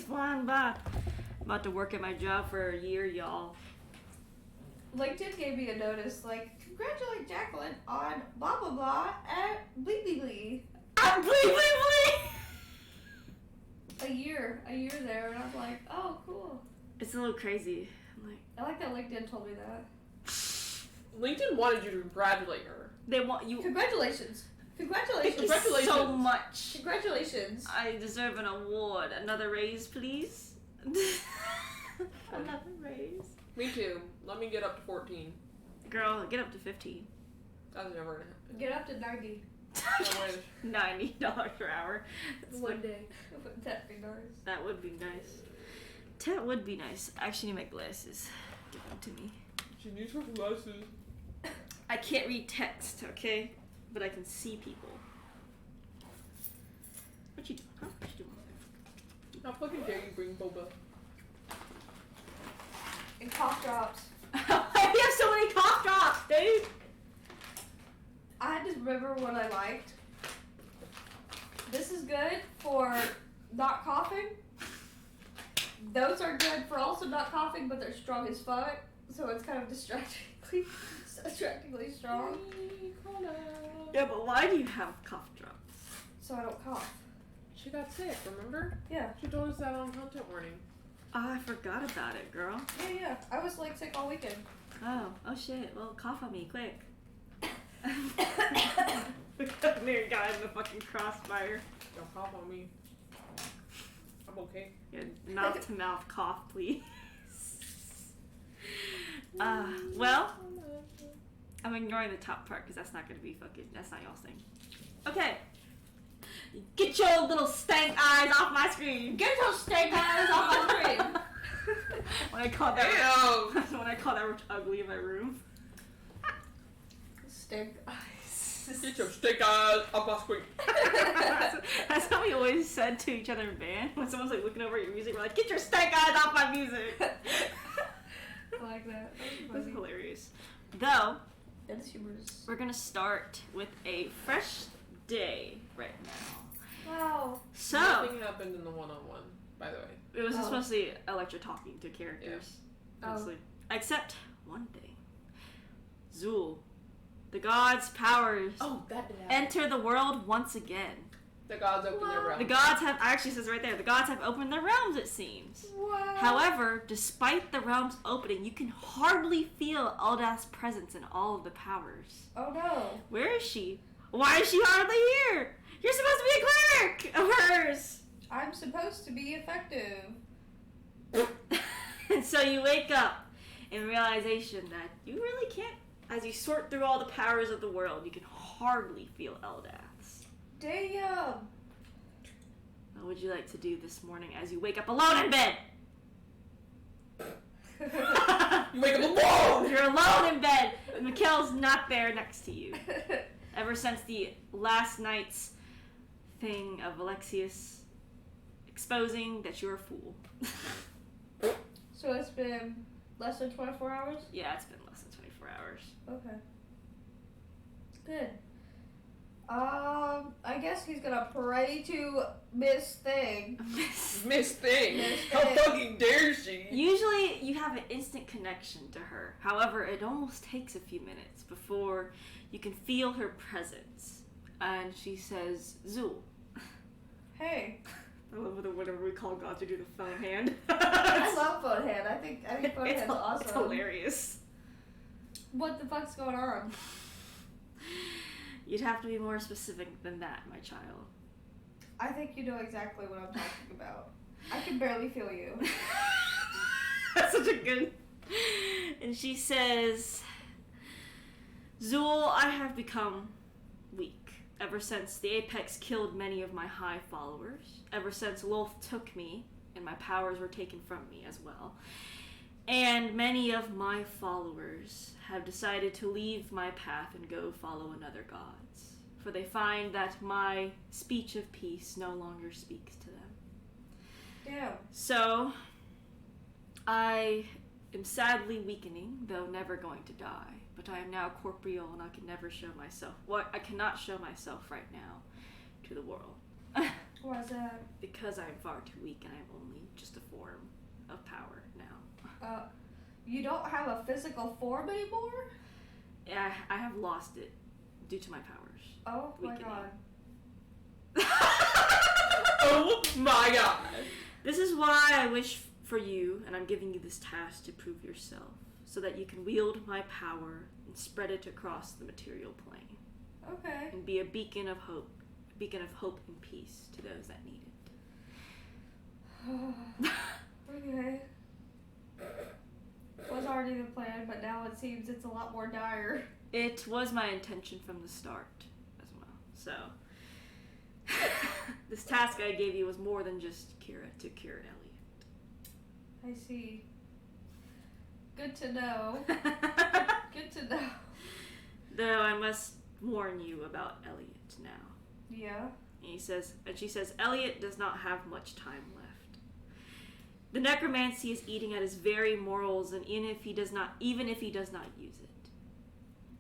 days flying by. I'm about to work at my job for a year, y'all. LinkedIn gave me a notice like, congratulate Jacqueline on blah blah blah at Blee Blee Blee. I'm Blee Blee Blee! A year there, and I'm like, oh, cool. It's a little crazy. I like that LinkedIn told me that. LinkedIn wanted you to congratulate her. They want you. Congratulations. Thank you so much. Congratulations. I deserve an award. Another raise, please. Another raise. Me too. Let me get up to 14. Girl, get up to 15. That's never gonna happen. Get up to 90. $90 per hour. That's one day. That'd be nice. That would be nice. That would be nice. I actually need my glasses. Give them to me. She needs her glasses. I can't read text, okay? But I can see people. What you doing? Huh? What you doing? How fucking dare you bring boba? And cough drops. Why do you have so many cough drops, dude? I had to remember what I liked. This is good for not coughing. Those are good for also not coughing, but they're strong as fuck. So it's kind of distractingly strong. Yeah, but why do you have cough drops? So I don't cough. She got sick, remember? Yeah. She told us that on content warning. Oh, I forgot about it, girl. Yeah. I was like sick all weekend. Oh shit. Well, cough on me, quick. There, guy in the fucking crossfire. Don't cough on me. I'm okay. Yeah, mouth to mouth cough, please. Well, I'm ignoring the top part because that's not gonna be that's not y'all's thing. Okay. Get your little stank eyes off my screen. Get your stank eyes off my screen. When I call that, Ew. when I call that roach ugly in my room. Stank eyes. Get your stick eyes off my screen. That's how we always said to each other in band. When someone's like looking over at your music, we're like, "Get your stank eyes off my music." I like that. That's hilarious. Though, That's humorous. we're gonna start with a fresh day right now. Wow. So Nothing happened in the one-on-one, by the way. it was just mostly Electra talking to characters, Yeah. mostly. Except one thing. Zool, the gods' powers Oh, that did happen. enter the world once again. The gods open their realm. The gods have, actually says right there, the gods have opened their realms, it seems. Wow. However, despite the realms opening, you can hardly feel Eldath's presence in all of the powers. Oh no. Where is she? Why is she hardly here? You're supposed to be a cleric of hers! I'm supposed to be effective. And so you wake up in realization that you really can't, as you sort through all the powers of the world, you can hardly feel Eldath's. Damn. What would you like to do this morning as you wake up alone in bed? You wake up alone! You're alone in bed, and Mikhail's not there next to you. Ever since the last night's thing of Alexius exposing that you're a fool. So it's been less than 24 hours? Yeah, it's been less than 24 hours. Okay. Good. I guess he's gonna pray to Miss Thing. Miss Thing. Miss How Thing. fucking dare she? Usually you have an instant connection to her. However, it almost takes a few minutes before you can feel her presence. And she says, Zool. Hey. I love whatever we call God to do the phone hand. I love Phone Hand. I think Phone It's Hand's awesome. It's hilarious. What the fuck's going on? You'd have to be more specific than that, my child. I think you know exactly what I'm talking about. I can barely feel you. That's such a good... And she says, Zool, I have become weak. Ever since the Apex killed many of my high followers. Ever since Lolth took me, and my powers were taken from me as well. And many of my followers have decided to leave my path and go follow another gods. For they find that my speech of peace no longer speaks to them. Damn. So, I am sadly weakening, though never going to die. But I am now corporeal and I can never show myself. I cannot show myself right now to the world. Why is that? Because I'm far too weak and I'm only just a form of power now. You don't have a physical form anymore? Yeah, I have lost it due to my powers. Oh my Weakening. god. Oh my god. This is why I wish for you, and I'm giving you this task to prove yourself, so that you can wield my power and spread it across the material plane, Okay. and be a beacon of hope and peace to those that need it. Okay. Was already the plan, but now it seems it's a lot more dire. It was my intention from the start as well. So, this task I gave you was more than just cure Elliot. I see. Good to know. Good to know. Though I must warn you about Elliot now. Yeah. And she says, Elliot does not have much time left. The necromancy is eating at his very morals, and even if he does not use it,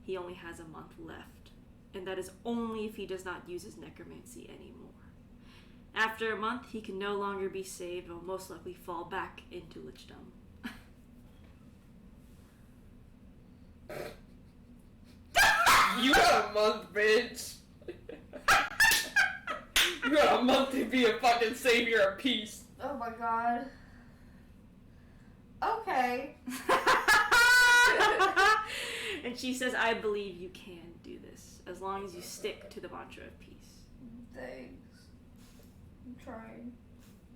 he only has a month left. And that is only if he does not use his necromancy anymore. After a month, he can no longer be saved and will most likely fall back into lichdom. You got a month, bitch. You got a month to be a fucking savior of peace. Oh my god. Okay. And she says, I believe you can do this, as long as you stick to the mantra of peace. Thanks. I'm trying.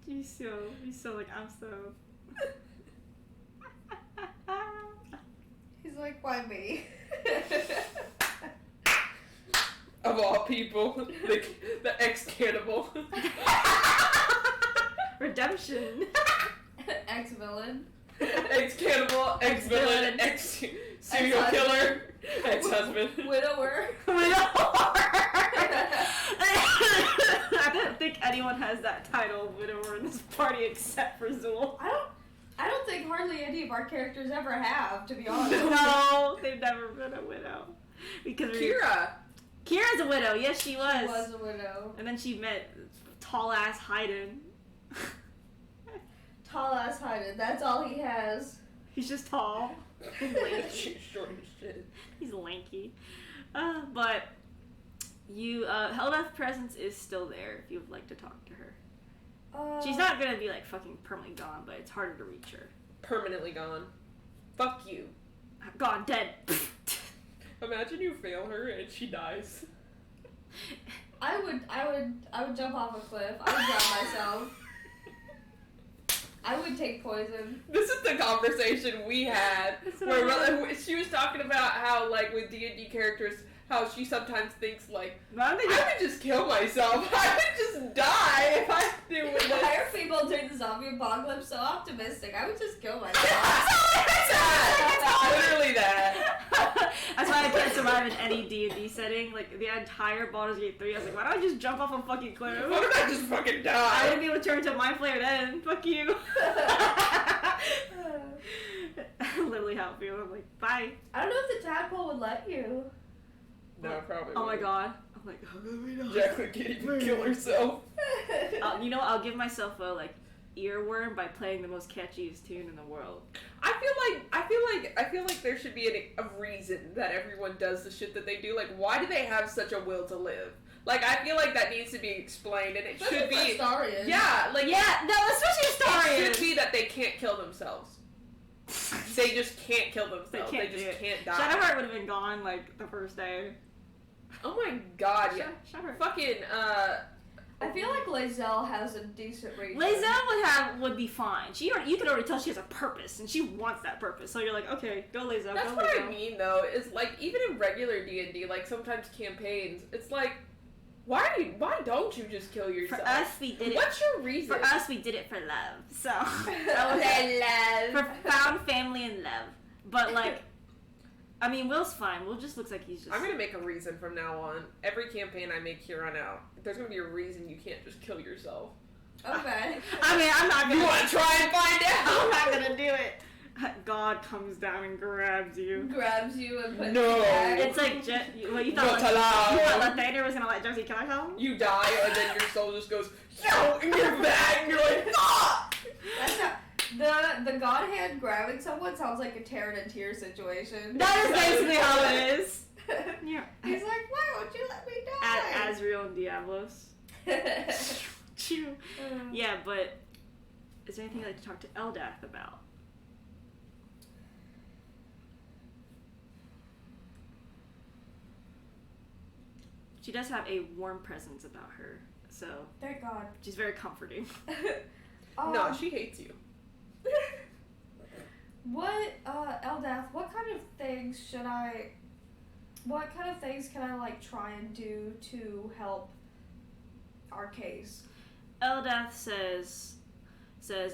You're so like, I'm so... He's like, why me? Of all people, the ex-cannibal. Redemption. Ex-villain. Ex-cannibal, ex-villain, ex-serial killer, ex-husband. Widower. I don't think anyone has that title, widower, in this party except for Zool. I don't think hardly any of our characters ever have, to be honest. No, they've never been a widow. Because Kira's a widow. Yes, she was. She was a widow. And then she met tall ass Haydn. Tall ass Haydn. That's all he has. He's just tall. She's short as shit. He's lanky. But you, Helda's presence is still there if you would like to talk to her. She's not gonna be like fucking permanently gone, but it's harder to reach her. Permanently gone. Fuck you. Gone, dead. Imagine you fail her and she dies. I would jump off a cliff. I would drown myself. I would take poison. This is the conversation we had where she was talking about how, like, with D&D characters, how she sometimes thinks, like, I would just kill myself. I would just die if I do with this. Why are people during the zombie apocalypse so optimistic? I would just kill myself. Literally that. That's why I can't survive in any D&D setting. Like, the entire Baldur's Gate 3, I was like, why don't I just jump off a fucking cliff? Why don't I just fucking I die? wouldn't be able to turn into my flare then. Fuck you. Literally how it feels. I'm like, bye. I don't know if the tadpole would let you. No, probably Oh my wouldn't. god. I'm like, oh, Jacqueline can't even kill herself. you know what? I'll give myself a, like, earworm by playing the most catchiest tune in the world. I feel like there should be a reason that everyone does the shit that they do. Like, why do they have such a will to live? Like, I feel like that needs to be explained, and it should be. Starians. Yeah, like especially it Starians. should be that they can't kill themselves. They just can't kill themselves. They just can't die. Shadowheart would have been gone like the first day. Oh my god, yeah. Shadowheart. Fucking I feel like Lazelle has a decent reason. Lazelle would be fine. You can already tell she has a purpose, and she wants that purpose. So you're like, okay, go Lazelle. That's go what Lazelle. I mean, though. Is like even in regular D&D, like sometimes campaigns, it's like, why don't you just kill yourself? For us, we did it. What's your reason? For us, we did it for love. So Love. for found family and love. But like, I mean, Will's fine. Will just looks like he's just. I'm gonna make a reason from now on. Every campaign I make here on out, there's gonna be a reason you can't just kill yourself. Okay. I mean, I'm not gonna. You want to try and find out? I'm not gonna do it. god comes down and grabs you. Grabs you and puts No. you back. It's like, you Not thought allowed. Lathander was gonna let Josie kill herself? You die, and then your soul just goes, yo, in your bag, and you're like, fuck! That's how, the god hand grabbing someone sounds like a Taryn and Tear situation. That is basically how it is. Yeah. He's like, why won't you let me die? Azrael and Diablos. Chew. Yeah, but is there anything you'd like to talk to Eldath about? She does have a warm presence about her, so Thank God. she's very comforting. No, she hates you. Eldath, what kind of things can I like try and do to help our case? Eldath says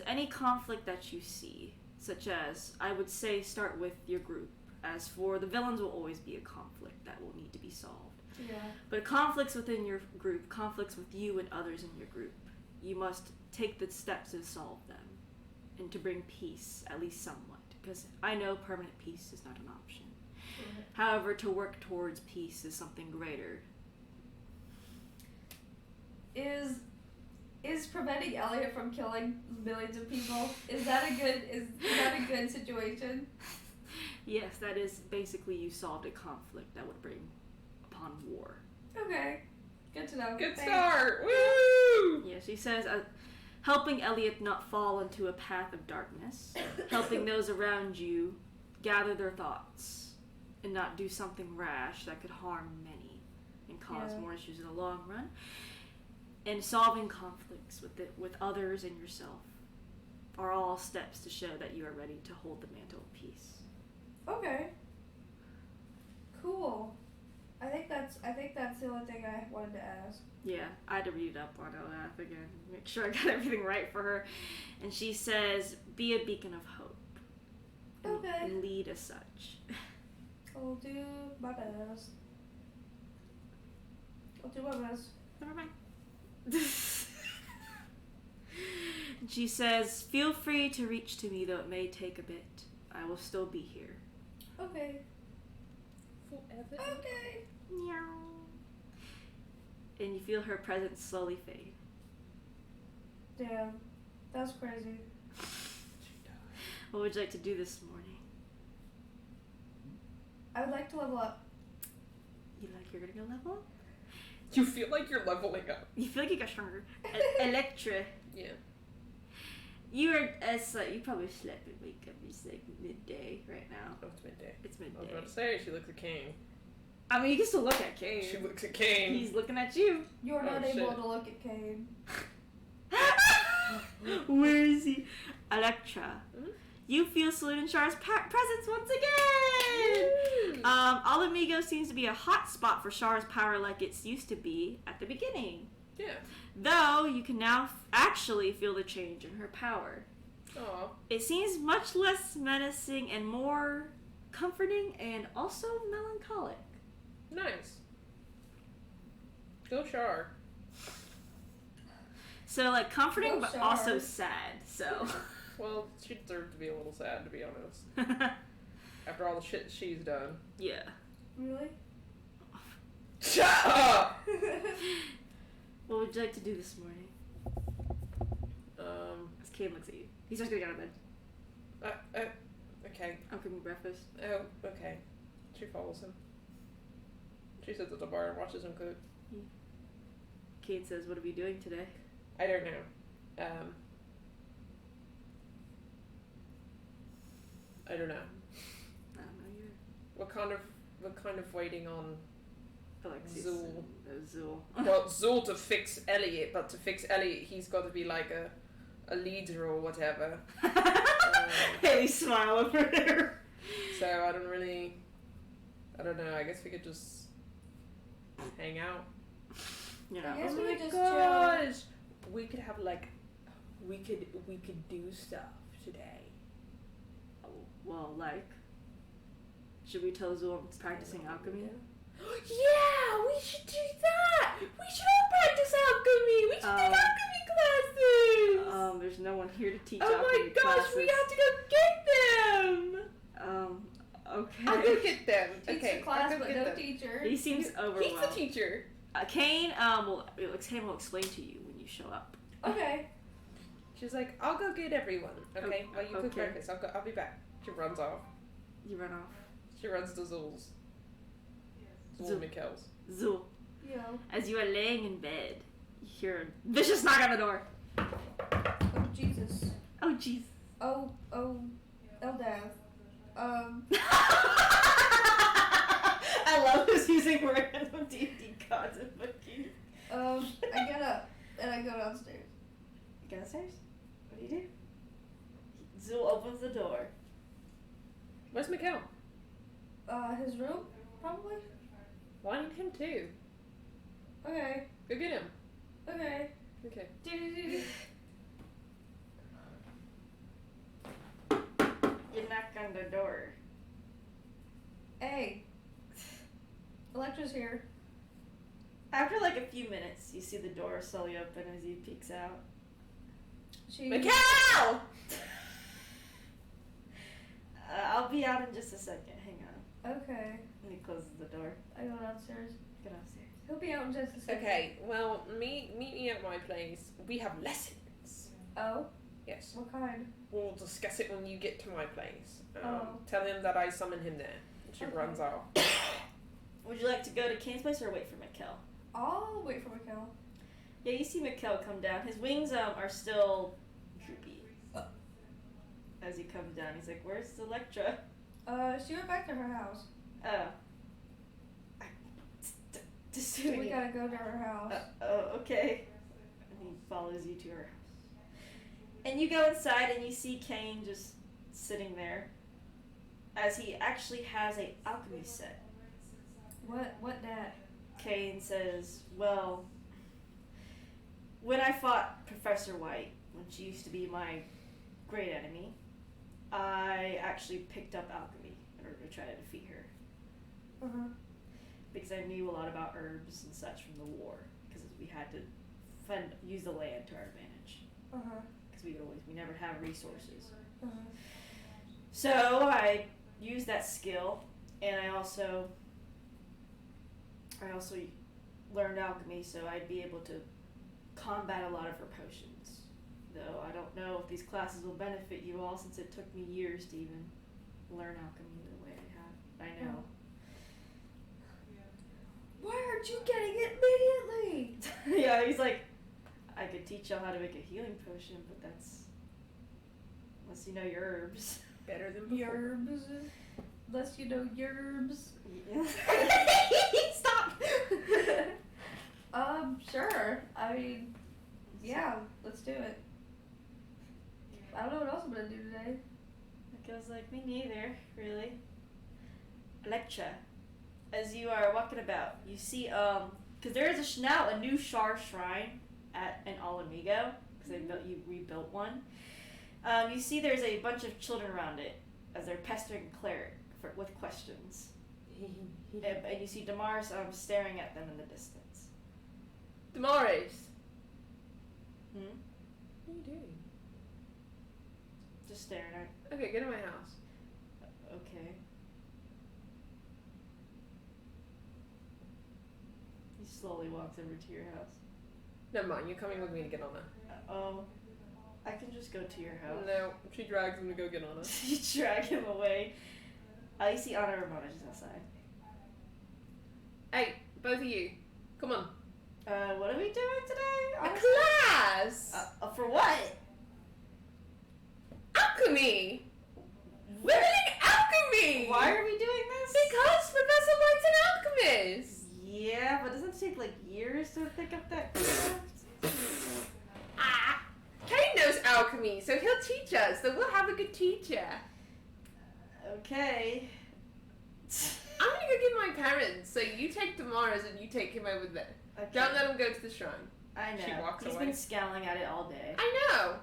any conflict that you see, such as, I would say, start with your group. As for the villains, will always be a conflict that will need to be solved. Yeah. But conflicts within your group, conflicts with you and others in your group, you must take the steps to solve them and to bring peace, at least somewhat. Because I know permanent peace is not an option. Right. However, to work towards peace is something greater. Is preventing Elliot from killing millions of people, is that a good situation? Yes, that is basically you solved a conflict that would bring upon war. Okay. Good to know. Good Thanks. start! Woo! Yeah, she says, helping Elliot not fall into a path of darkness, helping those around you gather their thoughts and not do something rash that could harm many and cause more issues in the long run, and solving conflicts with others and yourself are all steps to show that you are ready to hold the mantle of peace. Okay. Cool. I think that's the only thing I wanted to ask. Yeah, I had to read up on Eldath again, make sure I got everything right for her. And she says, be a beacon of hope. Okay. And lead as such. I'll do my best. Never mind. She says, feel free to reach to me, though it may take a bit. I will still be here. Okay. Forever. Okay. Meow. And you feel her presence slowly fade. Damn. That's crazy. What would you like to do this morning? I would like to level up. You like you're gonna go level up? You feel like you're leveling up. You feel like you got stronger. Electra. Yeah. You are you probably slept and wake up. It's like midday right now. Oh, it's midday. It's I was midday. about to say, she looks at Kane. I mean, you can still look at Kane. She looks at Kane. He's looking at you. You're not Oh, able shit. to look at Kane. Where is he? Electra. Mhm. You feel Salute and Char's presence once again! Woo! Alamigo seems to be a hot spot for Char's power like it's used to be at the beginning. Yeah. Though, you can now actually feel the change in her power. Aw. It seems much less menacing and more comforting and also melancholic. Nice. Go Char. So, like, comforting Go but Char. also sad, so... Well, she deserves to be a little sad, to be honest. After all the shit she's done. Yeah. Really? Shut up! What would you like to do this morning? As Kane looks at you. He's just gonna get out of bed. Okay. I'm cooking breakfast. Oh, okay. She follows him. She sits at the bar and watches him cook. Kane says, what are we doing today? I don't know. I don't know. I don't know either. What kind of waiting on Alexis. Zool. Zool. well, Zool to fix Elliot, but to fix Elliot he's got to be like a leader or whatever. Haley smile over there. So I don't know, I guess we could just hang out. You I know. guess Oh we my could just gosh! We could have we could do stuff today. Oh, well, like, should we tell Zool I'm practicing alchemy? Yeah, we should do that! We should all practice alchemy! We should take alchemy classes! There's no one here to teach Oh alchemy my gosh, classes. we have to go get them! Okay. I'll go get them. Teach Okay, the class, I'll go but get no them. teacher. He seems overwhelmed. He's the teacher. Kane will explain to you when you show up. Okay. She's like, I'll go get everyone. Okay, while you cook okay. breakfast, I'll be back. She runs off. You run off. She runs to Zool's. Zool Zool. Mikkel's. Zul, Yo. as you are laying in bed, you hear a vicious knock on the door. Oh, Jesus. Oh, jeez. Oh, Eldav. I love who's using random D&D cards and fucking. I get up and I go downstairs. You go downstairs? What do you do? Zul opens the door. Where's Mikkel? His room, probably? Why need him too? Okay. Go get him. Okay. Okay. You knock on the door. Hey. Electra's here. After like a few minutes, you see the door slowly open as he peeks out. Mikkel! I'll be out in just a second. Hang on. Okay. And he closes the door. I go downstairs. Get upstairs. He'll be out in just a second. Okay, well, meet me at my place. We have lessons. Oh? Yes. What kind? We'll discuss it when you get to my place. Oh. Tell him that I summon him there. And she Okay. runs off. Would you like to go to Kane's place or wait for Mikkel? I'll wait for Mikkel. Yeah, you see Mikkel come down. His wings are still droopy. As he comes down, he's like, "Where's Electra?" She went back to her house. Oh. We gotta go to her house. Okay. And he follows you to her house. And you go inside and you see Kane just sitting there. As he actually has a alchemy set. What dad? Kane says, "Well, when I fought Professor White, when she used to be my great enemy, I actually picked up alchemy in order to try to defeat her. Uh-huh. Because I knew a lot about herbs and such from the war. Because we had to use the land to our advantage. Uh-huh. Because we never have resources. Uh-huh. So I used that skill, and I also learned alchemy, so I'd be able to combat a lot of her potions. Though I don't know if these classes will benefit you all, since it took me years to even learn alchemy the way I have. I know. Why aren't you getting it immediately? Yeah, he's like, I could teach y'all how to make a healing potion, but that's unless you know your herbs. Better than before. Yerbs. Unless you know yerbs. Yeah. Stop. Sure. I mean, yeah, let's do it. I don't know what else I'm gonna do today. Mikkel's like, me neither, really. Electra, as you are walking about, you see, because there is now a new Shar shrine in Alamigo, because you rebuilt one. You see there's a bunch of children around it, as they're pestering Cleric with questions. And you see Damaris staring at them in the distance. Damaris. Hmm? What are you doing? Just staring at. Okay, get in my house. Okay. He slowly walks over to your house. Never mind, you're coming with me to get on her. Oh, I can just go to your house. No, she drags him to go get on her. You drag him away. You see Anna Ramona just outside. Hey, both of you, come on. What are we doing today? A class! For what? Alchemy! We're doing alchemy! Why are we doing this? Because Professor White's an alchemist! Yeah, but doesn't it take like years to pick up that craft? Kane knows alchemy, so he'll teach us, so we'll have a good teacher. Okay. I'm gonna go get my parents, so you take Damaris and you take him over there. Okay. Don't let him go to the shrine. I know. She walks He's away. been scowling at it all day. I know!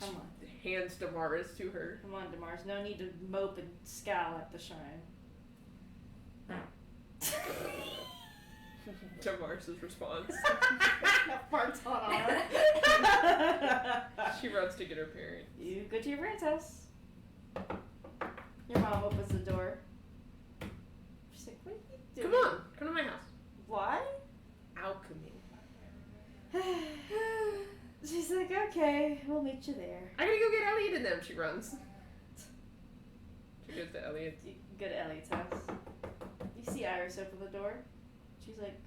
Come on. Hands Damaris to her. Come on, Damaris. No need to mope and scowl at the shrine. Damaris' response. Farts on her. She She runs to get her parents. You go to your parents' house. Your mom opens the door. She's like, what are you doing? Come on, come to my house. Why? Alchemy. She's like, okay, we'll meet you there. I gotta go get Elliot and them. She runs. She goes to Elliot's. You go to Elliot's house. You see Iris open the door. She's like,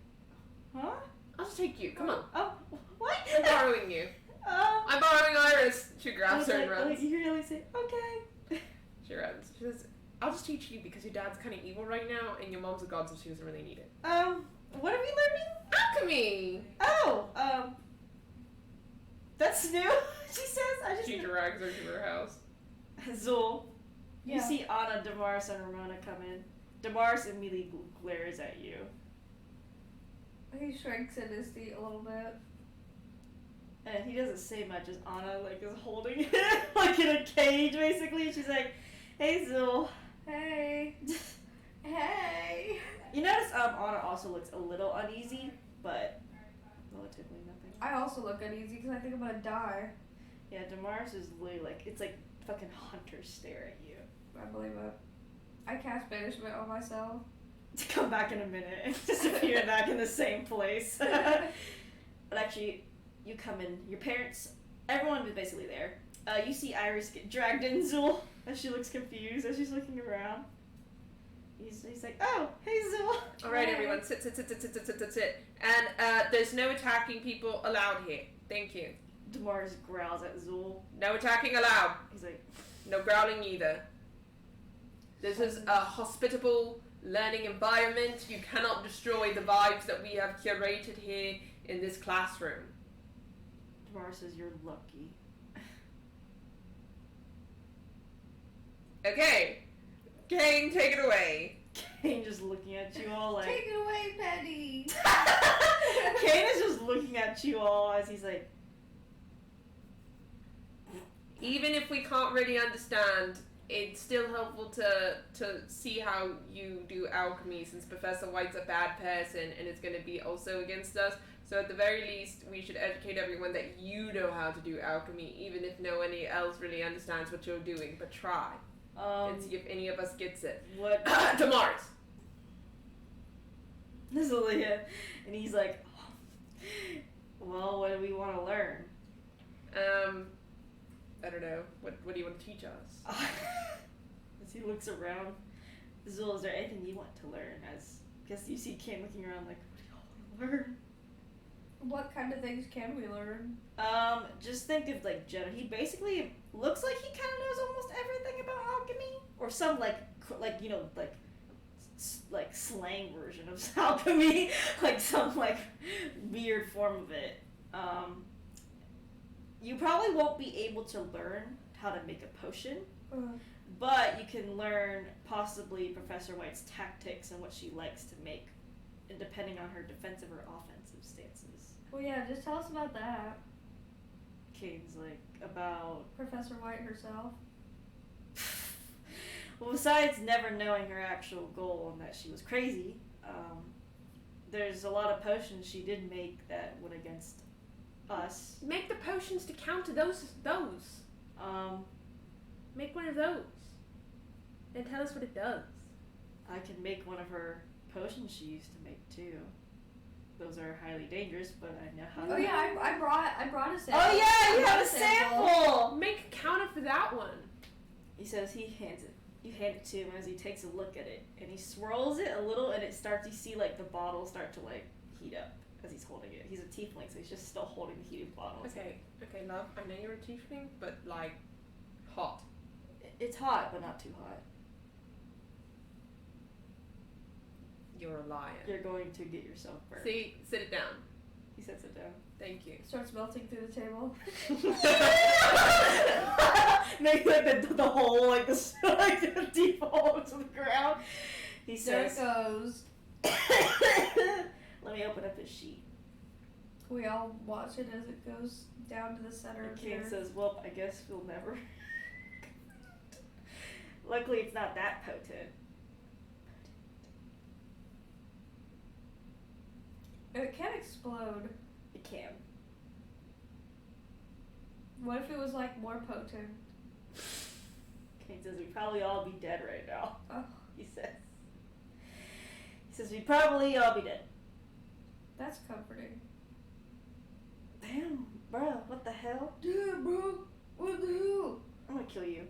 huh? I'll just take you. Come on. Oh, what? I'm borrowing you. I'm borrowing Iris. She grabs her and runs. You really say, okay. She runs. She says, I'll just teach you because your dad's kind of evil right now and your mom's a god so she doesn't really need it. What are we learning? Alchemy! Oh, that's new, she says. She drags her to her house. Zul, Yeah. you see Anna, Damaris, and Ramona come in. Damaris immediately glares at you. He shrinks in his seat a little bit. And he doesn't say much as Anna, like, is holding it, like, in a cage, basically. She's like, hey, Zul. Hey. Hey. You notice, Anna also looks a little uneasy, but relatively nothing. I also look uneasy because I think I'm gonna die. Yeah, Damaris is literally like, it's like fucking hunters stare at you. I believe it. I cast banishment on myself. To come back in a minute and disappear back in the same place. But actually, you come in, your parents, everyone is basically there. You see Iris get dragged in, Zul, as she looks confused as she's looking around. He's like, oh, hey, Zul. Alright, everyone, sit. And there's no attacking people allowed here. Thank you. Damaris growls at Zul. No attacking allowed. He's like, No growling either. This is a hospitable learning environment. You cannot destroy the vibes that we have curated here in this classroom. Damaris says, you're lucky. Okay. Kane, take it away. Kane just looking at you all like... Take it away, Penny. Kane is just looking at you all as he's like... Even if we can't really understand, it's still helpful to see how you do alchemy, since Professor White's a bad person and is going to be also against us. So at the very least, we should educate everyone that you know how to do alchemy, even if no one else really understands what you're doing. But try and see if any of us gets it. What? Damaris! This is Leah. And he's like, well, what do we want to learn? I don't know. What do you want to teach us? As he looks around, Zul, is there anything you want to learn? Because you see Kane looking around like, what do y'all want to learn? What kind of things can we learn? Just think of like Jenna. He basically looks like he kind of knows almost everything about alchemy, or some like you know like slang version of alchemy, like some like weird form of it. You probably won't be able to learn how to make a potion, but you can learn possibly Professor White's tactics and what she likes to make, and depending on her defensive or offensive stances. Well, yeah, just tell us about that. Kane's like, about... Professor White herself. Well, besides never knowing her actual goal and that she was crazy, there's a lot of potions she did make that went against us. Make the potions to counter those. Make one of those. And tell us what it does. I can make one of her potions she used to make too. Those are highly dangerous, but I know how to... Oh yeah, I brought a sample. Oh yeah, you have a sample! Make a counter for that one. He says he hands it. You hand it to him as he takes a look at it. And he swirls it a little and it starts, you see like the bottle start to like heat up as he's holding it. He's a tiefling, so he's just still holding the heated bottle. Okay, love, I know you're a tiefling, but like, hot. It's hot, but not too hot. You're a liar. You're going to get yourself burned. See, sit it down. He sets it down. Thank you. Starts melting through the table. Make like the hole, like the like the deep hole to the ground. He There it says, goes. let me open up his sheet. We all watch it as it goes down to the center And of King here. says, well, I guess we'll never. Luckily, it's not that potent. It can explode. It can. What if it was like more potent? Kane says we'd probably all be dead right now. Oh. He says we'd probably all be dead. That's comforting. Damn, bro, what the hell? Dude, bro, what the hell? I'm gonna kill you.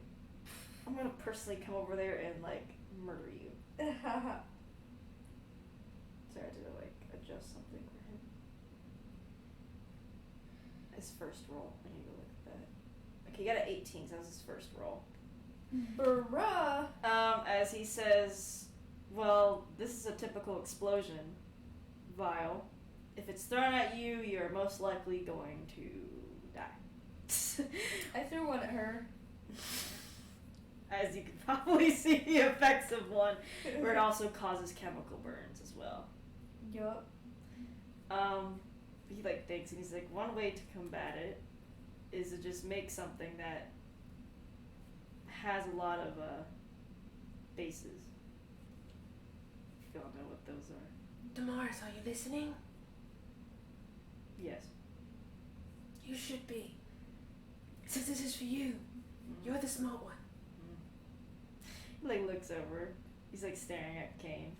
I'm gonna personally come over there and like murder you. Sorry, I had to like adjust something for him. His first roll. I need to look at that. Okay, he got an 18, so that was his first roll. Bruh. As he says, well, this is a typical explosion vial. If it's thrown at you, you're most likely going to die. I threw one at her. As you can probably see the effects of one, where it also causes chemical burns as well. Yup. He like thinks, and he's like, one way to combat it is to just make something that has a lot of bases. If you all know what those are. Damaris, are you listening? Yes. You should be. Since this is for you. You're the smart one. He like looks over. He's like staring at Kane.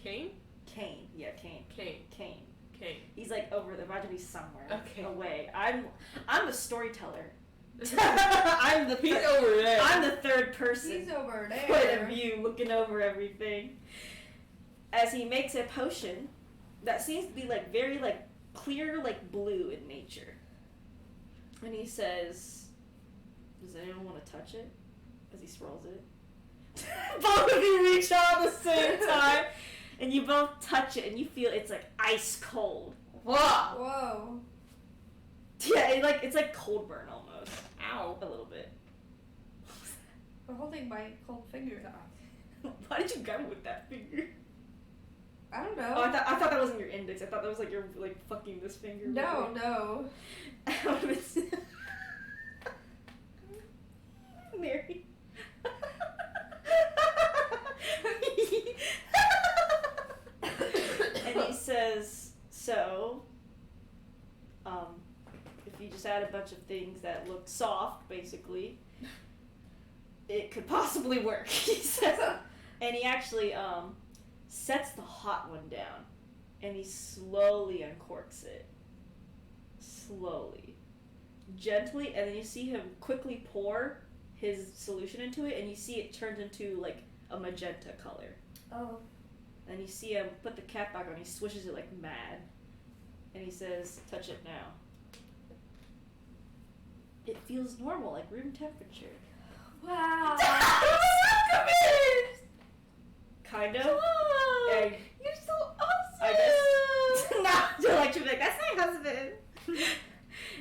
Kane? Kane. Yeah, Kane. Kane. Kane. Kane. He's like over there, about to be somewhere away. I'm the storyteller. He's over there. I'm the third person. He's over there. Point of view, looking over everything. As he makes a potion that seems to be like very like clear, like blue in nature. And he says, "Does anyone want to touch it?" As he swirls it. Both of you reach out at the same time, and you both touch it, and you feel it's like ice cold. Whoa! Whoa. Yeah, it's like cold burn almost. Ow. A little bit. I'm holding my cold finger. Why did you grab it with that finger? I don't know. Oh, I thought that wasn't your index. I thought that was like your like fucking this finger. No. Mary. And he says, so, if you just add a bunch of things that look soft, basically, it could possibly work, he says. And he actually, sets the hot one down, and he slowly uncorks it. Slowly. Gently, and then you see him quickly pour his solution into it, and you see it turns into, like, a magenta color. Oh. And you see him put the cap back on, he swishes it like mad. And he says, touch it now. It feels normal, like room temperature. Wow. Come here! Kind of. Oh, you're so awesome! I guess. No, you're like, she'll be like, that's my husband. And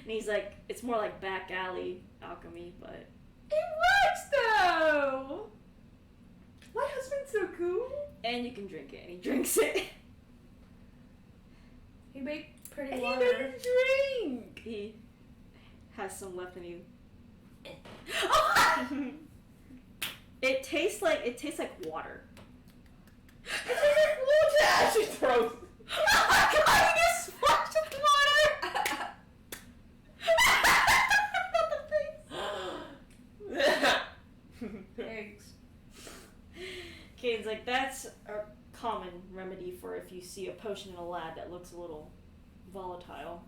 he's like, it's more like back alley alchemy, but. It works though! My husband's so cool. And you can drink it, and he drinks it. He made pretty And water. he made a drink! He has some left in you. It tastes like water. It tastes like water! She throws. Oh my god, you just splashed with water! Thanks. Kane's like, that's a common remedy for if you see a potion in a lab that looks a little volatile.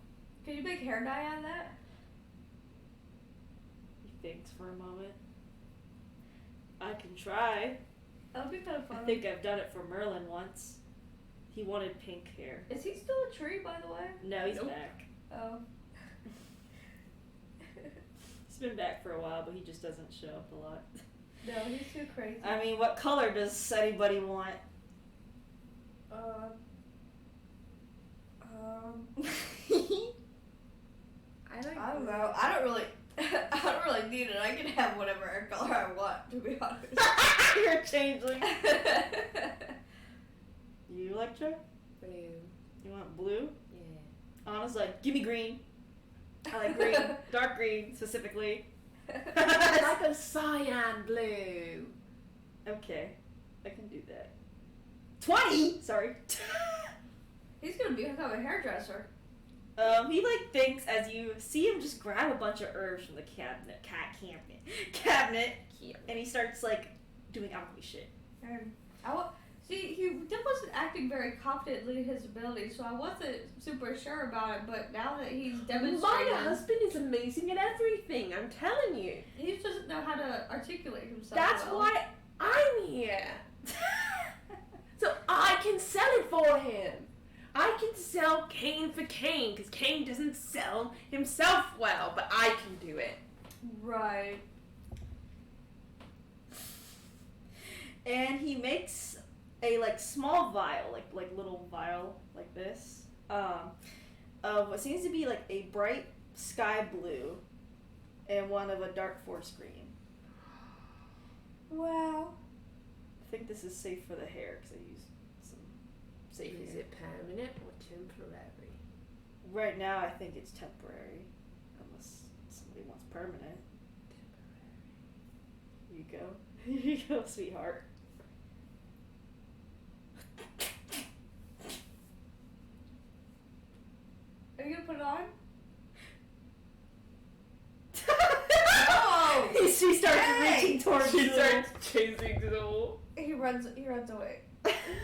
Can you make hair dye out of that? He thinks for a moment. I can try. That would be kind of fun. I think I've done it for Merlin once. He wanted pink hair. Is he still a tree, by the way? No, he's Nope. back. Oh. He's been back for a while, but he just doesn't show up a lot. No, he's too crazy. I mean, what color does anybody want? I don't know. I don't really need it. I can have whatever hair color I want, to be honest. You're a changeling. You, Electra? Blue. You want blue? Yeah. Anna's like, give me green. I like green. Dark green, specifically. Like a cyan blue. Okay, I can do that. 20! Sorry. He's gonna become a hairdresser. He like thinks as you see him just grab a bunch of herbs from the cabinet, and he starts like doing alchemy shit. See, he wasn't acting very confidently in his abilities, so I wasn't super sure about it. But now that he's demonstrating, My husband is amazing at everything. I'm telling you. He just doesn't know how to articulate himself. That's well. why I'm here. So I can sell it for him. I can sell Kane for Kane, because Kane doesn't sell himself well, but I can do it. Right. And he makes a like small vial, like little vial like this, of what seems to be like a bright sky blue, and one of a dark forest green. Wow. I think this is safe for the hair because I use some safe Is hair. it permanent or temporary? Right now, I think it's temporary, unless somebody wants permanent. Here you go. Here you go, sweetheart. Are you gonna put it on? No! She starts reaching towards She you. starts chasing Zool. He runs away.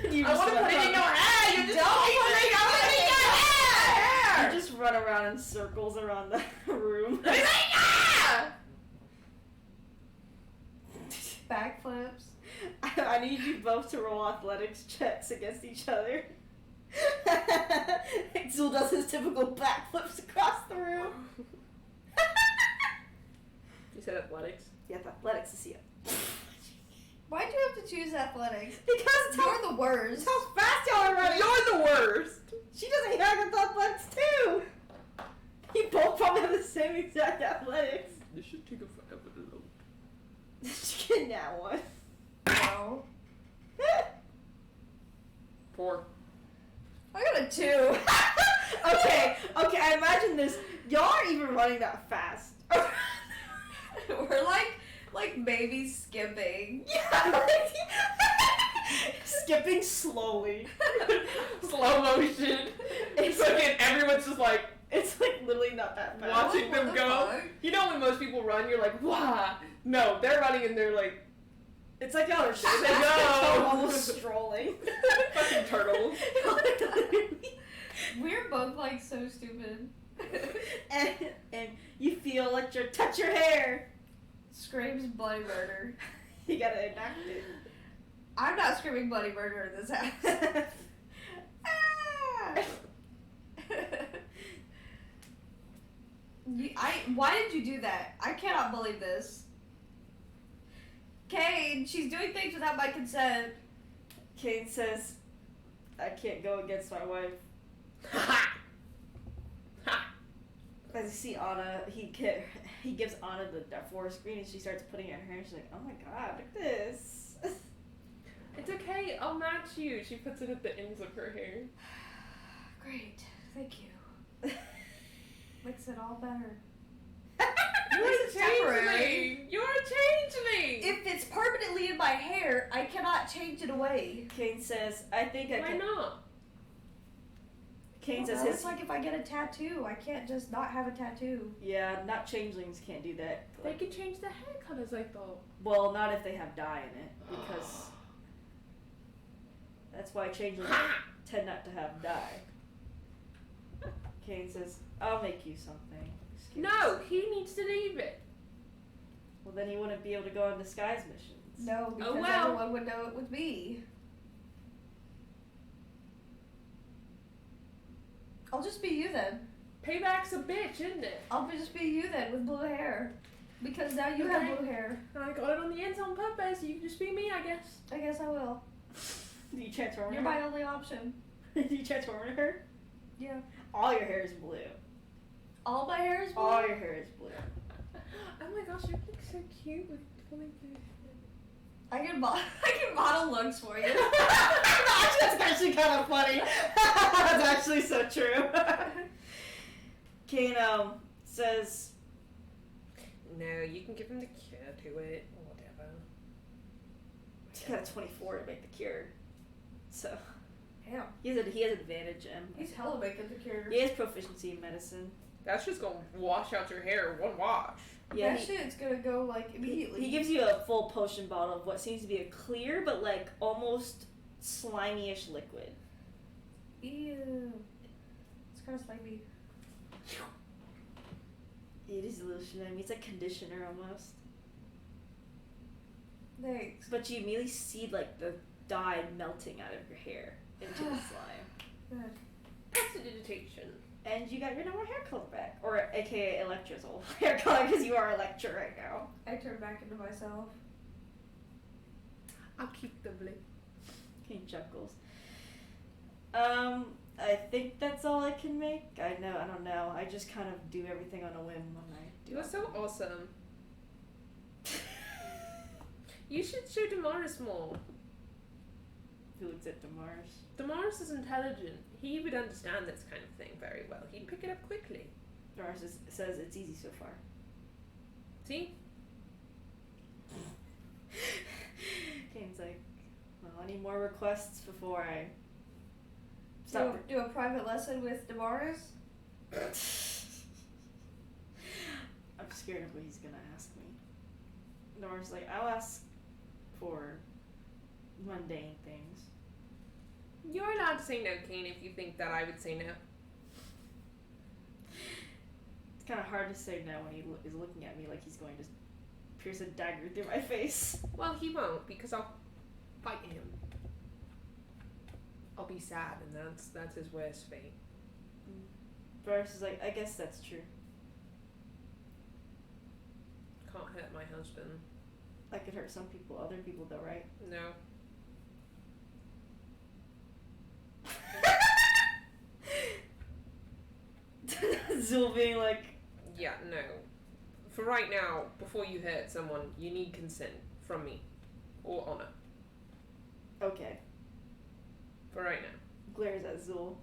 You I want to put it in your hair! You just put it in your hair! You just run around in circles around the room. Backflips. I need you both to roll athletics checks against each other. Zool does his typical backflips across the room. You said athletics? Yeah, athletics to see it. Why'd you have to choose athletics? Because it's how, You're the worst. it's how fast y'all are running. You're the worst! She doesn't even have athletics too. You both probably have the same exact athletics. This should take a forever to load. She get that one. No. 4. I got a 2. Okay, I imagine this. Y'all aren't even running that fast. We're like babies skipping. Yeah, skipping slowly. Slow motion. It's Fucking everyone's just like It's like literally not that fast. watching What them the go. fuck? You know when most people run, you're like, wow. No, they're running and they're like It's like y'all are There they go. almost strolling. fucking turtles. We're both like so stupid. and you feel like you're touch your hair. Screams bloody murder. You gotta enact it. I'm not screaming bloody murder in this house. Ah! Why did you do that? I cannot believe this. Kane, she's doing things without my consent. Kane says, I can't go against my wife. As you see Anna, he gives Anna the forest green and she starts putting it in her hair and she's like, oh my god, look at this. It's okay, I'll match you. She puts it at the ends of her hair. Great, thank you. Makes it all better. You're a This is temporary. changeling! You're a changeling! If it's permanently in my hair, I cannot change it away. Kane says, I think I Why can. not? Kane says It's his. like if I get a tattoo, I can't just not have a tattoo. Yeah, not changelings can't do that. They could change the hair colors, I thought. Well, not if they have dye in it, because that's why changelings tend not to have dye. Kane says, I'll make you something. Excuse No, me. he needs to leave it. Well, then he wouldn't be able to go on disguise missions. No, because well. everyone would know it was me. I'll just be you then. Payback's a bitch, isn't it? I'll just be you then with blue hair. Because now you Okay. have blue hair. I got it on the ends on purpose. You can just be me, I guess. I guess I will. Do you transform You're her? my only option. Do you transform into her? Yeah. All your hair is blue. All my hair is blue? All your hair is blue. Oh my gosh, you look so cute with pulling through. I can model looks for you. That's actually kind of funny. That's actually so true. Kane says, No, you can give him the cure to it or whatever. he got a 24 to make the cure. So, Damn. He has advantage. He's hella making the cure. He has proficiency in medicine. That's just gonna wash out your hair one wash. Yeah, that shit's gonna go like immediately. He gives you a full potion bottle of what seems to be a clear but like almost slimy-ish liquid. Ew. It's kind of slimy. It is a little slimy. It's like conditioner almost. Thanks. But you immediately see like the dye melting out of your hair into the slime. Good. Prestidigitation. And you got your normal hair color back. Or aka Electra's old hair color because you are Electra right now. I turned back into myself. I'll keep the blue. He chuckles. I think that's all I can make. I don't know. I just kind of do everything on a whim when I do. You're so awesome. You should show Damaris more. Who's at Damaris? Damaris is intelligent. He would understand this kind of thing very well. He'd pick it up quickly. Damaris says it's easy so far. See? Kane's like, well, I need more requests before I Do a private lesson with Damaris? I'm scared of what he's gonna ask me. Damaris is like, I'll ask for mundane things. You're allowed to say no, Kane, if you think that I would say no. It's kind of hard to say no when he is looking at me like he's going to pierce a dagger through my face. Well, he won't, because I'll fight him. I'll be sad, and that's his worst fate. Damaris is like, I guess that's true. Can't hurt my husband. I could hurt some people, other people though, right? No. Zul being like, Yeah, no. For right now, before you hurt someone, you need consent from me. Or honor. okay. For right now. Glares at Zul.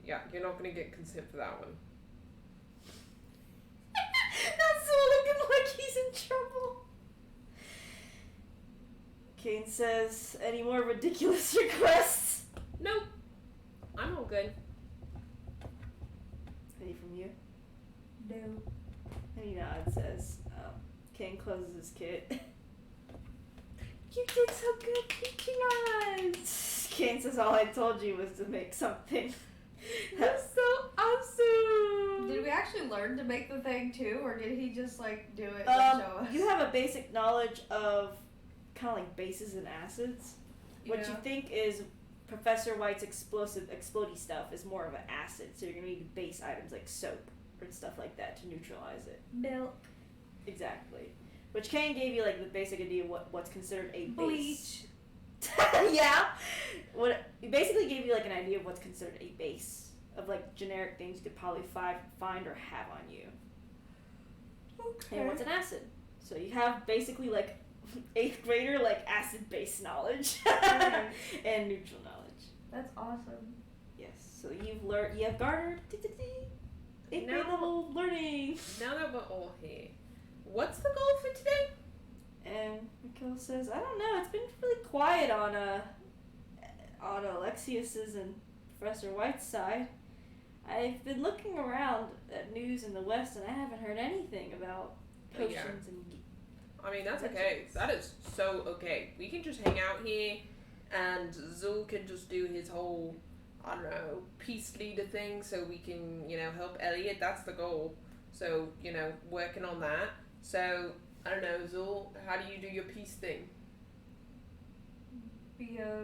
Yeah, you're not gonna get consent for that one. That's Zul looking like he's in trouble. Kane says, any more ridiculous requests? Nope. I'm all good. Any from you? No. And he nods, says, Kane closes his kit. You did so good teaching us! Kane says, all I told you was to make something. That's so awesome! Did we actually learn to make the thing too, or did he just like do it and show us? You have a basic knowledge of kind of like bases and acids. What you think is Professor White's explodey stuff is more of an acid, so you're gonna need base items like soap or stuff like that to neutralize it. Milk. Exactly. Which Kane gave you like the basic idea of what's considered a base. Bleach. Yeah. He basically gave you like an idea of what's considered a base of like generic things you could probably find or have on you. Okay. And what's an acid? So you have basically like 8th grader like acid base knowledge and neutral knowledge. That's awesome. Yes. So you have garnered 8th grade level learning. Now that we're all here, what's the goal for today? And Mikhail says, I don't know, it's been really quiet on Alexius's and Professor White's side. I've been looking around at news in the West and I haven't heard anything about potions and... I mean, that's okay. That is so okay. We can just hang out here and Zul can just do his whole, I don't know, peace leader thing so we can, help Elliot. That's the goal. So, working on that. So, I don't know, Zul, how do you do your peace thing? Be a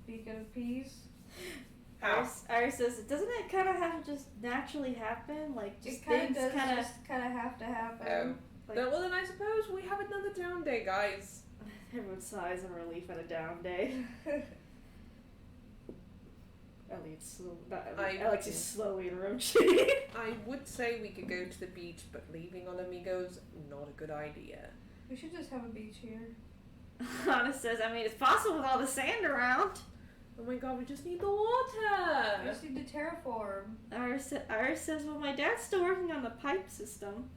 beacon of peace. Iris says, doesn't it kind of have to just naturally happen? Like, just it kind of things does just kind of have to happen. Well, then I suppose we have another down day, guys. Everyone sighs in relief at a down day. Alex is slowly encroaching. I would say we could go to the beach, but leaving on Amigos, not a good idea. We should just have a beach here. Anna says, I mean, it's possible with all the sand around. Oh my god, we just need the water! We just need to terraform. Iris says, well, my dad's still working on the pipe system.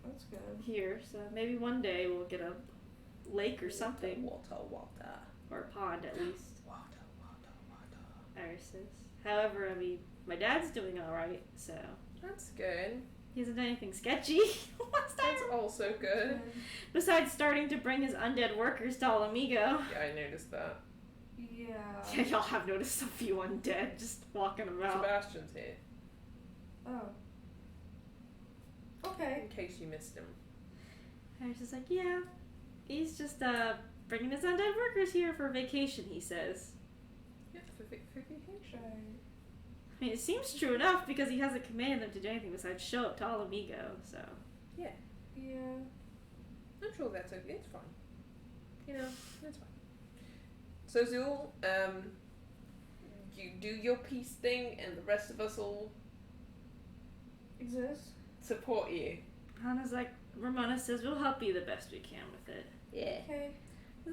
That's good. Here, so maybe one day we'll get a lake or something. Water. Or a pond, at least. Water. Iris says. However, I mean, my dad's doing alright, so. That's good. He hasn't done anything sketchy. What's that? That's also good. Besides starting to bring his undead workers to Alamigo. Yeah, I noticed that. Yeah, y'all have noticed a few undead just walking about. Sebastian's here. Oh. Okay. In case you missed him. Iris is like, yeah, he's just bringing his undead workers here for vacation, he says. Yeah, for vacation. I mean, it seems true enough because he hasn't commanded them to do anything besides show up to Alamigo, so. Yeah. Yeah. I'm sure that's okay. It's fine. You know, that's fine. So Zul, you do your peace thing and the rest of us will Exists. support you. Hannah's like, Ramona says we'll help you the best we can with it. Yeah. Okay.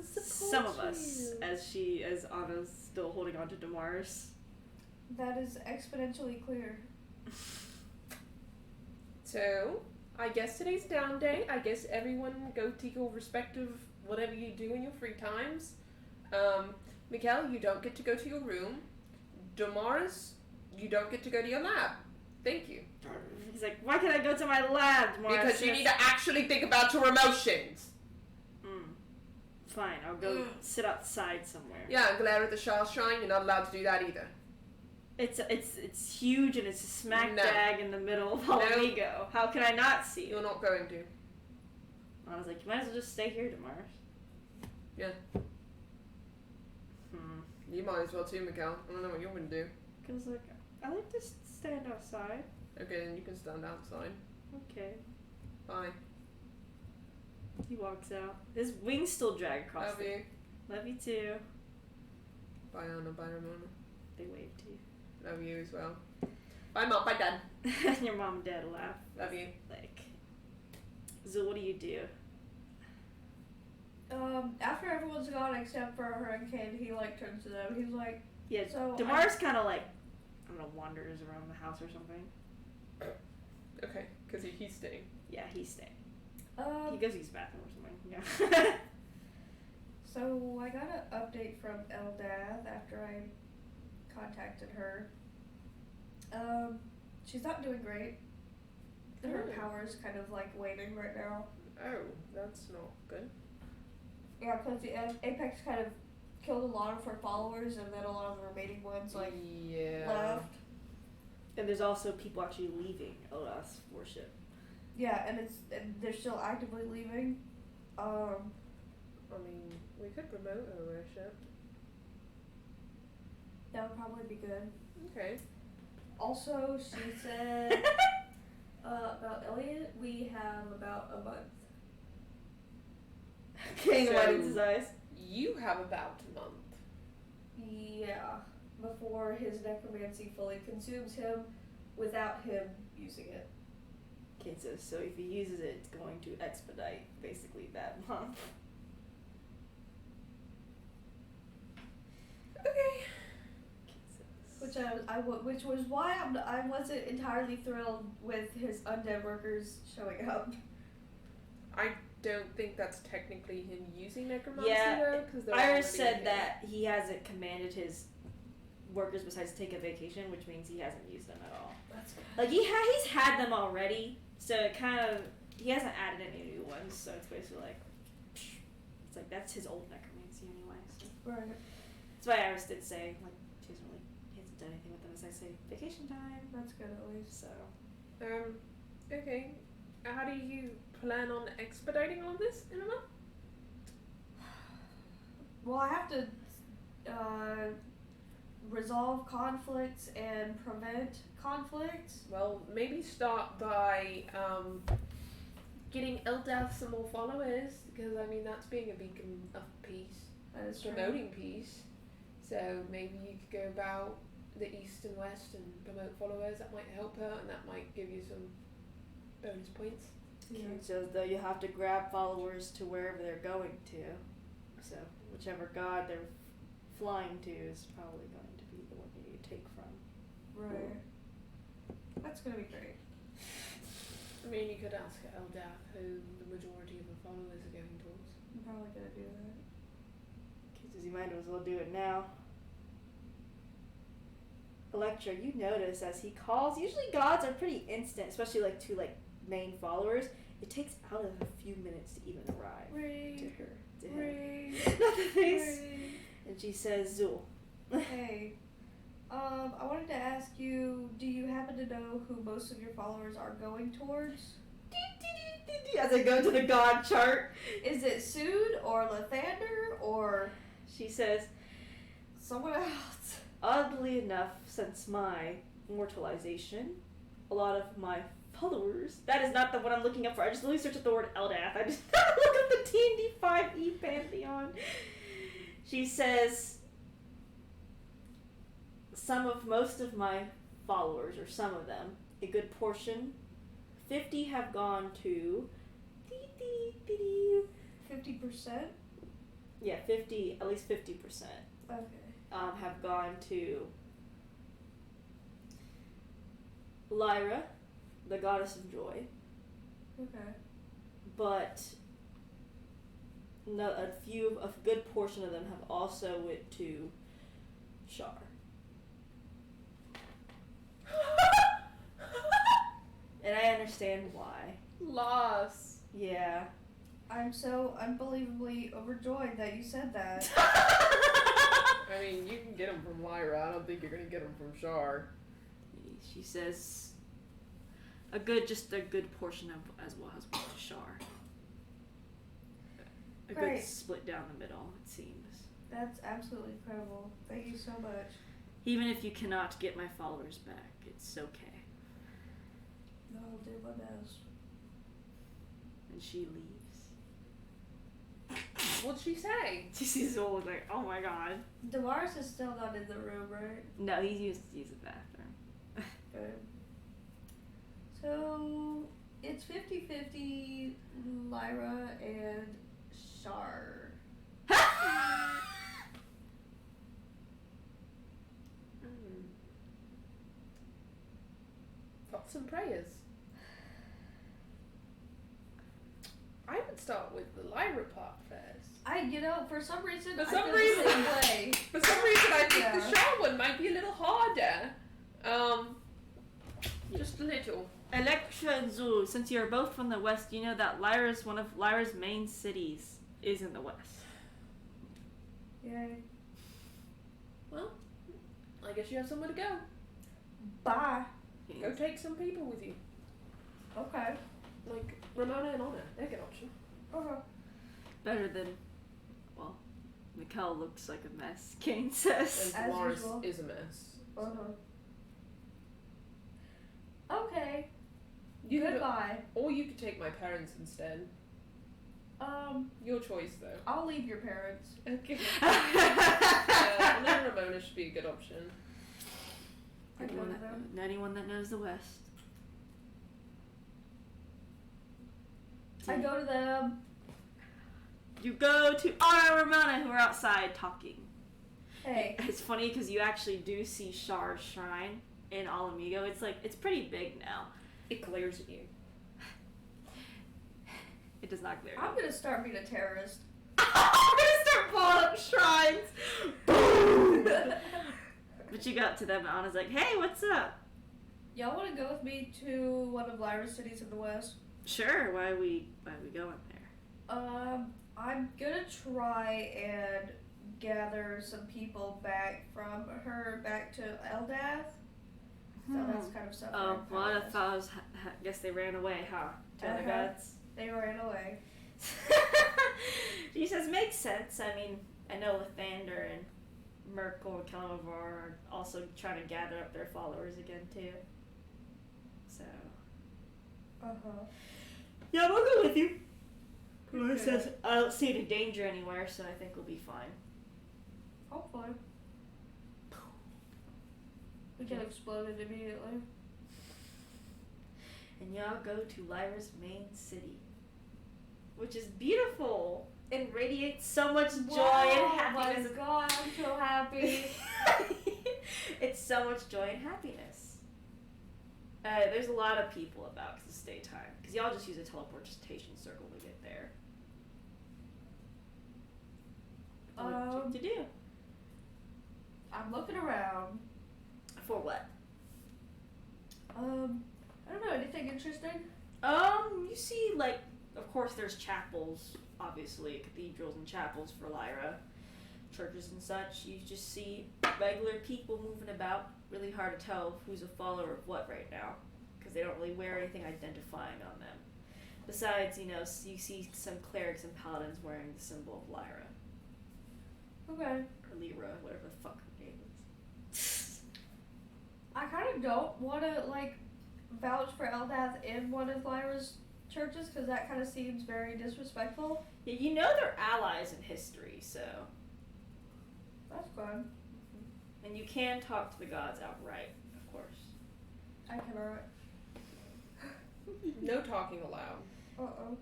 Some of us, as Anna's still holding on to Damar's. That is exponentially clear. So, I guess today's down day. I guess everyone go to your respective whatever you do in your free times. Miguel, you don't get to go to your room. Damaris, you don't get to go to your lab. Thank you. He's like, why can't I go to my lab, Damaris? Because you need to actually think about your emotions. Fine, I'll go sit outside somewhere. Yeah, glare at the Shah Shrine. You're not allowed to do that either. It's huge and it's a smack dab in the middle of Alamigo. No. How can I not see? You're not going to. I was like, you might as well just stay here, Damaris. Yeah. You might as well too, Miguel. I don't know what you're going to do. Because, like, I like to stand outside. Okay, then you can stand outside. Okay. Bye. He walks out. His wings still drag across. Love you. Love you too. Bye, Anna. Bye, Ramona. They wave to you. Love you as well. Bye, Mom. Bye, Dad. Your mom and dad laugh. Love you. Like, so what do you do? After everyone's gone except for her and Kid, he like turns to them. He's like, yeah. So Damar's kind of like, I don't know, wanders around the house or something. Okay, because he's staying. Yeah, he's staying. He goes to use the bathroom or something. Yeah. So I got an update from Eldad after I contacted her. She's not doing great. Her power's kind of like waning right now. Oh, that's not good. Yeah, because the Apex kind of killed a lot of her followers, and then a lot of the remaining ones left. And there's also people actually leaving Eldas worship. Yeah, and they're still actively leaving. I mean, we could promote her worship. That would probably be good. Okay. Also, she said about Elliot, we have about a month. King widens his eyes. You have about a month. Yeah, before his necromancy fully consumes him without him using it. Okay, so if he uses it, it's going to expedite basically that month. Okay. Which was why I wasn't entirely thrilled with his undead workers showing up. I don't think that's technically him using necromancy Yeah, though. Iris said that he hasn't commanded his workers besides take a vacation, which means he hasn't used them at all. That's good. Like he's had them already, so it kind of he hasn't added any new ones. So it's basically like it's like that's his old necromancy anyway. So. Right. That's why Iris did say like he hasn't done anything with them besides say vacation time. That's good at least. So. Okay. How do you plan on expediting all of this in a month? Well, I have to resolve conflicts and prevent conflicts. Well, maybe start by getting Eldath some more followers, because I mean that's being a beacon of peace. That is promoting peace. So maybe you could go about the east and west and promote followers. That might help her, and that might give you some bonus points. Yeah. So though you have to grab followers to wherever they're going to. So whichever god they're flying to is probably going to be the one you take from. Right. That's gonna be great. I mean, you could ask Eldath who the majority of the followers are going towards. I'm probably gonna do that. Because you might as well do it now. Electra, you notice as he calls, usually gods are pretty instant, especially like to like main followers. It takes out a few minutes to even arrive to her. To him. Not the face. And she says, Zul. Hey. I wanted to ask you, do you happen to know who most of your followers are going towards? As I go to the god chart. Is it Sood or Lathander or... She says, someone else? oddly enough, since my mortalization, a lot of my followers, that is not the one I'm looking up for. I just literally searched up the word Eldath. I just look up the D&D 5e Pantheon. She says, most of my followers, or some of them, a good portion, 50 have gone to 50%? Yeah, 50, at least 50%. Okay. Have gone to Lyra, the goddess of joy. Okay. But a good portion of them have also went to Shar. And I understand why. Loss. Yeah. I'm so unbelievably overjoyed that you said that. I mean, you can get them from Lyra. I don't think you're going to get them from Shar. She says a good portion of as well has went to Shar. A Great. good split down the middle, it seems. That's absolutely incredible. Thank you so much. Even if you cannot get my followers back, it's okay. No, I'll do my best. And she leaves. What'd she say? She sees Zol like, oh my god. Damaris is still not in the room, right? No, he's used to use the bathroom. Good. So, it's 50-50 Lyra and Shar. Thoughts and prayers. I would start with the Lyra part first. For some reason, For I some feel reason- the same way. For some reason, I think Yeah. the Shar one might be a little harder. Just a little. Electra and Zul, since you're both from the west, you know that one of Lyra's main cities is in the west. Yay. Well, I guess you have somewhere to go. Bye. Go take some people with you. Okay. Like Ramona and Anna. They're a good option. Okay. Better than, well, Mikkel looks like a mess, Kane says. And As Dolores usual. is a mess. Okay. You could- Goodbye. or you could take my parents instead. Your choice, though. I'll leave your parents. Okay. And then Ramona should be a good option. I go to them. Anyone that knows the west. I go to them. You go to Ara and Ramona, who are outside talking. Hey. It's funny because you actually do see Shar's shrine in Alamigo. It's pretty big now. It glares at you. It does not glare. I'm gonna start being a terrorist. I'm gonna start blowing up shrines. Boom! But you got to them and Anna's like, hey, what's up? Y'all wanna go with me to one of Lyra's cities in the west? Sure, why are we going there? I'm gonna try and gather some people back from her back to Eldath. So that's kind of stuff. Oh, well, I thought guess they ran away, huh? To other gods. They ran away. She says, makes sense. I mean, I know Lathander and Merkel and Kelamavar are also trying to gather up their followers again, too. So. Yeah, we'll go with you. He says, I don't see any danger anywhere, so I think we'll be fine. Hopefully. We get exploded immediately. And y'all go to Lyra's main city, which is beautiful and radiates so much joy and happiness. Oh my god, I'm so happy. It's so much joy and happiness. There's a lot of people about because it's daytime. Because y'all just use a teleportation circle to get there. What to do? I'm looking around. For what? I don't know, anything interesting? You see, like, of course there's chapels, obviously, cathedrals and chapels for Lyra, churches and such. You just see regular people moving about. Really hard to tell who's a follower of what right now, because they don't really wear anything identifying on them. Besides, you see some clerics and paladins wearing the symbol of Lyra. Okay. Or Lyra, whatever the fuck her name is. I kind of don't want to, like, vouch for Eldath in one of Lyra's churches, because that kind of seems very disrespectful. Yeah, you know they're allies in history, so... That's fun. And you can talk to the gods outright, of course. I cannot. No talking allowed. Uh-oh.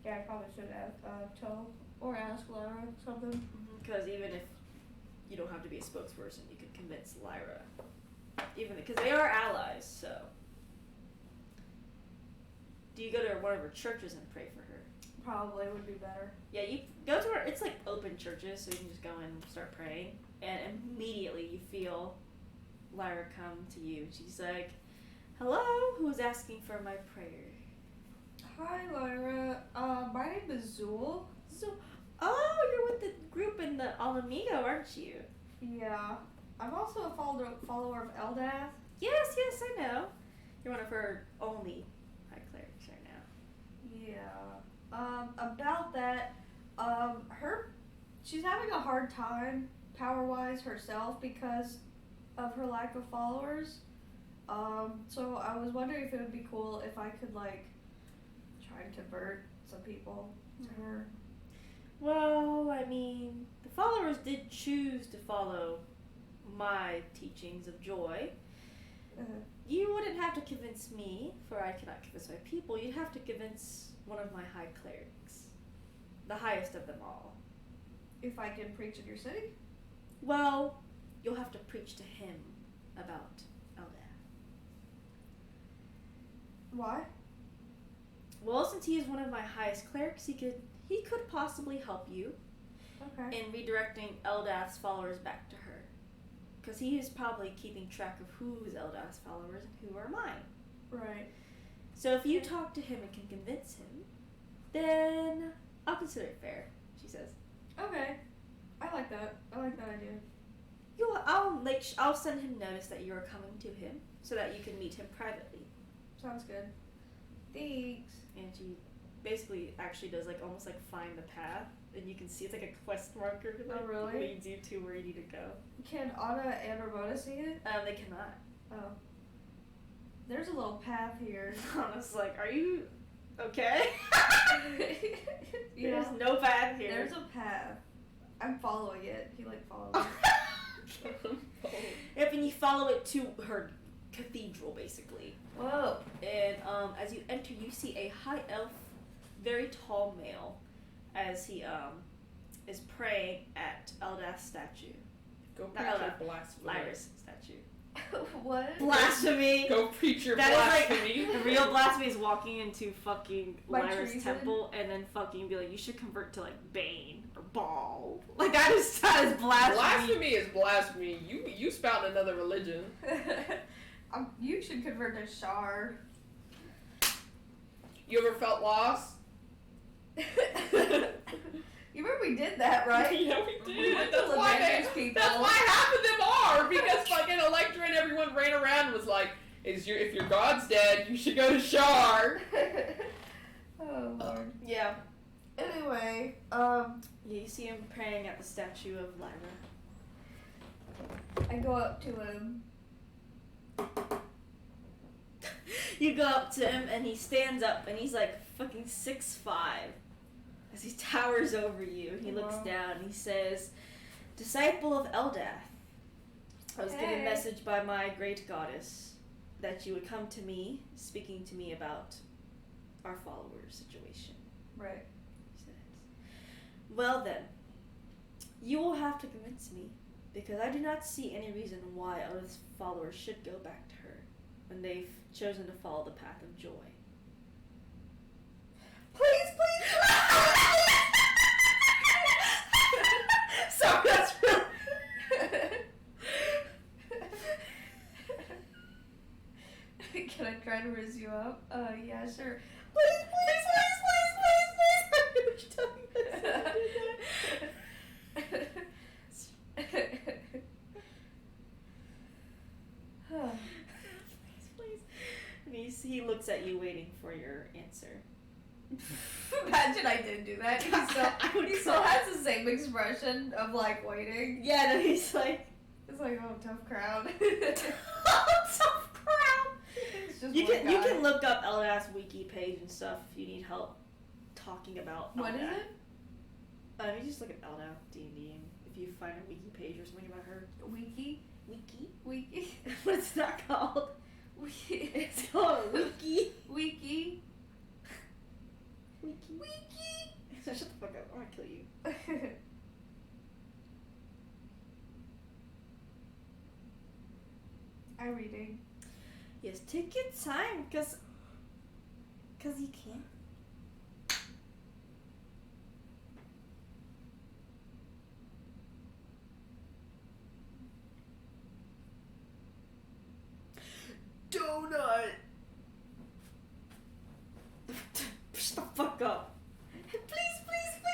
Yeah, I probably should have told or ask Lyra something. Because even if you don't have to be a spokesperson, you can convince Lyra. Even because they are allies, so. Do you go to one of her churches and pray for her? Probably would be better. Yeah, you go to her. It's like open churches, so you can just go in and start praying, and immediately you feel Lyra come to you. She's like, "Hello, who's asking for my prayer?" Hi, Lyra. My name is Zool. So, oh, you're with the group in the Alamigo, aren't you? Yeah. I'm also a follower of Eldath. Yes, I know. You're one of her only high clerics right now. Yeah. About that, she's having a hard time power-wise herself because of her lack of followers. So I was wondering if it would be cool if I could, like, try and convert some people to her. Well, I mean, the followers did choose to follow my teachings of joy. You wouldn't have to convince me, for I cannot convince my people. You'd have to convince one of my high clerics, the highest of them all. If I can preach in your city? Well, you'll have to preach to him about Eldath. Why? Well, since he is one of my highest clerics, he could possibly help you Okay. in redirecting Eldath's followers back to her. Because he is probably keeping track of who's Eldath's followers and who are mine. Right. So if you talk to him and can convince him, then I'll consider it fair, she says. Okay. I like that. I like that idea. I'll send him notice that you are coming to him so that you can meet him privately. Sounds good. Thanks. And she basically actually does like almost like find the path, and you can see it's like a quest marker that Oh, really? leads you to where you need to go. Can Anna and Ramona see it? They cannot. Oh. There's a little path here. Anna's like, are you okay? Yeah. There's no path here. There's a path. I'm following it. He like followed me. Yep, and you follow it to her cathedral, basically. Whoa. And as you enter, you see a high elf, very tall male, as he is praying at Eldath's statue. Go Not preach your Eldath, blasphemy. Lyra's statue. What? Blasphemy! Go preach your That is blasphemy. like, the real blasphemy is walking into fucking My Lyra's treason? temple and then fucking be like, you should convert to like Bane or Baal. Like that is blasphemy. Blasphemy is blasphemy. You spout another religion. You should convert to Shar. You ever felt lost? You remember we did that, right? Yeah, we We did. went to That's why Levanter's people. That's why half of them are, because fucking Electra and everyone ran around and was like, if your god's dead, you should go to Shar. Oh Lord. Yeah. Anyway, Yeah, you see him praying at the statue of Lyra. I go up to him. You go up to him and he stands up and he's like fucking 6'5", as he towers over you. He looks Wow. down and he says, "Disciple of Eldath, I was given Hey. a message by my great goddess that you would come to me, speaking to me about our followers' situation." Right. He says, "Well then, you will have to convince me, because I do not see any reason why Eldath's followers should go back to her when they've chosen to follow the path of joy." Please, please. So that's really... Yeah, sure. Please, please, please, please, please, please, please. I knew you Please, please. And he looks at you waiting for your answer. Imagine I didn't do that. He still has the same expression of like waiting. Yeah, no, he's like, it's like, oh, tough crowd. tough crowd. It's just You one can guy. look up Eldath's wiki page and stuff if you need help talking about What is Eldath. it? You just look up Eldath D&D and if you find a wiki page or something about her. Wiki? Wiki? What's that called? Wiki. It's called a wiki. Wiki. Wiki. Shut the fuck up. I'm gonna kill you. I'm reading. Yes, take your time, cause you can. Donut. Shut the fuck up. Please, please, please.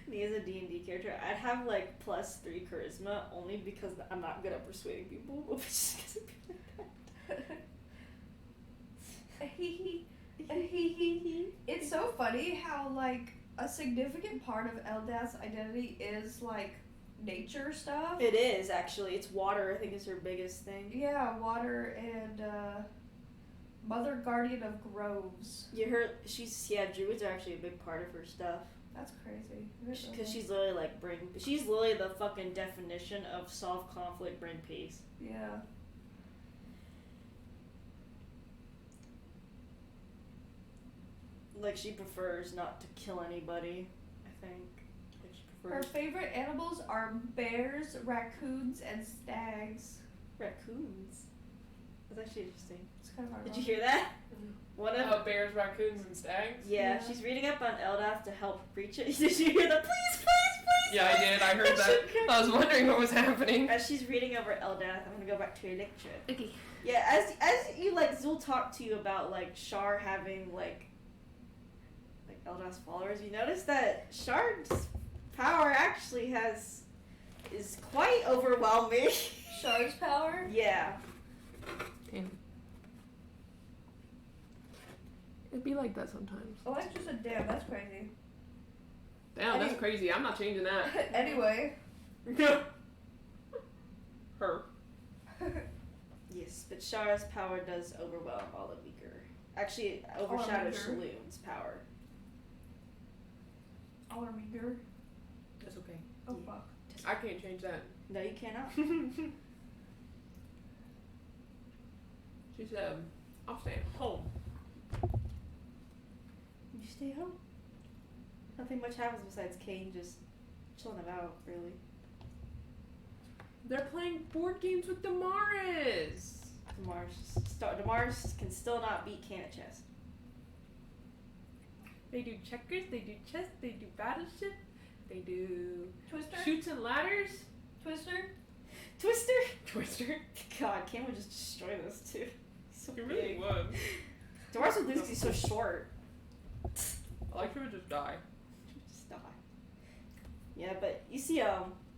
Me as a D&D character, I'd have like +3 charisma only because I'm not good at persuading people, but just because of people like that. It's so funny how like a significant part of Eldath's identity is like nature stuff. It is actually. It's water. I think is her biggest thing. Yeah, water and Mother Guardian of Groves. Druids are actually a big part of her stuff. That's crazy. Because she's literally like she's literally the fucking definition of solve conflict, bring peace. Yeah. Like she prefers not to kill anybody, I think. Like she Her prefers favorite animals are bears, raccoons, and stags. raccoons. That's actually interesting. It's kind of Did you hear that? One of Bears, raccoons, and stags? yeah, Yeah. she's reading up on Eldath to help preach it. Did you hear the please, please, please? Yeah, I did. I heard that. I was wondering what was happening. As she's reading over Eldath, I'm gonna go back to your lecture. Okay. Yeah, as you like Zul talked to you about like Shar having like Eldath's followers, you notice that Shar's power actually is quite overwhelming. Shar's power? Yeah. It'd be like that sometimes. Alexa said, damn, that's crazy. Damn, that's crazy. I'm not changing that. Anyway. Her. Yes, but Shara's power does overwhelm all the weaker. Actually, it overshadows Shaloon's power. I want to be girl. That's okay. Oh, Yeah. fuck. I can't change that. No, you cannot. She said, I'll stay at home. You stay home. Nothing much happens besides Kane just chilling about, really. They're playing board games with Damaris. Damaris can still not beat Can at chess. They do checkers, they do chess, they do battleship, they do Twister? shoots and ladders. Twister? Twister. God, Cam would just destroy those two. He's so You really big. would. Damaris would lose because he's so short. I like her to just die. She would just die. Yeah, but you see,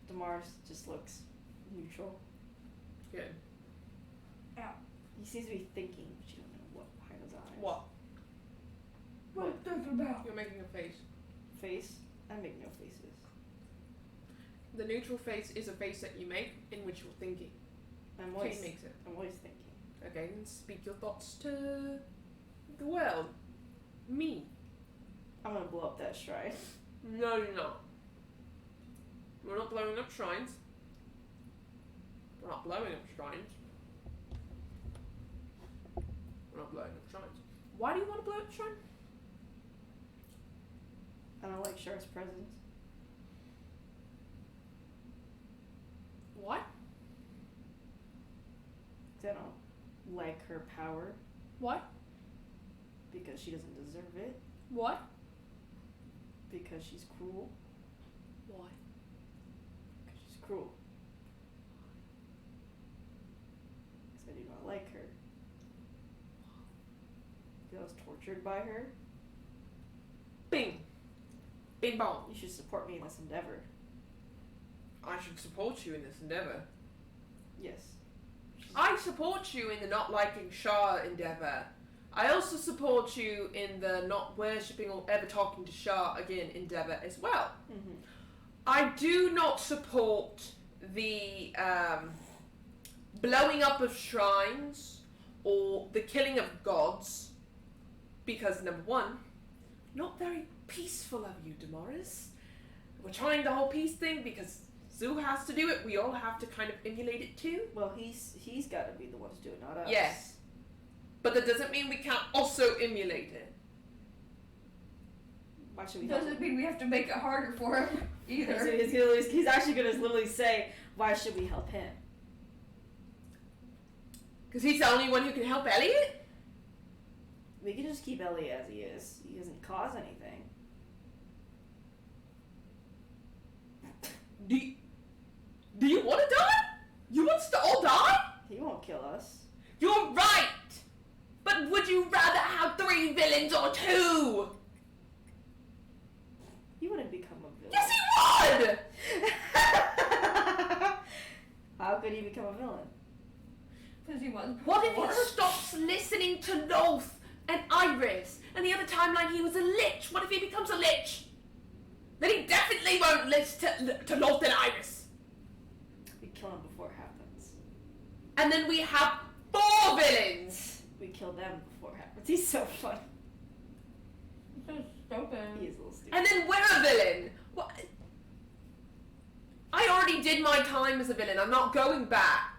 Damaris just looks neutral. Good. He seems to be thinking, but you don't know what behind his eyes. What? What are you talking about? You're making a face. Face? I make no faces. The neutral face is a face that you make in which you're thinking. I'm always Kane makes it. I'm always thinking. Okay, then speak your thoughts to the world. Me. I'm gonna blow up that shrine. No, you're not. We're not blowing up shrines. We're not blowing up shrines. We're not blowing up shrines. Why do you want to blow up a shrine? I don't like Char's presence. What? I don't like her power What? because she doesn't deserve it. What? Because she's cruel. Why? Because she's cruel. I was tortured by her. Bing. Bing bong. You should support me in this endeavor. I should support you in this endeavor. Yes. I support you in the not liking Shah endeavor. I also support you in the not worshipping or ever talking to Shah again endeavor as well. Mm-hmm. I do not support the blowing up of shrines or the killing of gods because, number one, not very peaceful of you, Damaris. We're trying the whole peace thing because Zoo has to do it. We all have to kind of emulate it too. Well, he's got to be the one to do it, not us. Yes. But that doesn't mean we can't also emulate it. Why should we? Doesn't mean we have to make it harder for him either. He's actually going to literally say, "Why should we help him?" Because he's the only one who can help Elliot? We can just keep Elliot as he is. He doesn't cause anything. Do you want to die? You want us to all die? He won't kill us. You're right! But would you rather have 3 villains or 2? He wouldn't become a villain. Yes, he would! How could he become a villain? Because he was. What if he stops listening to Loth and Iris, and the other timeline he was a lich? What if he becomes a lich? Then he definitely won't listen to Loth and Iris. We kill him before it happens. And then we have 4 villains. We kill them before it happens. He's so funny. So stupid. He is a little stupid. And then we're a villain. What? I already did my time as a villain. I'm not going back.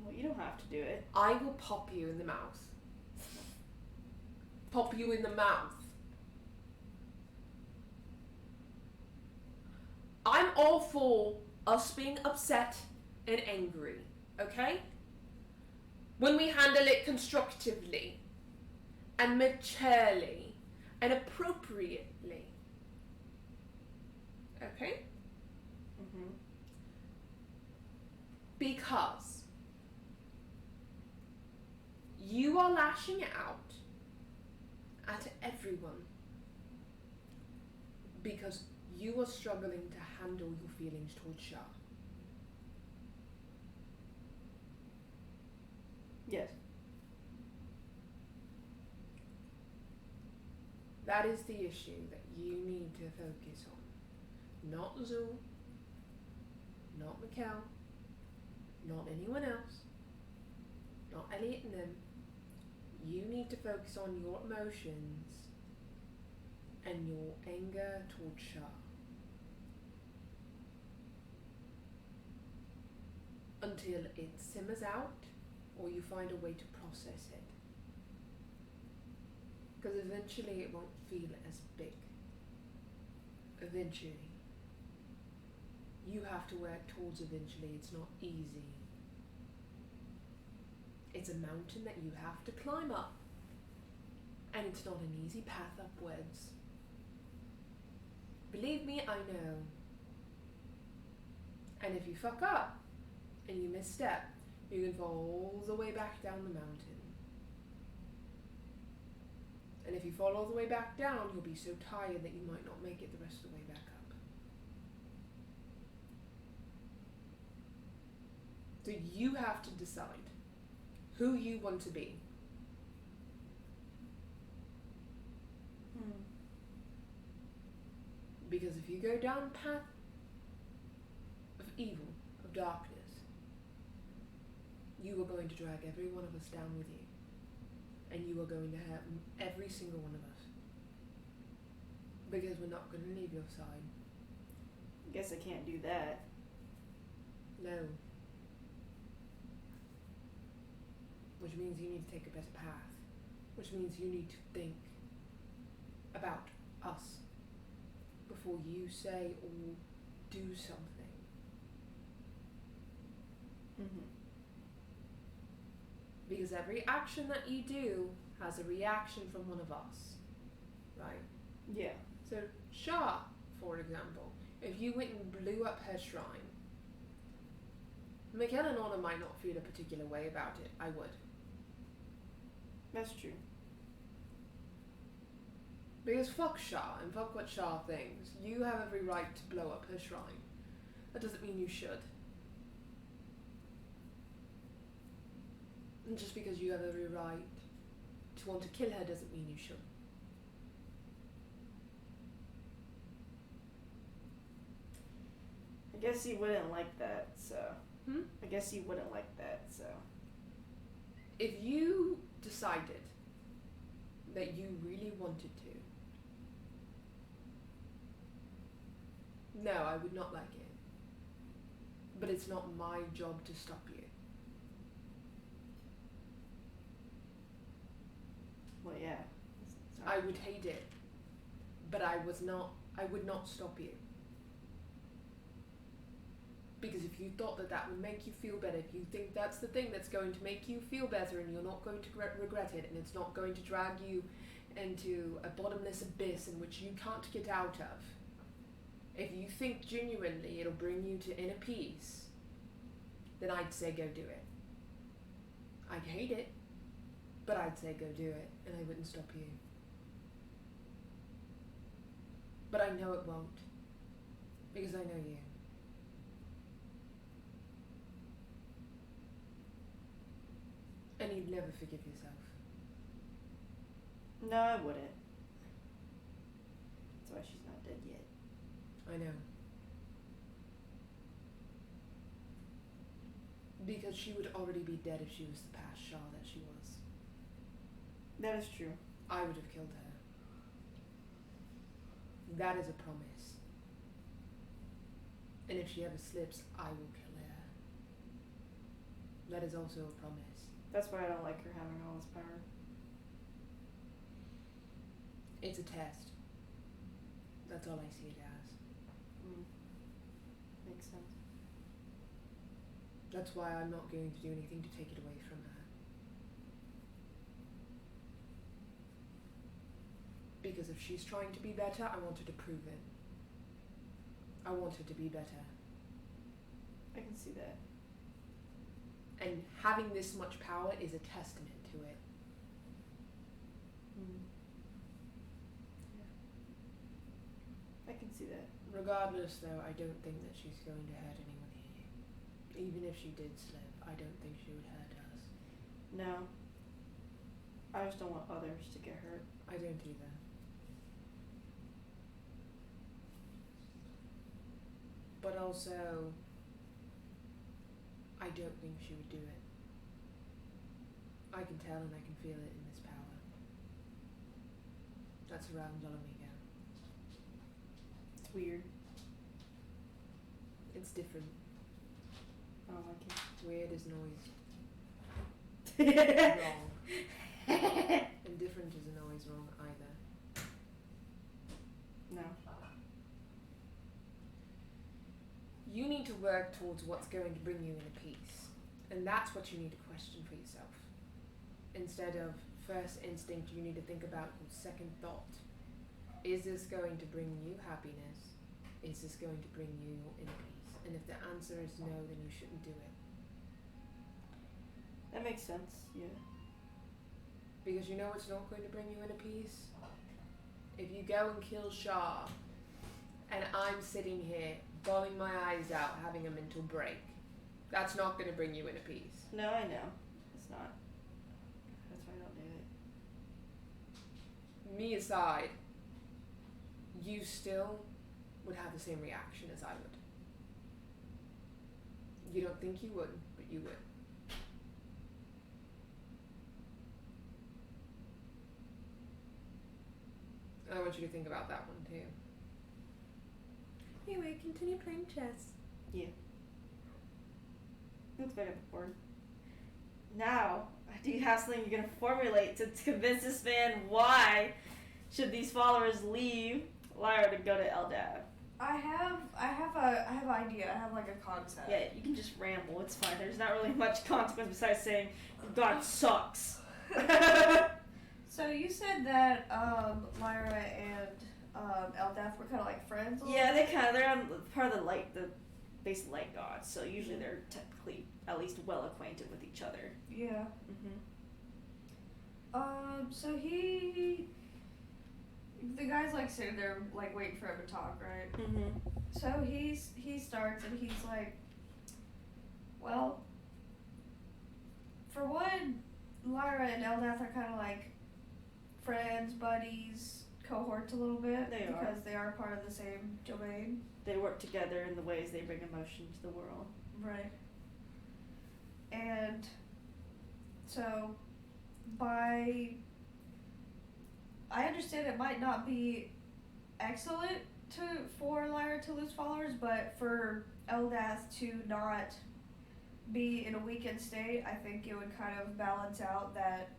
Well, you don't have to do it. I will pop you in the mouth. Pop you in the mouth. I'm all for us being upset and angry, okay? When we handle it constructively and maturely and appropriately. Okay? Mm-hmm. Because you are lashing out at everyone because you are struggling to handle your feelings towards Shah. Yes. That is the issue that you need to focus on. Not Zul, not Mikkel, not anyone else, not Elliot and them. You need to focus on your emotions and your anger towards Shah. Until it simmers out or you find a way to process it. Because eventually it won't feel as big. Eventually. You have to work towards eventually. It's not easy. It's a mountain that you have to climb up. And it's not an easy path upwards. Believe me, I know. And if you fuck up and you misstep, you can fall all the way back down the mountain. And if you fall all the way back down, you'll be so tired that you might not make it the rest of the way back up. So you have to decide who you want to be. Because if you go down a path of evil, of darkness, you are going to drag every one of us down with you. And you are going to hurt every single one of us. Because we're not going to leave your side. Guess I can't do that. No. Which means you need to take a better path. Which means you need to think about us before you say or do something. Mm-hmm. Because every action that you do has a reaction from one of us. Right? Yeah. So, Shah, for example, if you went and blew up her shrine, Mikkel and Anna might not feel a particular way about it. I would. That's true. Because fuck Shah, and fuck what Shah thinks. You have every right to blow up her shrine. That doesn't mean you should. And just because you have every right to want to kill her doesn't mean you should. I guess you wouldn't like that, so. Hmm? I guess you wouldn't like that, so. If you decided that you really wanted to, no, I would not like it. But it's not my job to stop you. Well, yeah. I would hate it, but I would not stop you. Because if you thought that that would make you feel better, if you think that's the thing that's going to make you feel better and you're not going to regret it and it's not going to drag you into a bottomless abyss in which you can't get out of, if you think genuinely it'll bring you to inner peace, then I'd say go do it. I'd hate it, but I'd say go do it, and I wouldn't stop you. But I know it won't, because I know you. And you'd never forgive yourself. No, I wouldn't. That's why she's not dead yet. I know. Because she would already be dead if she was the past Shah that she was. That is true. I would have killed her. That is a promise. And if she ever slips, I will kill her. That is also a promise. That's why I don't like her having all this power. It's a test. That's all I see it as. Makes sense. That's why I'm not going to do anything to take it away from her. Because if she's trying to be better, I want her to prove it. I want her to be better. I can see that. And having this much power is a testament to it. Yeah. I can see that. Regardless, though, I don't think that she's going to hurt anyone here. Even if she did slip, I don't think she would hurt us. No. I just don't want others to get hurt. I don't either. But also, I don't think she would do it. I can tell and I can feel it in this power. That's around Dolomega. It's weird. It's different. I don't like Weird is noise. it. Wrong. And different isn't always wrong either. No. You need to work towards what's going to bring you inner peace. And that's what you need to question for yourself. Instead of first instinct, you need to think about your second thought. Is this going to bring you happiness? Is this going to bring you inner peace? And if the answer is no, then you shouldn't do it. That makes sense, yeah. Because you know what's not going to bring you inner peace? If you go and kill Shah, and I'm sitting here, bawling my eyes out, having a mental break, that's not going to bring you inner peace. No, I know. It's not. That's why I don't do it. Me aside, you still would have the same reaction as I would. You don't think you would, but you would. I want you to think about that one too. Anyway, continue playing chess. Yeah. That's better before. Now, do you have something you're gonna formulate to convince this man why should these followers leave Lyra to go to Eldad? I have an idea. I have like a concept. Yeah, you can just ramble. It's fine. There's not really much consequence besides saying God sucks. So you said that Lyra and Eldath were kind of like friends. Yeah, they're on part of the basic light gods. So usually they're technically at least well acquainted with each other. Yeah. Mhm. So he the guy's like sitting there like waiting for him to talk, right? Mm-hmm. So he starts and he's like, well, for one, Lyra and Eldath are kind of like friends, buddies, cohorts a little bit. They are. Because they are part of the same domain. They work together in the ways they bring emotion to the world. Right. And so I understand it might not be excellent for Lyra to lose followers, but for Eldath to not be in a weakened state, I think it would kind of balance out that,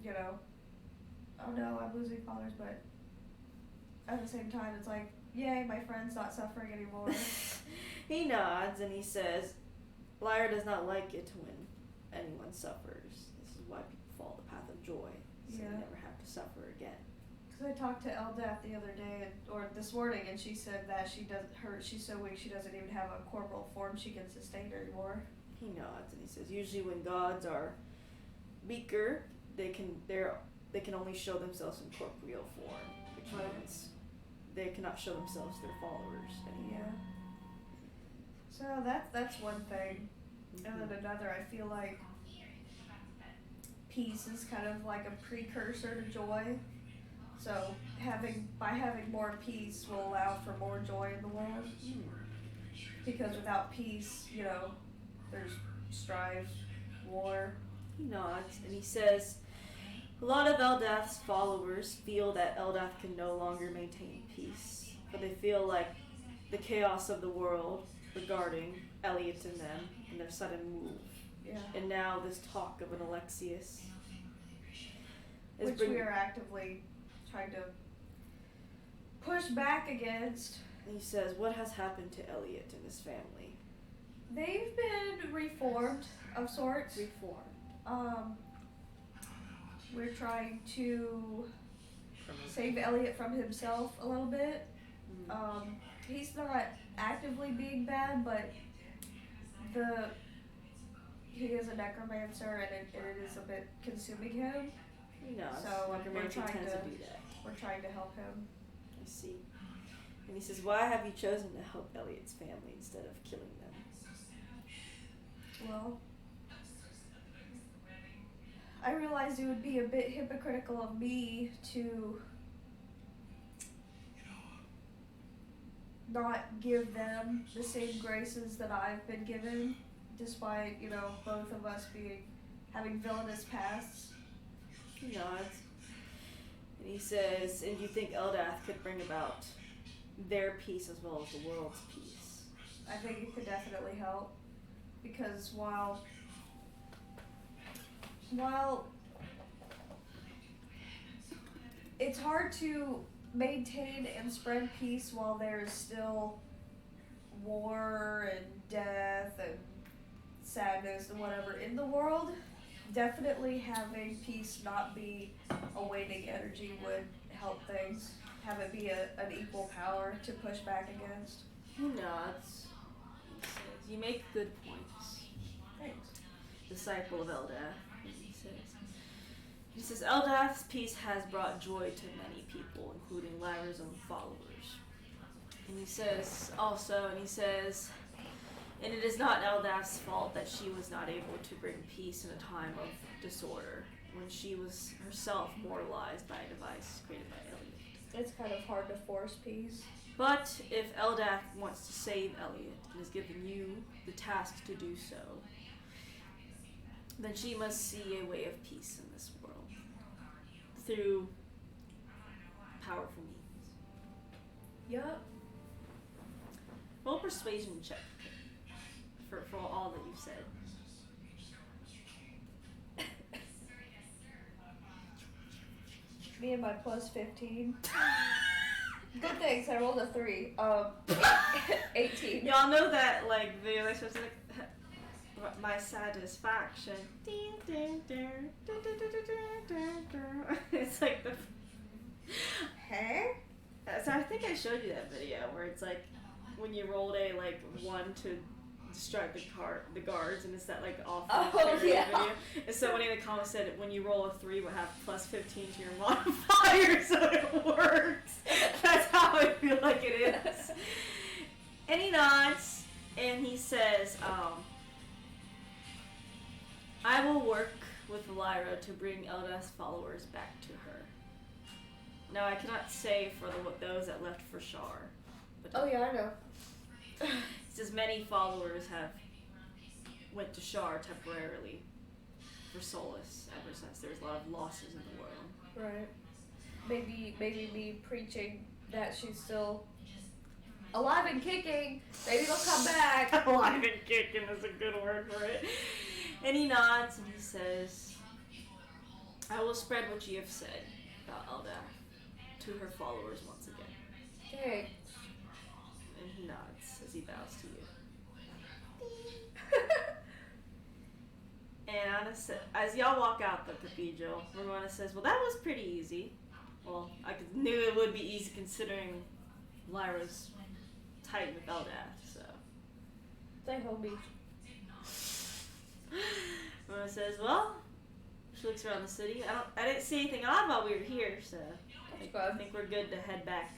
you know, oh no, I'm losing followers, but at the same time, it's like, yay, my friend's not suffering anymore. He nods and he says, Lyra does not like it when anyone suffers. This is why people follow the path of joy, so they never have to suffer again. Because I talked to Eldath the other day, or this morning, and she said that she's so weak she doesn't even have a corporal form she can sustain anymore. He nods and he says, usually when gods are weaker, they can only show themselves in corporeal form, which means they cannot show themselves to their followers anymore. Yeah. So that's one thing. Mm-hmm. And then another, I feel like peace is kind of like a precursor to joy. So by having more peace will allow for more joy in the world. Because without peace, you know, there's strife, war. He nods and he says, a lot of Eldath's followers feel that Eldath can no longer maintain peace, but they feel like the chaos of the world regarding Elliot and them and their sudden move. Yeah. And now this talk of an Alexius Which we are actively trying to push back against. And he says, what has happened to Elliot and his family? They've been reformed of sorts. Reformed. We're trying to save Elliot from himself a little bit. He's not actively being bad, but he is a necromancer and it is a bit consuming him. No, so necromancy tends to do that. We're trying to help him. I see. And he says, why have you chosen to help Elliot's family instead of killing them? Well, I realized it would be a bit hypocritical of me to not give them the same graces that I've been given, despite, you know, both of us having villainous pasts. He nods. And he says, and do you think Eldath could bring about their peace as well as the world's peace? I think it could definitely help. Because while it's hard to maintain and spread peace while there's still war and death and sadness and whatever in the world, definitely having peace not be a waning energy would help things. Have it be an equal power to push back against. He nods. He says, you make good points. Thanks. Disciple of Eldath. He says, Eldath's peace has brought joy to many people, including Lyra's own followers. And he says, and it is not Eldath's fault that she was not able to bring peace in a time of disorder, when she was herself mortalized by a device created by Elliot. It's kind of hard to force peace. But if Eldath wants to save Elliot and has given you the task to do so, then she must see a way of peace in this world through powerful means. Yup. Roll persuasion check for all that you've said. Me and my plus 15. Good things, I rolled a 3. 18. Y'all know that, like, video that's supposed to, like, my satisfaction. It's like the... Hey? So I think I showed you that video where it's like, when you rolled a, like, 1 to distract the guards, and it's that like awful Oh, yeah. video. And somebody in the comments said when you roll a 3, it would have plus 15 to your modifier, so it works. That's how I feel like it is. And he nods, and he says, I will work with Lyra to bring Eldath's followers back to her. Now, I cannot say for those that left for Shar. But Oh yeah, I know. it says many followers have went to Shar temporarily for solace ever since there's a lot of losses in the world. Right. Maybe me preaching that she's still alive and kicking. Maybe they'll come back. Alive and kicking is a good word for it. And he nods and he says, I will spread what you have said about Eldath to her followers once again. Okay. And he nods as he bows to you. And Anna as y'all walk out the cathedral, Ramona says, well, that was pretty easy. Well, I knew it would be easy considering Lyra's tight with Eldath, so. Say homie. Ramona says, well, she looks around the city. I didn't see anything odd while we were here, so I think we're good to head back.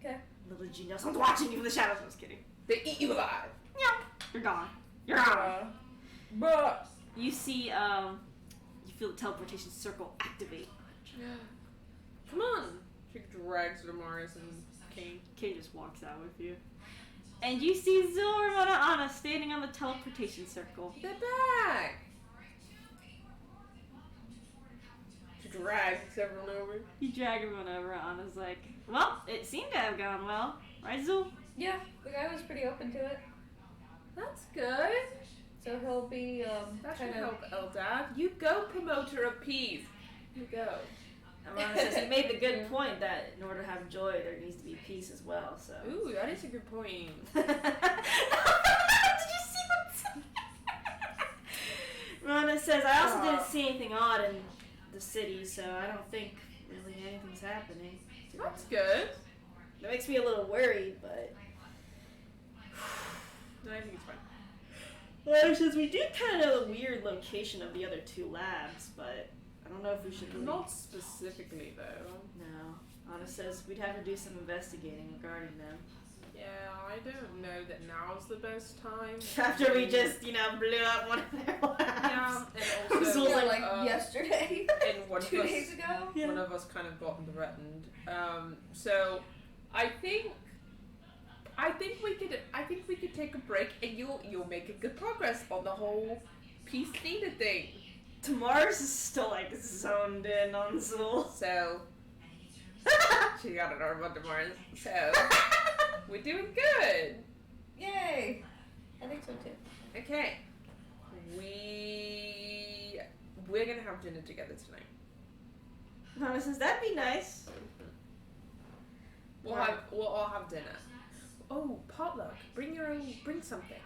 Okay. Little did you know, someone's watching you from the shadows. I was kidding. They eat you alive. No, you're gone. You're gone. Bruh. You see, you feel the teleportation circle activate. Come on. She drags Damaris and Kane. Kane just walks out with you. And you see Zul and Anna standing on the teleportation circle. Get back. She drags everyone over. You drag everyone over. Anna's like, well, it seemed to have gone well. Right, Zul? Yeah, the guy was pretty open to it. That's good. So he'll be That should kind of help Eldath. You go, promoter of peace. You go. And Anna says, he made the good point that in order to have joy, there needs to be peace as well, so. Ooh, that is a good point. Did you see what Rhonda says, I also didn't see anything odd in the city, so I don't think really anything's happening. That's good. That makes me a little worried, but... No, I think it's fine. Well, since we do kind of know the weird location of the other 2 labs, but I don't know if we should really... Not specifically, though. No. Anna says we'd have to do some investigating regarding them. Yeah, I don't know that now's the best time. After we just, blew up one of their labs. Yeah, and also... Zul's like yesterday. And one 2 of us, days ago. Yeah. one of us kind of got threatened. So I think we could take a break, and you'll make a good progress on the whole peace needed thing. Tamars is still zoned in on Zul. So she got an arm on Mars. So we're doing good. Yay! I think so too. Okay. We're gonna have dinner together tonight. Anna says that'd be nice. We'll all have dinner. Oh, potluck. Bring something.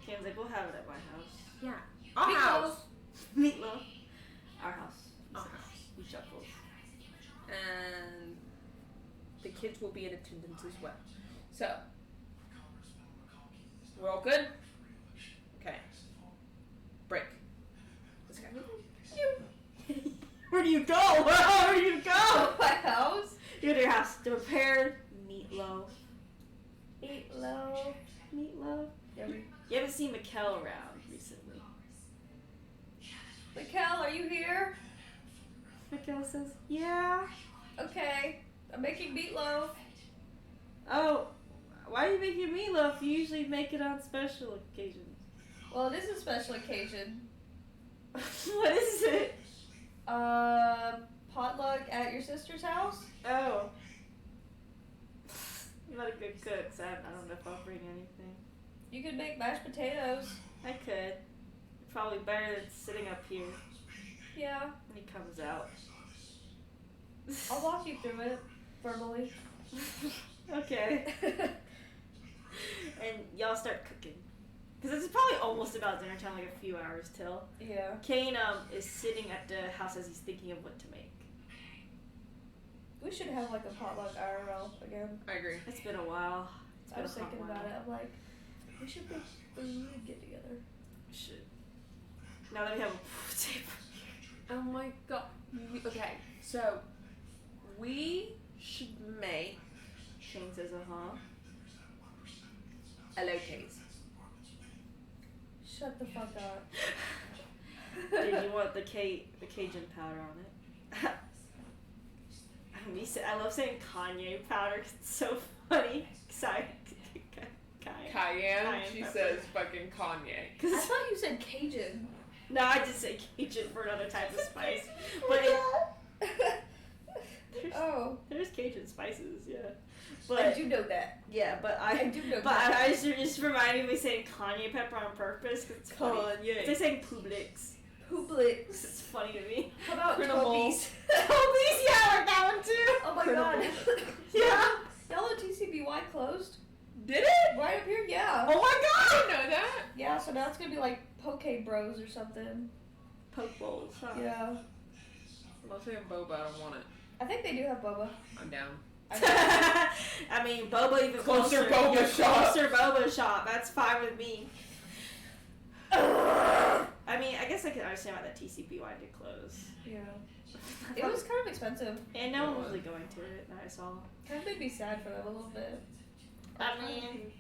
Ken's like, we'll have it at my house. Yeah. Our house. Meatloaf. Our house. Our house. He chuckles. And the kids will be in attendance as well. So, we're all good? Okay. Break. Let's go. Where do you go? Where do you go? My house. You go to your house to prepare meatloaf. Meatloaf. Meatloaf. You haven't seen Mikkel around recently. Mikkel, are you here? Mikkel says, yeah. Okay. I'm making meatloaf. Oh, why are you making meatloaf? You usually make it on special occasions. Well, it is a special occasion. What is it? Potluck at your sister's house? Oh. I'm not a good cook, so I don't know if I'll bring anything. You could make mashed potatoes. I could. Probably better than sitting up here Yeah. when he comes out. I'll walk you through it verbally. Okay. And y'all start cooking. Because it's probably almost about dinner time, like a few hours till. Yeah. Kane is sitting at the house as he's thinking of what to make. We should have like a potluck IRL again. I agree. It's been a while. I was thinking about it. I'm like, We should really get together. Shit. Now that we have a pool table. Oh my god. Okay, so we should make Shane says, elotes. Shut the fuck up. Did you want the Cajun powder on it? I love saying Kanye powder 'cause it's so funny. Sorry. Cayenne, she pepper. says fucking Kanye. I thought you said Cajun. No, I just say Cajun for another type of spice. But there's Cajun spices, yeah. But I do know that. yeah, but I do know But that. I just reminded me saying Kanye pepper on purpose because it's funny. Kanye. It's like saying Publix. Publix. It's funny to me. How about Criminal. Toby's? Toby's, yeah, I like that one too. Oh my Criminal. god. Yeah. Y'all know TCBY closed? Did it? Right up here? Yeah. Oh my I god. didn't know that. Yeah, so now it's gonna be like Poke Bros or something. Poke bowls, huh? Yeah. Unless they have boba, I don't want it. I think they do have boba. I'm down. I mean, boba even Closer boba shop. Closer boba shop. That's fine with me. I mean, I guess I can understand why that TCBY did close. Yeah. It was kind of expensive. And no one was really going to it that I saw. Kind of made me sad for them a little bit. I mean,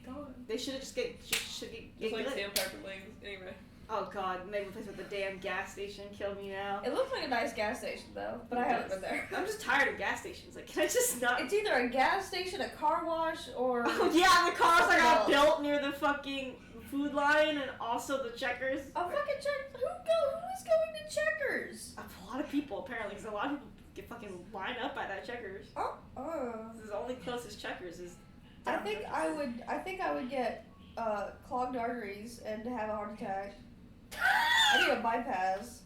they should have just get Just get like good. sandpaper legs. Anyway. Oh god, and they replaced with the damn gas station. Kill me now. It looks like a nice gas station though, but I haven't been there. I'm just tired of gas stations. Like, can I just not? It's either a gas station, a car wash, or Oh yeah, the cars something are all else. built near the fucking food line and also the Checkers. a fucking check. Who is going to Checkers? A lot of people apparently, because a lot of people get fucking lined up at that Checkers. Oh. This is the only closest Checkers is. I think I would get clogged arteries and have a heart attack. I need a bypass.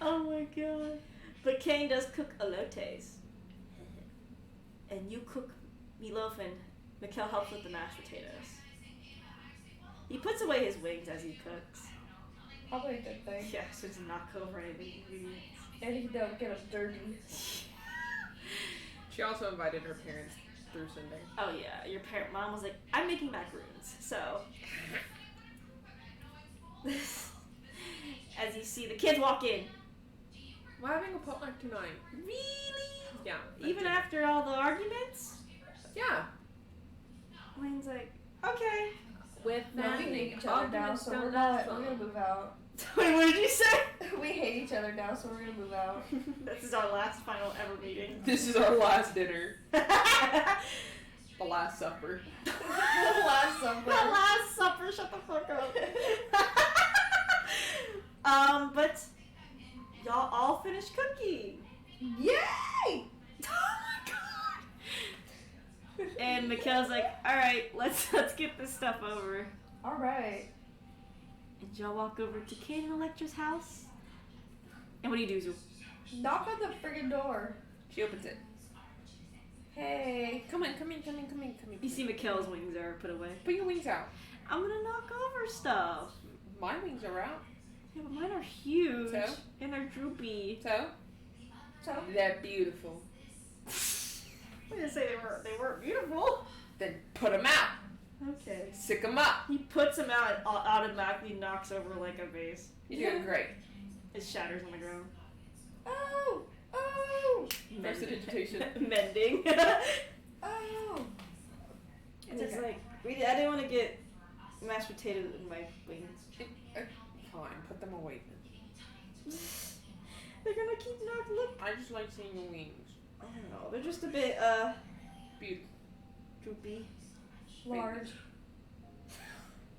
Oh my god. But Kane does cook elotes. And you cook meatloaf and Mikkel helps with the mashed potatoes. He puts away his wings as he cooks. Probably a good thing. Yeah, so to knock over any of the ingredients. And he don't get them dirty. She also invited her parents through Sunday. Oh yeah, your mom was like, I'm making macaroons, so. As you see the kids walk in. We're having a potluck tonight. Really? Yeah. Even after all the arguments? Yeah. Wayne's like, okay. With No, we hate each other now, arguments so don't we're last gonna long. move out. Wait, what did you say? We hate each other now, so we're gonna move out. This is our last final ever meeting. This is our last dinner. The last supper. The last The supper. last supper, shut the fuck up. But y'all all finished cooking. Yay! Oh my god. And Mikkel's like, alright, let's get this stuff over. Alright. And y'all walk over to Kate and Electra's house. And what do you do, Zoom? Knock on the friggin' door. She opens it. Hey. Come in. You see Mikkel's wings are put away. Put your wings out. I'm gonna knock over stuff. My wings are out. Yeah, but mine are huge. So? And they're droopy. So? They're beautiful. I didn't say they weren't beautiful. Then put them out. Okay. Sick them up. He puts them out and automatically knocks over like a vase. You're doing great. It shatters on the ground. Oh! First education. Mending. Oh! It's just like, I didn't want to get mashed potatoes in my wings. Fine, put them away then. They're gonna keep knocking. Look. I just like seeing your wings. I don't know. They're just a bit, Beautiful. droopy. Large.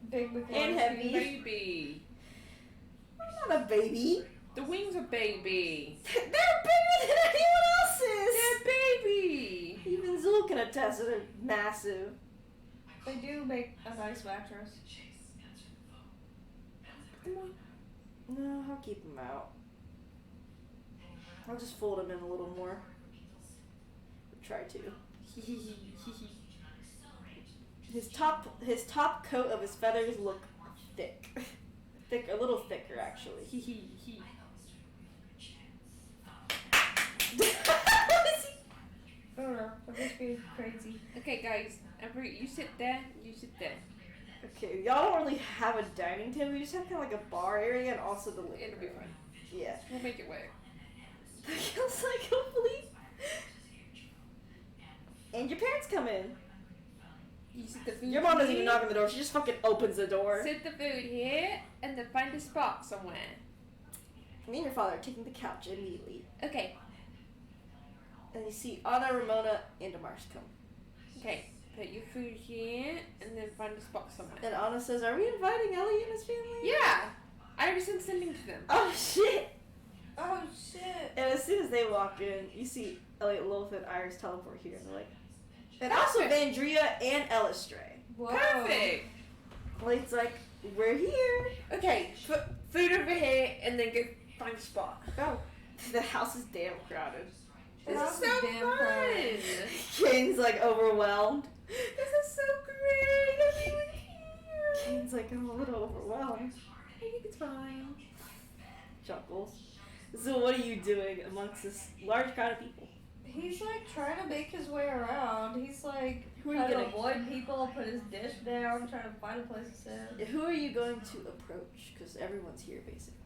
Big with And large heavy. feet. Baby. I'm not a baby. The wings are baby. They're bigger than anyone else's. They're baby. Even Zul can attest that they're massive. They do make a nice mattress. Come on. No, I'll keep them out. I'll just fold them in a little more. Try to. His top coat of his feathers look thick. A little thicker actually. I don't know. I'm just being crazy. Okay, guys. You sit there. You sit there. Okay, y'all don't really have a dining table. You just have kind of like a bar area and also the living It'll be room. fine. Yeah. We'll make it work. Feels like hopefully. And your parents come in. You sit the food Your mom doesn't here, even knock on the door. She just fucking opens the door. sit the food here, and then find a spot somewhere. Me and your father are taking the couch immediately. Okay. And you see Anna, Ramona, and Amars come. Okay. Put your food here, and then find a spot somewhere. And Anna says, "Are we inviting Ellie and his family?" Yeah! I was sending to them. Oh shit! Oh shit. And as soon as they walk in, you see Elliot, Lilith, and Iris teleport here. And they're like, and Perfect. also Vandria and Elistray. Whoa. Perfect! Elliot's like, "We're here." Okay, put food over here, and then go find a spot. Oh, the house is damn crowded. This That is was so damn fun! crowded. Kane's like overwhelmed. This is so great! Everyone here! Kane's like, I'm a little overwhelmed. I think it's fine. Chuckles. So what are you doing amongst this large crowd of people? He's like trying to make his way around. He's like Who are you trying to gonna? avoid people, put his dish down, trying to find a place to sit. Who are you going to approach? Because everyone's here basically.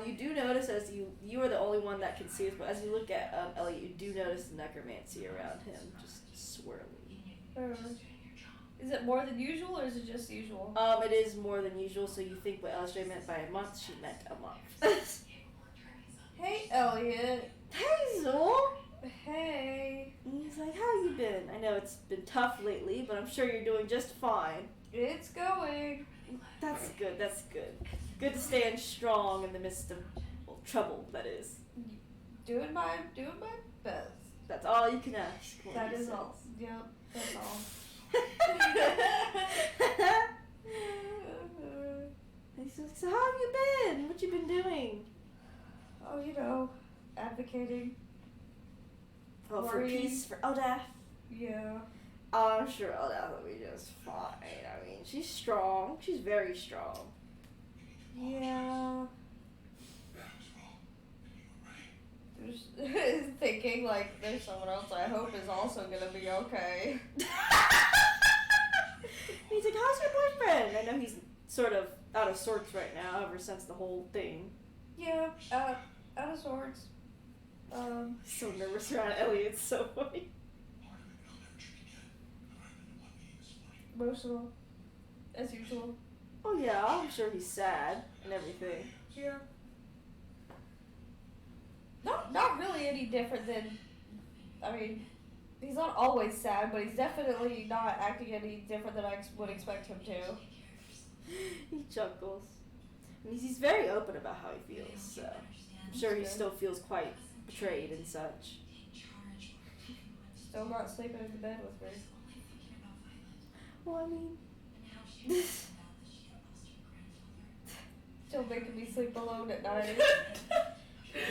You do notice as you are the only one that can see us, but as you look at Elliot, you do notice the necromancy around him just swirling. Is it more than usual or is it just usual? It is more than usual. So you think what Elistray meant by a month, she meant a month. Hey, Elliot. Hey, Zool. Hey. And he's like, "How you been? I know it's been tough lately, but I'm sure you're doing just fine." It's going. That's good. That's good. Good to stand strong in the midst of trouble. That is. Doing my best. That's all you can ask. for, That he is says. all. Yep, that's all. And he's like, "So how have you been? What you been doing?" Oh, you know, advocating. Oh, for Worrying. peace, for Eldath. Yeah. Oh, I'm sure Eldath will be just fine. I mean, she's strong. She's very strong. Yeah. There's thinking like there's someone else I hope is also gonna be okay. He's like, "How's your boyfriend?" I know he's sort of out of sorts right now ever since the whole thing. Yeah, out of sorts. He's so nervous around Elliot. It's so funny. Emotional, as usual. Oh yeah, I'm sure he's sad and everything. Yeah. Not really any different than, I mean, he's not always sad, but he's definitely not acting any different than I would expect him to. He chuckles. And he's very open about how he feels, so I'm sure he still feels quite betrayed and such. Still not sleeping in the bed with me. Well, I mean, Still making me sleep alone at night.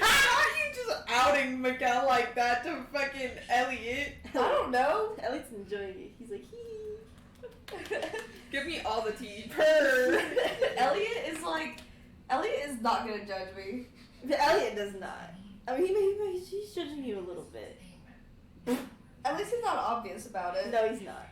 How are you just outing Miguel like that to fucking Elliot? I don't know. Elliot's enjoying it. He's like, hee. Give me all the tea. Elliot is not gonna judge me. But Elliot does not. I mean, he's judging you a little bit. At least he's not obvious about it. No, he's not.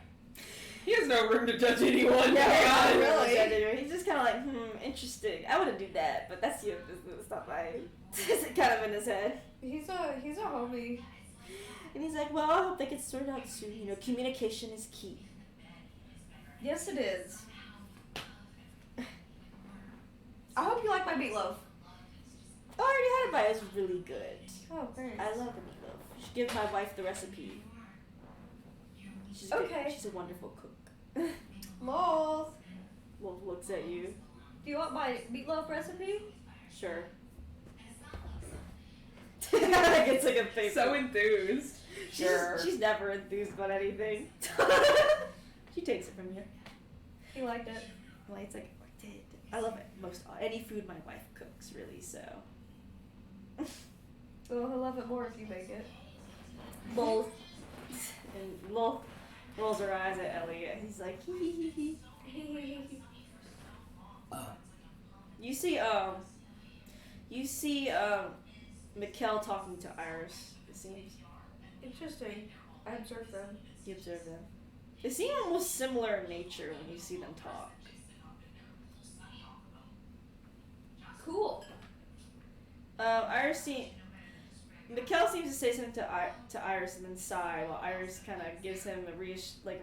He has no room to judge anyone. Yeah, God. really. He's just kind of like, interesting. I wouldn't do that, but that's your business, not mine. It's kind of in his head. He's a homie. And he's like, well, I hope that gets sorted out soon. You know, communication is key. Yes, it is. I hope you like my meatloaf. I already had it, but it was really good. Oh, thanks. I love the meatloaf. You should give my wife the recipe. She's Okay. She's a wonderful cook. Moles. Wolf looks at you. Do you want my meatloaf recipe? Sure. It's like a paper. So enthused. She's never enthused about anything. She takes it from you. He liked it. Well, it's like, I did. I love it. Any food my wife cooks, really, so. Well, he'll love it more if you make it. Both. And Lil rolls her eyes at Elliot. He's like, hee hee hee hee. You see, Mikkel talking to Iris, it seems. Interesting. I observed them. You observe them. They seem almost similar in nature when you see them talk. Cool. Mikkel seems to say something to Iris and then sigh, while Iris kind of gives him a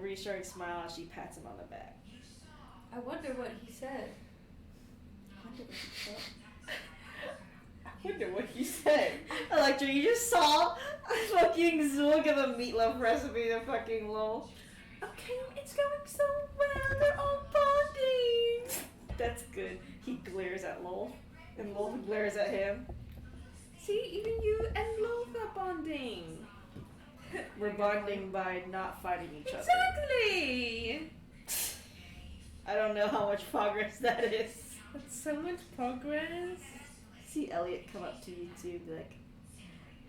reassuring smile as she pats him on the back. I wonder what he said. I wonder what he said. Electra, you just saw fucking Zool give a meatloaf recipe to fucking Lowell. Okay, it's going so well. They're all bonding. That's good. He glares at Lowell, and Lowell glares at him. See, even you and Loaf are bonding. We're bonding by not fighting each other. Exactly. I don't know how much progress that is. That's so much progress. See Elliot come up to you too, and be like,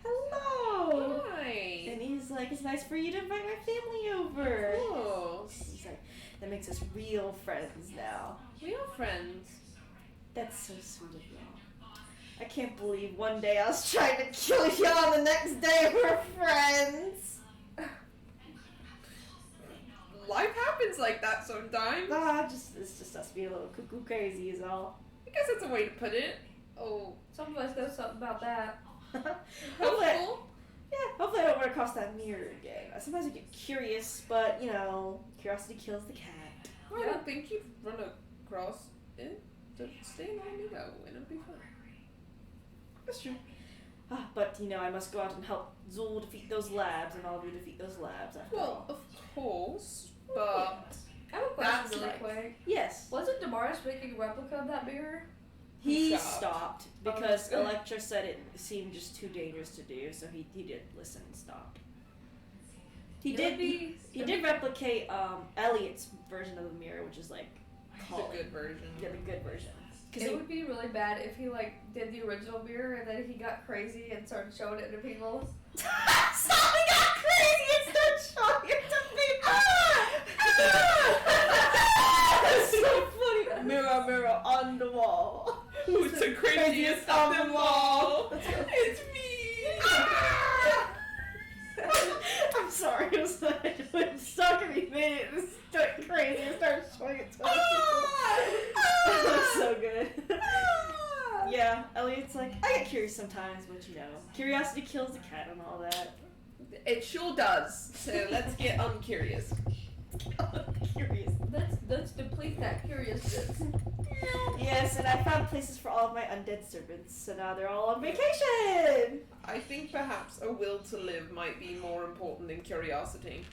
"Hello." Hi. And he's like, "It's nice for you to invite my family over." Cool. He's like, "That makes us real friends now." We are friends. That's so sweet of y'all. I can't believe one day I was trying to kill y'all, the next day we're friends. Life happens like that sometimes. It's just us being a little cuckoo crazy is all. I guess that's a way to put it. Oh, Some of us know something about that. hopefully, helpful. hopefully I don't run across that mirror again. Sometimes I get curious, but curiosity kills the cat. I don't think you've run across it. Just stay on me though, and it'll be fun. That's true. But I must go out and help Zool defeat those labs, and all of you defeat those labs after Well, all. of course, but I have a That's question really right. quick. Yes. Wasn't Damaris making a replica of that mirror? He Stopped. stopped because Electra said it seemed just too dangerous to do, so he did listen and stopped. He did replicate Elliot's version of the mirror, which is like the good version. Yeah, the good version. It would be really bad if he did the original mirror and then he got crazy and started showing it to people. Something got crazy and started showing it to people. That's so funny. Mirror, mirror on the wall. Who's the craziest of them all? It's me! I'm sorry, it was stuck in me, made it start crazy and started showing it to other people. That's so good. Yeah, Elliot's like, I get curious sometimes, but curiosity kills the cat and all that. It sure does. So let's get uncurious. Curious. Let's deplete that curiousness. Yes, and I found places for all of my undead servants, so now they're all on vacation! I think perhaps a will to live might be more important than curiosity.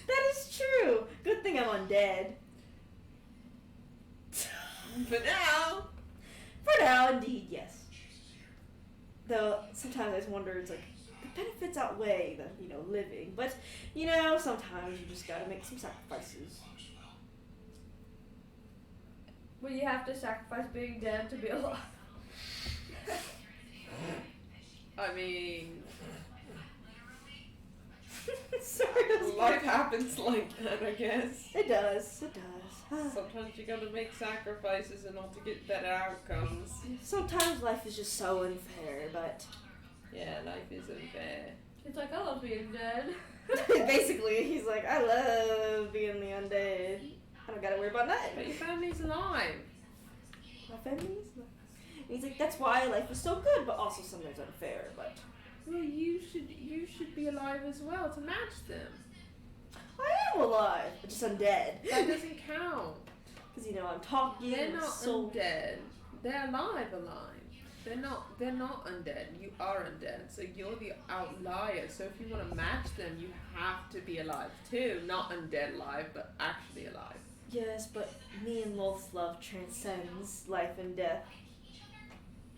That is true! Good thing I'm undead. For now. For now, indeed, yes. Though, sometimes I just wonder, it's like, the benefits outweigh the, living. But, sometimes you just gotta make some sacrifices. Well, you have to sacrifice being dead to be alive. I mean, Sorry, life happens like that, I guess. It does. Sometimes you gotta make sacrifices in order to get better outcomes. Sometimes life is just so unfair, but... Yeah, life is unfair. It's like, I love being dead. Basically, he's like, I love being the undead. I don't gotta worry about But nothing. your family's alive. My family's alive. And he's like, that's why life is so good, but also sometimes unfair, but... Well, you should be alive as well to match them. I am alive, but just undead. That doesn't count. Because, I'm talking. They're not so... undead. They're alive. They're not undead. You are undead. So you're the outlier. So if you want to match them, you have to be alive too. Not undead alive, but actually alive. Yes, but me and Lolth's love transcends life and death.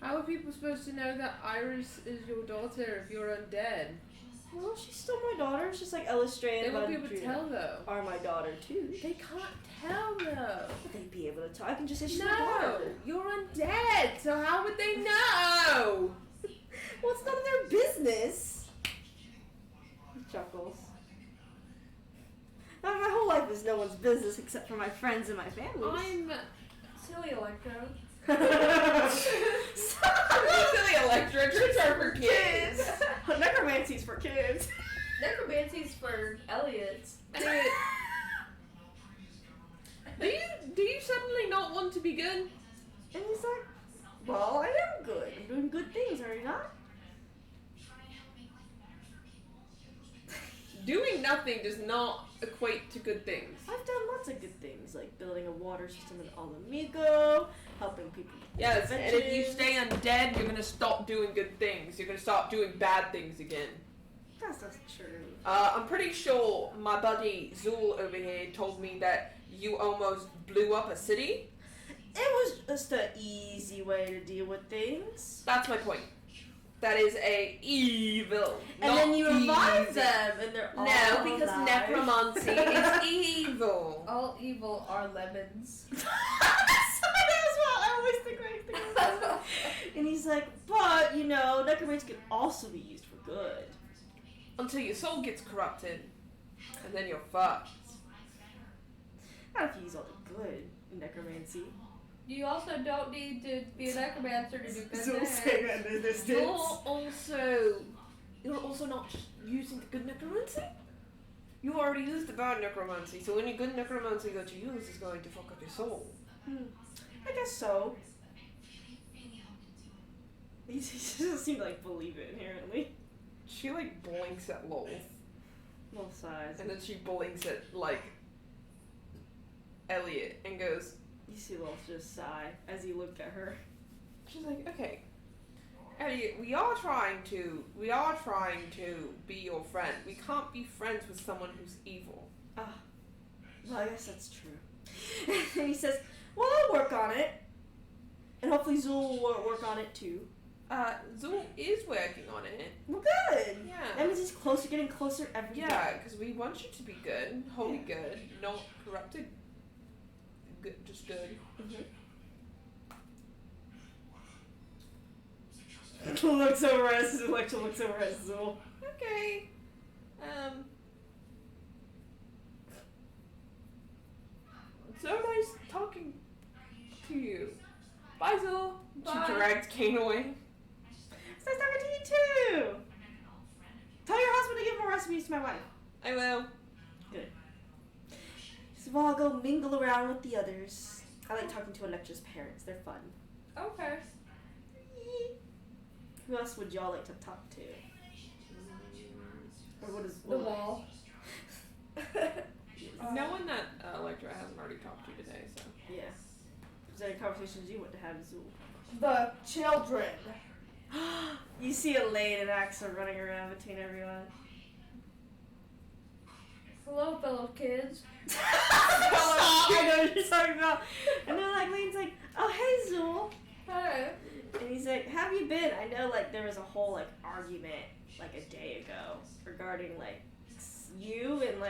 How are people supposed to know that Iris is your daughter if you're undead? Well, she's still my daughter. It's just like illustrated. They won't be able to tell though. Are my daughter too. They can't tell though. But they'd be able to tell. I can just say she's my No, daughter. you're undead. So how would they know? Well, it's none of their business. He chuckles. Now, my whole life is no one's business except for my friends and my family. I'm Silly Electro. silly Electra. Tricks are for kids. Necromancy's for kids. Necromancy's for Elliot's. be good? And he's like, well, I am good. I'm doing good things, are you not? Doing nothing does not equate to good things. I've done lots of good things, like building a water system in Alamigo, helping people. Yes, and if you stay undead, you're gonna stop doing good things. You're gonna stop doing bad things again. That's not true. I'm pretty sure my buddy Zool over here told me that you almost blew up a city. It was just an easy way to deal with things. That's my point. That is a evil. And then you revive easy. them, and they're all No, because alive. necromancy is evil. All evil are lemons. That's what I always think about that. And he's like, but, necromancy can also be used for good. Until your soul gets corrupted. And then you're fucked. Not if you use all the good in necromancy. You also don't need to be a necromancer to do good Zool things. saying that in this You're also not using the good necromancy? You already used the bad necromancy, so any good necromancy that you use is going to fuck up your soul. I guess so. He doesn't seem to believe it inherently. She blinks at Lolth. Little size. And then she blinks at Elliot and goes, You see Lolth just sigh as he looked at her. she's like, okay, Elliot, we are trying to be your friend. We can't be friends with someone who's evil. Well, I guess that's true. And he says, well, I'll work on it. And hopefully Zool will work on it too. Zool is working on it. Well, good. Yeah. That means he's getting closer every day. Yeah, because we want you to be good, wholly good, not corrupted. Good, just good. Looks over at Alexa looks over at Zool. Okay. So nice talking to you. Bye, Zool. Bye. She dragged Kane away. It's nice talking to you too. Tell your husband to give more recipes to my wife. I will. Good. So well, I'll go mingle around with the others. I like talking to Electra's parents. They're fun. Okay. Who else would y'all like to talk to? Or what is The wall. No one that Electra hasn't already talked to today, so. Yeah. Was there any conversations you want to have, Zool? The children. You see Elaine and Axel running around between everyone. Hello, fellow kids. I know what you're talking about. And then Elaine's like, oh hey Zool. Hey. And he's like, how have you been? I know there was a whole argument a day ago regarding you and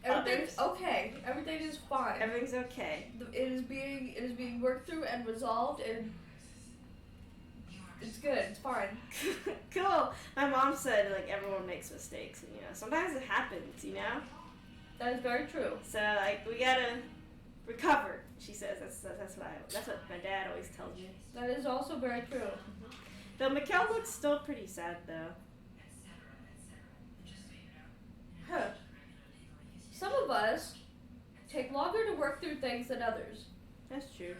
Everything's others. okay. Everything is fine. Everything's okay. It is being worked through and resolved, and it's good. It's fine. Cool. My mom said everyone makes mistakes, and sometimes it happens, That is very true. So we gotta recover. She says that's what my dad always tells me. That is also very true. Though Mikkel looks still pretty sad though. Huh. Some of us take longer to work through things than others. That's true.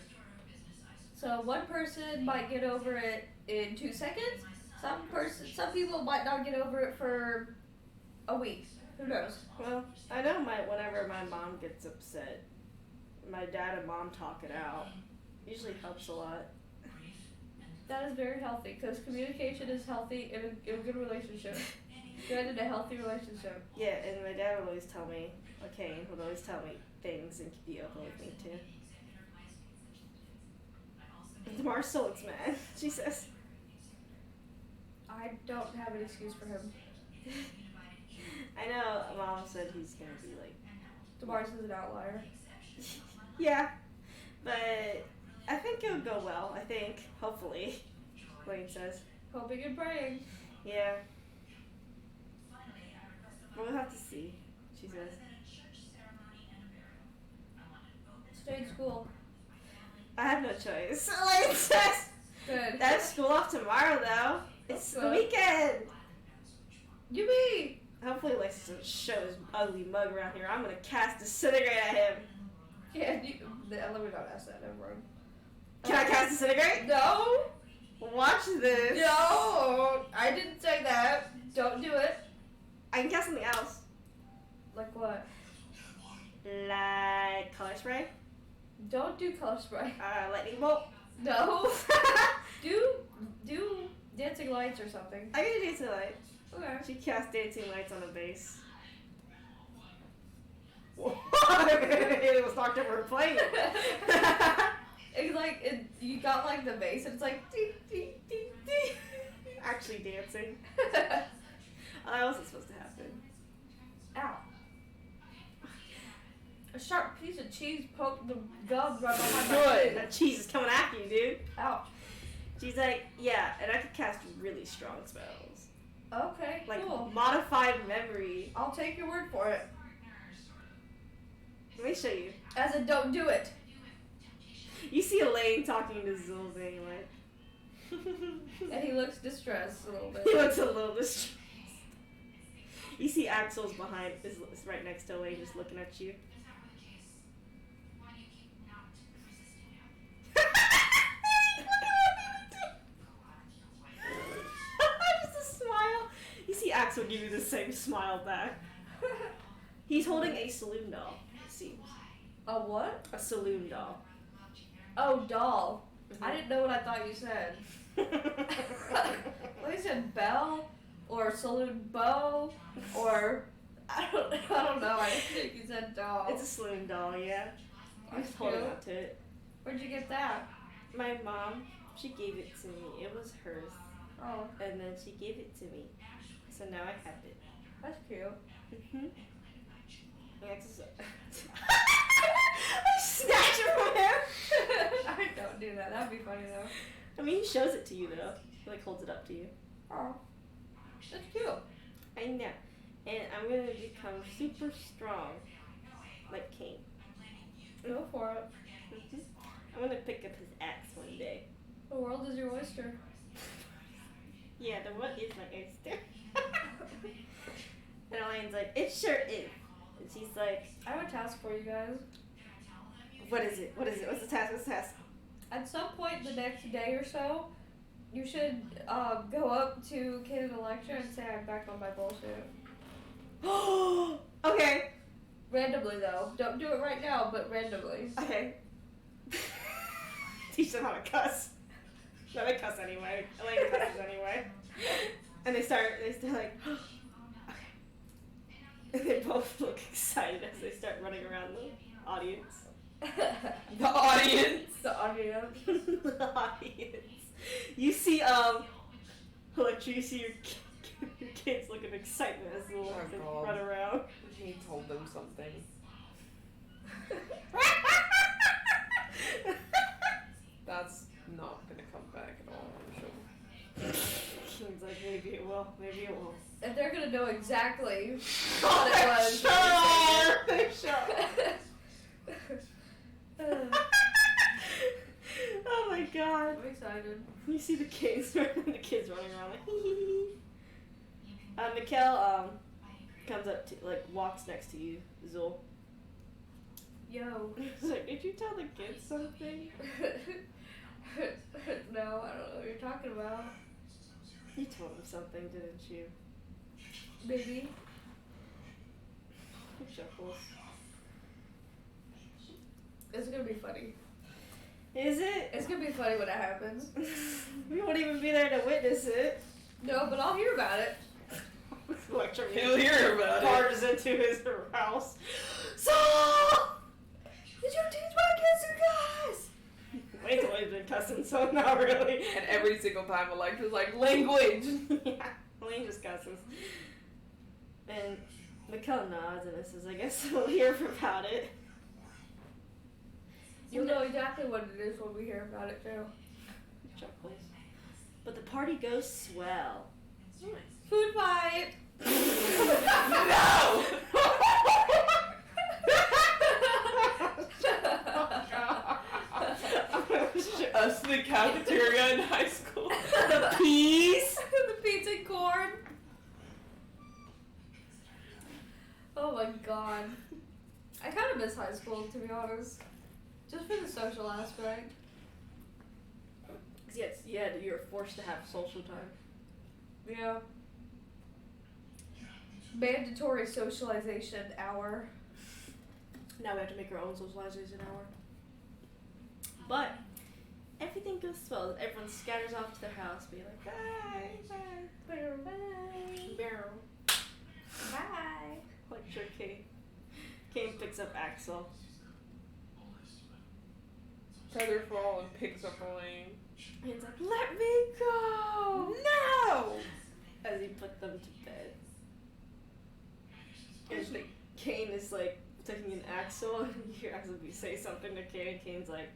So one person might get over it in 2 seconds. Some people might not get over it for a week. Who knows? Well, I know whenever my mom gets upset, my dad and mom talk it out. Usually helps a lot. That is very healthy because communication is healthy in a good relationship. Good in a healthy relationship. Yeah, and my dad would always tell me, Kane would always tell me things and be open with me too. Tamara still looks mad, she says. I don't have an excuse for him. I know Mom said he's gonna be Damaris is an outlier. yeah, but I think it'll go well. I think, hopefully, Lane says. Hoping and praying. Yeah. We'll have to see, she says. Stay in school. I have no choice. Lane says. Good. That's school off tomorrow, though. It's the weekend. You mean? Hopefully Alexis doesn't show his ugly mug around here. I'm gonna cast Disintegrate at him. Yeah, let me not ask that. Never mind. Can I cast Disintegrate? No. Watch this. No. I didn't say that. Don't do it. I can cast something else. Like what? Like Color Spray? Don't do color spray. Lightning Bolt? No. do dancing lights or something. I can do Dancing Lights. Okay. She cast Dancing Lights on the base. It was knocked over playing it. It's like you got like the bass and it's like ding ding ding ding. Actually dancing. That wasn't supposed to happen. Ow. A sharp piece of cheese poked the gum right behind my Good. face. That cheese is coming after you, dude. Ouch. She's like, yeah, and I could cast really strong spells. Okay, Like cool. modified memory. I'll take your word for it. Let me show you. As in, don't do it. You see Elaine talking to Zul anyway. And he looks distressed a little bit. He looks a little distressed. You see Axel's behind, is right next to Elaine, just looking at you. Just a smile. You see Axel give you the same smile back. He's holding a saloon doll. It seems. A what? A saloon doll. Oh, doll. I didn't know what I thought you said. Well, you said bell or saloon bow or I don't know. I think you said doll. It's a saloon doll, yeah. I'm just holding on to it. Where'd you get that? My mom, she gave it to me. It was hers. Oh, And then she gave it to me. So now I have it. that's cute. Mm-hmm. I snatch it from him! I don't do that. That'd be funny though. I mean, he shows it to you though. He like holds it up to you. Oh, that's cute. I know. And I'm gonna become super strong. Like King. Go for it. Mm-hmm. I'm gonna pick up his axe one day. The world is your oyster. Yeah, the what is my oyster? And Elaine's like, it sure is. And she's like, I have a task for you guys. what is it? What is it? What's the task? What's the task? At some point the next day or so, you should go up to Canada Lecture and say I'm back on my bullshit. Okay. Randomly though. Don't do it right now, but randomly. Okay. Teach them how to cuss. No, they cuss anyway. Elaine cusses anyway. And they start like, okay. And they both look excited as they start running around the audience. The audience. The audience. The audience. You see, Electra, you see your kids look at excitement as they God. run around. He told them something. That's not gonna come back at all, I'm sure. King's like, maybe it will, maybe it won't. And they're gonna know exactly what it was. Sure! They sure. Oh my god. I'm excited. You see the kids running around like hee hee hee. Mikkel comes up to walks next to you, Zul. Yo. He's like, did you tell the kids something? No, I don't know what you're talking about. You told them something, didn't you? Maybe. He chuckles. It's gonna be funny. Is it? It's gonna be funny when it happens. We won't even be there to witness it. No, but I'll hear about it. Electra He'll hear about it. barges into his house. So, Did you teach my kids to cuss? Wayne's always been cussing, so not really. And every single time Electra's like, language! Yeah, Wayne just cusses. And Mikkel nods and says, I guess we'll hear about it. You'll know exactly what it is when we hear about it too. Chuckles. But the party goes swell. Food fight! No! Us in the cafeteria in high school. The peas. The pizza and corn. Oh my god. I kind of miss high school, to be honest. Just for the social aspect. Yeah, you're forced to have social time. Yeah. Mandatory socialization hour. Now we have to make our own socialization hour. But everything goes well. Everyone scatters off to their house, being like, bye, bye, bye, barrel. Bye. Lecture Kane. Kane picks up Axel. Featherfall and picks up Elaine. And he's like, let me go! No! As he put them to bed. And like, Kane is like taking an Axel, and you hear Axel say something to Kane, and Kane's like,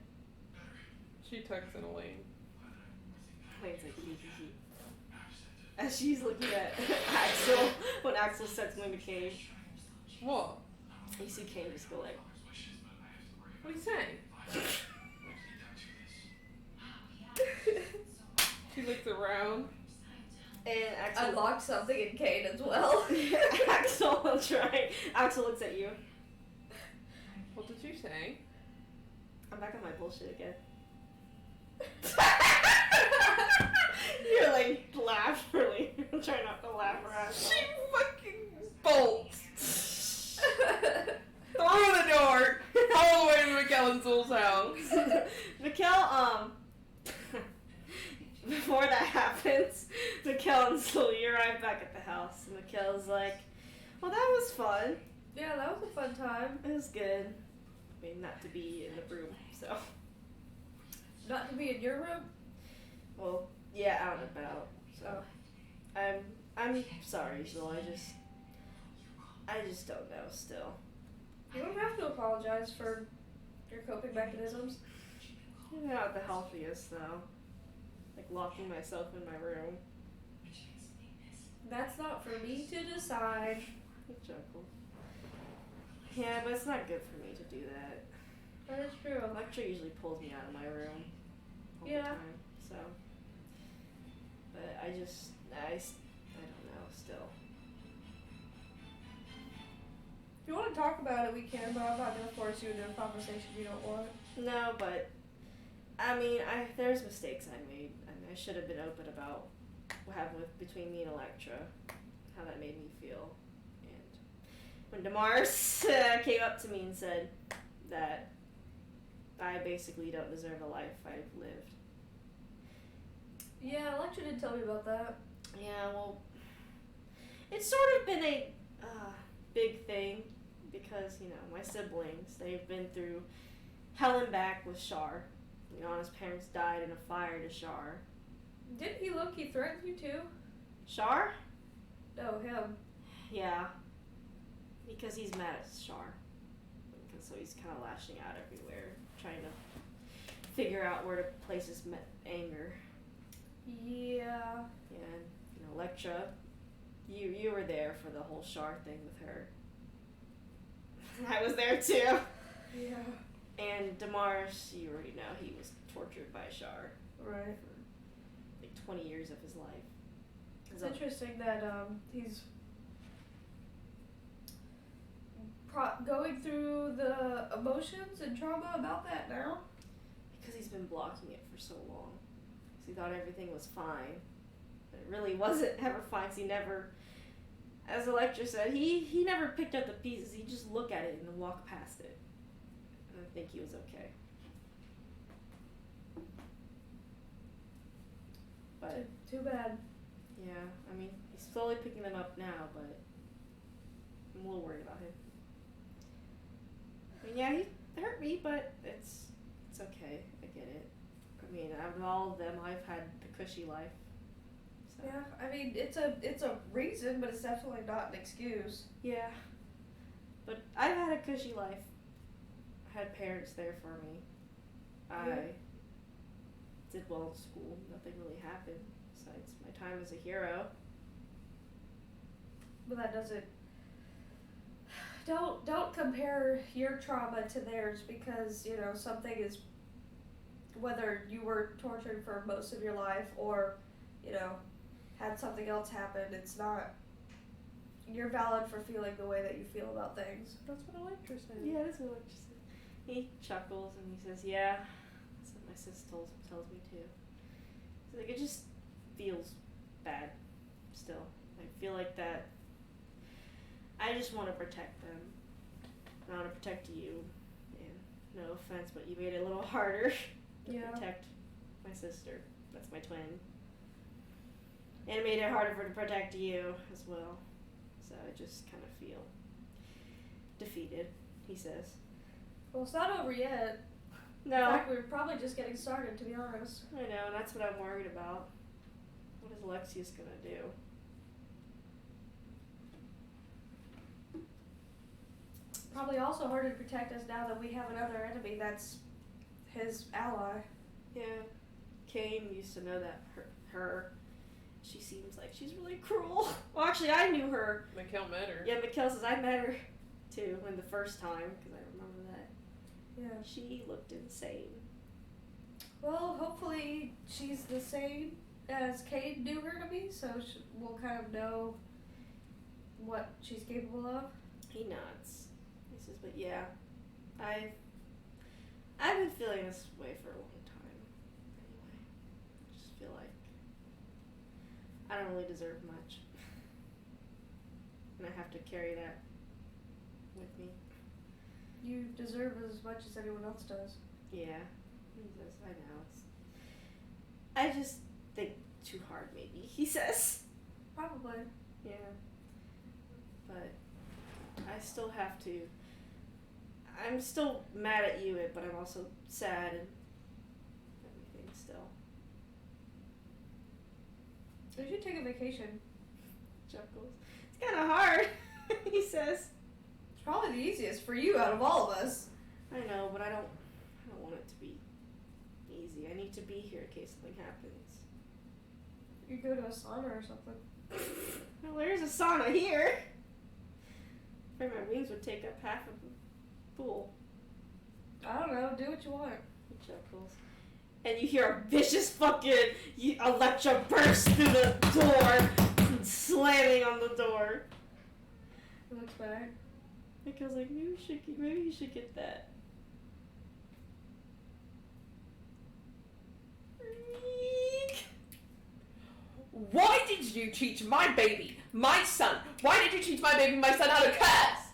She tucks in Elaine. Elaine's like, hee hee hee. As she's looking at Axel, when Axel said something to Kane, What? you see Kane just go like, What are you saying? She looks around. and Axel Unlock something in Kane as well. Axel will try. Axel looks at you. What did you say? I'm back on my bullshit again. You're like laugh really. I'm trying not to laugh or Axel. She fucking bolts through the door all the way to McKellen's old house. Mikkel, before that happens, Mikkel and Sully arrive back at the house, and Mikkel's like, well, that was fun. Yeah, that was a fun time. It was good. I mean, not to be in the room, so. Not to be in your room? Well, yeah, out and about, so. I'm sorry, Sul, I just don't know still. You don't have to apologize for your coping mechanisms. You're not the healthiest, though. Like locking myself in my room. That's not for me to decide. Chuckle. Yeah, but it's not good for me to do that. That is true. Electra usually pulls me out of my room all the Yeah. time, so. But I don't know, still. If you want to talk about it, we can, but I'm not going to force you into a conversation you don't want. No, but, I mean, there's mistakes I made. I mean, I should have been open about what happened between me and Electra, how that made me feel. And when Damaris came up to me and said that I basically don't deserve the life I've lived. Yeah, Electra did tell me about that. Yeah, well, it's sort of been a big thing because, you know, my siblings, they've been through hell and back with Shar. You know, his parents died in a fire to Shar. Didn't he low-key threaten you too? Shar? No, him. Yeah. Because he's mad at Shar. So he's kind of lashing out everywhere, trying to figure out where to place his anger. Yeah. And, you know, Electra, you were there for the whole Shar thing with her. I was there too. Yeah. And Damaris, you already know, he was tortured by Shar. Right. For like 20 years of his life. It's interesting that he's going through the emotions and trauma about that now. Because he's been blocking it for so long. Because he thought everything was fine. But it really wasn't ever fine. So he never, as Electra said, he never picked up the pieces. He'd just look at it and then walk past it. And I think he was okay. But Too bad. yeah, I mean, he's slowly picking them up now, but I'm a little worried about him. I mean, yeah, he hurt me, but it's okay. I get it. I mean, out of all of them, I've had the cushy life. So. Yeah, I mean, it's a reason, but it's definitely not an excuse. Yeah. But I've had a cushy life. I had parents there for me. I did well in school. Nothing really happened besides my time as a hero. But that doesn't. Don't compare your trauma to theirs because, you know, something is, whether you were tortured for most of your life or, you know, had something else happen, it's not, you're valid for feeling the way that you feel about things. That's what Electra said. Yeah, that's what Electra said. He chuckles and he says, yeah, that's what my sis tells me too. Like, it just feels bad still. I feel like that. I just want to protect them. I want to protect you. And no offense, but you made it a little harder to protect my sister. That's my twin. And it made it harder to protect you as well. So I just kind of feel defeated, he says. Well, it's not over yet. No. In fact, we're probably just getting started, to be honest. I know, and that's what I'm worried about. What is Alexius gonna do? Probably also harder to protect us now that we have another enemy that's his ally. Yeah. Kane used to know that her. She seems like she's really cruel. Well, actually, I knew her. Mikkel met her. Yeah, Mikkel says I met her too in the first time because I remember that. Yeah. She looked insane. Well, hopefully she's the same as Cade knew her to be, so we'll kind of know what she's capable of. He nods. He says, "But yeah, I've been feeling this way for a long time. Anyway, I just feel like I don't really deserve much, and I have to carry that with me." You deserve as much as anyone else does. Yeah, he says, "I know. I just think too hard, maybe." He says. Probably. Yeah. But I still have to. I'm still mad at you, but I'm also sad and everything still. You should take a vacation. Chuckles. It's kind of hard, he says. It's probably the easiest for you out of all of us. I know, but I don't want it to be easy. I need to be here in case something happens. You go to a sauna or something. Well, there's a sauna here. I'm afraid my wings would take up half of the pool. I don't know. Do what you want. He chuckles. And you hear a vicious fucking electro burst through the door, slamming on the door. It looks better. Because like maybe you should get that. Why did you teach my baby, my son? Why did you teach my baby, my son how to curse?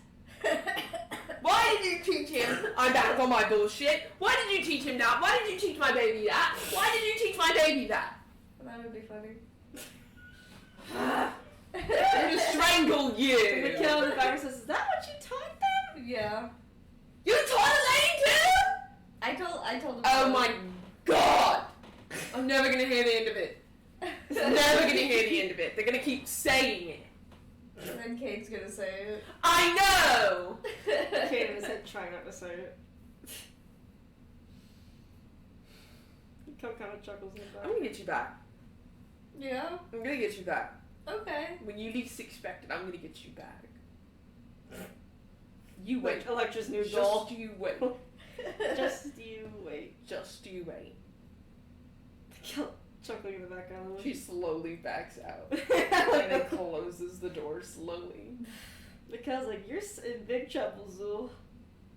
Why did you teach him? I'm back on my bullshit. Why did you teach him that? Why did you teach my baby that? Why did you teach my baby that? That would be funny. I'm gonna strangle you. Mikhail in the back says, "Is that what you taught them?" Yeah. You taught a lady too? I told him. Oh my god! I'm never gonna hear the end of it. Never gonna hear the end of it. They're gonna keep saying it. And then Kate's gonna say it. I know! Kate in his head trying not to say it. Mikhail kind of chuckles in the back. I'm gonna get you back. Yeah? I'm gonna get you back. Okay. When you least expect it, I'm gonna get you back. You wait. Electra's new goal. Just you wait. Just you wait. Just you wait. Mikhail chuckling in the background. She slowly backs out and then closes the door slowly. Because like you're in big trouble, Zool,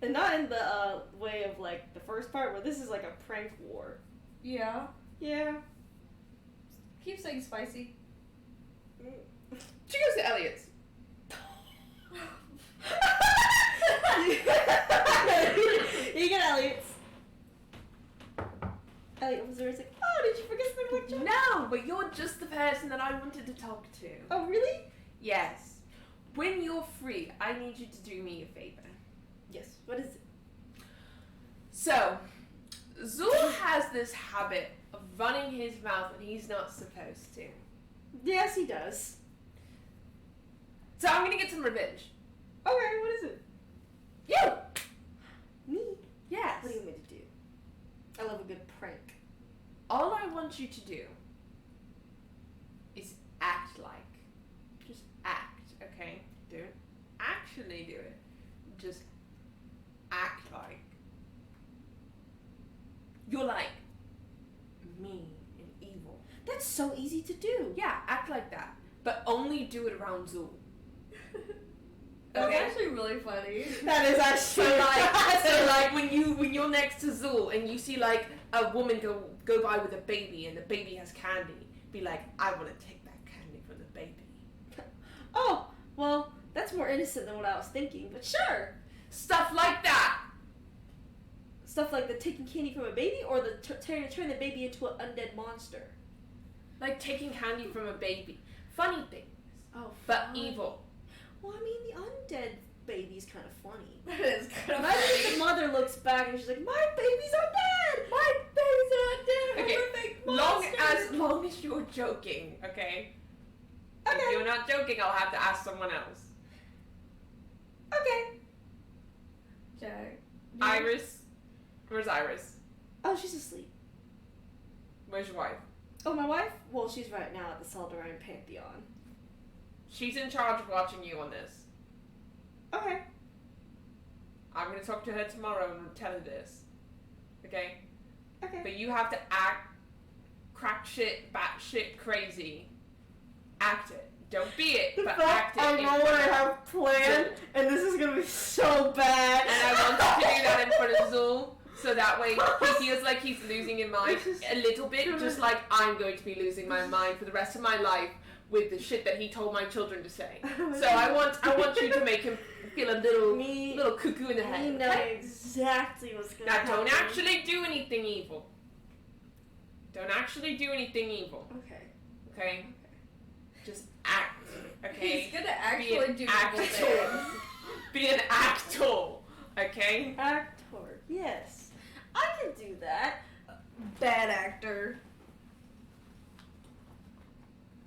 and not in the way of like the first part where this is like a prank war. Yeah. Yeah. Keep saying spicy. She goes to Elliot's. You get Elliot's. Elliot was there. It's like, oh, did you forget something like that? No, but you're just the person that I wanted to talk to. Oh, really? Yes. When you're free, I need you to do me a favor. Yes. What is it? So, Zool has this habit of running his mouth when he's not supposed to. Yes, he does. So I'm gonna get some revenge. Okay, what is it? You! Me? Yes. What do you want me to do? I love a good prank. All I want you to do is act like. Just act, okay? Don't actually do it. Just act like. You're like mean and evil. That's so easy to do. Yeah, act like that. But only do it around Zool. That's Okay. actually really funny. That is actually So like when you're next to Zool and you see like a woman go by with a baby and the baby has candy, be like, I want to take that candy from the baby. Oh, well, that's more innocent than what I was thinking, but sure. Stuff like that. Stuff like the taking candy from a baby, or the turn the baby into an undead monster. Like taking candy from a baby. Funny things. Oh, but evil. Well, I mean, the undead baby's kind of funny. That is kind of Imagine funny. if the mother looks back and she's like, my baby's undead! My baby's not dead. Okay, We're fake long as you're joking, okay? Okay. If you're not joking, I'll have to ask someone else. Okay. Jack. Iris. Where's Iris? Oh, she's asleep. Where's your wife? Oh, my wife? Well, she's right now at the Saldarine Pantheon. She's in charge of watching you on this. Okay. I'm gonna talk to her tomorrow and tell her this. Okay? Okay. But you have to act crack shit, bat shit crazy. Act it. Don't be it, but act it. I know what I have planned, and this is gonna be so bad. And I want you to do that in front of Zul, so that way he feels like he's losing his mind a little bit, just like I'm going to be losing my mind for the rest of my life with the shit that he told my children to say. So I want you to make him feel a little cuckoo in the head. You know Okay? exactly what's gonna Now happen. don't actually do anything evil. Don't actually do anything evil. Okay. Okay? Just act. Okay? He's gonna actually do evil actor. things. Be an actor. Okay? Actor. Yes. I can do that. Bad actor.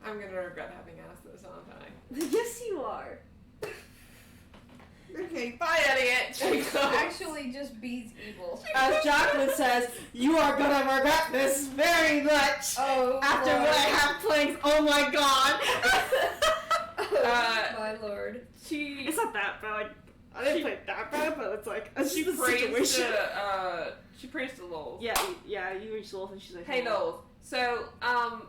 I'm gonna regret having asked this, aren't I? Yes, you are. Okay, bye, Elliot. She goes. Actually just beats evil. As Jacqueline says, you are gonna regret this very much. Oh, After Lord. what I have planned, oh my god. Oh, my lord. It's not that bad. Like, I didn't play it that bad, but it's like it's She just the praised situation. she praised the Lowell. Yeah, you reached Lowell and she's like, Hey, Lowell. So, I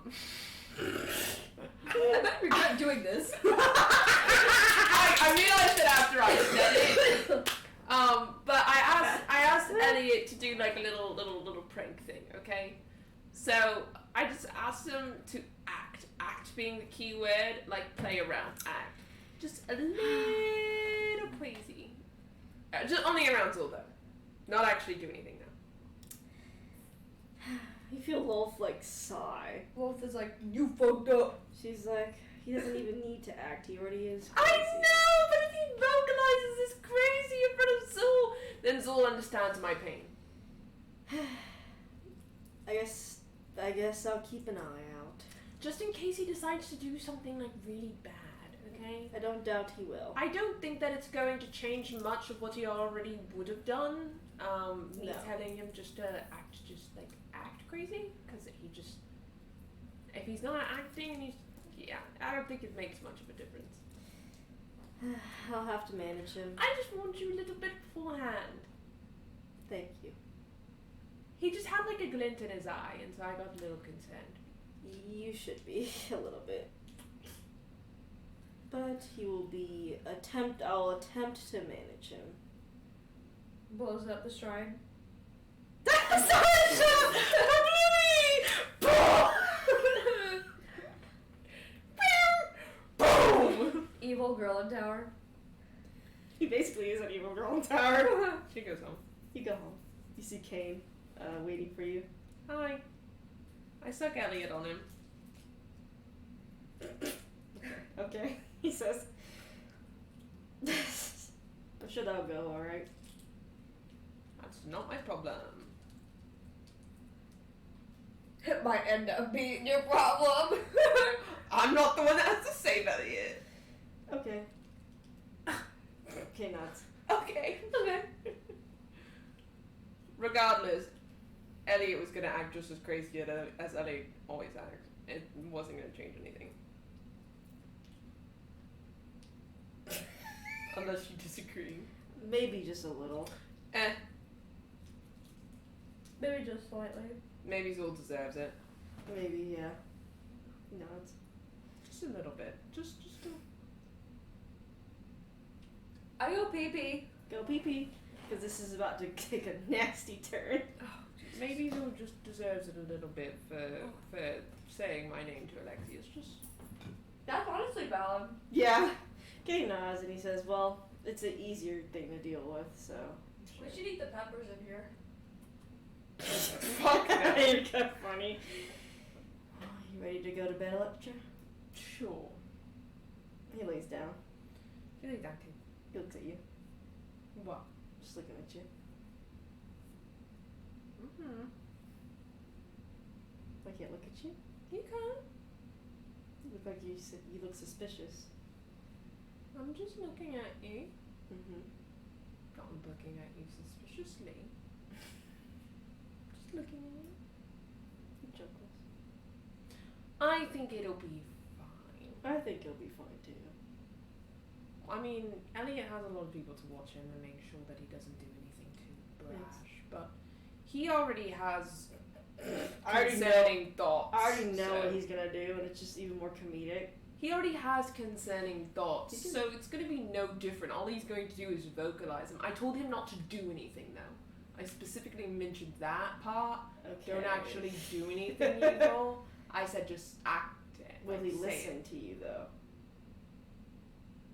might regret doing this. I realized it after I said it. But I asked Elliot to do like a little prank thing, okay? So I just asked him to act being the key word, like play around, act, just a little crazy, just only around Zul though, not actually do anything now. You feel Wolf like sigh. Wolf is like, you fucked up. She's like, he doesn't even need to act. He already is. I Crazy. know, but if he vocalizes this crazy in front of Zul, then Zul understands my pain. I guess I'll keep an eye out. Just in case he decides to do something like really bad, okay? I don't doubt he will. I don't think that it's going to change much of what he already would have done. Me No. telling him just to act crazy, because if he's not acting and I don't think it makes much of a difference. I'll have to manage him. I just want you a little bit beforehand. Thank you. He just had like a glint in his eye, and so I got a little concerned. You should be a little bit. But he will be I'll attempt to manage him. Blows up the shrine. That's not a shot! Boom! Evil girl in tower. He basically is an evil girl in tower. She goes home. You go home. You see Kane waiting for you. Hi. I suck Elliot on him. Okay, he says. I'm sure that'll go alright. That's not my problem. It might end up being your problem. I'm not the one that has to save Elliot. Okay. Okay, nuts. Okay. Regardless, Elliot was gonna act just as crazy as Elliot always acts. It wasn't gonna change anything. Unless you disagree. Maybe just a little. Maybe just slightly. Maybe Zul deserves it. Maybe, yeah. Nuts. Just a little bit. Just a... I go pee pee. Go pee pee. Because this is about to take a nasty turn. Oh, Jesus maybe Zoe just deserves it a little bit for saying my name to Alexius. Just That's honestly valid. Yeah. Kay nods and he says, well, it's an easier thing to deal with, so. We should eat the peppers in here. fuck no. You're kind of funny. You ready to go to bed, Electra? Sure. He lays down. You think that too? He looks at you. What? Just looking at you. Mm-hmm. I can't look at you. You can. You look like you look suspicious. I'm just looking at you. Mm-hmm. Not looking at you suspiciously. Just looking at you. You chuckles. I think it'll be fine. I think you'll be fine too. I mean, Elliot has a lot of people to watch him and make sure that he doesn't do anything too brash, but he already has concerning thoughts. I already know so what he's gonna do, and it's just even more comedic. He already has concerning thoughts, so it's going to be no different. All he's going to do is vocalize them. I told him not to do anything, though. I specifically mentioned that part. Okay. Don't actually do anything evil. I said just act it. Will he say listen it. to you though?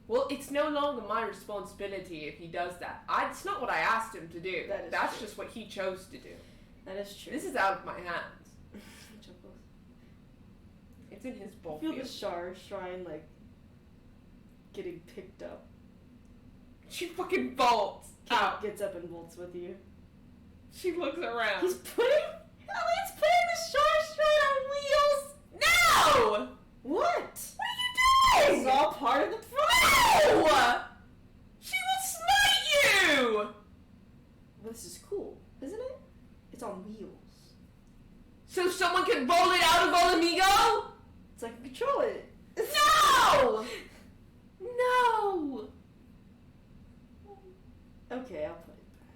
Well, it's no longer my responsibility if he does that. It's not what I asked him to do. That's true. just what he chose to do. That is true. This is out of my hands. Chuckles. It's in his ball Feel the field. shrine like getting picked up. She fucking bolts out. Gets up and bolts with you. She looks around. He's putting the shrine on wheels. No! What? What are you doing? It's all part of the No! She will smite you! Well, this is cool, isn't it? It's on wheels. So someone can roll it out of Volamigo? It's like control it. No! No! Okay, I'll put it back.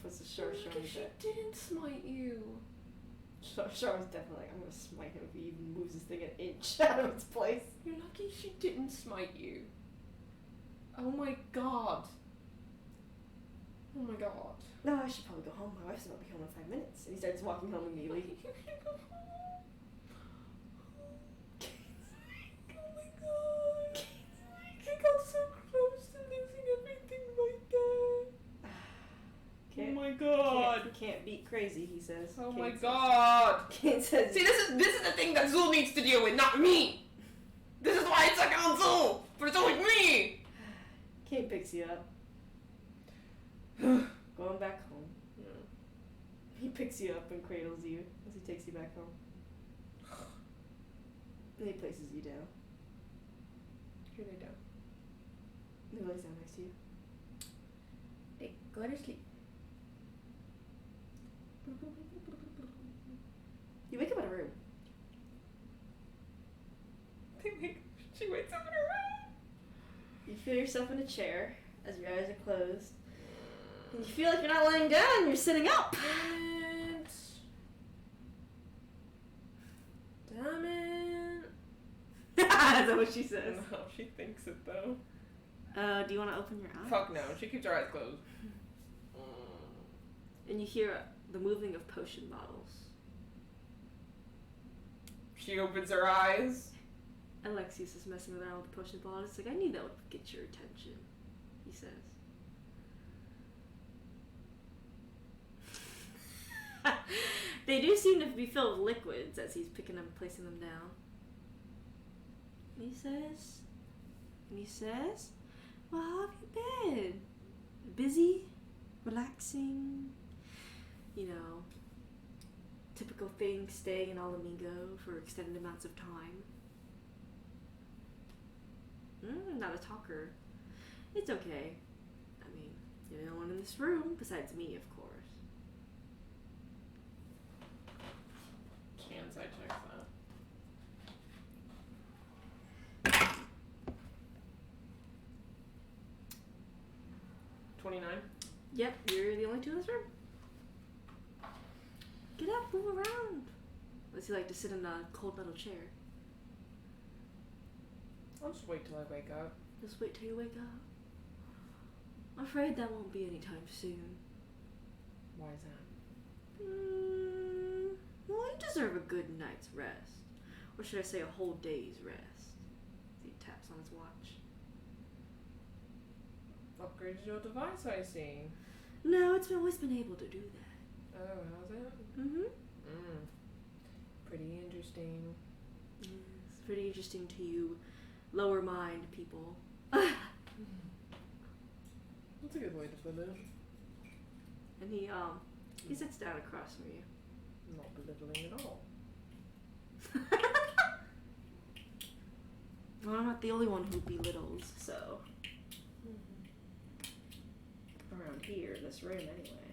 Puts the shrine Look, if she back. didn't smite you. Shar's definitely like, I'm gonna smite him if he even moves this thing an inch out of its place. You're lucky she didn't smite you. Oh my god. Oh my god. No, I should probably go home. My wife's about to be home in 5 minutes. And he starts walking home immediately. Oh my god. I got so close to losing everything right there. Oh my god. Can't beat crazy, he says. Oh Kane my says. god. Kane says. See, this is the thing that Zul needs to deal with, not me. This is why it's like on Zul. For Zul with me. Kane picks you up. Going back home. He picks you up and cradles you as he takes you back home. And he places you down. Here they down. And he lays down next to you. Hey, go to sleep. You wake up in a room. She wakes up in her room. You feel yourself in a chair as your eyes are closed. And you feel like you're not laying down, you're sitting up. And... Damn it. That's what she says. No, she thinks it though. Do you want to open your eyes? Fuck no, she keeps her eyes closed. And you hear the moving of potion bottles. She opens her eyes. Alexius is messing around with the potion bottles. It's like, I knew that would get your attention, he says. They do seem to be filled with liquids as he's picking them and placing them down. And he says, well, how have you been? Busy? Relaxing? You know, typical thing, staying in Alamigo for extended amounts of time. Not a talker. It's okay. I mean, you're the only one in this room, besides me, of course. Chance I check that. 29. Yep, you're the only two in this room. Get up, move around. Does he like to sit in a cold metal chair? I'll just wait till I wake up. Just wait till you wake up. I'm afraid that won't be anytime soon. Why is that? Well, you deserve a good night's rest. Or should I say a whole day's rest? He taps on his watch. Upgraded your device, I see. No, it's always been able to do that. Oh, has it? Mm-hmm. Pretty interesting. It's pretty interesting to you lower mind people. That's a good way to put it. And he sits down across from you. Not belittling at all. Well, I'm not the only one who belittles, so. Around here, in this room, anyway.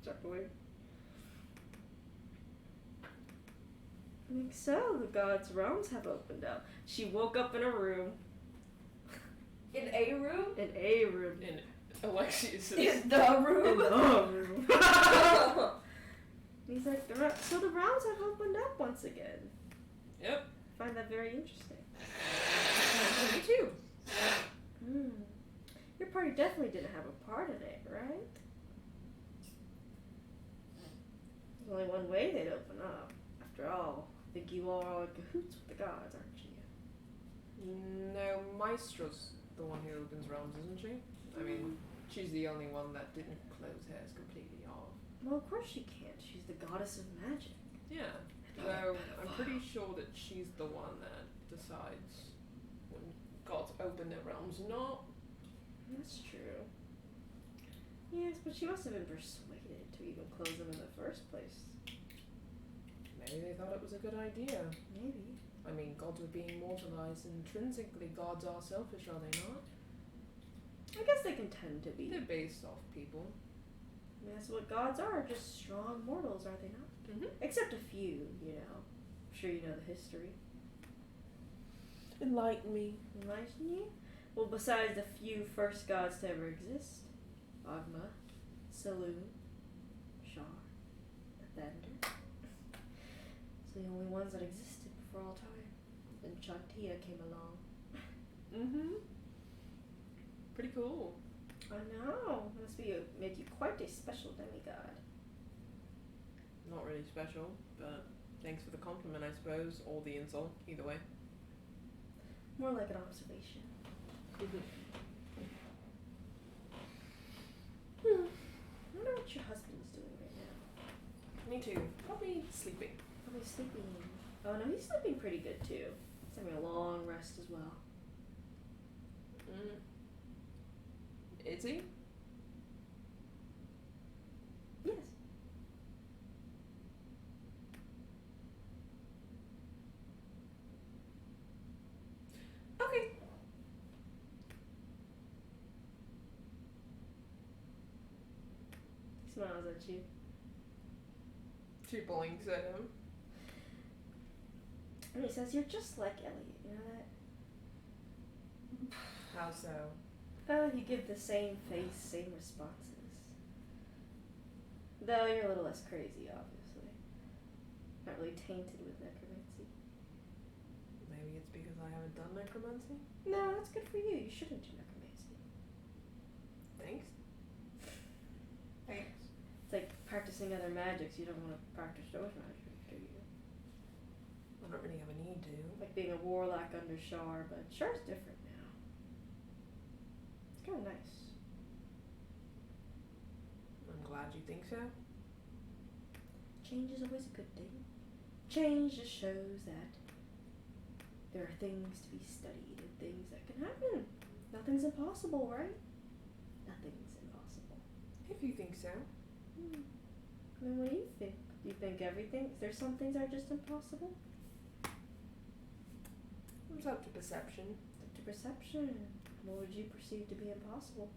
Chuckling. I think so. The gods' realms have opened up. She woke up in a room. In a room? In a room. In Alexius' In the room? In the room. He's like, so the realms have opened up once again. Yep. I find that very interesting. Me too. Your party definitely didn't have a part in it, right? There's only one way they'd open up. After all, I think you all are in cahoots with the gods, aren't you? No, Maestra's the one who opens realms, isn't she? I mean, she's the only one that didn't close hers completely off. Well, of course she can't. She's the goddess of magic. Yeah. So I'm pretty sure that she's the one that decides when gods open their realms or not. That's true. Yes, but she must have been persuaded to even close them in the first place. Maybe they thought it was a good idea. Maybe. I mean, gods were being mortalized. Intrinsically, gods are selfish, are they not? I guess they can tend to be. They're based off people. I mean, that's what gods are, just strong mortals, are they not? Except a few, you know. I'm sure you know the history. Enlighten me. Enlighten you? Well, besides the few first gods to ever exist, Agma, Saloon, Shar, Athander. It's the only ones that existed before all time. Then Chantia came along. Pretty cool. I know. Must make you quite a special demigod. Not really special, but thanks for the compliment, I suppose, or the insult, either way. More like an observation. I wonder what your husband's doing right now. Me too. Probably sleeping. Probably sleeping. Oh no, he's sleeping pretty good too. He's having a long rest as well. Is he? Yes. Okay. He smiles at you. She blinks at him. And he says, "You're just like Elliot, you know that?" How so? Oh, you give the same face, same responses. Though you're a little less crazy, obviously. Not really tainted with necromancy. Maybe it's because I haven't done necromancy? No, that's good for you. You shouldn't do necromancy. Thanks. Thanks. It's like practicing other magics. You don't want to practice those magics, do you? I don't really have a need to. Like being a warlock under Shar, but Shar's different now. It's kind of nice. I'm glad you think so. Change is always a good thing. Change just shows that there are things to be studied and things that can happen. Nothing's impossible, right? Nothing's impossible. If you think so. I mean, what do you think? Do you think everything? There's some things that are just impossible? It's up to perception. It's up to perception. What would you perceive to be impossible?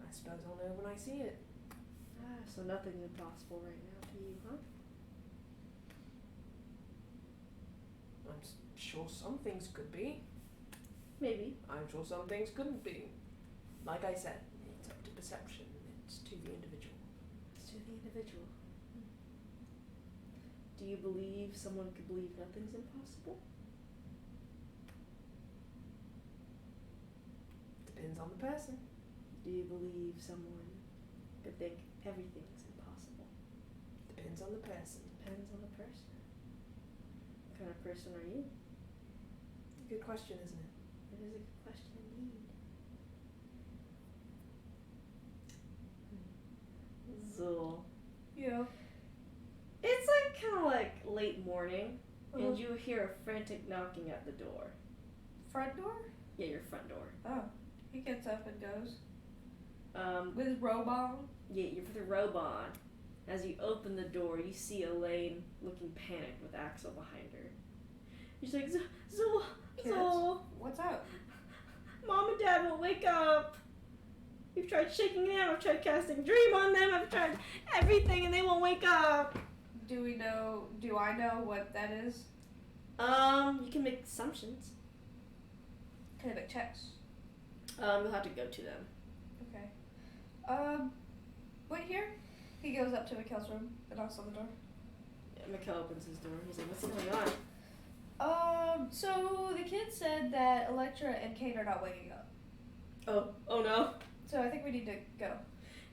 I suppose I'll know when I see it. Ah, so nothing's impossible right now to you, huh? I'm sure some things could be. Maybe. I'm sure some things couldn't be. Like I said, it's up to perception. It's to the individual. It's to the individual. Do you believe someone could believe nothing's impossible? Depends Depends on the person. Do you believe someone could think everything's impossible? Depends on the person. Depends on the person. What kind of person are you? Good question, isn't it? It is a good question indeed. Zool. Yeah. It's like kind of like late morning, Uh-huh. and you hear a frantic knocking at the door. Front door? Yeah, your front door. Oh. He gets up and goes. Um, With his robe on. yeah, you're with the robe on. As you open the door, you see Elaine looking panicked with Axel behind her. She's like, Zool, Kids? Zool, What's up? Mom and Dad won't wake up. We've tried shaking them. I've tried casting dream on them. I've tried everything, and they won't wake up. Do I know what that is? You can make assumptions. Can I make checks? You'll have to go to them. Okay. Wait here. He goes up to Mikhail's room and knocks on the door. Yeah, Mikhail opens his door. He's like, what's going on? So the kid said that Electra and Kane are not waking up. Oh no. So I think we need to go.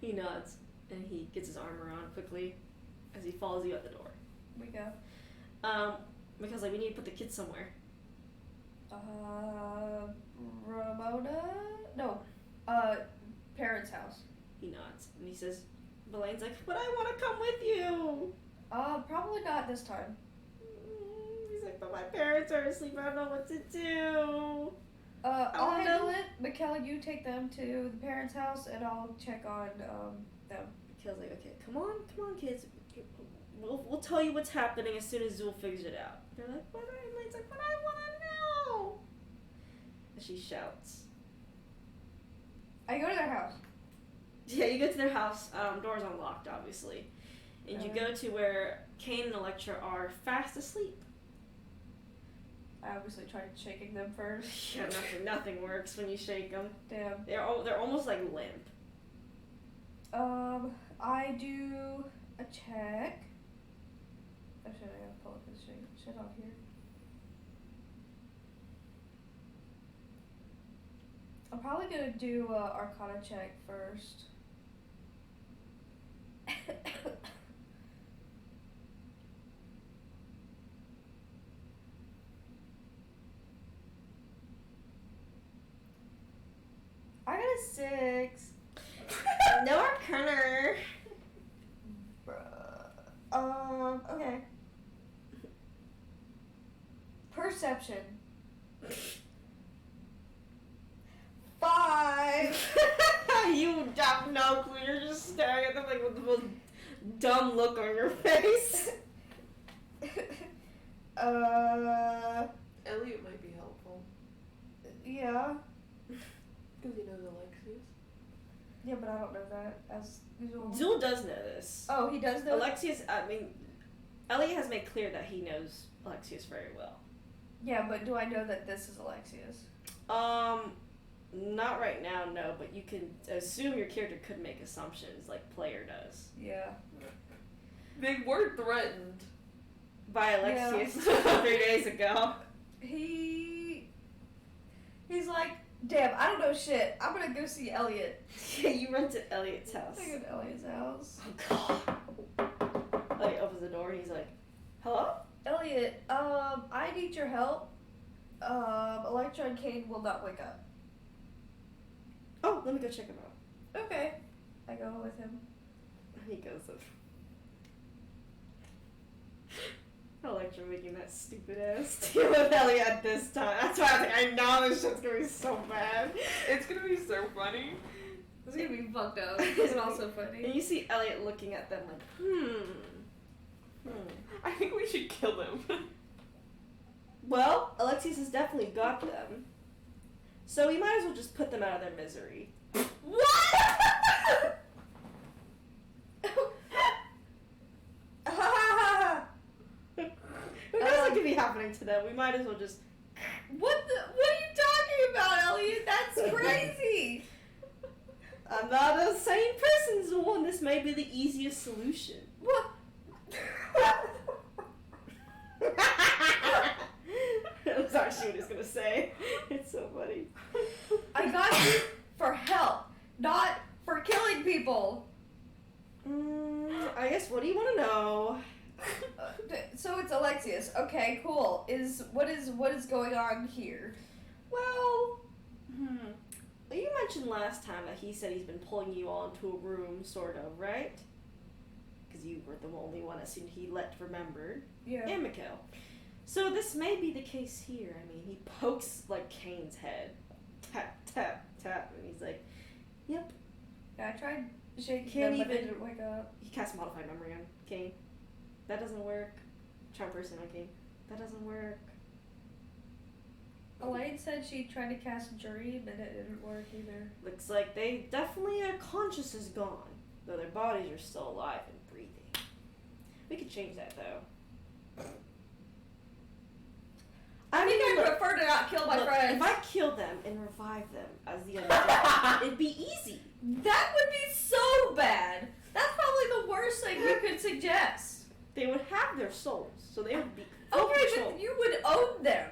He nods, and he gets his armor on quickly as he follows you out the door. We go. Mikhail's like, we need to put the kids somewhere. Ramona? No. Parents' house. He nods, and he says, Elaine's like, but I want to come with you. Probably not this time. He's like, but my parents are asleep. I don't know what to do. I'll handle it. Mikhail, you take them to the parents' house, and I'll check on them. Mikhail's like, okay, come on, kids. We'll tell you what's happening as soon as Zool figures it out. They're like, what? Elaine's like, but I want to know. And she shouts. I go to their house. Yeah, you go to their house. Door's unlocked, obviously. And you go to where Kane and Electra are fast asleep. I obviously tried shaking them first. Yeah, nothing works when you shake them. Damn. They're almost like limp. I do a check. Oh shit, I gotta pull up this shit off here. I'm probably gonna do a Arcana check first. I got a 6. No Arcana. Okay. Perception. 5. You have no clue. You're just staring at them like with the most dumb look on your face. Elliot might be helpful. Yeah. Because he knows Alexius. Yeah, but I don't know that as usual. Zool does know this. Oh, he does know? Elliot has made clear that he knows Alexius very well. Yeah, but do I know that this is Alexius? Not right now, no, but you can assume your character could make assumptions like player does. Yeah. They were threatened. By Alexius 3 days ago. He's like, damn, I don't know shit. I'm gonna go see Elliot. Yeah, you run to Elliot's house. I go to Elliot's house. Oh, God. Elliot opens the door and he's like, hello? Elliot, I need your help. Electra and Kane will not wake up. Oh, let me go check him out. Okay. I go with him. He goes up. Electra making that stupid ass deal with Elliot at this time. That's why I was like, I know this shit's gonna be so bad. It's gonna be so funny. It's gonna be fucked up. It's also funny. And you see Elliot looking at them like, I think we should kill them. Well, Alexius has definitely got them. So we might as well just put them out of their misery. What? Who knows what could be happening to them? We might as well just... What are you talking about, Elliot? That's crazy. I'm not a sane person, Zool, and this may be the easiest solution. What? That was actually what he was gonna say. It's so funny. I got you I guess, what do you want to know? So it's Alexius. Okay, cool. What is going on here? Well, you mentioned last time that he said he's been pulling you all into a room, sort of, right? Because you were the only one that seemed he remembered. Yeah. And Mikhail. So this may be the case here. I mean, he pokes, like, Kane's head. Tap, tap, tap. And he's like, yep. Yeah, I tried shaking Can't them, but they even- didn't wake up. He casts Modified Memory on Kane. That doesn't work. Charm Person on Kane. That doesn't work. Elaine said she tried to cast Dream and it didn't work either. Looks like their conscious is gone, though their bodies are still alive and breathing. We could change that, though. I think I prefer to not kill my friends. If I kill them and revive them as the undead, it'd be easy. That would be so bad. That's probably the worst thing you could suggest. They would have their souls, so they would be Okay, control. but you would own them.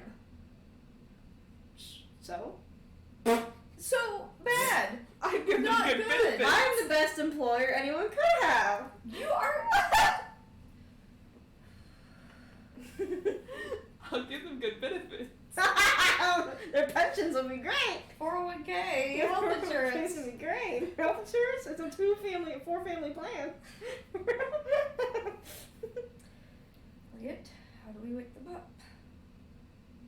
So? So bad. I give them Not good good. benefits. I'm the best employer anyone could have. You are. I'll give them good benefits. Their pensions will be great. 401k, health It's insurance. gonna be great. Health insurance. It's a 4-family plan. Elliot, how do we wake them up?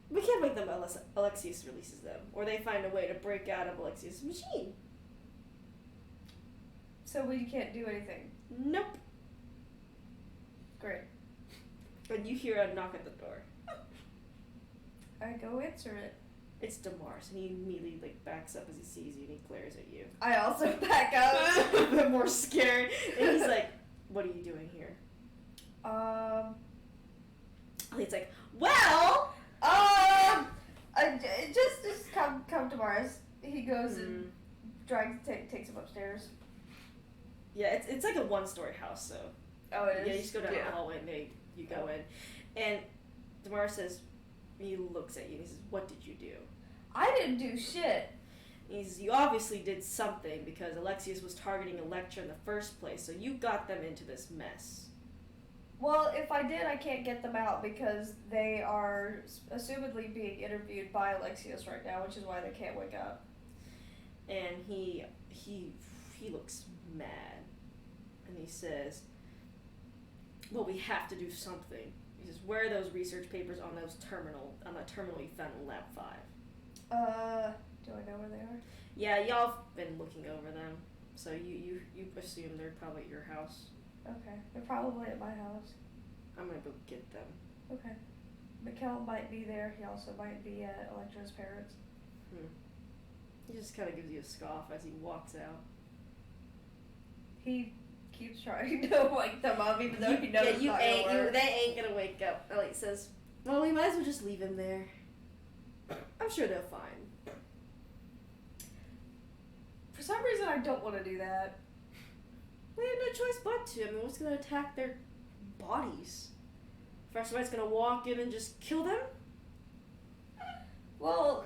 We can't wake them unless Alexius releases them, or they find a way to break out of Alexius' machine. So we can't do anything. Nope. Great. And you hear a knock at the door. I go answer it. It's Demars, and he immediately backs up as he sees you, and he glares at you. I also back up. A bit more scared, and he's like, "What are you doing here?" And he's like, "Well, just come to Mars. He goes and takes him upstairs. yeah, it's like a 1-story house, so Oh, it yeah, you is. just go down Yeah. the hallway, and you go in, and Demars says, he looks at you, and he says, "What did you do?" I didn't do shit. You obviously did something because Alexius was targeting Electra in the first place, so you got them into this mess. Well, if I did, I can't get them out because they are assumedly being interviewed by Alexius right now, which is why they can't wake up. And he looks mad, and he says, "Well, we have to do something." He says, "Where are those research papers on that terminal you found in Lab 5? Do I know where they are? Yeah, y'all have been looking over them, so you assume they're probably at your house. Okay, they're probably at my house. I'm gonna go get them." Okay. Mikkel might be there. He also might be at Electra's parents. He just kind of gives you a scoff as he walks out. He keeps trying to wake them up, even though he knows it's not gonna work. They ain't gonna wake up. Elliot says, "Well, we might as well just leave him there. I'm sure they'll find." For some reason, I don't want to do that. We have no choice but to. I mean, what's gonna attack their bodies? First, somebody's gonna walk in and just kill them? Well,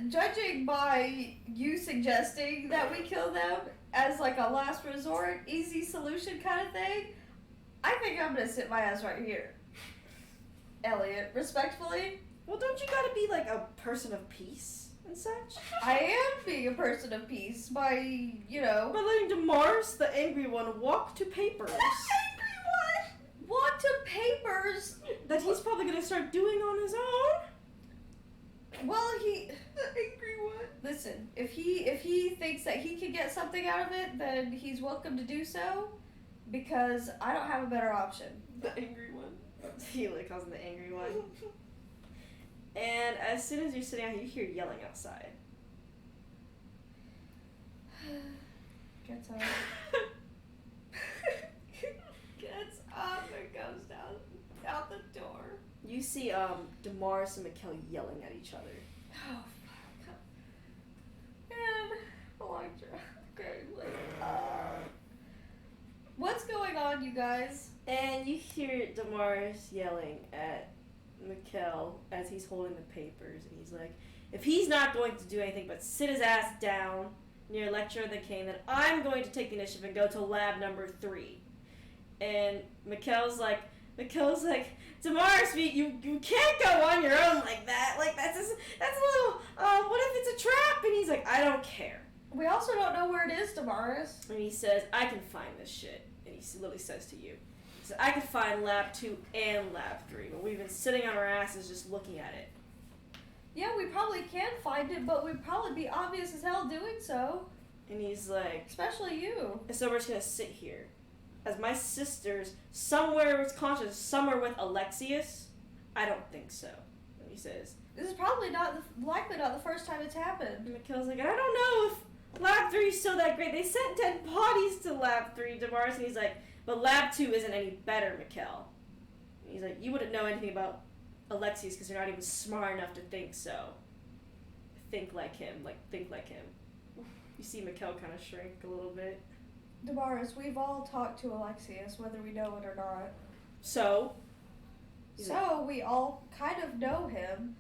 judging by you suggesting that we kill them as like a last resort, easy solution kind of thing, I think I'm gonna sit my ass right here. Elliot, respectfully, Well, don't you gotta be like a person of peace and such? I am being a person of peace by, By letting Demars, the angry one, walk to papers want to papers. that he's probably gonna start doing on his own. Well, The angry one. listen, if he thinks that he can get something out of it, then he's welcome to do so, because I don't have a better option. The angry one. He like calls him the angry one. And as soon as you're sitting out, you hear yelling outside. Gets up. Gets up and goes down out the door. You see Demars and Mikkel yelling at each other. Oh fuck. And Electra. Okay, what's going on, you guys? And you hear Demars yelling at Mikkel as he's holding the papers, and he's like, if he's not going to do anything but sit his ass down near lecture of the king, then I'm going to take the initiative and go to lab number 3. And Mikkel's like, Damaris, you can't go on your own like that. Like, that's a little, what if it's a trap? And he's like, I don't care. We also don't know where it is, Damaris. And he says, I can find this shit. And he literally says to you, he said, I can find lab 2 and lab 3, but we've been sitting on our asses just looking at it. Yeah, we probably can find it, but we'd probably be obvious as hell doing so. And he's like, especially you. And so we're just gonna sit here. As my sisters, somewhere was conscious, somewhere with Alexius? I don't think so. And he says, this is probably likely not the first time it's happened. And Mikkel's like, I don't know if Lab 3 is still that great. They sent 10 bodies to Lab 3, Damaris. And he's like, but Lab 2 isn't any better, Mikkel. And he's like, you wouldn't know anything about Alexius because you're not even smart enough to think so. Think like him. You see Mikkel kind of shrink a little bit. Damaris, we've all talked to Alexius, whether we know it or not. So we all kind of know him,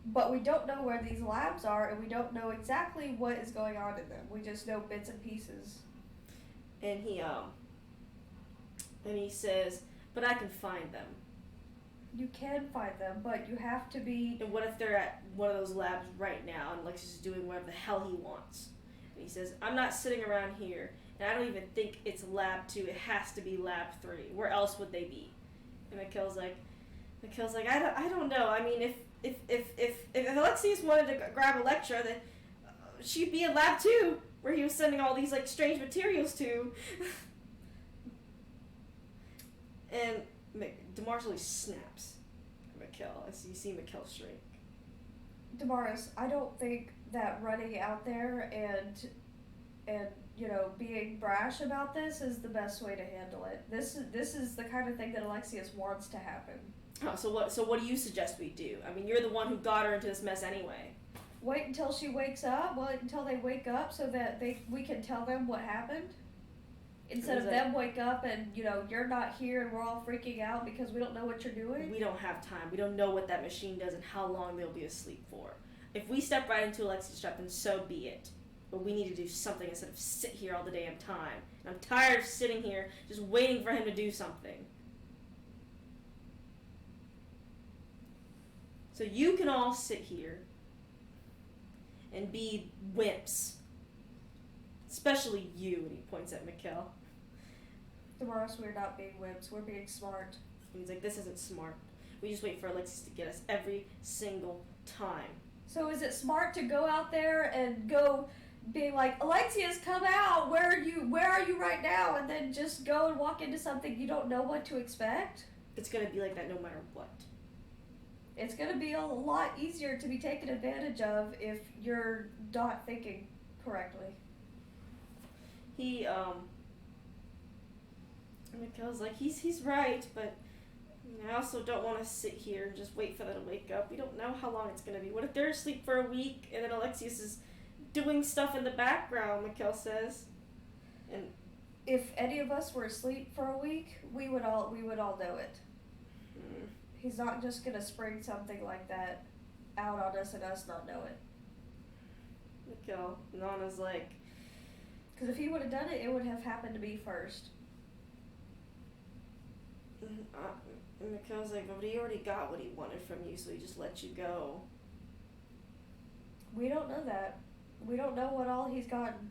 but we don't know where these labs are, and we don't know exactly what is going on in them. We just know bits and pieces. And he says, but I can find them. You can find them, but you have to be... And what if they're at one of those labs right now and Alexius is doing whatever the hell he wants? And he says, I'm not sitting around here, and I don't even think it's lab 2. It has to be lab 3. Where else would they be? And Mikkel's like, I don't know. I mean, if Alexius wanted to grab Electra, then she'd be in lab 2, where he was sending all these like strange materials to. And Damaris really snaps at Mikkel as you see Mikkel shrink. Damaris, I don't think that running out there and being brash about this is the best way to handle it. This is the kind of thing that Alexius wants to happen. Oh, so what do you suggest we do? I mean, you're the one who got her into this mess anyway. Wait until she wakes up. Wait until they wake up so that we can tell them what happened. Instead of them wake up and, you're not here and we're all freaking out because we don't know what you're doing. We don't have time. We don't know what that machine does and how long they'll be asleep for. If we step right into Alexi's trap, then so be it. But we need to do something instead of sit here all the damn time. And I'm tired of sitting here just waiting for him to do something. So you can all sit here and be wimps. Especially you, and he points at Mikkel. Damaris, we're not being wimps. We're being smart. And he's like, this isn't smart. We just wait for Alexius to get us every single time. So is it smart to go out there and go being like, Alexius, come out. Where are you right now? And then just go and walk into something you don't know what to expect? It's going to be like that no matter what. It's going to be a lot easier to be taken advantage of if you're not thinking correctly. Mikkel's like, he's right, but I also don't want to sit here and just wait for them to wake up. We don't know how long it's going to be. What if they're asleep for a week and then Alexius is doing stuff in the background, Mikkel says. And if any of us were asleep for a week, we would all know it. He's not just going to spring something like that out on us and us not know it. Mikkel, Nana's like... Because if he would have done it, it would have happened to me first. And Mikkel's like, but he already got what he wanted from you, so he just let you go. We don't know that. We don't know what all he's gotten.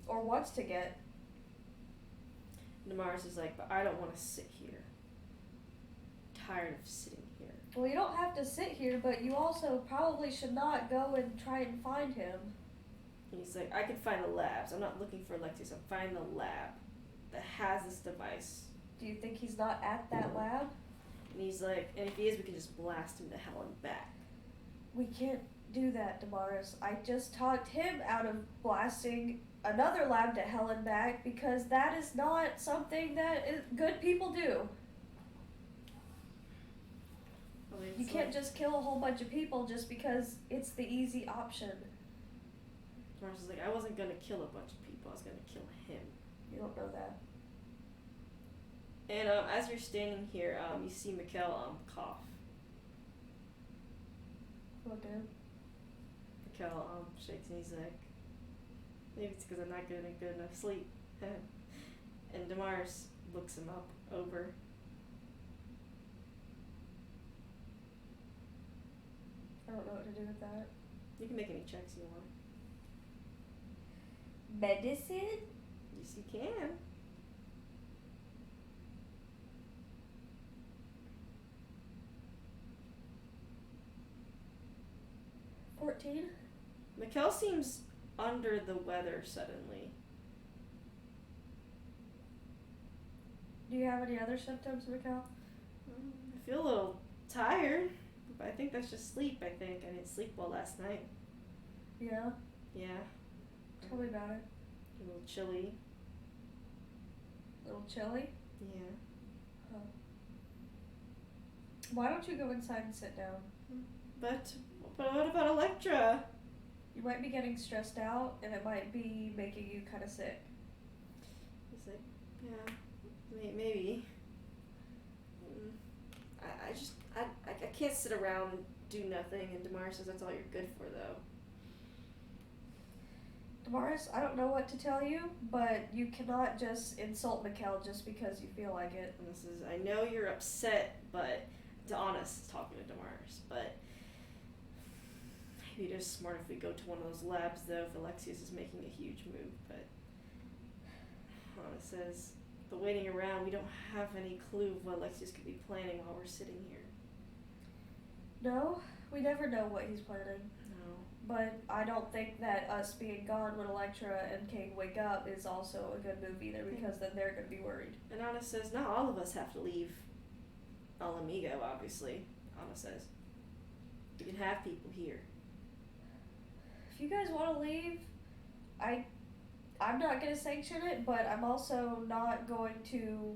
Or wants to get. Damaris is like, but I don't want to sit here. I'm tired of sitting here. Well, you don't have to sit here, but you also probably should not go and try and find him. He's like, I can find the labs. I'm not looking for Alexius. I'm finding the lab that has this device. Do you think he's not at that lab? And he's like, and if he is, we can just blast him to hell and back. We can't do that, Damaris. I just talked him out of blasting another lab to hell and back because that is not something that good people do. You can't just kill a whole bunch of people just because it's the easy option. Damaris is like, I wasn't going to kill a bunch of people. I was going to kill him. You don't know that. And as you're standing here, you see Mikkel cough. What, dude? Mikkel shakes and he's like, maybe it's because I'm not getting good enough sleep. And Damaris looks him up over. I don't know what to do with that. You can make any checks you want. Medicine? Yes, you can. $14. Mikkel seems under the weather suddenly. Do you have any other symptoms, Mikkel? I feel a little tired, but I think that's just sleep, I think. I didn't sleep well last night. Yeah? Yeah. Tell me about it. A little chilly. A little chilly? Yeah. Huh. Why don't you go inside and sit down? But what about Electra? You might be getting stressed out, and it might be making you kind of sick. He's like, yeah, maybe. I can't sit around and do nothing, and Damaris says that's all you're good for, though. Damaris, I don't know what to tell you, but you cannot just insult Mikkel just because you feel like it. And this is, I know you're upset, but Honest talking to Damaris, but maybe it is smart if we go to one of those labs, though, if Alexius is making a huge move, but Honest says, the waiting around, we don't have any clue of what Alexius could be planning while we're sitting here. No, we never know what he's planning. No. But I don't think that us being gone when Electra and Kane wake up is also a good move either, because then they're going to be worried. And Honest says, not all of us have to leave El Amigo, obviously. Honest says, you can have people here. If you guys want to leave, I'm not going to sanction it, but I'm also not going to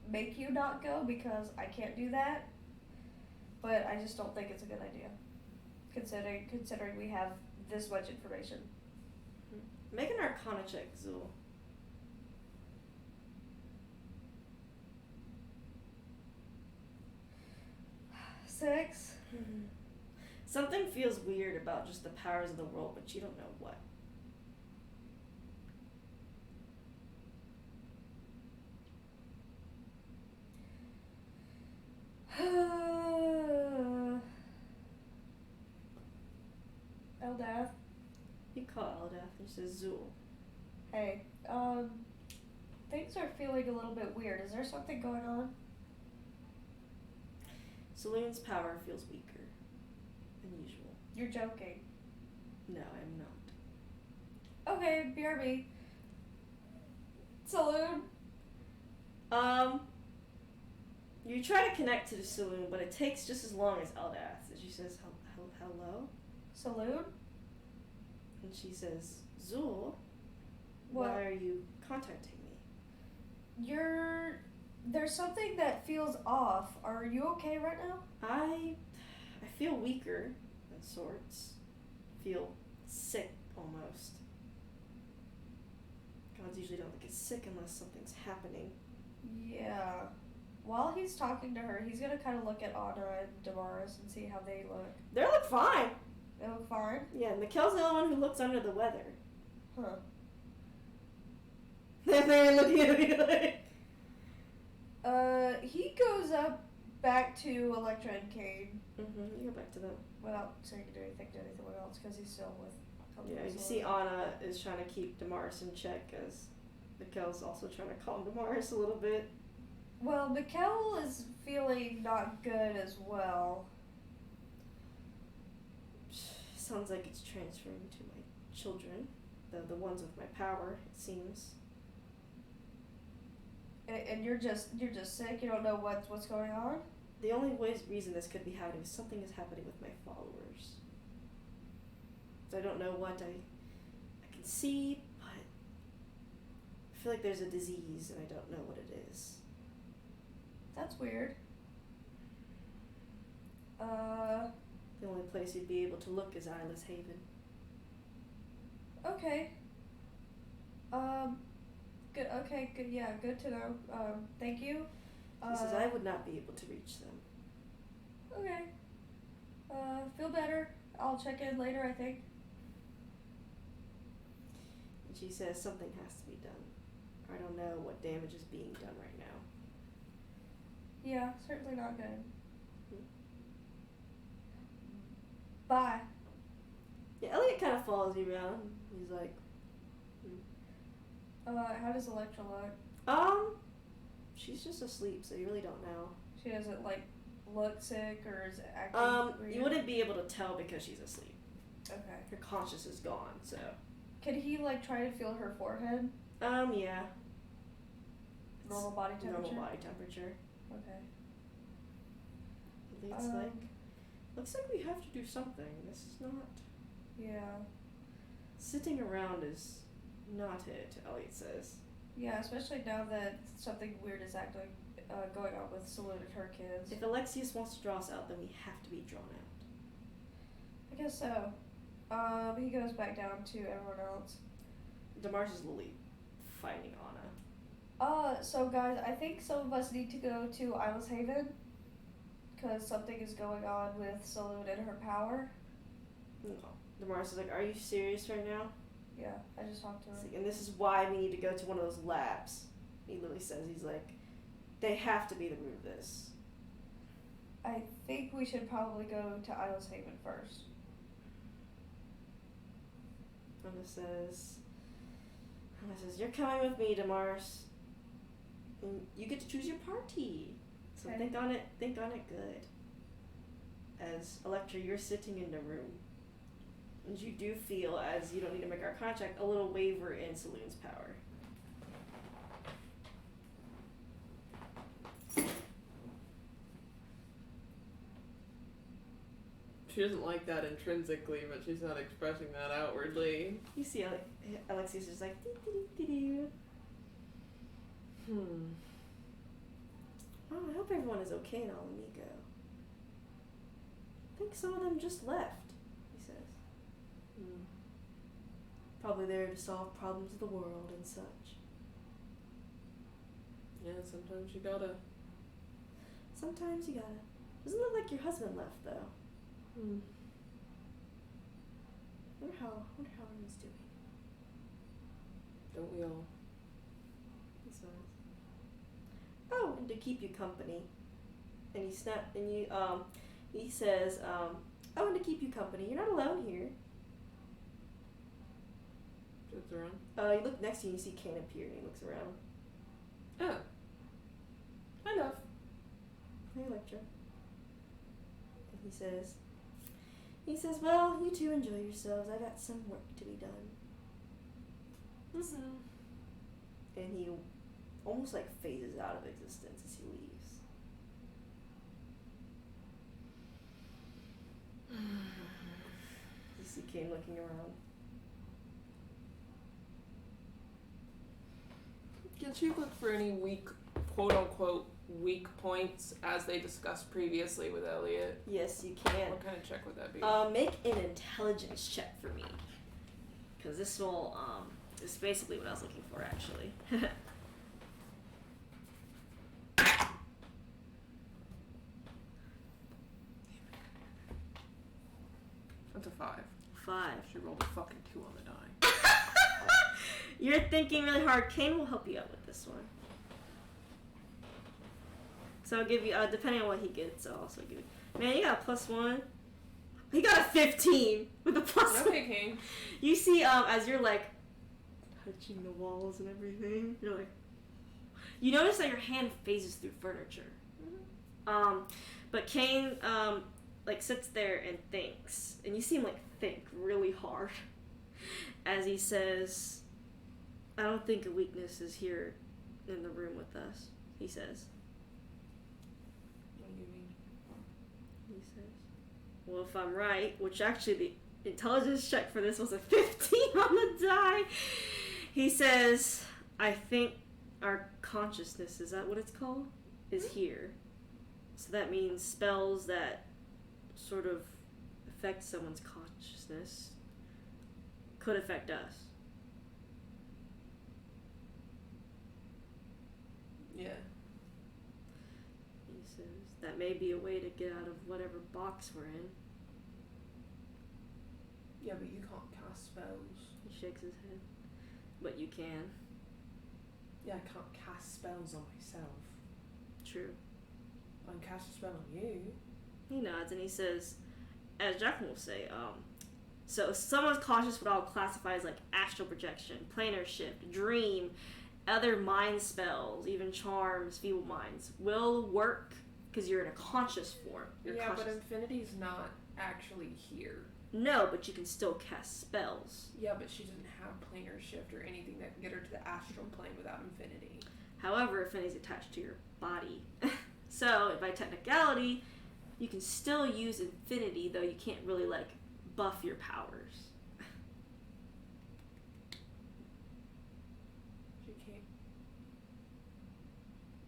make you not go because I can't do that. But I just don't think it's a good idea, considering we have this much information. Make an Arcana check, Zul. 6. Something feels weird about just the powers of the world, but you don't know what. Eldath. You call Eldath and she says, Zul. Hey, things are feeling a little bit weird. Is there something going on? Saloon's power feels weaker than usual. You're joking. No, I'm not. Okay, BRB. Saloon. You try to connect to the saloon, but it takes just as long as Eldath. And she says, hello? Saloon? And she says, Zul, What? why are you contacting me? There's something that feels off. Are you okay right now? I feel weaker, in sorts. Feel sick, almost. Gods usually don't get sick unless something's happening. Yeah. While he's talking to her, he's gonna kind of look at Anna and Damaris and see how they look. They look fine. They look fine? Yeah, Mikkel's the only one who looks under the weather. Huh. They're looking at me like... He goes up back to Electra and Kane You go back to them. without saying anything to anyone else because he's still with Yeah, you see Anna is trying to keep Damaris in check as Mikkel's also trying to calm Damaris a little bit. Well, Mikkel is feeling not good as well. Sounds like it's transferring to my children, the ones with my power, it seems. And you're just sick. You don't know what's going on. The only reason this could be happening is something is happening with my followers. So I don't know what I can see, but I feel like there's a disease and I don't know what it is. That's weird. The only place you'd be able to look is Isla's Haven. Okay. Good. Okay. Good. Yeah. Good to know. Thank you. He says I would not be able to reach them. Okay. Feel better. I'll check in later, I think. she says something has to be done. I don't know what damage is being done right now. Yeah, certainly not good. Hmm. Bye. Yeah, Elliot kind of follows you around. He's like, How does Electra look? she's just asleep, so you really don't know. She doesn't, like, look sick or is acting weird? You wouldn't be able to tell because she's asleep. Okay. Her conscious is gone, so. Can he, like, try to feel her forehead? Yeah. Normal body temperature? Normal body temperature. Okay. It's like, looks like we have to do something. This is not. Yeah. Sitting around is not it, Elliot says. Yeah, especially now that something weird is going on with Salute and her kids. If Alexius wants to draw us out, then we have to be drawn out. I guess so. He goes back down to everyone else. Damaris is literally fighting Anna. So guys, I think some of us need to go to Isla's Haven. Because something is going on with Salute and her power. No. Damaris is like, are you serious right now? Yeah, I just talked to her. And this is why we need to go to one of those labs. He literally says, he's like, they have to be the root of this. I think we should probably go to Isla's Haven first. Anna says, you're coming with me, Damaris. And you get to choose your party. So Okay. think on it good. As Electra, you're sitting in the room. And you do feel, as you don't need to make our contract, a little waver in Saloon's power. She doesn't like that intrinsically, but she's not expressing that outwardly. You see Alexius is just like, dee-dee-dee-dee-dee. Oh, I hope everyone is okay in Alamigo. I think some of them just left, he says. Probably there to solve problems of the world and such. Yeah, sometimes you gotta. Sometimes you gotta. Doesn't look like your husband left, though. Wonder how everyone's doing. Don't we all? He says. Oh, and to keep you company. And he he says, oh, and to keep you company, you're not alone here. Looks around. You look next to you and you see Kane appear and he looks around. Oh. Enough. Hey, Electra. And he says, well, you two enjoy yourselves. I got some work to be done. And he almost like phases out of existence as he leaves. You see Kane looking around. Can she look for any weak, quote-unquote, weak points as they discussed previously with Elliot? Yes, you can. What kind of check would that be? Make an intelligence check for me. Because this will, is basically what I was looking for, actually. That's a 5. 5. She rolled a fucking 2 on the die. You're thinking really hard. Kane will help you out with this one. So I'll give you, depending on what he gets, I'll also give you. Man, you got a +1. He got a 15 with a +1. Okay, King. You see, as you're like touching the walls and everything, you're like, you notice that your hand phases through furniture. But Kane, like sits there and thinks, and you see him like think really hard as he says, I don't think a weakness is here in the room with us, he says. What do you mean? He says, well, if I'm right, which actually the intelligence check for this was a 15 on the die, he says, I think our consciousness, is that what it's called, is here. So that means spells that sort of affect someone's consciousness could affect us. Yeah. He says, that may be a way to get out of whatever box we're in. Yeah, but you can't cast spells. He shakes his head. but you can. Yeah, I can't cast spells on myself. True. I can cast a spell on you. He nods and he says, as Jacqueline will say, so someone's conscious what I'll classify as like astral projection, planar shift, dream, other mind spells, even charms, feeble minds will work because you're in a conscious form. Yeah, but Infinity's not actually here. No, but you can still cast spells. Yeah, but she doesn't have planar shift or anything that can get her to the astral plane without Infinity. However, Infinity's attached to your body. So, by technicality, you can still use Infinity, though you can't really, like, buff your powers. She can't.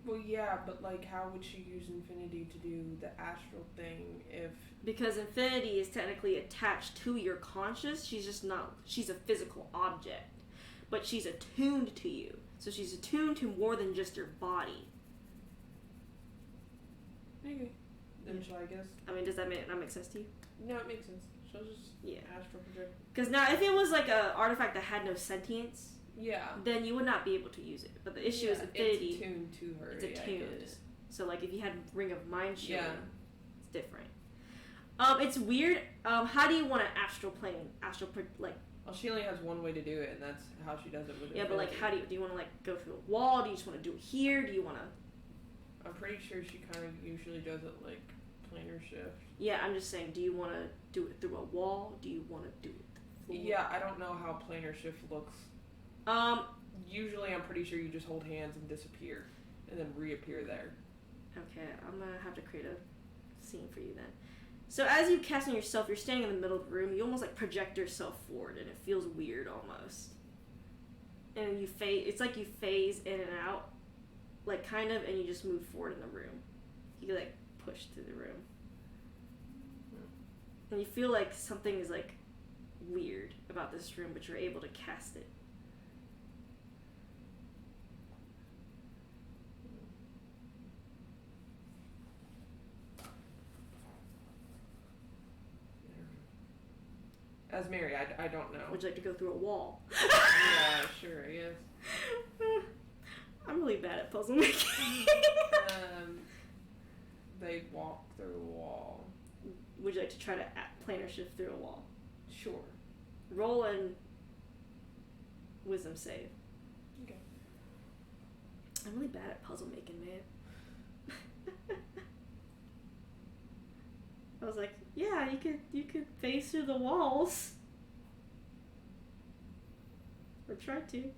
Well, yeah, but, like, how would she use Infinity to do the astral thing if... Because Infinity is technically attached to your conscious, she's just not... She's a physical object. But she's attuned to you. So she's attuned to more than just your body. Okay. Then shall I guess? I mean, does that make sense to you? No, it makes sense. She'll just astral project. Because now, if it was like an artifact that had no sentience, then you would not be able to use it. But the issue is Infinity. It's attuned to her. It's attuned. So, like, if you had Ring of Mind Shield, it's different. It's weird. How do you want to astral plane? Well, she only has one way to do it, and that's how she does it with Infinity. But like, how do you want to like go through a wall? Do you just want to do it here? Do you want to? I'm pretty sure she kind of usually does it like planar shift. Yeah, I'm just saying, do you want to do it through a wall? Do you want to do it through the floor? Yeah, I don't know how planar shift looks. Usually I'm pretty sure you just hold hands and disappear, and then reappear there. Okay, I'm going to have to create a scene for you then. So as you cast on yourself, you're standing in the middle of the room, you almost like project yourself forward, and it feels weird almost. And it's like you phase in and out, like kind of, and you just move forward in the room. You like push through the room. And you feel like something is like weird about this room, but you're able to cast it. As Mary, I don't know. Would you like to go through a wall? Yeah, sure, I guess. I'm really bad at puzzle making. They walk through a wall. Would you like to try to planar shift through a wall? Sure. Roll and wisdom save. Okay. I'm really bad at puzzle making, man. I was like, yeah, you could phase through the walls. Or try to.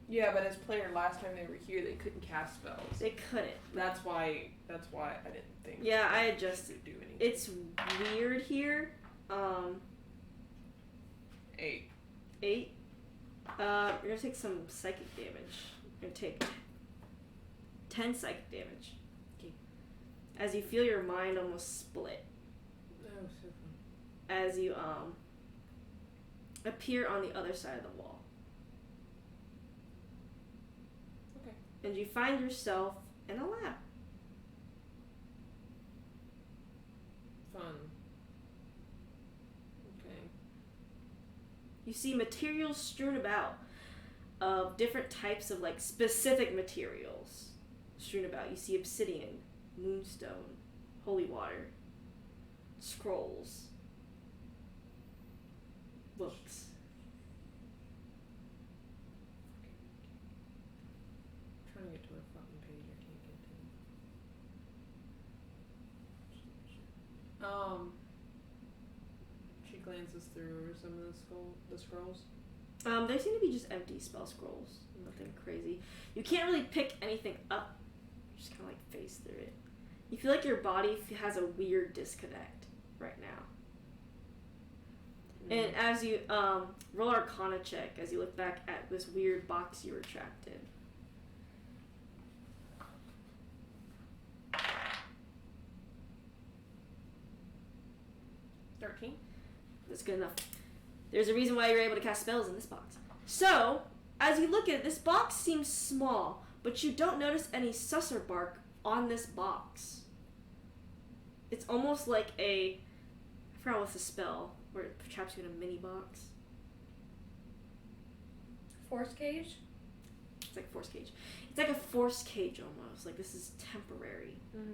Yeah, but as player, last time they were here, they couldn't cast spells. They couldn't. That's why I didn't think. Yeah, I adjusted. Do anything. It's weird here. 8. 8. You're gonna take some psychic damage. You're gonna take 10 psychic damage. Okay. As you feel your mind almost split. Oh, so fun. As you appear on the other side of the wall. Okay. And you find yourself in a lab. Fun. Okay. You see materials strewn about of different types of like specific materials strewn about. You see obsidian, moonstone, holy water, scrolls, books. I'm trying to get to a fucking page I can't get to. She glances through some of the scrolls. They seem to be just empty spell scrolls. Nothing crazy. You can't really pick anything up. You just kind of like phase through it. You feel like your body has a weird disconnect right now. And as you roll Arcana check, as you look back at this weird box you were trapped in. That's good enough. There's a reason why you're able to cast spells in this box. So, as you look at it, this box seems small, but you don't notice any susser bark on this box. It's almost like a forgot what's the spell where it traps you in a mini box. Force cage? It's like force cage. It's like a force cage almost. Like this is temporary. Mm-hmm.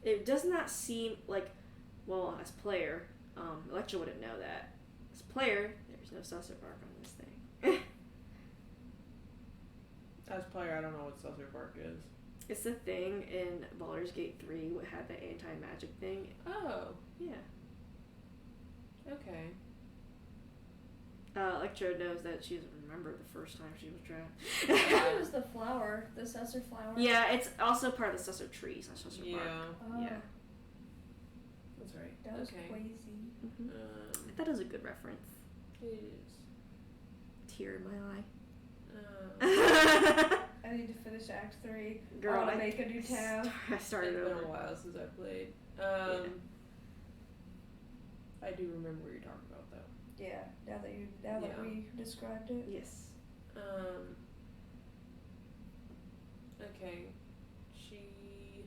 It does not seem like, well, as player, Electra wouldn't know that. As player, there's no susser bark on this thing. As player, I don't know what susser bark is. It's the thing in Baldur's Gate 3 what had the anti-magic thing. Oh. Yeah. Okay. Electra knows that she doesn't remember the first time she was I trapped. thought it was the flower, the susser flower. Yeah, it's also part of the susser tree, slash susser bark. Oh, Yeah. That's right. that was Okay. crazy. Mm-hmm. I thought it was a good reference. It is. Tear in my eye. I need to finish Act 3. Girl, I want I to make a new tab. I started It's been over. a while since I played. I do remember what you're talking about though. Yeah, now that Yeah. we described it. Yes. Okay. She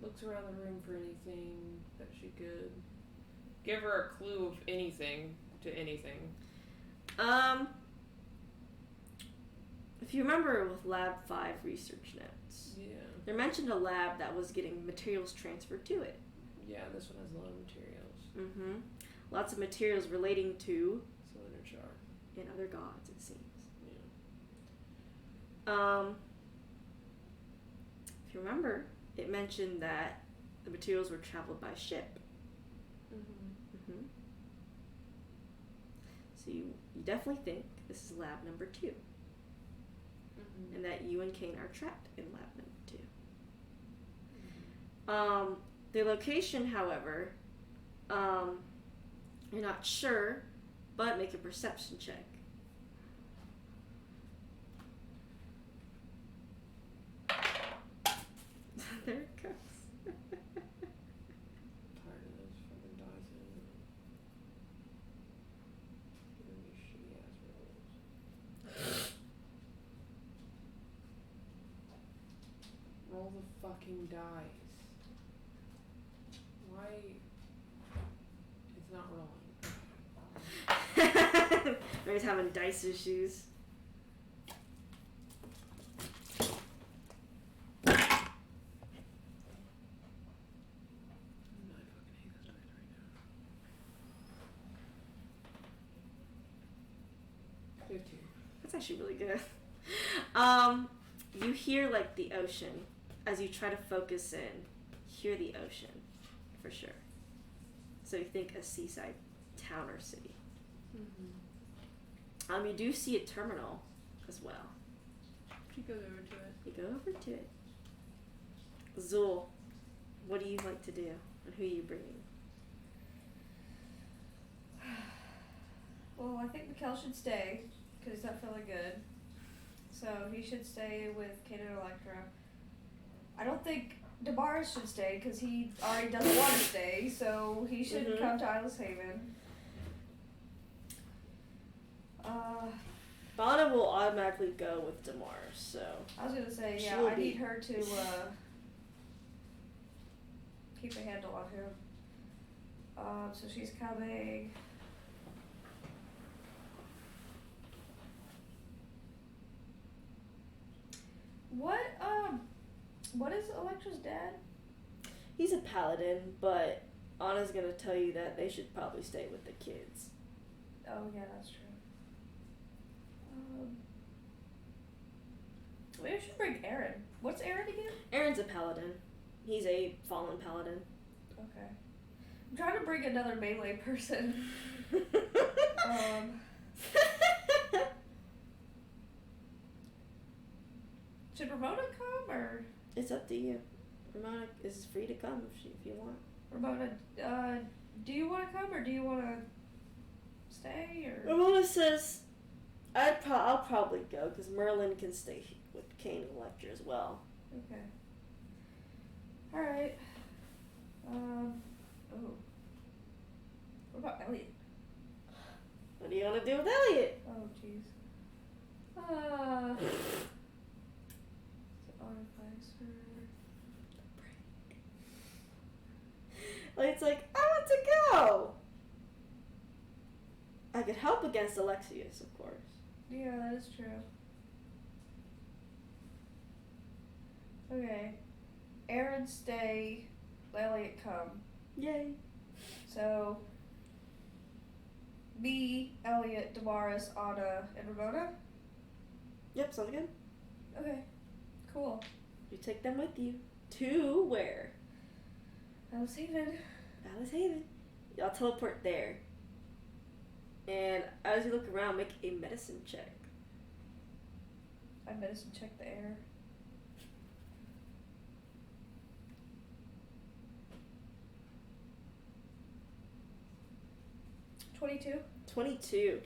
looks around the room for anything that she could give her a clue of anything to anything. If you remember with Lab 5 research notes, Yeah. they mentioned a lab that was getting materials transferred to it. Yeah, this one has a lot of materials. Mm-hmm. Lots of materials relating to Cylinder char. and other gods, it seems. Yeah. If you remember, it mentioned that the materials were traveled by ship. Mm-hmm. Mm-hmm. So you definitely think this is lab number 2, Mm-hmm. and that you and Kane are trapped in lab number 2. Mm-hmm. The location, however, you're not sure, but make a perception check. There it goes. Tired of those fucking dice anyway. Giving me shitty ass rolls. Roll the fucking dice. Why? It's not rolling. Mary's having dice issues. I fucking hate this dice right now. 15. That's actually really good. You hear like the ocean as you try to focus in. Hear the ocean, for sure. So you think a seaside town or city. Mm-hmm. You do see a terminal as well. She goes over to it. You go over to it. Zul, what do you like to do, and who are you bringing? Well, I think Mikkel should stay because he's not feeling good. So he should stay with Kate and Electra. I don't think Damaris should stay because he already doesn't want to stay. So he should Mhm. come to Isla's Haven. Bana will automatically go with Damaris, so I was gonna say, yeah, She'll I be- need her to keep a handle on him. So she's coming. What is Electra's dad? he's a paladin, but Anna's gonna tell you that they should probably stay with the kids. Oh yeah, that's true. Maybe I should bring Aaron. What's Aaron again? Aaron's a paladin. He's a fallen paladin. Okay. I'm trying to bring another melee person. Should Ramona come or It's up to you. Ramona is free to come if you want. Ramona? Do you want to come or do you want to stay or? Ramona says, I'll probably go because Merlin can stay with Kane and Electra as well. Okay. All right. Oh. What about Elliot? What do you want to do with Elliot? Oh, jeez. Artificer. It's like, I want to go. I could help against Alexius, of course. Yeah, that is true. Okay. Aaron stay, Elliot come. Yay. So, me, Elliot, Damaris, Anna, and Ramona? Yep, sounds good. Okay. Cool. You take them with you. To where? Alice Haven. Alice Haven. Y'all teleport there. And as you look around, make a medicine check. I medicine check the air. $22. 22.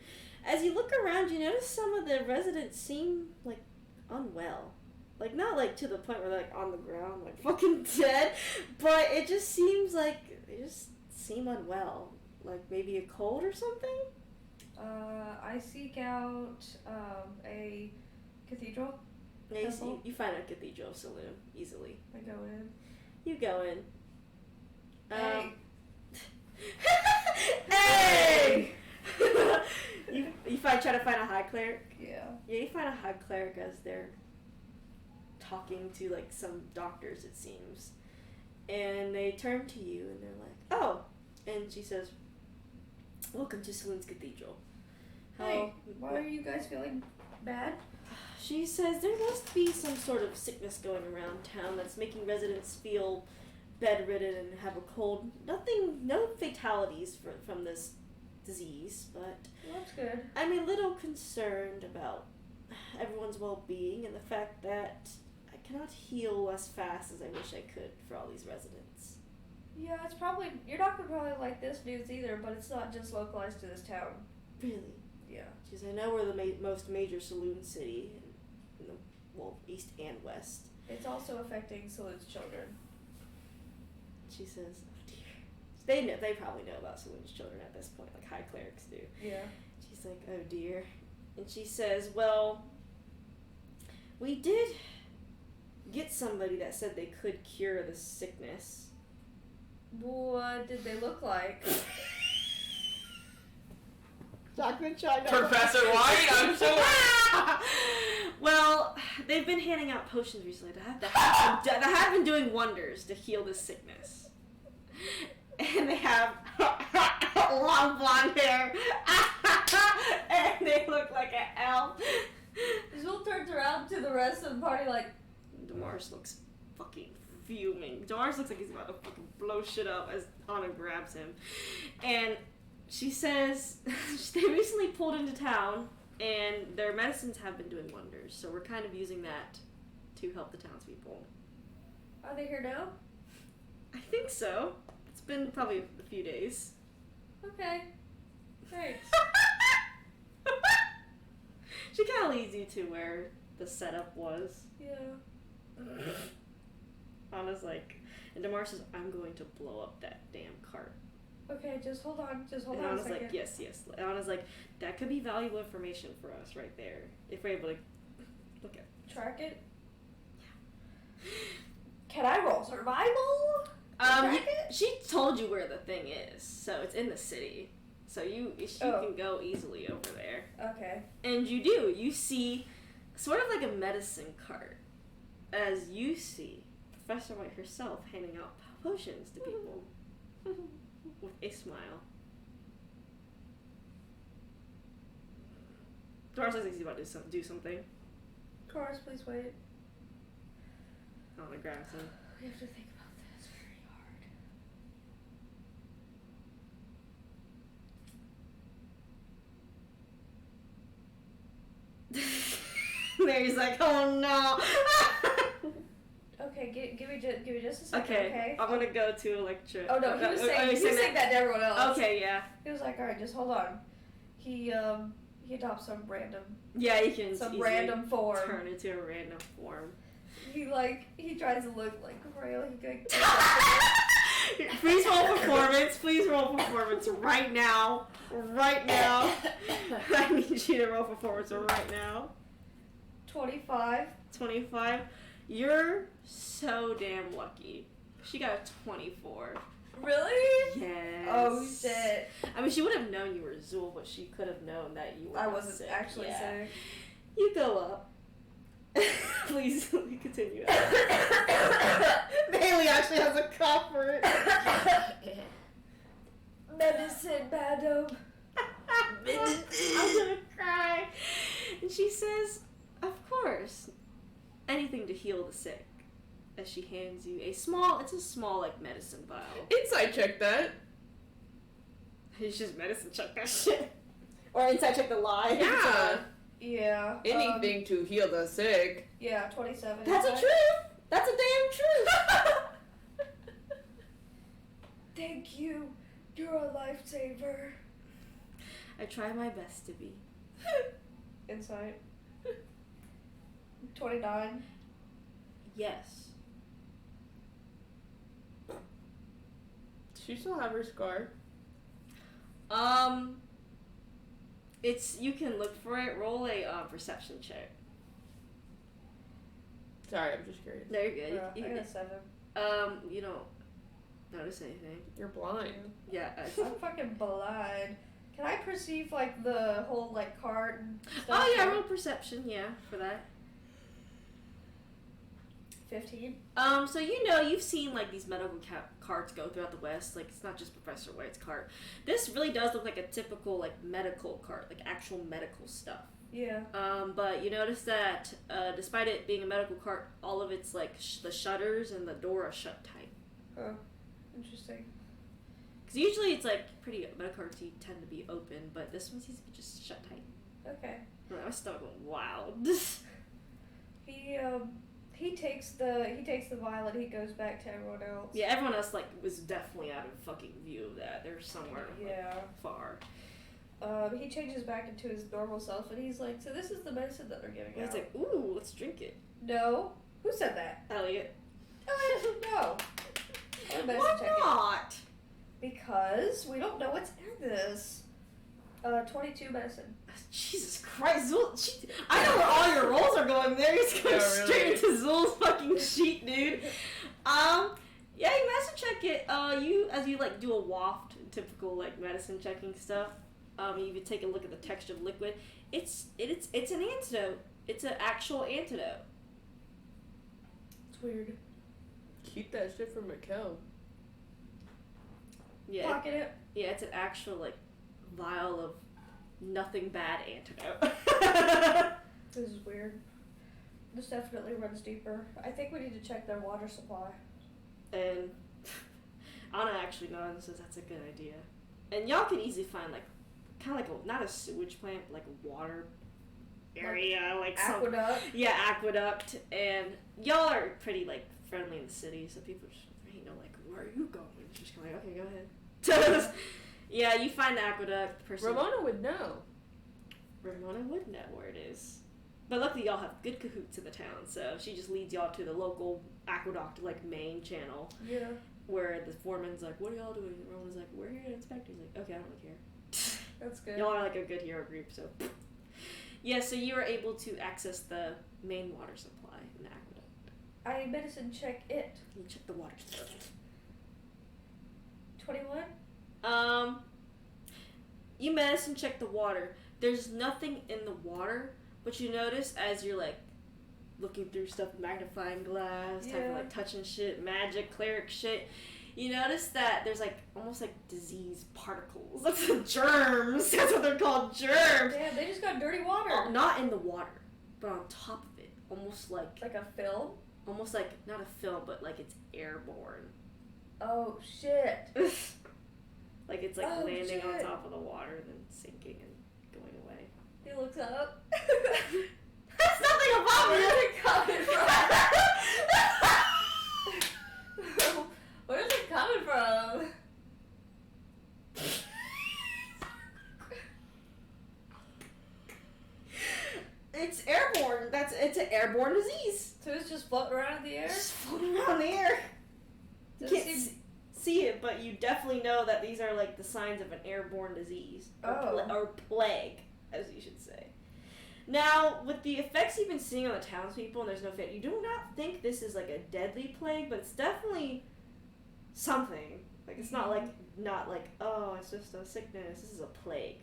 As you look around, you notice some of the residents seem, like, unwell. Like, not, like, to the point where they're, like, on the ground, like, fucking dead, but it just seems like they just seem unwell. Like, maybe a cold or something? I seek out a cathedral. Yeah, Temple? you find a cathedral saloon easily. I go in. You go in. Hey. Hey! you try to find a high cleric? Yeah. Yeah, you find a high cleric as they're talking to, like, some doctors, it seems. And they turn to you and they're like, oh! And she says, welcome to Saloon's Cathedral. Hey, why are you guys feeling bad? She says there must be some sort of sickness going around town that's making residents feel bedridden and have a cold. No fatalities from this disease, but Well, that's good. I'm a little concerned about everyone's well-being and the fact that I cannot heal as fast as I wish I could for all these residents. Yeah, it's probably, you're not gonna probably like this news either, but it's not just localized to this town. Really? Yeah. She says, I know we're the most major saloon city in the, well, east and west. It's also affecting Saloon's children. She says, oh dear. They probably know about Saloon's children at this point, like high clerics do. Yeah. She's like, oh dear. And she says, well, we did get somebody that said they could cure the sickness. What did they look like? Professor White, I'm sure. Well, they've been handing out potions recently that have been doing wonders to heal this sickness. And they have long blonde hair. And they look like an elf. Zul turns around to the rest of the party like, Damaris looks fucking fuming. Damaris looks like he's about to fucking blow shit up as Anna grabs him. And she says they recently pulled into town and their medicines have been doing wonders. So we're kind of using that to help the townspeople. are they here now? I think so. It's been probably a few days. Okay. Thanks. She kind of leads you to where the setup was. Yeah. Anna's like, and Damaris says, I'm going to blow up that damn cart. Okay, just hold on. Just hold And on a Anna's second. like, yes. And Anna's like, that could be valuable information for us right there. If we're able to look at Track it? Can I roll survival? Track it? She told you where the thing is, so it's in the city. So you can go easily over there. Okay. And you do. You see sort of like a medicine cart. As you see Professor White herself handing out potions to people with a smile. Doris looks like he's about to do something. Chorus, please wait. Anna grabs him. We have to think about this very hard. Mary's like, oh no. Okay, give me just a second, okay? I'm gonna go to Electra. Oh no, he was saying that to everyone else. Okay, yeah. He was like, alright, just hold on. He adopts some random Yeah, you can some easily random form. turn into a random form. He tries to look like Grail. He goes, Please roll performance. Please roll performance right now. Right now. I need you to roll performance right now. 25. 25. You're so damn lucky. She got a 24. Really? Yes. Oh shit. I mean, she would have known you were Zool, but she could have known that you were I not wasn't sick. actually Yeah. sick. You go up. Please, continue. Bailey actually has a cough for it. Medicine, madam. I'm gonna cry. And she says, of course, anything to heal the sick. As she hands you a small like medicine vial. Inside check that. It's just medicine check that shit. Or inside check the lie. Yeah. Yeah. Anything to heal the sick. Yeah, 27. That's a truth. That's a damn truth. Thank you. You're a lifesaver. I try my best to be. Insight. 29. Yes. Does she still have her scar? You can look for it. Roll a perception check. Sorry, I'm just curious. No, you're good. I got a 7. You don't notice anything. You're blind. Yeah. I'm fucking blind. Can I perceive, like, the whole, like, card and stuff? Oh yeah, roll perception. Yeah, for that. 15. So you've seen like these medical carts go throughout the West. Like it's not just Professor White's cart. This really does look like a typical like medical cart, like actual medical stuff. Yeah. But you notice that despite it being a medical cart, all of its like the shutters and the door are shut tight. Oh, interesting. Because usually it's like pretty medical carts you tend to be open, but this one seems to be just shut tight. Okay. My stomach went wild. He takes the vial and he goes back to everyone else. Yeah, everyone else like was definitely out of fucking view of that. They're somewhere far. He changes back into his normal self and he's like, so this is the medicine that they're giving out. He's like, ooh, let's drink it. No. Who said that? Elliot. No. Why not? Because we don't know what's in this. 22 medicine. Jesus Christ, Zool. I know where all your rolls are going there. He's going straight into Zool's fucking sheet, dude. Yeah, you medicine check it. As you like do a waft, typical like medicine checking stuff. You could take a look at the texture of the liquid. It's an antidote. It's an actual antidote. It's weird. Keep that shit for Mikkel. Yeah. Pocket it. Yeah, it's an actual like vial of nothing bad antidote. This is weird. This definitely runs deeper. I think we need to check their water supply. And Anna actually nods and says that's a good idea. And y'all can easily find like kind of like not a sewage plant, but like a water area, like aqueduct. Yeah, aqueduct. And y'all are pretty like friendly in the city, so people just like, where are you going? It's just kind of like, okay, go ahead. Yeah, you find the aqueduct. The person Ramona would know. Ramona would know where it is. But luckily y'all have good cahoots in the town, so she just leads y'all to the local aqueduct, like, main channel. Yeah. Where the foreman's like, what are y'all doing? And Ramona's like, we're here to inspect. He's like, okay, I don't care. That's good. Y'all are like a good hero group, so. Yeah, so you were able to access the main water supply in the aqueduct. I medicine check it. You check the water. 21? You medicine check the water. There's nothing in the water, but you notice as you're like looking through stuff, magnifying glass, type of like touching shit, magic, cleric shit, you notice that there's like almost like disease particles. That's germs. That's what they're called, germs. Damn, they just got dirty water. Oh, not in the water, but on top of it, almost like a film? almost like not a film, but like it's airborne. Oh shit. Like it's like landing on shit. top of the water and then sinking and going away. He looks up. That's nothing about me. Where's it coming from? Where's it coming from? It's airborne. It's an airborne disease. So it's just floating around in the air? It's just floating around the air. You Does it can't seem- see it, but you definitely know that these are like the signs of an airborne disease or plague, as you should say. Now, with the effects you've been seeing on the townspeople, and there's no fit, you do not think this is like a deadly plague, but it's definitely something Like, it's not like, oh, it's just a sickness. This is a plague.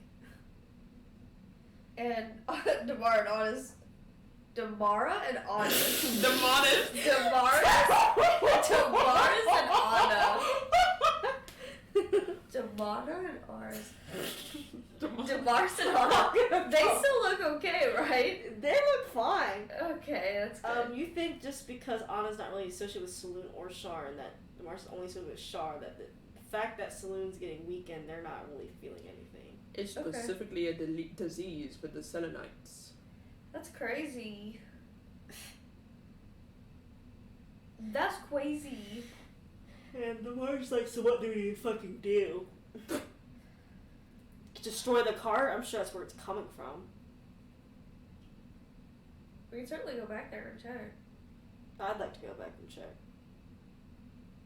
And Damara and Honest. Damaris and Anna. They still look okay, right? They look fine. Okay, that's good. You think just because Anna's not really associated with Saloon or Shar, and that Damaris is only associated with Shar, that the fact that Saloon's getting weakened, they're not really feeling anything. It's specifically a disease with the Selenites. That's crazy. That's crazy. And Damaris like, so what do we fucking do? Destroy the cart? I'm sure that's where it's coming from. We can certainly go back there and check. I'd like to go back and check.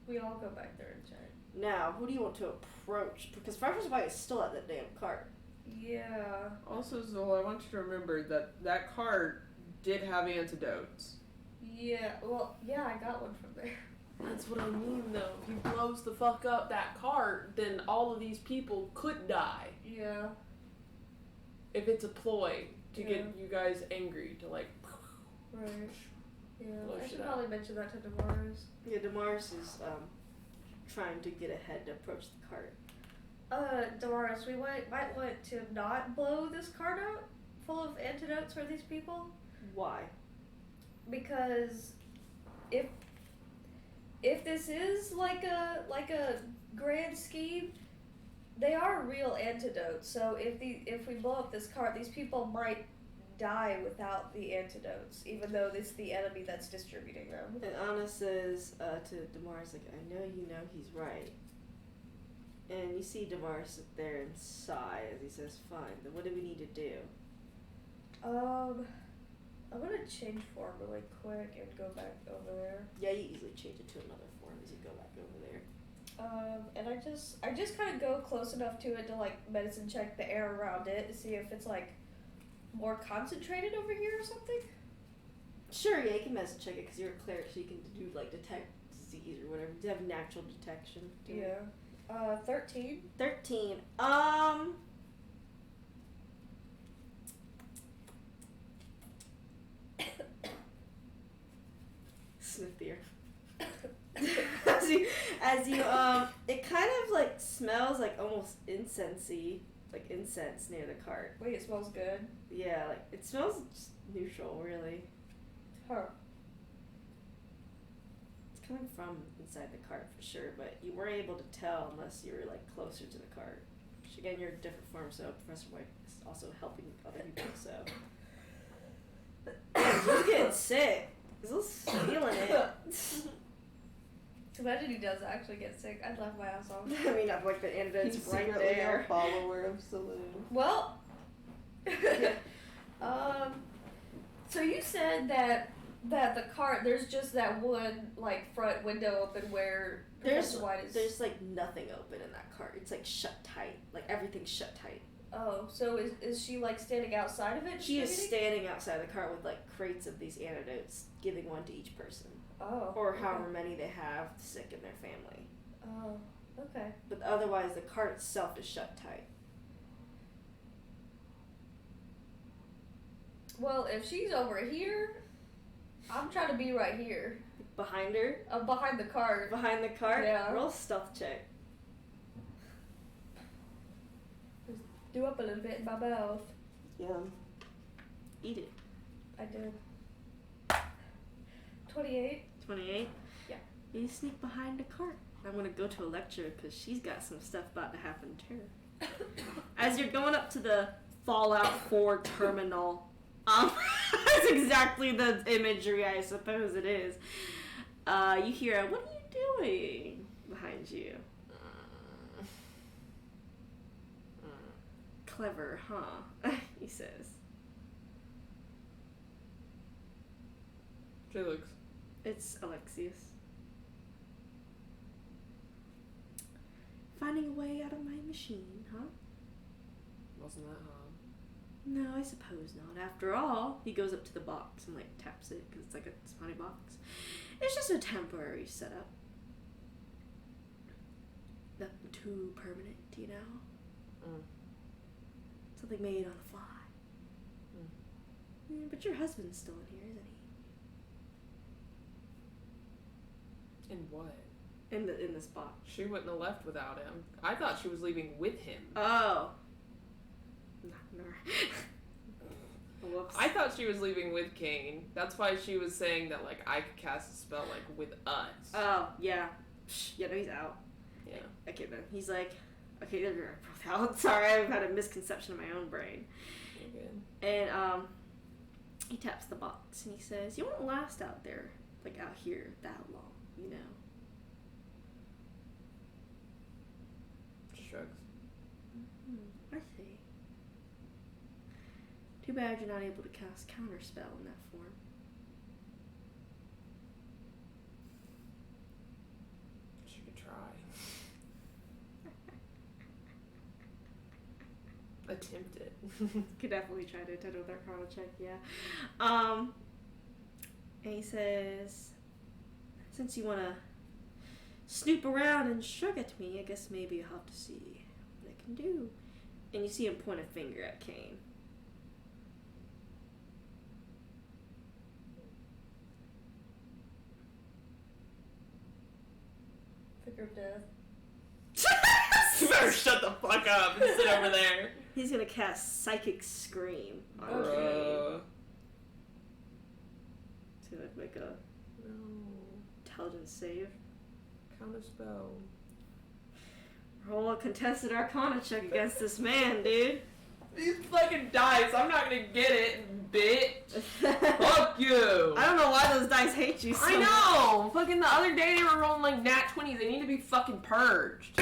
We all go back there and check. Now, who do you want to approach? Because Fracture's Bite is still at that damn cart. Yeah. Also, Zola, I want you to remember that cart did have antidotes. Yeah, well, yeah, I got one from there. That's what I mean, though. If he blows the fuck up that cart, then all of these people could die. Yeah. If it's a ploy to get you guys angry, to like... Right. Yeah, blow I shit should up. probably mention that to Damaris. Yeah, Damaris is trying to get ahead to approach the cart. Damaris, we might want to not blow this cart out full of antidotes for these people. Why? Because if this is like a grand scheme, they are real antidotes. So if we blow up this cart, these people might die without the antidotes, even though it's the enemy that's distributing them. And Anna says to Damaris, like, I know you know he's right. And you see Damaris sit there and sigh as he says, fine, then what do we need to do? I'm gonna change form really quick and go back over there. Yeah, you easily change it to another form as you go back over there. And I just kind of go close enough to it to like medicine check the air around it to see if it's like more concentrated over here or something. Sure, yeah, you can medicine check it because you're a cleric, so you can do like detect disease or whatever. You have natural detection. Yeah. 13. 13. Sniff the air. as you it kind of like smells like almost incensey, like incense near the cart. Wait, it smells good. Yeah, like it smells just neutral, really. Huh. It's coming from inside the cart for sure, but you weren't able to tell unless you were like closer to the cart. Which, again, you're a different form, so Professor White is also helping other people. So he's getting sick. He's feeling it. Imagine he does actually get sick. I'd laugh my ass off. I mean, I'm like the antidote's He's right secretly there. a follower of Saloon. Well, so you said that the cart, there's just that one like front window open where There's Professor White is. there's like nothing open in that cart. It's like shut tight. Like everything's shut tight. Oh, so is she like standing outside of it? She is distributing? standing outside the cart with like crates of these antidotes, giving one to each person. Oh. Or however many they have sick in their family. Oh, okay. But otherwise, the cart itself is shut tight. Well, if she's over here, I'm trying to be right here. Behind her? I'm behind the cart. Behind the cart? Yeah. Roll stealth check. Do up a little bit in my mouth. Yum. Eat it. I did. 28. 28? Yeah. You sneak behind the cart. I'm going to go to a lecture because she's got some stuff about to happen to her. As you're going up to the Fallout 4 terminal, that's exactly the imagery I suppose it is. You hear, what are you doing behind you? Clever, huh? He says. Felix. It's Alexius. Finding a way out of my machine, huh? Wasn't that hard? No, I suppose not. After all, he goes up to the box and like taps it because it's like a spawny box. It's just a temporary setup. Nothing too permanent, you know? Mm. Something made on the fly. But your husband's still in here, isn't he? In what? In the spot. She wouldn't have left without him. I thought she was leaving with him. Oh. No. Whoops. I thought she was leaving with Kane. That's why she was saying that, like, I could cast a spell, like, with us. Oh, yeah. Yeah, no, he's out. Yeah. Okay, then. He's like, okay, they're both out. Sorry, I've had a misconception in my own brain. You're good. And, he taps the box and he says, you won't last out there, like, out here that long, you know? Shrugs. I see. Too bad you're not able to cast Counterspell in that form. She could try. Attempt it. Could definitely try to attempt with Arcana check, yeah. And he says, since you want to snoop around and shrug at me, I guess maybe you'll have to see what I can do. And you see him point a finger at Kane. Finger of death. You better shut the fuck up and sit over there. He's gonna cast Psychic Scream on Kane. Bruh. To make a No. intelligence save. Counterspell. Roll a contested Arcana check against this man, dude. These fucking dice, I'm not gonna get it, bitch. Fuck you. I don't know why those dice hate you so I know. Fucking the other day they were rolling like nat 20s. They need to be fucking purged.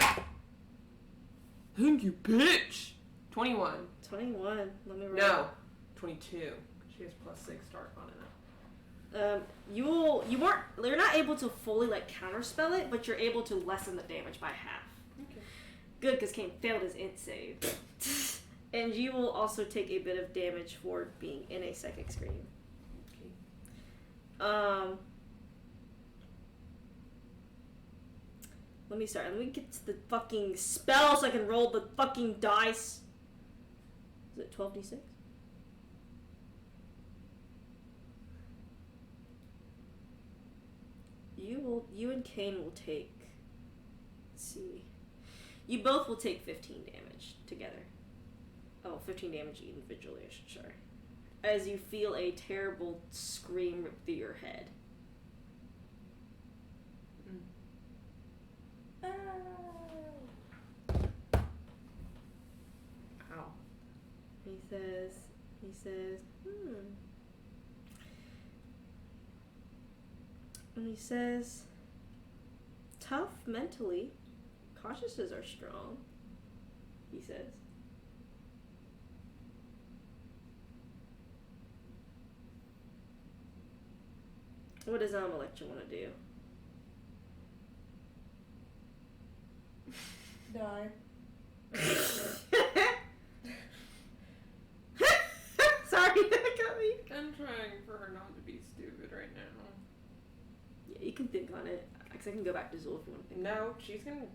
Thank you, bitch. 21. 21. Let me roll. No. 22. She has +6 start on it. You're not able to fully like counterspell it, but you're able to lessen the damage by half. Okay. Good, because Kane failed his int save. And you will also take a bit of damage for being in a Psychic Scream. Okay. Let me get to the fucking spell so I can roll the fucking dice. Is it 12d6? You and Kane will take, let's see, you both will take 15 damage together. Oh, 15 damage individually, I should say. As you feel a terrible scream rip through your head. Ow. He says, And he says, tough mentally, consciences are strong, he says. What does Electra want to do? Die. Sorry, that got me. I'm trying for her not to be stupid right now. Yeah, you can think on it. Because I can go back to Zool if you want to think. No, she's gonna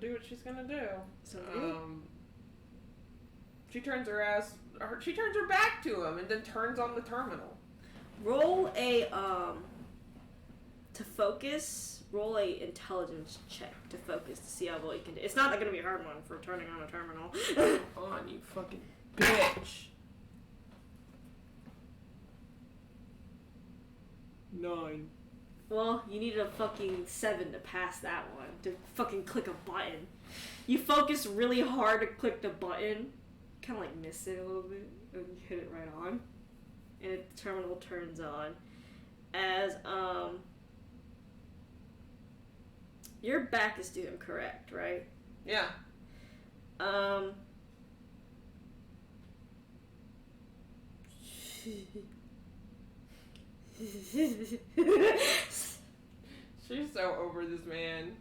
do what she's gonna do. So she turns her back to him and then turns on the terminal. roll a to focus. Roll a intelligence check to focus to see how well you can do. It's not going to be a hard one for turning on a terminal. Come on, you fucking bitch. 9. Well, you need a fucking 7 to pass that one, to fucking click a button. You focus really hard to click the button, kind of like miss it a little bit, and you hit it right on. And the terminal turns on. As, your back is to him, correct, right? Yeah. She's so over this man.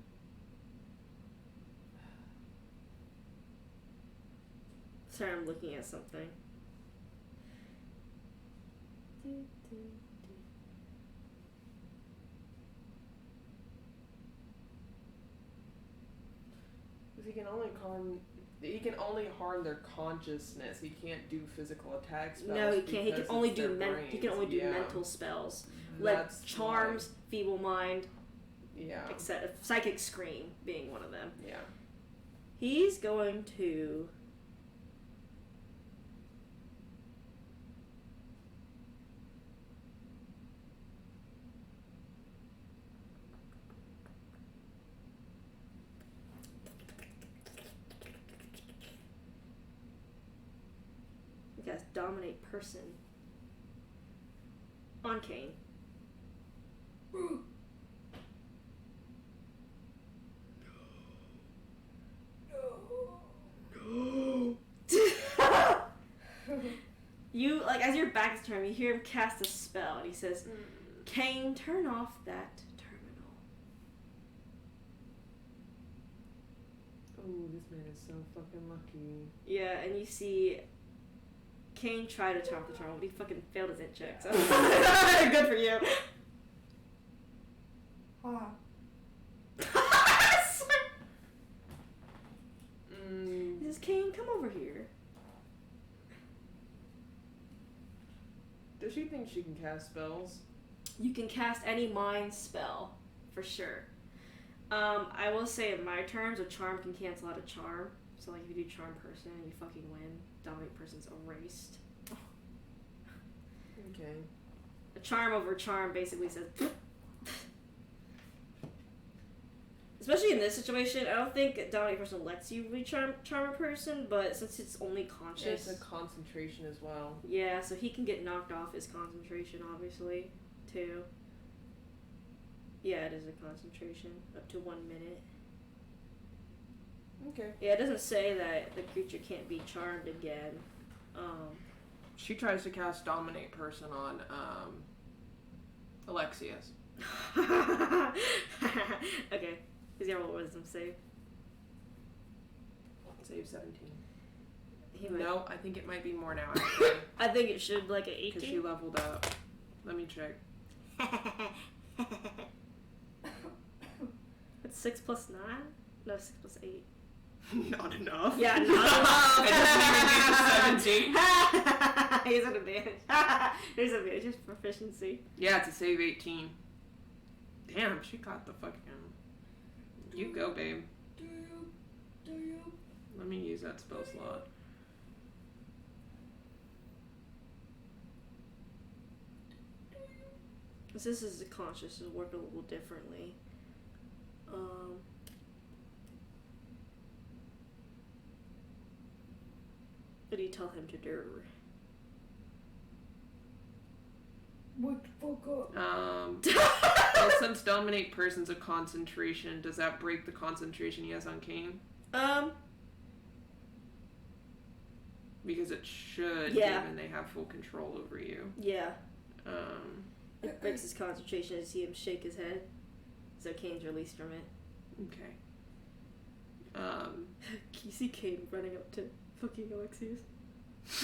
Sorry, I'm looking at something. Because he can only harm their consciousness. He can't do physical attacks. No, he can't. He can only do mental spells, like charms, feeble mind, except psychic scream being one of them. Yeah. He's going to. Yes, dominate person on Kane. You, like, as your back is turned, you hear him cast a spell, and he says, Kane, turn off that terminal. Oh, this man is so fucking lucky. Yeah, and you see Kane try to turn off the terminal, but he fucking failed his int check, so good for you. He says, Kane, come over here. Does she think she can cast spells? You can cast any mind spell, for sure. I will say in my terms, a charm can cancel out a charm. So, like, if you do charm person and you fucking win, dominate person's erased. Okay. A charm over charm basically says... Especially in this situation, I don't think dominate person lets you charm a person, but since it's only conscious... It's a concentration as well. Yeah, so he can get knocked off his concentration, obviously, too. Yeah, it is a concentration, up to 1 minute. Okay. Yeah, it doesn't say that the creature can't be charmed again. She tries to cast dominate person on Alexius. Okay. Is your roll wisdom save? Save 17. He might. No, I think it might be more now, actually. I think it should, like, an 18. Because she leveled up. Let me check. It's 6 plus 9? No, 6 plus 8. Not enough. Yeah, not enough. It doesn't even get 17. He's an advantage. There's an advantage, just proficiency. Yeah, it's a save 18. Damn, she got the fucking... You go, babe. Do you? Let me use that spell slot. This is conscious, it'll work a little differently. What do you tell him to do? What the fuck up? Well, since dominate person's a concentration, does that break the concentration he has on Kane? Because it should, given they have full control over you. Yeah. It breaks his concentration to see him shake his head. So Kane's released from it. Okay. You see Kane running up to fucking Alexius.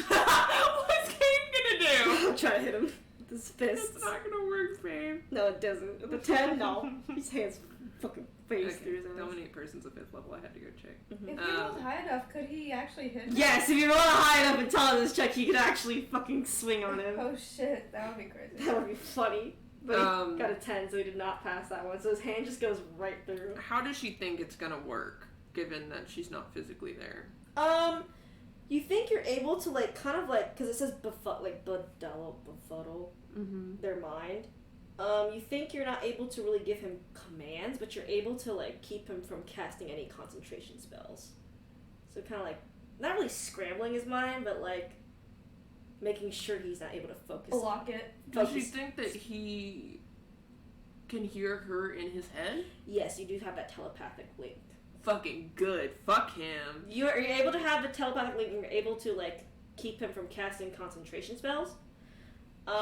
What's Kane gonna do? Try to hit him with his fist. It's not gonna work, babe. No, it doesn't. At the 10, no. His hands fucking face through his eyes. Dominate person's a 5th level. I had to go check. If he rolled high enough, could he actually hit him? Yes, if you roll high enough and tell him this check, you could actually fucking swing on him. Oh shit, that would be crazy. That would be funny. But he got a 10, so he did not pass that one. So his hand just goes right through. How does she think it's gonna work, given that she's not physically there? You think you're able to, like, kind of, like, because it says befuddle their mind. You think you're not able to really give him commands, but you're able to, like, keep him from casting any concentration spells. So kind of, like, not really scrambling his mind, but, like, making sure he's not able to focus. Block it. Does she think that he can hear her in his head? Yes, you do have that telepathic link. Fucking good. Fuck him. You're able to have the telepathic link, and you're able to, like, keep him from casting concentration spells.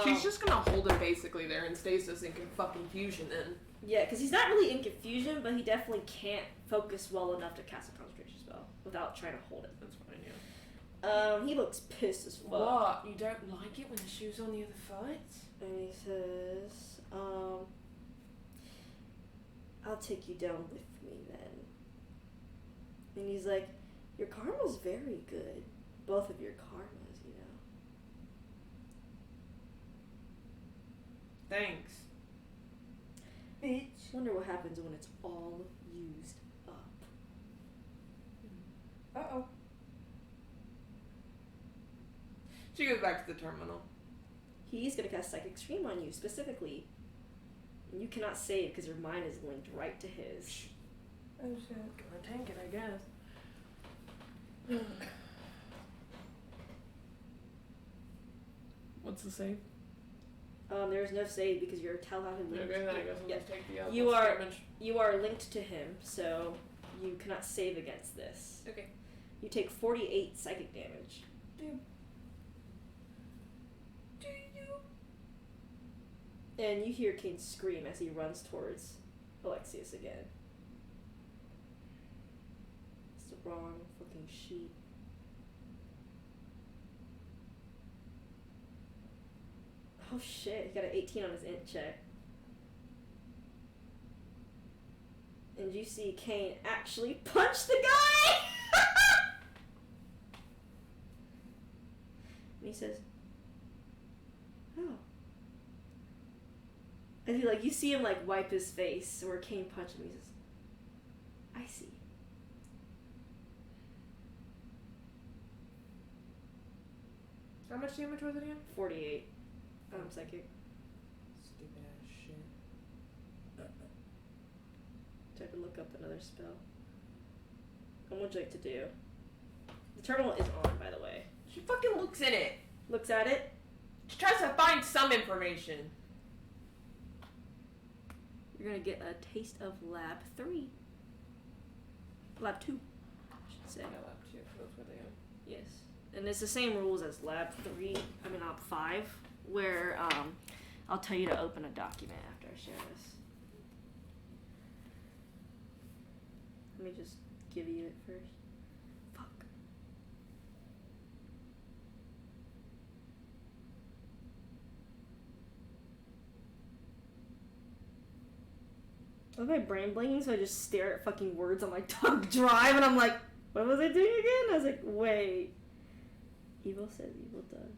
She's just gonna hold him basically there in stasis and can fucking fusion then. Yeah, because he's not really in confusion, but he definitely can't focus well enough to cast a concentration spell without trying to hold it. That's fine, yeah. He looks pissed as fuck. What? You don't like it when the shoe's on the other foot? And he says, I'll take you down with me then. And he's like, your karma's very good. Both of your karmas, you know. Thanks. Bitch. Wonder what happens when it's all used up. Uh-oh. She goes back to the terminal. He's gonna cast Psychic Scream on you specifically. And you cannot save because your mind is linked right to his. Oh shit. Gonna tank it, I guess. What's the save? There's no save because you're telepathically linked. Okay, then I guess I'll Yeah. just take the You are- damage. You are linked to him, so you cannot save against this. Okay. You take 48 psychic damage. Do you? And you hear Kane scream as he runs towards Alexius again. It's the wrong fucking sheet. Oh shit, he got an 18 on his int check. And you see Kane actually punch the guy! And he says, oh. And he, like, you see him, like, wipe his face where Kane punched him. He says, I see. How much damage was it again? 48. Psychic. Stupid ass shit. Try to look up another spell. What would you like to do? The terminal is on, by the way. She fucking looks in it. Looks at it. She tries to find some information. You're gonna get a taste of Lab 3. Lab 2, I should say. I love two. That's where they are. Yes. And it's the same rules as Lab 5, where I'll tell you to open a document after I share this. Let me just give you it first. Fuck. I have my brain blanking, so I just stare at fucking words on my tongue drive, and I'm like, what was I doing again? I was like, wait. Evil says evil does.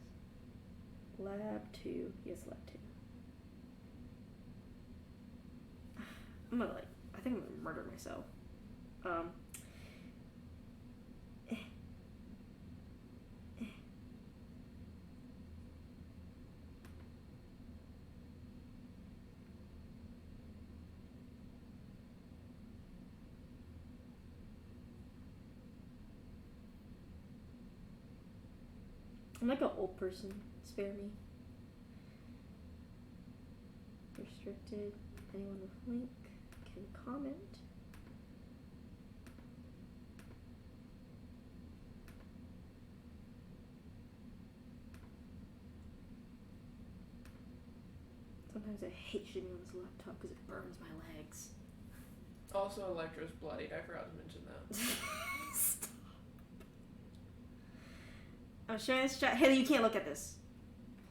Lab 2. Yes, Lab 2. I'm gonna, I think I'm gonna murder myself. I'm like an old person. Spare me. Restricted. Anyone with link can comment. Sometimes I hate shooting on this laptop because it burns my legs. Also, Electra's bloodied. I forgot to mention that. Stop. I'm sharing this chat. Haley, you can't look at this.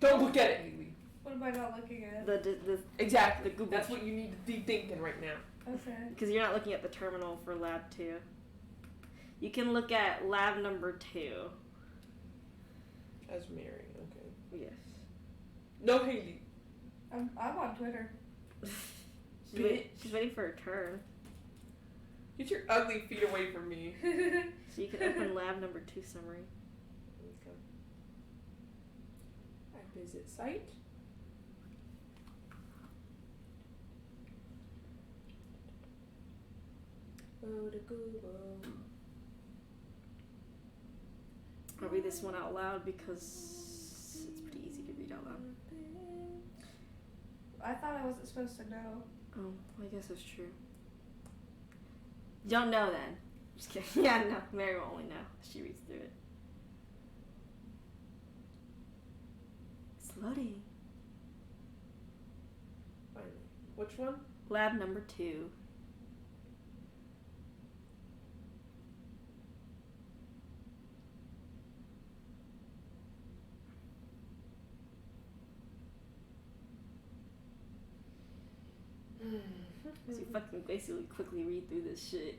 Don't look at it, Haley. What am I not looking at? The Exactly. The Google That's what you need to be thinking right now. Okay. because you're not looking at the terminal for Lab 2. You can look at Lab number 2. As Mary, okay. Yes. No, Haley. I'm on Twitter. She's waiting for her turn. Get your ugly feet away from me. So you can open Lab number 2 summary. Okay. I visit site. Go to Google. I'll read this one out loud because it's pretty easy to read out loud. I thought I wasn't supposed to know. Oh, I guess that's true. You don't know then. Just kidding. Yeah, no. Mary will only know. She reads through it. It's loading. Finally. Which one? Lab number 2. So you fucking basically quickly read through this shit.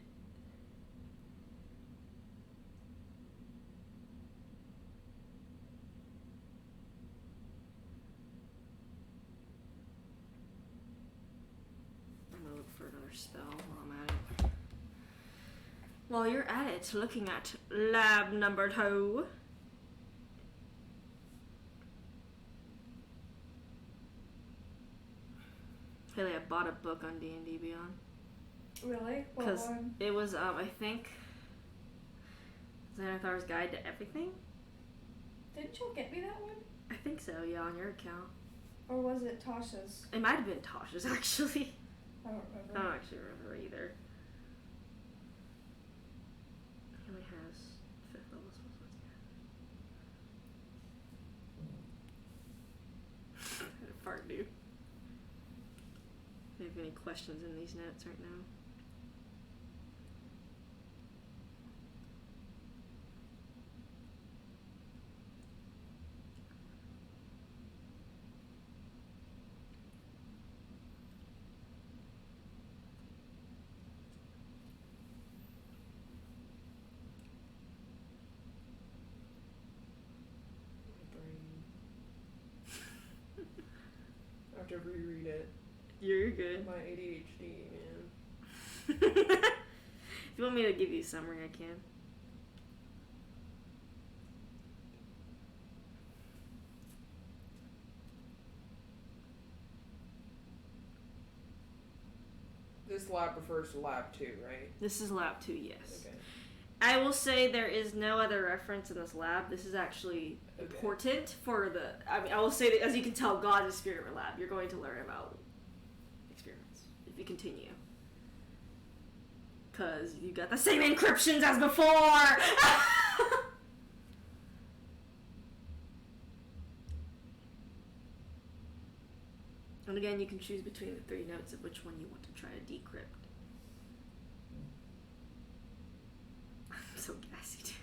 spell while I'm at it. While you're at it, looking at lab number 2. Haley, I bought a book on D&D Beyond. Really? What Because one? it was, I think, Xanathar's Guide to Everything? Didn't you get me that one? I think so, yeah, on your account. Or was it Tasha's? It might have been Tosh's, actually. I don't I remember. don't actually remember either. He only has 5th level spells. I had a fart, dude. Do you have any questions in these notes right now? I have to reread it. You're good. My ADHD, man. If you want me to give you a summary, I can. This lab refers to lab 2, right? This is lab 2, yes. Okay. I will say there is no other reference in this lab. This is actually Okay. important for the... I mean, I will say that, as you can tell, God's experiment lab. You're going to learn about experiments if you continue. Because you got the same encryptions as before! And again, you can choose between the 3 notes of which one you want to try to decrypt. I'm so gassy, dude.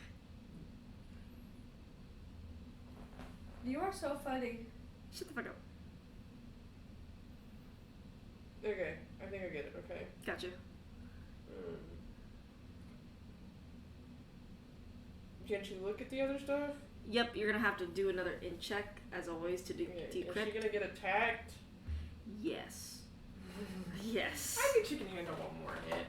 You are so funny. Shut the fuck up. Okay, I think I get it, okay. Gotcha. Can't you look at the other stuff? Yep, you're gonna have to do another in check, as always, to do Okay. Is she decrypt. gonna get attacked? Yes. Yes. I think she can handle one more hit.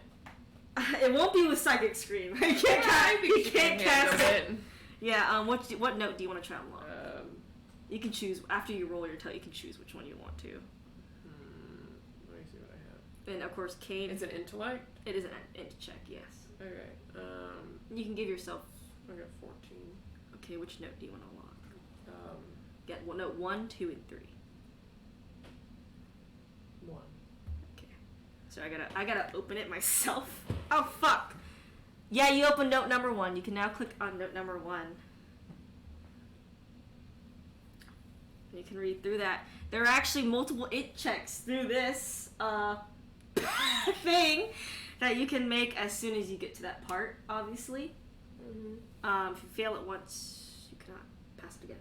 It won't be with Psychic Scream. You can't, I think you she can't can cast handle it. Yeah, what note do you want to travel on? You can choose, after you roll your tail, you can choose which one you want to. Let me see what I have. And of course, Kane. It's an intellect? It is an int check, yes. Okay. You can give yourself. I got 14. Okay, which note do you want to unlock? Get note 1, 2, and 3. 1. Okay. So I gotta open it myself. Oh fuck! Yeah, you opened note number 1. You can now click on note number 1. You can read through that. There are actually multiple int checks through this thing that you can make as soon as you get to that part, obviously. If you fail it once, you cannot pass it again.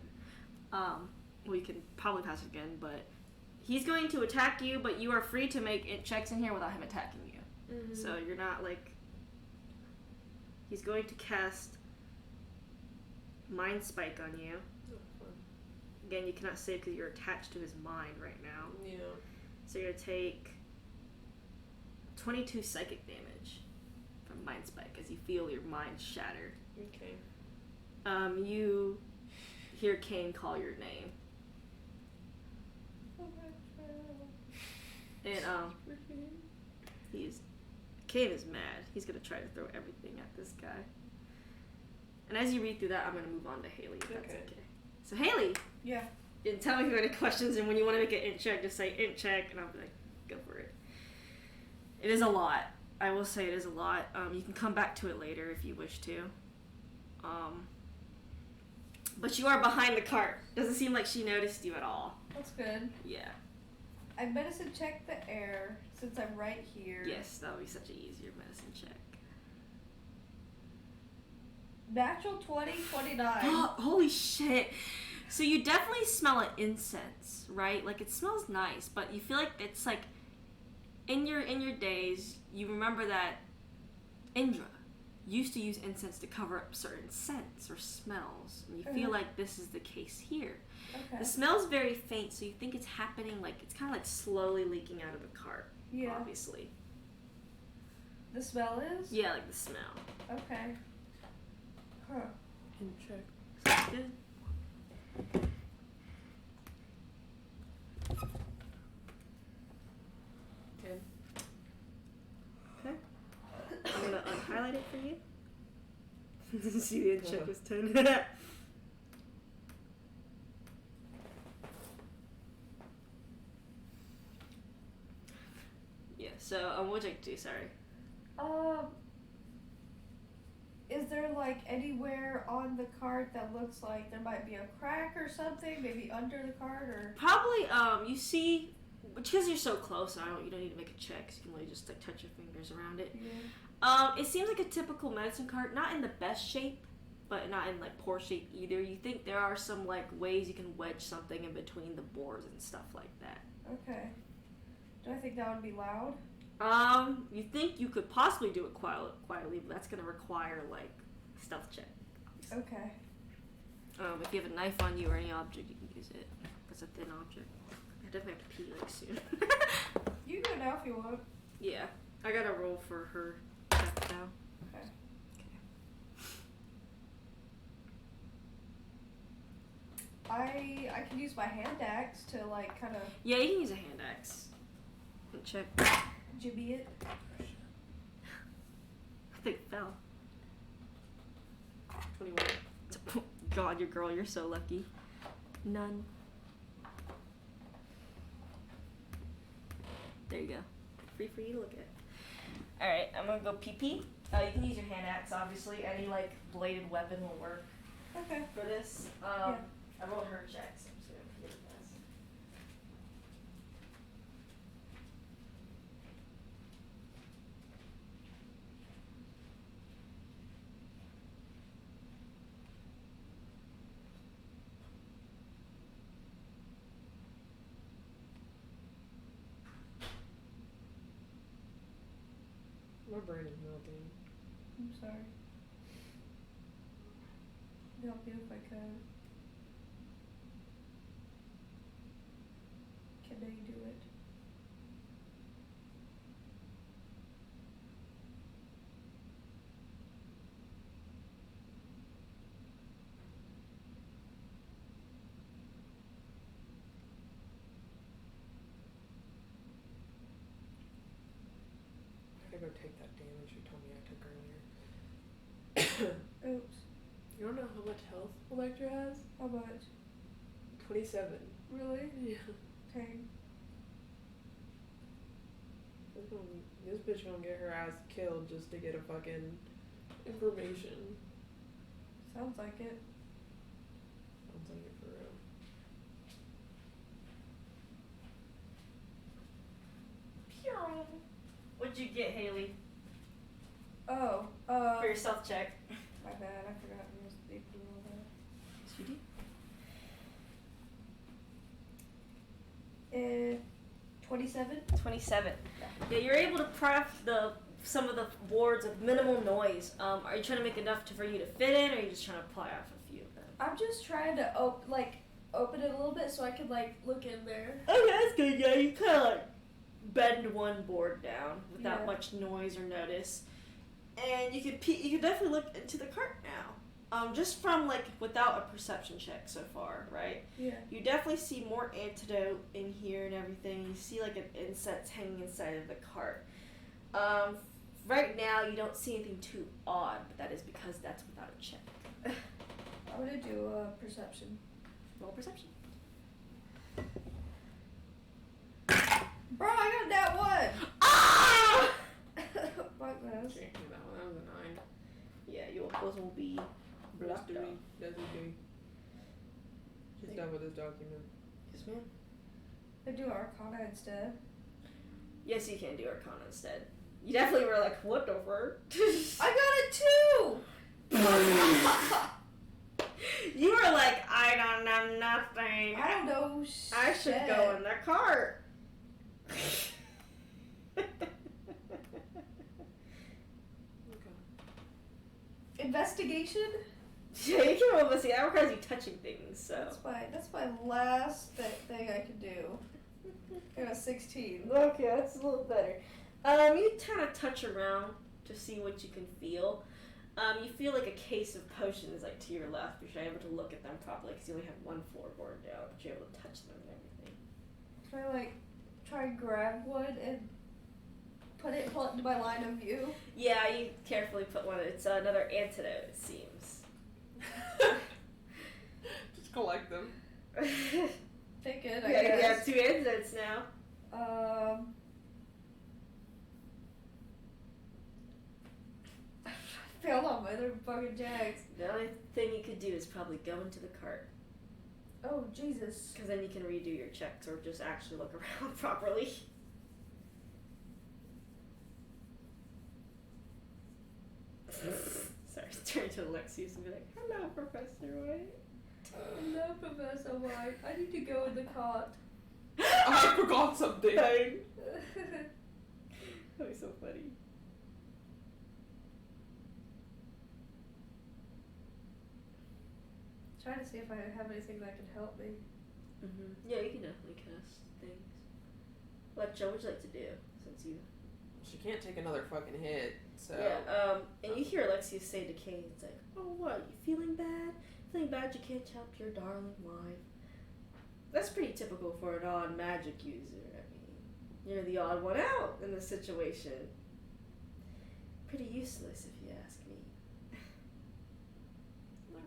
Well, you can probably pass it again, but he's going to attack you, but you are free to make int checks in here without him attacking you. So you're not like... He's going to cast Mind Spike on you. Again, you cannot save because you're attached to his mind right now. Yeah. So you're going to take 22 psychic damage from Mind Spike as you feel your mind shattered. Okay. You hear Kane call your name. And Kane is mad. He's gonna try to throw everything at this guy. And as you read through that, I'm gonna move on to Haley, if that's okay. So Haley, Yeah. and tell me if you have any questions, and when you want to make an int check, just say int check, and I'll be like, go for it. It is a lot. I will say it is a lot. You can come back to it later if you wish to. But you are behind the cart. Doesn't seem like she noticed you at all. That's good. Yeah. I medicine check the air since I'm right here. Yes, that would be such an easier medicine check. Natural 20, 29. Holy shit. So you definitely smell an incense, right? Like it smells nice, but you feel like it's like in your days, you remember that Indra used to use incense to cover up certain scents or smells, and you feel like this is the case here. Okay. The smell's very faint, so you think it's happening like it's kind of like slowly leaking out of the cart. Yeah. Obviously. The smell is? Yeah, like the smell. Okay. Huh. In check. Sounds good. Okay. Okay. I'm gonna unhighlight it for you. See the check was 10. Yeah, so what would you like to do? Sorry. Is there like anywhere on the card that looks like there might be a crack or something? Maybe under the card or? Probably, you see, because you're so close, you don't need to make a check, so you can really just like touch your fingers around it. Yeah. It seems like a typical medicine card, not in the best shape, but not in like poor shape either. You think there are some like ways you can wedge something in between the boards and stuff like that. Okay. Do I think that would be loud? You think you could possibly do it quietly, but that's gonna require like stealth check. Okay. If you have a knife on you or any object, you can use it. That's a thin object. I definitely have to pee like soon. You can go now if you want. Yeah, I gotta roll for her check now. Okay. I can use my hand axe to like kind of Yeah, you can use a hand axe. Check. jimmy it. I think it fell. 21. God, your girl, you're so lucky. None. There you go. Free for you to look at. Alright, I'm gonna go pee. You can use your hand axe, obviously. Any, like, bladed weapon will work Okay. for this. Yeah. I rolled her check, so I'm just gonna pee it this. My brain is melting. I'm sorry. I'd help you if I could. Can they do it? I gotta go take that damage you told me I took earlier. Oops. You don't know how much health Electra has? How much? 27. Really? Yeah. Dang. This bitch gonna get her ass killed just to get a fucking information. Sounds like it. Sounds like it for real. What'd you get, Haley? Oh, For your stealth check. my bad. I forgot to use the all that. Yes, you do. 27? 27. Yeah, you're able to craft some of the boards with minimal noise. Are you trying to make enough for you to fit in, or are you just trying to pry off a few of them? I'm just trying to open it a little bit so I can like look in there. Okay, that's good. Yeah, you kind of like bend one board down without Yeah. much noise or notice, and you could definitely look into the cart now. Just from like without a perception check so far, right? Yeah. You definitely see more antidote in here and everything. You see like an incense hanging inside of the cart. Right now you don't see anything too odd, but that is because that's without a check. I'm gonna do perception. Roll perception. Bro, I got that one! Ah! Fuck this. Can't do that one. That was a 9. Yeah, those will be blocked That's out. That's okay. She's done with this document. Yes, ma'am. I do Arcana instead. Yes, you can do Arcana instead. You definitely were like, what the fuck? I got it too! You were like, I don't know nothing. I don't know shit. I should go in the cart. Okay. Investigation? Yeah, you can almost see that requires you touching things, so. That's my last thing I can do. I got a 16. Okay, that's a little better. You kind of touch around to see what you can feel. You feel like a case of potions like to your left. You're able to look at them properly because you only have one floorboard down, but you're able to touch them and everything. Can I like try and grab one and pull it into my line of view? Yeah, you carefully put one. It's another antidote, it seems. Just collect them. Take it, Yeah, I you guess. have 2 antidotes now. Failed on my other fucking jags. The only thing you could do is probably go into the cart, Oh, Jesus. because then you can redo your checks or just actually look around properly. Sorry, turn to Alexius and be like, "Hello, Professor White." Hello, Professor White. I need to go in the cart. I forgot something. That'd be so funny. Trying to see if I have anything that can help me. Yeah, you can definitely cast things. What would you like to do, since you... She can't take another fucking hit, so... Yeah, and you hear Alexius say to Kane, it's like, "Oh, what, you feeling bad? Feeling bad you can't help your darling wife?" That's pretty typical for an odd magic user. I mean, you're the odd one out in this situation. Pretty useless, if you ask me.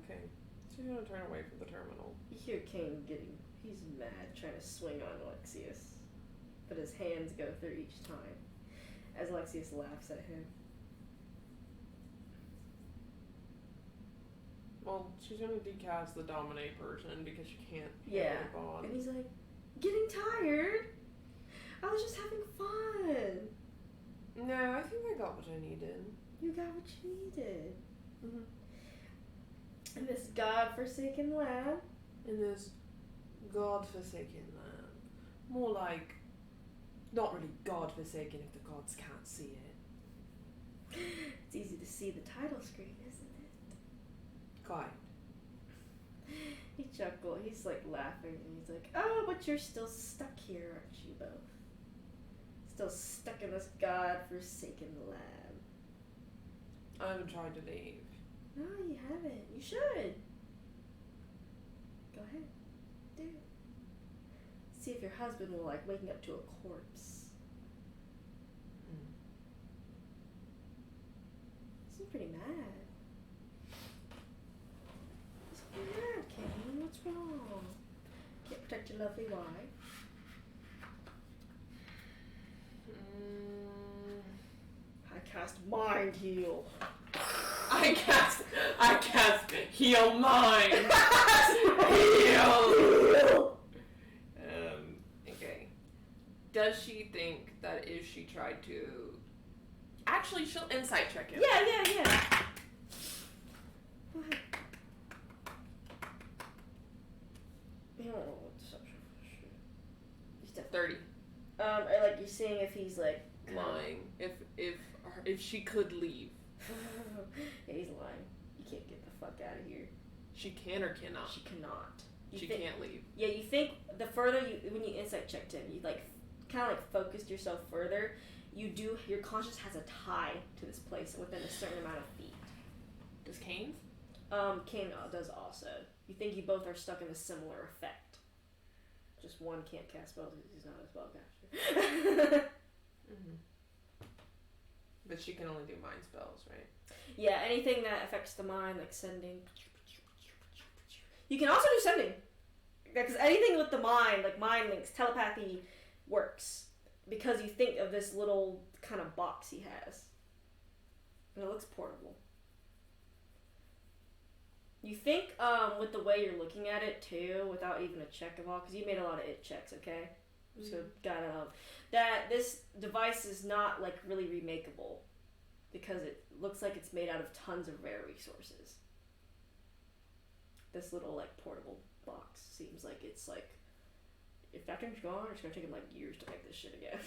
Okay. She's gonna turn away from the terminal. You hear Kane he's mad, trying to swing on Alexius. But his hands go through each time, as Alexius laughs at him. Well, she's gonna decast the dominate person because she can't Yeah, handle the bond. and he's like, "Getting tired? I was just having fun." No, I think I got what I needed. You got what you needed. Mm-hmm. In this godforsaken land. In this godforsaken land. More like, not really godforsaken if the gods can't see it. It's easy to see the title screen, isn't it? Quite. He chuckled. He's like laughing and he's like, "Oh, but you're still stuck here, aren't you both? Still stuck in this godforsaken land." I haven't tried to leave. No, you haven't. You should. Go ahead. Do it. See if your husband will like waking up to a corpse. He's pretty mad. He's pretty mad, Kane. What's wrong? Can't protect your lovely wife. I cast Mind Heal. I cast heal mind. Heal. Okay. Does she think that if she tried to, actually, she'll insight check it. Yeah. Go ahead. You don't know what deception for sure. He's definitely 30. or like you're seeing if he's like Lying. If she could leave, yeah, he's lying. You can't get the fuck out of here. she can or cannot. She cannot. She can't leave. Yeah, you think the further when you insight checked him, you like kind of like focused yourself further. Your conscience has a tie to this place within a certain amount of feet. Does Kane's? Kane does also. You think you both are stuck in a similar effect. Just one can't cast spells because he's not a spellcaster. Mm-hmm. But she can only do mind spells, right? Yeah, anything that affects the mind, like sending. You can also do sending. Because anything with the mind, like mind links, telepathy, works. Because you think of this little kind of box he has. And it looks portable. You think, with the way you're looking at it, too, without even a check of all, because you made a lot of it checks, okay? So, that this device is not, like, really remakeable. Because it looks like it's made out of tons of rare resources. This little, like, portable box seems like it's, like, if that thing's gone, it's gonna take him, like, years to make this shit again.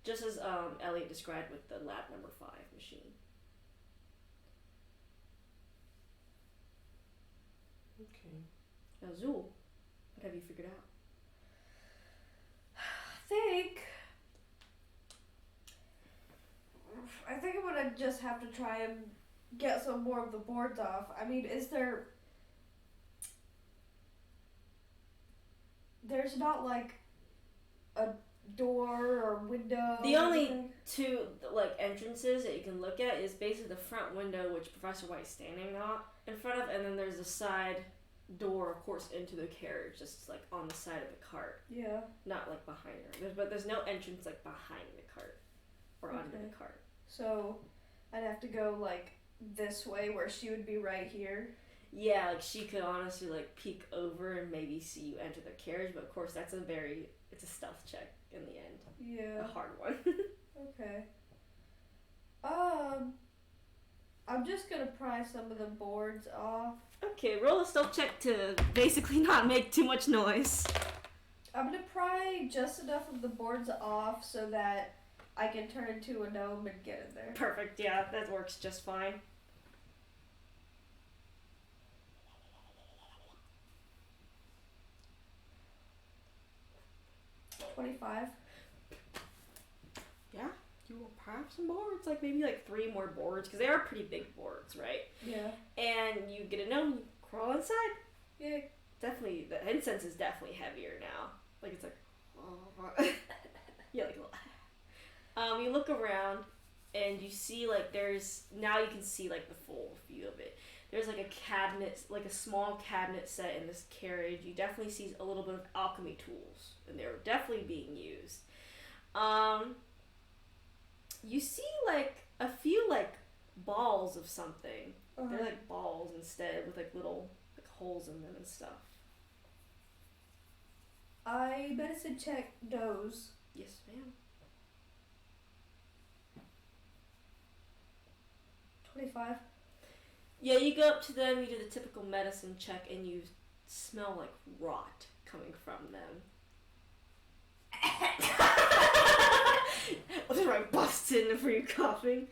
Just as, Elliot described with the lab number 5 machine. Okay. Now, Zool, what have you figured out? I think just have to try and get some more of the boards off. I mean, is there... There's not, like, a door or window? The only two, like, entrances that you can look at is basically the front window, which Professor White's standing not in front of, and then there's a side door, of course, into the carriage, just, like, on the side of the cart. Yeah. Not, like, behind her. But there's no entrance, like, behind the cart or under the cart. So, I'd have to go, like, this way where she would be right here. Yeah, like, she could honestly, like, peek over and maybe see you enter the carriage, but, of course, it's a stealth check in the end. Yeah. A hard one. Okay. I'm just gonna pry some of the boards off. Okay, roll a stealth check to basically not make too much noise. I'm gonna pry just enough of the boards off so that I can turn into a gnome and get in there. Perfect, yeah, that works just fine. $25. Yeah, you will have some boards, like maybe like 3 more boards, because they are pretty big boards, right? Yeah. And you get a gnome, you crawl inside. Yeah. Definitely, the incense is definitely heavier now. Like, it's like, oh. Yeah, like, you look around, and you see, like, now you can see, like, the full view of it. There's, like, a cabinet, like a small cabinet set in this carriage. You definitely see a little bit of alchemy tools, and they're definitely being used. You see, like, a few, like, balls of something. They're, like, balls instead, with, like, little, like, holes in them and stuff. I medicine check those. Yes, ma'am. 25. Yeah, you go up to them, you do the typical medicine check, and you smell like rot coming from them. Just right busts in for you coughing.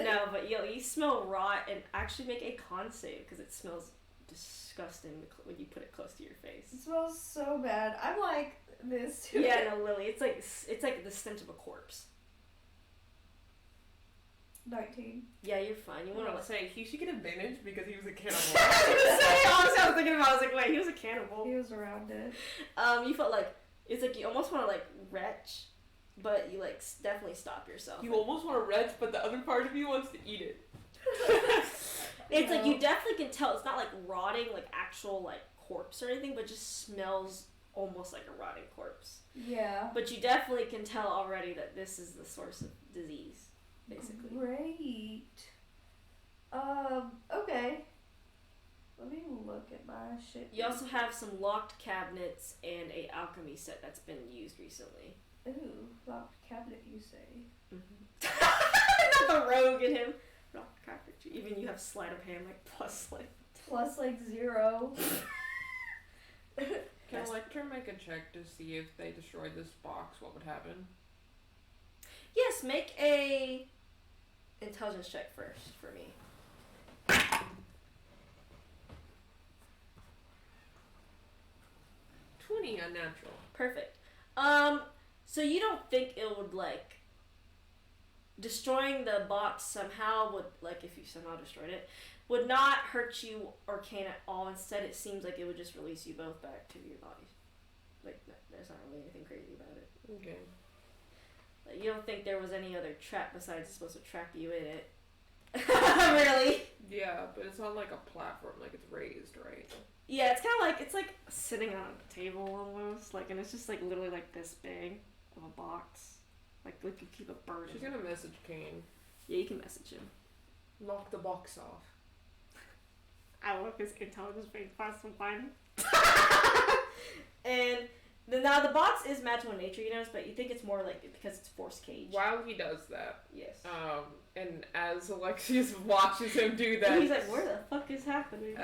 No, but you smell rot and actually make a con save because it smells disgusting when you put it close to your face. It smells so bad. I'm like this too. Yeah, no, Lily, it's like the stench of a corpse. 19. Yeah, you're fine. You want to say he should get advantage because he was a cannibal. Honestly, I was thinking about. I was like, wait, he was a cannibal. He was around it. You felt like it's like you almost want to like retch, but you like definitely stop yourself. You almost want to retch, but the other part of you wants to eat it. It's like you definitely can tell it's not like rotting, like actual like corpse or anything, but just smells almost like a rotting corpse. Yeah. But you definitely can tell already that this is the source of disease, basically. Great. Okay. Let me look at my shit. You also have some locked cabinets and a alchemy set that's been used recently. Ooh, locked cabinet, you say? Mm-hmm. Not the rogue in him. Locked cabinet. Even you have sleight of hand, like plus like 0. Can Electra make a check to see if they destroyed this box? What would happen? Yes, make a intelligence check first for me. 20 unnatural. Perfect. So you don't think it would like destroying the box somehow would like if you somehow destroyed it would not hurt you or can at all. Instead, it seems like it would just release you both back to your bodies. Like there's not really anything crazy about it. Okay. Like, you don't think there was any other trap besides it's supposed to trap you in it? Really? Yeah, but it's on like a platform, like it's raised, right? Yeah, it's kind of like it's like sitting on a table almost, like, and it's just like literally like this big of a box. Like you could keep a bird. She's gonna message Kane. Yeah, you can message him. Knock the box off. I don't know if his intelligence being fast and fine. And now the box is magical in nature, you notice, but you think it's more like because it's force cage. While he does that, Yes. and as Alexius watches him do that, He's like, where the fuck is happening?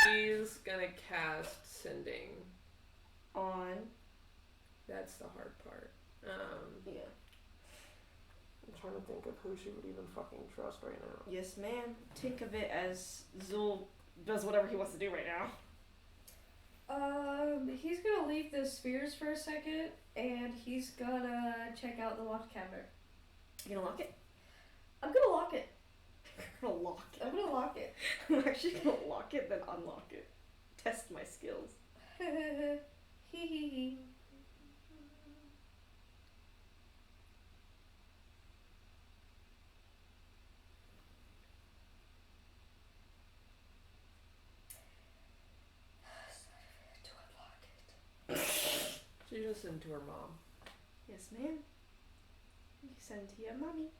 she's gonna cast Sending. On. That's the hard part. Yeah. I'm trying to think of who she would even fucking trust right now. Yes, ma'am. Think of it as Zul does whatever he wants to do right now. He's gonna leave the spheres for a second, and he's gonna check out the locked cabinet. You gonna lock it? I'm gonna lock it. I'm gonna lock it. I'm gonna lock it. I'm actually gonna lock it, then unlock it. Test my skills. Hee hee hee. To unlock it. She listened to her mom. Yes, ma'am. You send to your mommy.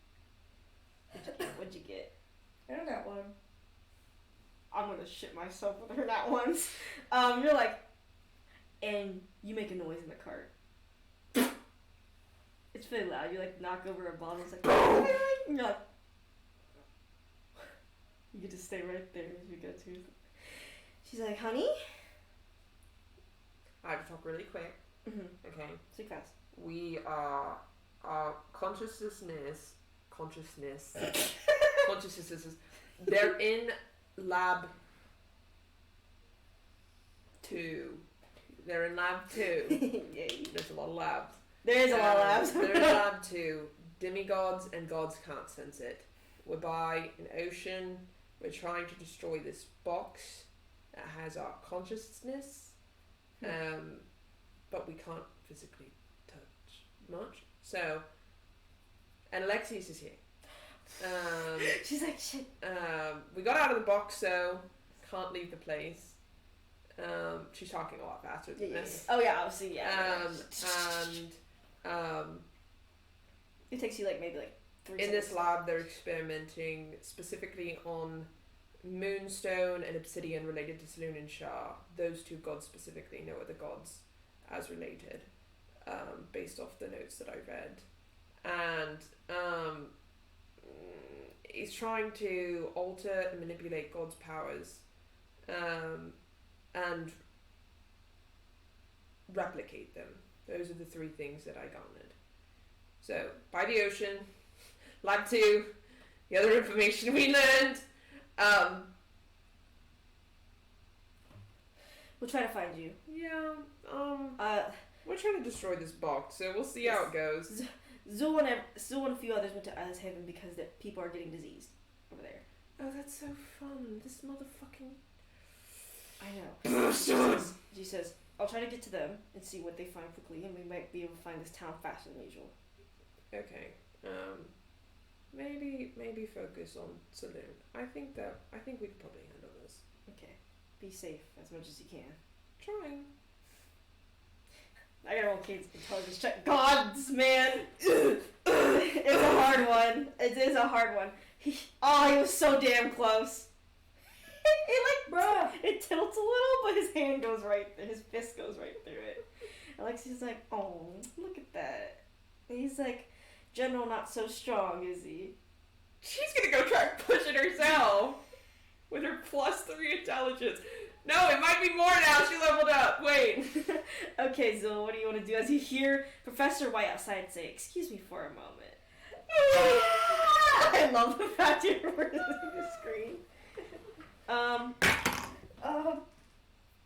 What'd you get? I don't got one. I'm gonna shit myself with her that once. You're like, and you make a noise in the cart. It's really loud. You like knock over a bottle. It's like, and you're like, you get to stay right there as we go to. She's like, honey. I have to talk really quick. Mm-hmm. Okay. Speak fast. We are consciousness. They're in lab 2. They're in lab 2. Yay. There's a lot of labs. There is a lot of labs. They're in lab 2. Demigods and gods can't sense it. We're by an ocean. We're trying to destroy this box that has our consciousness. But we can't physically touch much. So, and Alexius is here. She's like, shit. We got out of the box, so can't leave the place. She's talking a lot faster than this. Oh yeah, obviously, yeah. It takes you like maybe like 3 in seconds. this lab, they're experimenting specifically on moonstone and obsidian related to Saloon and Shah. Those 2 gods specifically, no other gods as related, based off the notes that I read. And he's trying to alter and manipulate God's powers, and replicate them. Those are the 3 things that I garnered. So, by the ocean, lab 2, the other information we learned. We'll try to find you. Yeah, we're trying to destroy this box, so we'll see how it goes. Zul and a few others went to Isles Haven because the people are getting diseased over there. Oh, that's so fun. This motherfucking... I know. She says, I'll try to get to them and see what they find quickly, and we might be able to find this town faster than usual. Okay. Maybe focus on Saloon. I think we could probably handle this. Okay. Be safe as much as you can. Trying. I gotta roll Kate's intelligence check. Gods, man! It's a hard one. It is a hard one. He was so damn close. It tilts a little, but his hand goes right there. His fist goes right through it. Alexi's like, oh, look at that. And he's like, General not so strong, is he? She's gonna go try and push it herself. With her +3 intelligence. No, it might be more now. She leveled up. Wait. Okay, Zil, what do you want to do? As you hear Professor White outside say, excuse me for a moment. I love the fact you're reading the screen.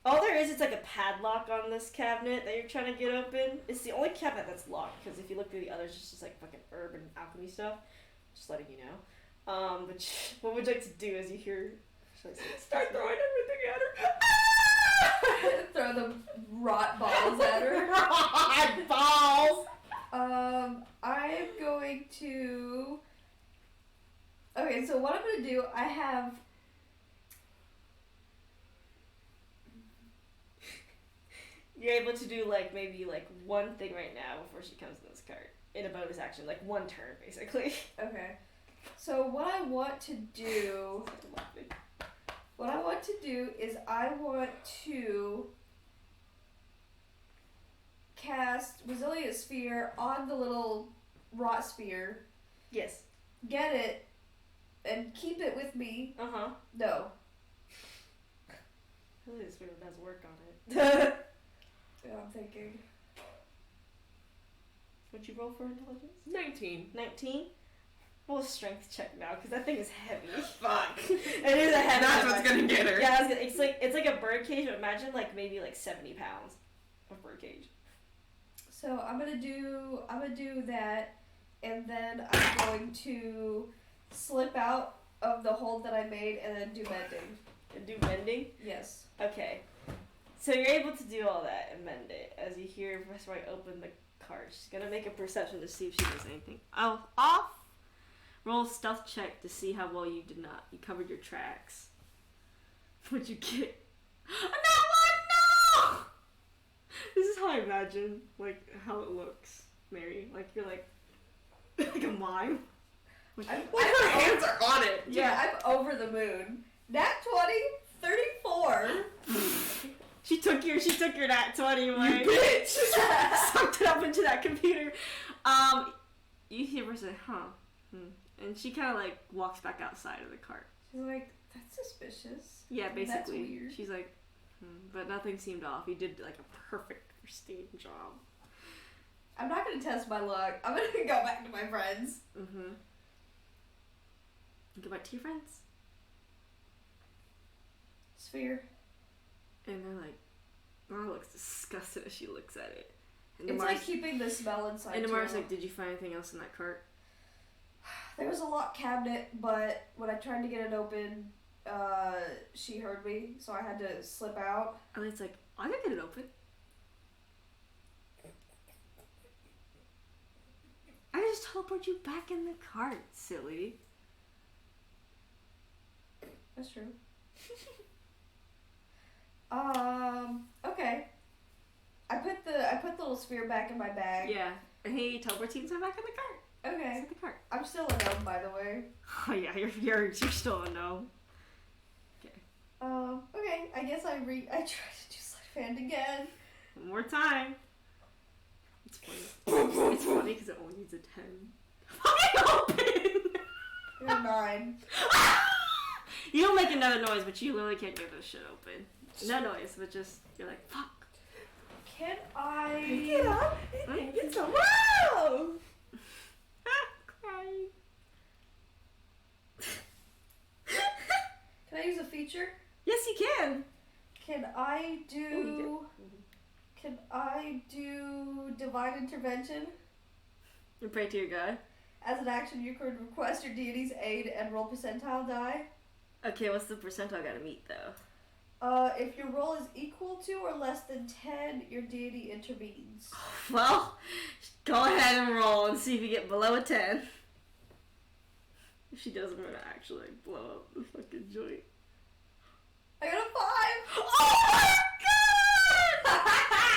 All there is, it's like a padlock on this cabinet that you're trying to get open. It's the only cabinet that's locked, because if you look through the others, it's just like fucking herb and alchemy stuff. Just letting you know. But what would you like to do as you hear... Start throwing everything at her. Throw the rot balls at her. Rot balls! I'm going to... Okay, so what I'm going to do, I have... You're able to do like maybe like one thing right now before she comes to this card. In a bonus action, like one turn basically. Okay. So what I want to do... What I want to do is I want to cast Resilient Sphere on the little rot sphere. Yes. Get it and keep it with me. Uh-huh. No. Really, this sphere does work on it. Yeah, I'm thinking. What'd you roll for intelligence? 19. 19? Roll a strength check now, because that thing is heavy. Fuck. It is a heavy That's one. what's gonna get her. Yeah, it's like a bird cage, but imagine like maybe like 70 pounds of bird cage. So I'm gonna do that, and then I'm going to slip out of the hold that I made and then do mending. And do mending? Yes. Okay. So you're able to do all that and mend it as you hear Professor White open the card. She's gonna make a perception to see if she does anything. Oh, off! Roll a stealth check to see how well you did not. You covered your tracks. What'd you get? Not one! No! This is how I imagine, like, how it looks, Mary. Like, you're like a mime. Like, Her hands are on it. Yeah, I'm over the moon. Nat 20, 34. She took your nat 20 away. You bitch! Sucked it up into that computer. You hear her say, huh. And she kind of like walks back outside of the cart. She's like, that's suspicious. Yeah, basically. That's weird. She's like, but nothing seemed off. You did like a perfect, pristine job. I'm not going to test my luck. I'm going to go back to my friends. Mm-hmm. Go back to your friends. Sphere. And they're like, Mara looks disgusted as she looks at it. And It's Damar's- like keeping the smell inside. And Damar's too. like, did you find anything else in that cart? There was a locked cabinet, but when I tried to get it open, she heard me, so I had to slip out. And it's like, I can get it open. I can just teleport you back in the cart, silly. That's true. Okay. I put the little sphere back in my bag. Yeah. And he teleports you back in the cart. Okay. It's in the cart. I'm still a gnome, by the way. Oh yeah, you're still a no. Okay. I guess I try to do sleight of hand again. One more time. It's funny. It's funny because it only needs a 10. Fucking open! You're 9. You don't make another noise, but you literally can't get this shit open. No noise, but just, you're like, fuck. Can I... Get up! It's a wow! Crying. Can I use a feature? Yes, you can. Can I do... you Can I do Divine Intervention? You pray to your god. As an action, you could request your deity's aid and roll percentile die. Okay, what's the percentile gotta meet, though? If your roll is equal to or less than 10, your deity intervenes. Well, go ahead and roll and see if you get below a 10. If she doesn't, I'm gonna actually like, blow up the fucking joint. I got a 5! Oh my god!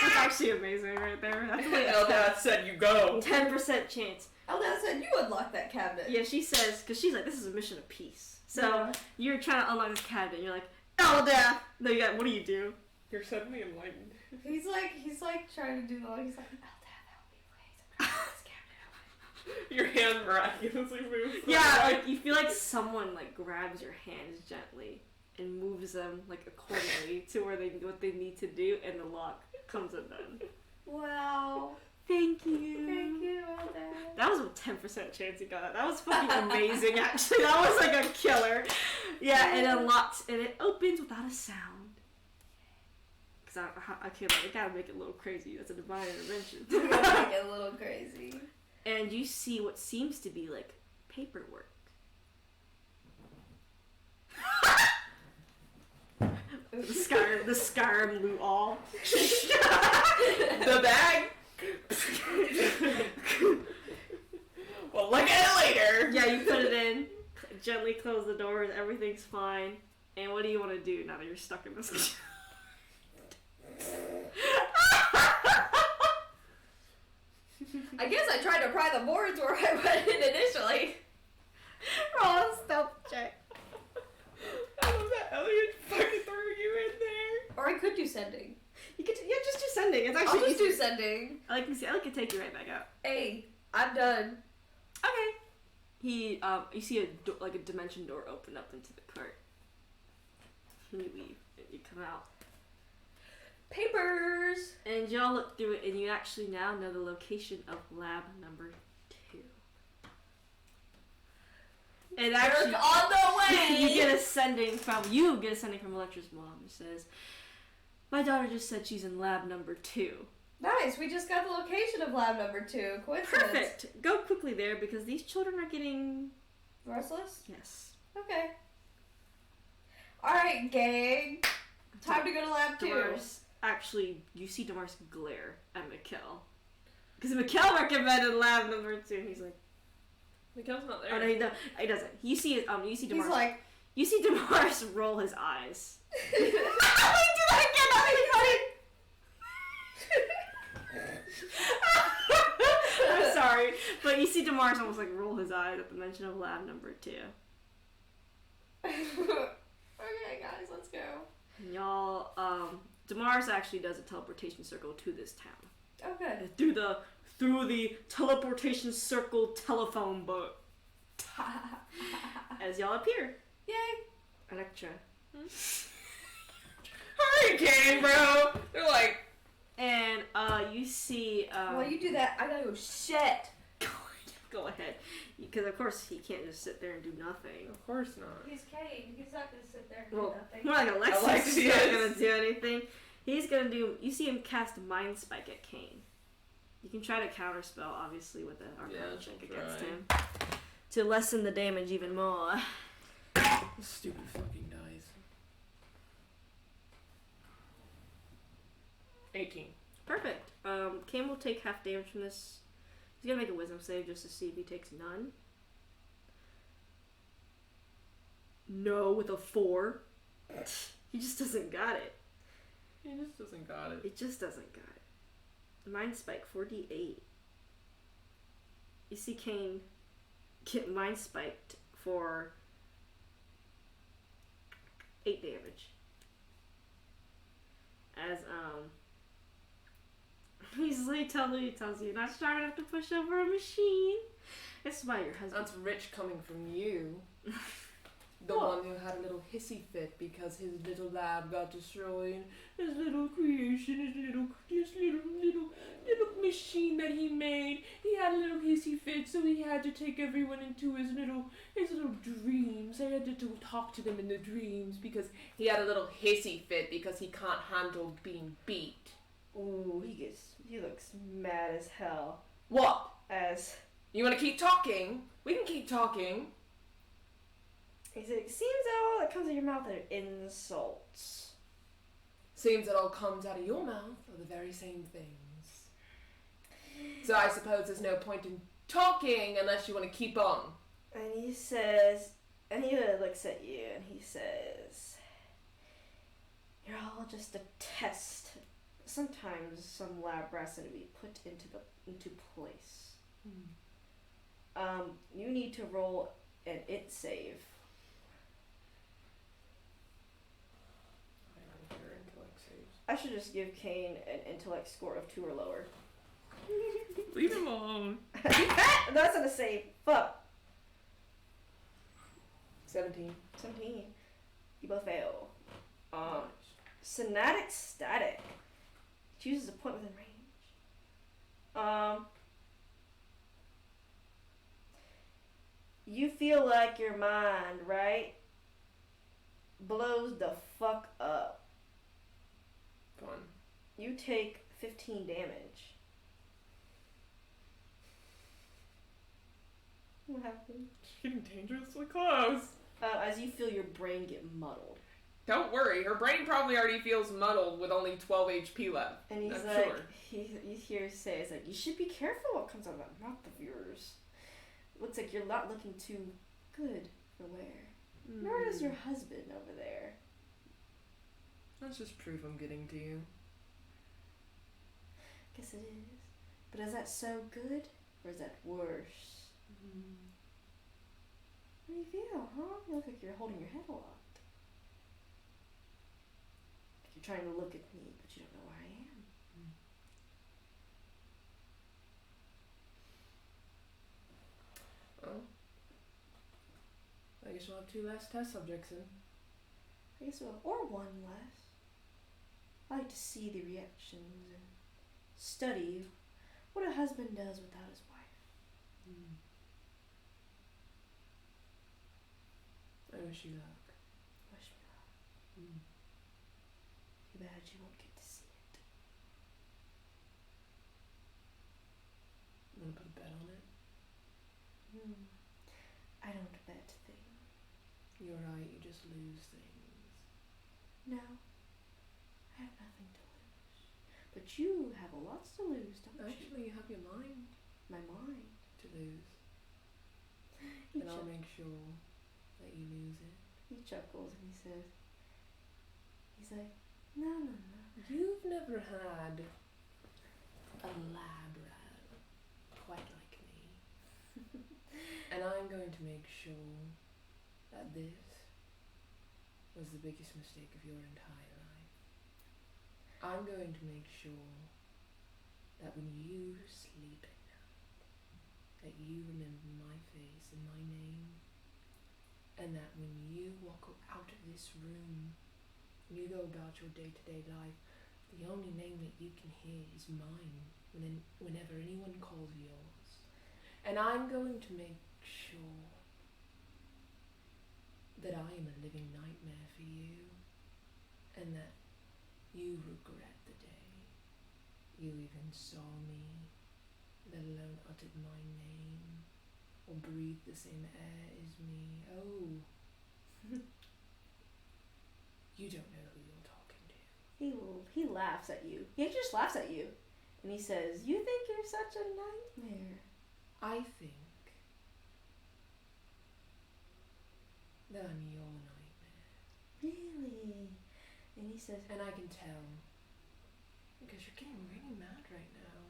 That's actually amazing right there. That's like Eldad said you go. 10% chance. Eldad said you unlock that cabinet. Yeah, she says, because she's like, this is a mission of peace. So Yeah. you're trying to unlock this cabinet, and you're like, Elda! No, you got, what do you do? You're suddenly enlightened. He's like trying to do the he's like, Eldad, help me please. I'm gonna this cabinet. Your hand miraculously moves. Yeah, like, you feel like someone, like, grabs your hands gently and moves them, like, accordingly to where what they need to do, and the lock comes undone. Wow. Thank you. Thank you, Eldad. That was a 10% chance you got that. That was fucking amazing, actually. That was like a killer. Yeah, it unlocks, and it opens without a sound. Because I can't, I gotta make it a little crazy. That's a divine intervention. We're gonna make it a little crazy. And you see what seems to be like paperwork. The Skyrim loot all. The bag. Well, look at it later. Yeah, you put it in, gently close the doors, everything's fine. And what do you want to do now that you're stuck in this? I guess I tried to pry the boards where I went in initially. Roll a stealth check. I love that Elliot fucking threw you in there. Or I could do sending. You could, yeah, just do sending. It's I'll actually just do sending. I like to take you right back out. Hey, I'm done. Okay. You see a dimension door open up into the cart. And you leave, and you come out. Papers. And y'all look through it, and you actually now know the location of lab number 2. And actually, We're on the way. you get a sending from Electra's mom. It says, "My daughter just said she's in lab number 2. Nice. We just got the location of lab number 2. Coincidence. Perfect. Go quickly there because these children are getting Restless? Yes. Okay. Alright, gang. Time to go to lab 2. Demars, actually, you see Demars glare at Mikkel. Because Mikkel recommended lab number 2. He's like, Mikkel's not there. oh no, he doesn't. You see Demars. He's like, You see Demars roll his eyes. do that again, I'm sorry, but you see Demars almost like roll his eyes at the mention of lab number 2. Okay, guys, let's go. And y'all, Demars actually does a teleportation circle to this town. Oh, good. Through the teleportation circle telephone book. As y'all appear. Yay. Electra. Hurricane, bro! They're like... And, you see, While you do that, I gotta go shit. Go ahead. Because, of course, he can't just sit there and do nothing. Of course not. He's Cade. He's not gonna sit there and do Well, nothing. more like Alexis Alexis is not is. gonna do anything. He's gonna do. You see him cast Mind Spike at Kane. You can try to counterspell, obviously, with an Arcana check against try. him to lessen the damage even more. Stupid fucking dice. 18. Perfect. Kane will take half damage from this. He's gonna make a Wisdom save just to see if he takes none. No, with a 4. He just doesn't got it. He just doesn't got it. It just doesn't got it. Mind Spike, 4d8. You see Kane get Mind Spiked for 8 damage. As, he tells you you're not strong enough to push over a machine. That's why your husband... That's rich coming from you. The What? one who had a little hissy fit because his little lab got destroyed. His little creation, his little machine that he made. He had a little hissy fit, so he had to take everyone into his little dreams. I had to talk to them in the dreams because he had a little hissy fit because he can't handle being beat. Ooh, he looks mad as hell. What? As You want to keep talking? We can keep talking. he said, it seems that all that comes out of your mouth are insults. Seems it all comes out of your mouth are the very same things. So I suppose there's no point in talking unless you want to keep on. And he says, and he looks at you and he says, you're all just a test. Sometimes some lab rats need to be put into place. You need to roll an it save. I don't care intellect saves. I should just give Kane an intellect score of 2 or lower. Leave him alone. That's not a save. Fuck. 17. 17. You both fail. Nice. Sonatic Static. Chooses a point within range. You feel like your mind, right? Blows the fuck up. Fun. You take 15 damage. What happened? Getting dangerously close. As you feel your brain get muddled. Don't worry, her brain probably already feels muddled with only 12 HP left. And he's I'm like, sure. you hear him say, it's like, you should be careful what comes out of that mouth of yours. Looks like you're not looking too good for wear. Nor does your husband over there. That's just proof I'm getting to you. Guess it is. But is that so good? Or is that worse? How do you feel, huh? You look like you're holding your head a lot. You're trying to look at me, but you don't know where I am. Well, I guess we'll have 2 less test subjects in. I guess we'll, or one less. I like to see the reactions and study what a husband does without his wife. I wish you luck. Wish me luck. Too bad you won't get to see it. I'm gonna put a bet on it. I don't bet You're right, you just lose things. No, I have nothing to lose. But you have lots to lose, don't you? Actually, you have your mind My mind. to lose. He, And I'll make sure that you lose it. he chuckles and he says, he's like, no. You've never had a lab rat quite like me. And I'm going to make sure that this was the biggest mistake of your entire life. I'm going to make sure that when you sleep at night, that you remember my face and my name, and that when you walk out of this room, and you go about your day-to-day life, the only name that you can hear is mine whenever anyone calls yours. And I'm going to make sure that I am a living nightmare for you, and that you regret the day you even saw me, let alone uttered my name, or breathed the same air as me. Oh, you don't know who you're talking to. He laughs at you. He just laughs at you. And he says, you think you're such a nightmare. I think that I'm your nightmare. Really? And he says, And I can tell, because you're getting really mad right now.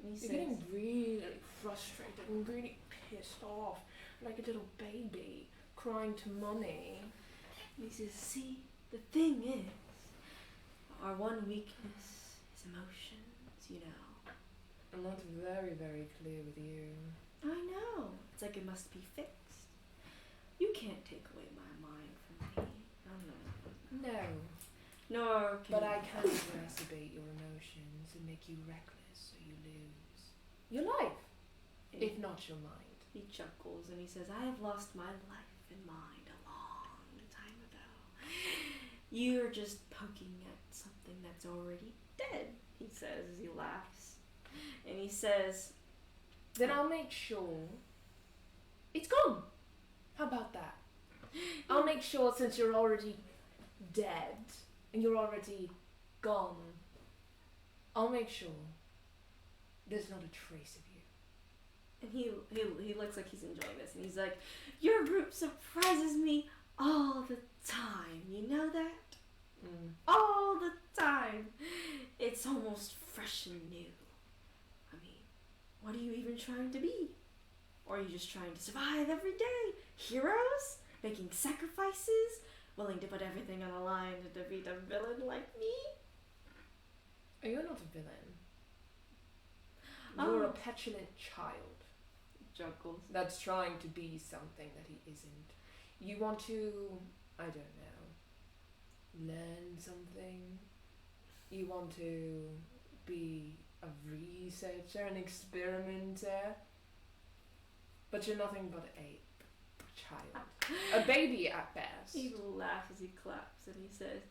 and he You're says, getting really frustrated and really pissed off, like a little baby crying to mummy. and he says, see, the thing is, our one weakness is emotions, you know. And that's very, very clear with you. I know. It's like it must be fixed. You can't take away my mind from me. No, Nor can but I can exacerbate your emotions and make you reckless so you lose your life, And if not your mind. he chuckles and he says, I have lost my life and mind a long time ago. You're just poking at something that's already dead, he says as he laughs. And he says, Then I'll make sure it's gone. How about that? I'll make sure, since you're already dead and you're already gone, I'll make sure there's not a trace of you. and he looks like he's enjoying this, and he's like, your group surprises me all the time, you know that? All the time. It's almost fresh and new. I mean, what are you even trying to be? Or are you just trying to survive every day? Heroes? Making sacrifices? Willing to put everything on the line to defeat a villain like me? Oh, you're not a villain. You're a petulant child Juggles. that's trying to be something that he isn't. You want to, I don't know, learn something. You want to be a researcher, an experimenter. But you're nothing but a child. A baby at best. He laughs as he claps and he says,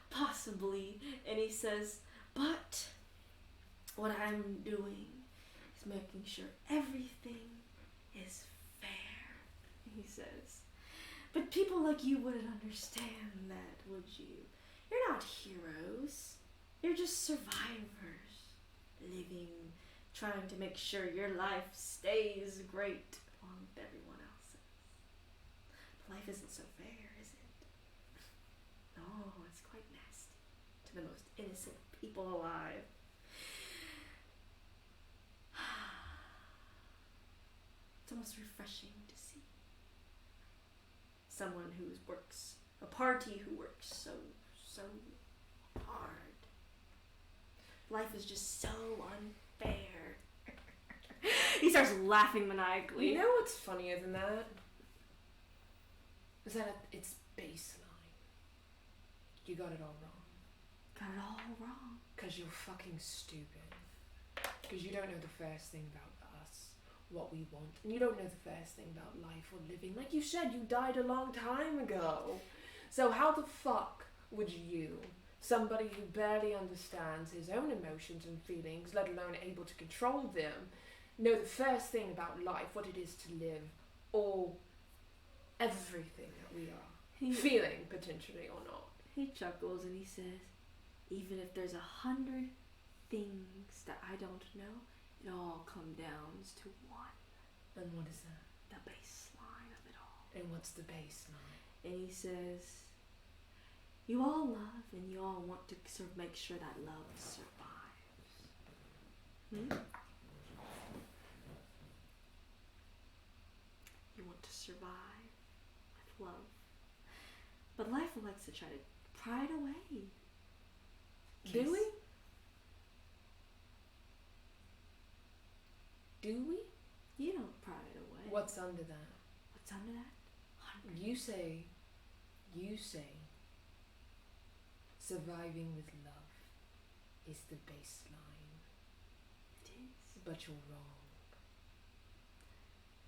possibly. And he says, but what I'm doing is making sure everything is fair. He says, but people like you wouldn't understand that, would you? You're not heroes. You're just survivors. Living, trying to make sure your life stays great along with everyone else's. Life isn't so fair, is it? No, it's quite nasty to the most innocent people alive. It's almost refreshing to see someone who works, a party who works so hard. Life is just so unfair. He starts laughing maniacally. You know what's funnier than that? Is that at its baseline, you got it all wrong. Got it all wrong. Because you're fucking stupid. Because you don't know the first thing about us, what we want. And you don't know the first thing about life or living. Like you said, you died a long time ago. So how the fuck would you, somebody who barely understands his own emotions and feelings, let alone able to control them, know the first thing about life, what it is to live, or everything that we are. He, Feeling, potentially, or not. he chuckles and he says, even if there's 100 things that I don't know, it all comes down to one. And what is that? The baseline of it all. And what's the baseline? And he says, you all love and you all want to sort of make sure that love survives. You want to survive with love. But life likes to try to pry it away. Do we? Do we? You don't pry it away. What's under that? What's under that? 100. You say, surviving with love is the baseline. It is. But you're wrong.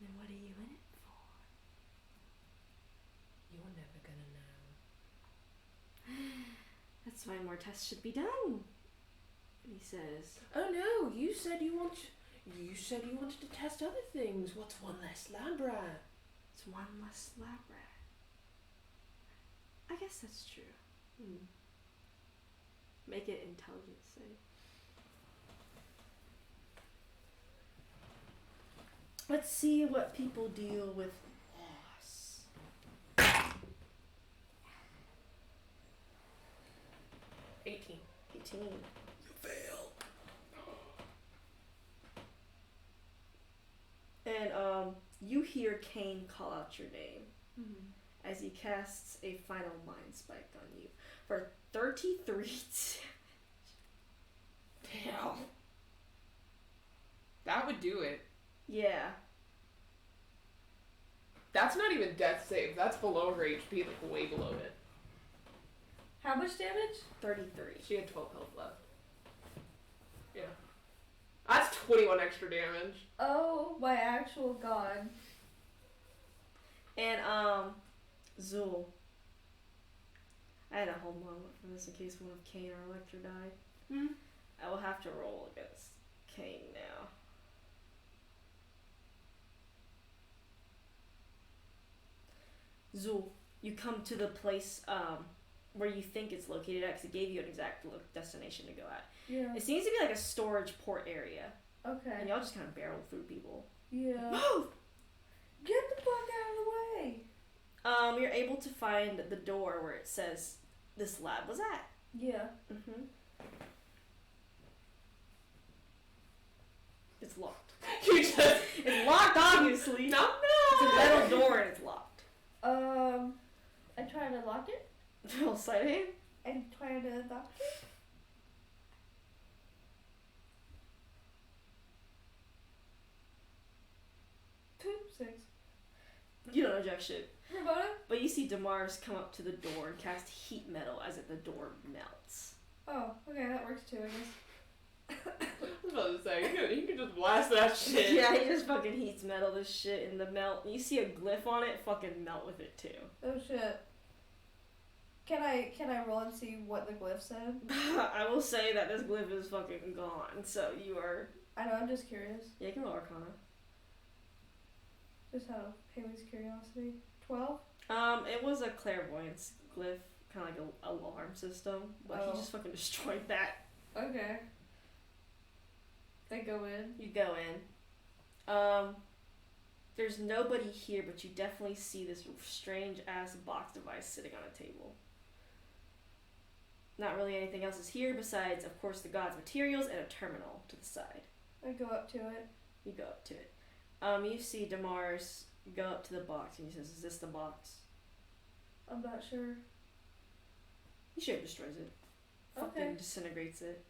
Then what are you in it for? You're never gonna know. That's why more tests should be done. And he says, Oh no, you said you wanted to test other things. What's one less lab rat? it's one less lab rat. I guess that's true. Make it intelligence save. Let's see what people deal with loss. 18. 18. You fail. And you hear Kane call out your name as he casts a final mind spike on you for 33 damage. Damn. That would do it. Yeah. That's not even death save. That's below her HP, like way below it. How much damage? 33. She had 12 health left. Yeah. That's 21 extra damage. Oh my actual god. And Zul. I had a whole moment for this in case one of Kane or Electra died. I will have to roll against Kane now. Zul, you come to the place where you think it's located at, because it gave you an exact destination to go at. Yeah. It seems to be like a storage port area, Okay. and y'all just kind of barrel through people. Yeah. Move! Get the fuck out of the way. You're able to find the door where it says this lab was at. Yeah. It's locked. You just... It's locked, obviously. No. It's a metal door and it's locked. I try to lock it Roll sleight of hand. and try to lock it. Six. You don't know jack shit. Ramona? But you see Damaris come up to the door and cast heat metal as the door melts. Oh, okay, that works too, I guess. I was about to say, you can just blast that shit. Yeah, he just fucking heats metal this shit in the melt. You see a glyph on it, fucking melt with it too. Oh shit. Can I roll and see what the glyph said? I will say that this glyph is fucking gone, so you are... I know, I'm just curious. Yeah, you can roll Arcana. Just out of Haley's curiosity. 12? It was a clairvoyance glyph, kind of like a alarm system, but he just fucking destroyed that. Okay. They go in. You go in. There's nobody here, but you definitely see this strange ass box device sitting on a table. Not really anything else is here besides, of course, the god's materials and a terminal to the side. I go up to it. You go up to it. You see Damaris go up to the box and he says, "Is this the box?" I'm not sure. He straight destroys it. Okay. Fucking disintegrates it.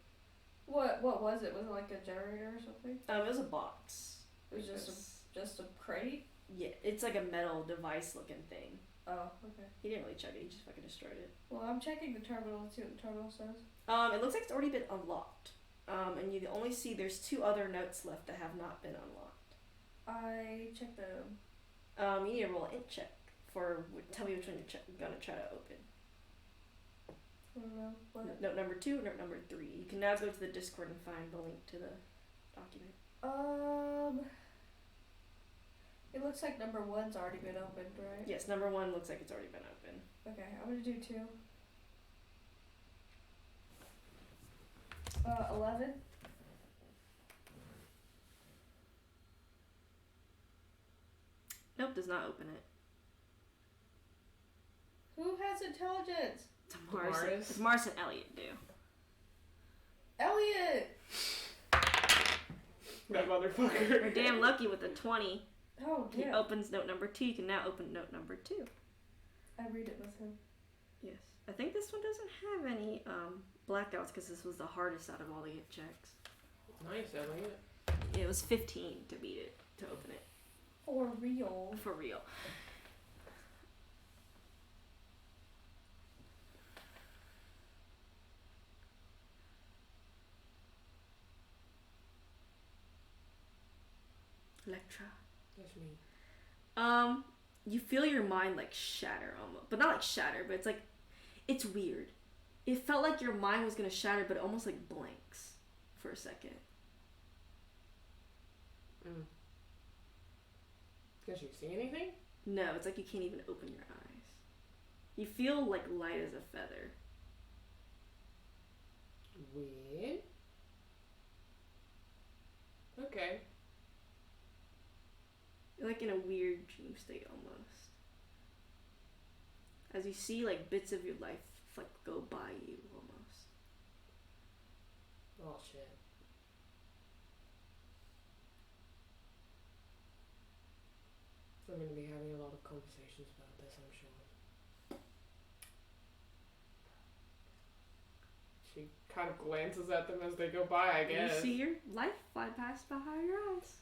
What was it? Was it like a generator or something? It was a box. It was just a crate? Yeah, it's like a metal device looking thing. Oh, okay. He didn't really check it, he just fucking destroyed it. Well, I'm checking the terminal and see what the terminal says. It looks like it's already been unlocked. And you only see there's 2 other notes left that have not been unlocked. I check them. You need to roll an int check for, tell me which one you're gonna try to open. I don't know. What? Note number 2 or note number 3. You can now go to the Discord and find the link to the document. It looks like number 1's already been opened, right? Yes, number 1 looks like it's already been open. Okay, I'm gonna do 2. 11. Nope, does not open it. Who has intelligence? Damaris. Mars and Elliot do. Elliot! That motherfucker. You're damn lucky with a 20. Oh, He damn. opens note number 2. You can now open note number 2. I read it with him. Yes. I think this one doesn't have any blackouts because this was the hardest out of all the hit checks. Nice, Elliot. It was 15 to beat it, to open it. For real. For real. Electra. That's me. You feel your mind like shatter almost, but not like shatter, but it's weird. It felt like your mind was gonna shatter, but it almost like blanks for a second. Can't you see anything? No, it's like you can't even open your eyes. You feel like light as a feather. Weird. Okay. You're like in a weird dream state almost. As you see like bits of your life like go by you almost. Oh shit. I'm gonna be having a lot of conversations about this, I'm sure. She kind of glances at them as they go by, I guess. You see your life fly past behind your eyes.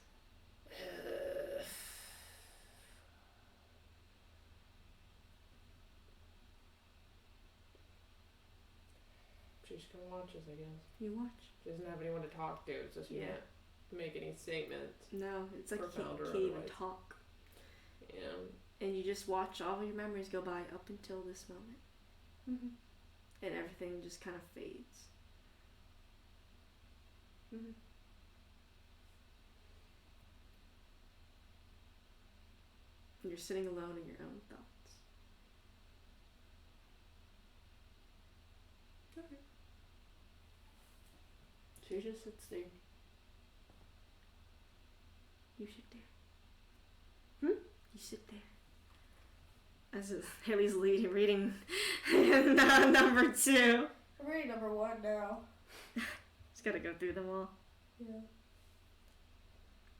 She just kind of watches, I guess. You watch. She doesn't have anyone to talk to, so she Yeah. can't make any statements. No, it's like you Profound or can't even otherwise. talk. Yeah. And you just watch all your memories go by up until this moment. Mm-hmm. And everything just kind of fades. Mm-hmm. And you're sitting alone in your own thoughts. Okay. She just sits there. You sit there. You sit there. As Haley's reading number 2. I'm reading number 1 now. Just gotta go through them all. Yeah.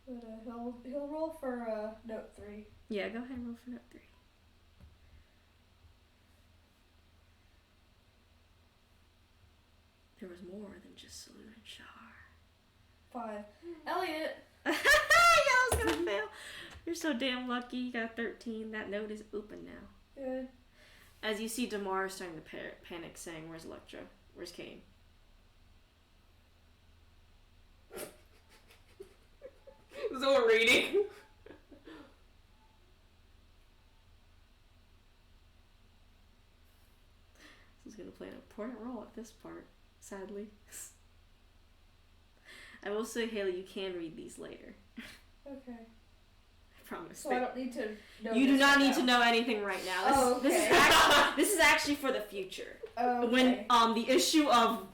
But he'll roll for note 3. Yeah, go ahead and roll for note 3. There was more than just Salute and Shar. 5. Elliot! Yeah, I was gonna fail. You're so damn lucky. You got 13. That note is open now. Good. As you see Damar starting to panic, saying, "Where's Electra? Where's Kane?" Zor reading. This is gonna play an important role at this part, sadly. I will say, Haley, you can read these later. Okay. I promise. So I don't need to know You do this not right need now. to know anything right now. Oh, okay. This is actually for the future. Oh, When okay. the issue of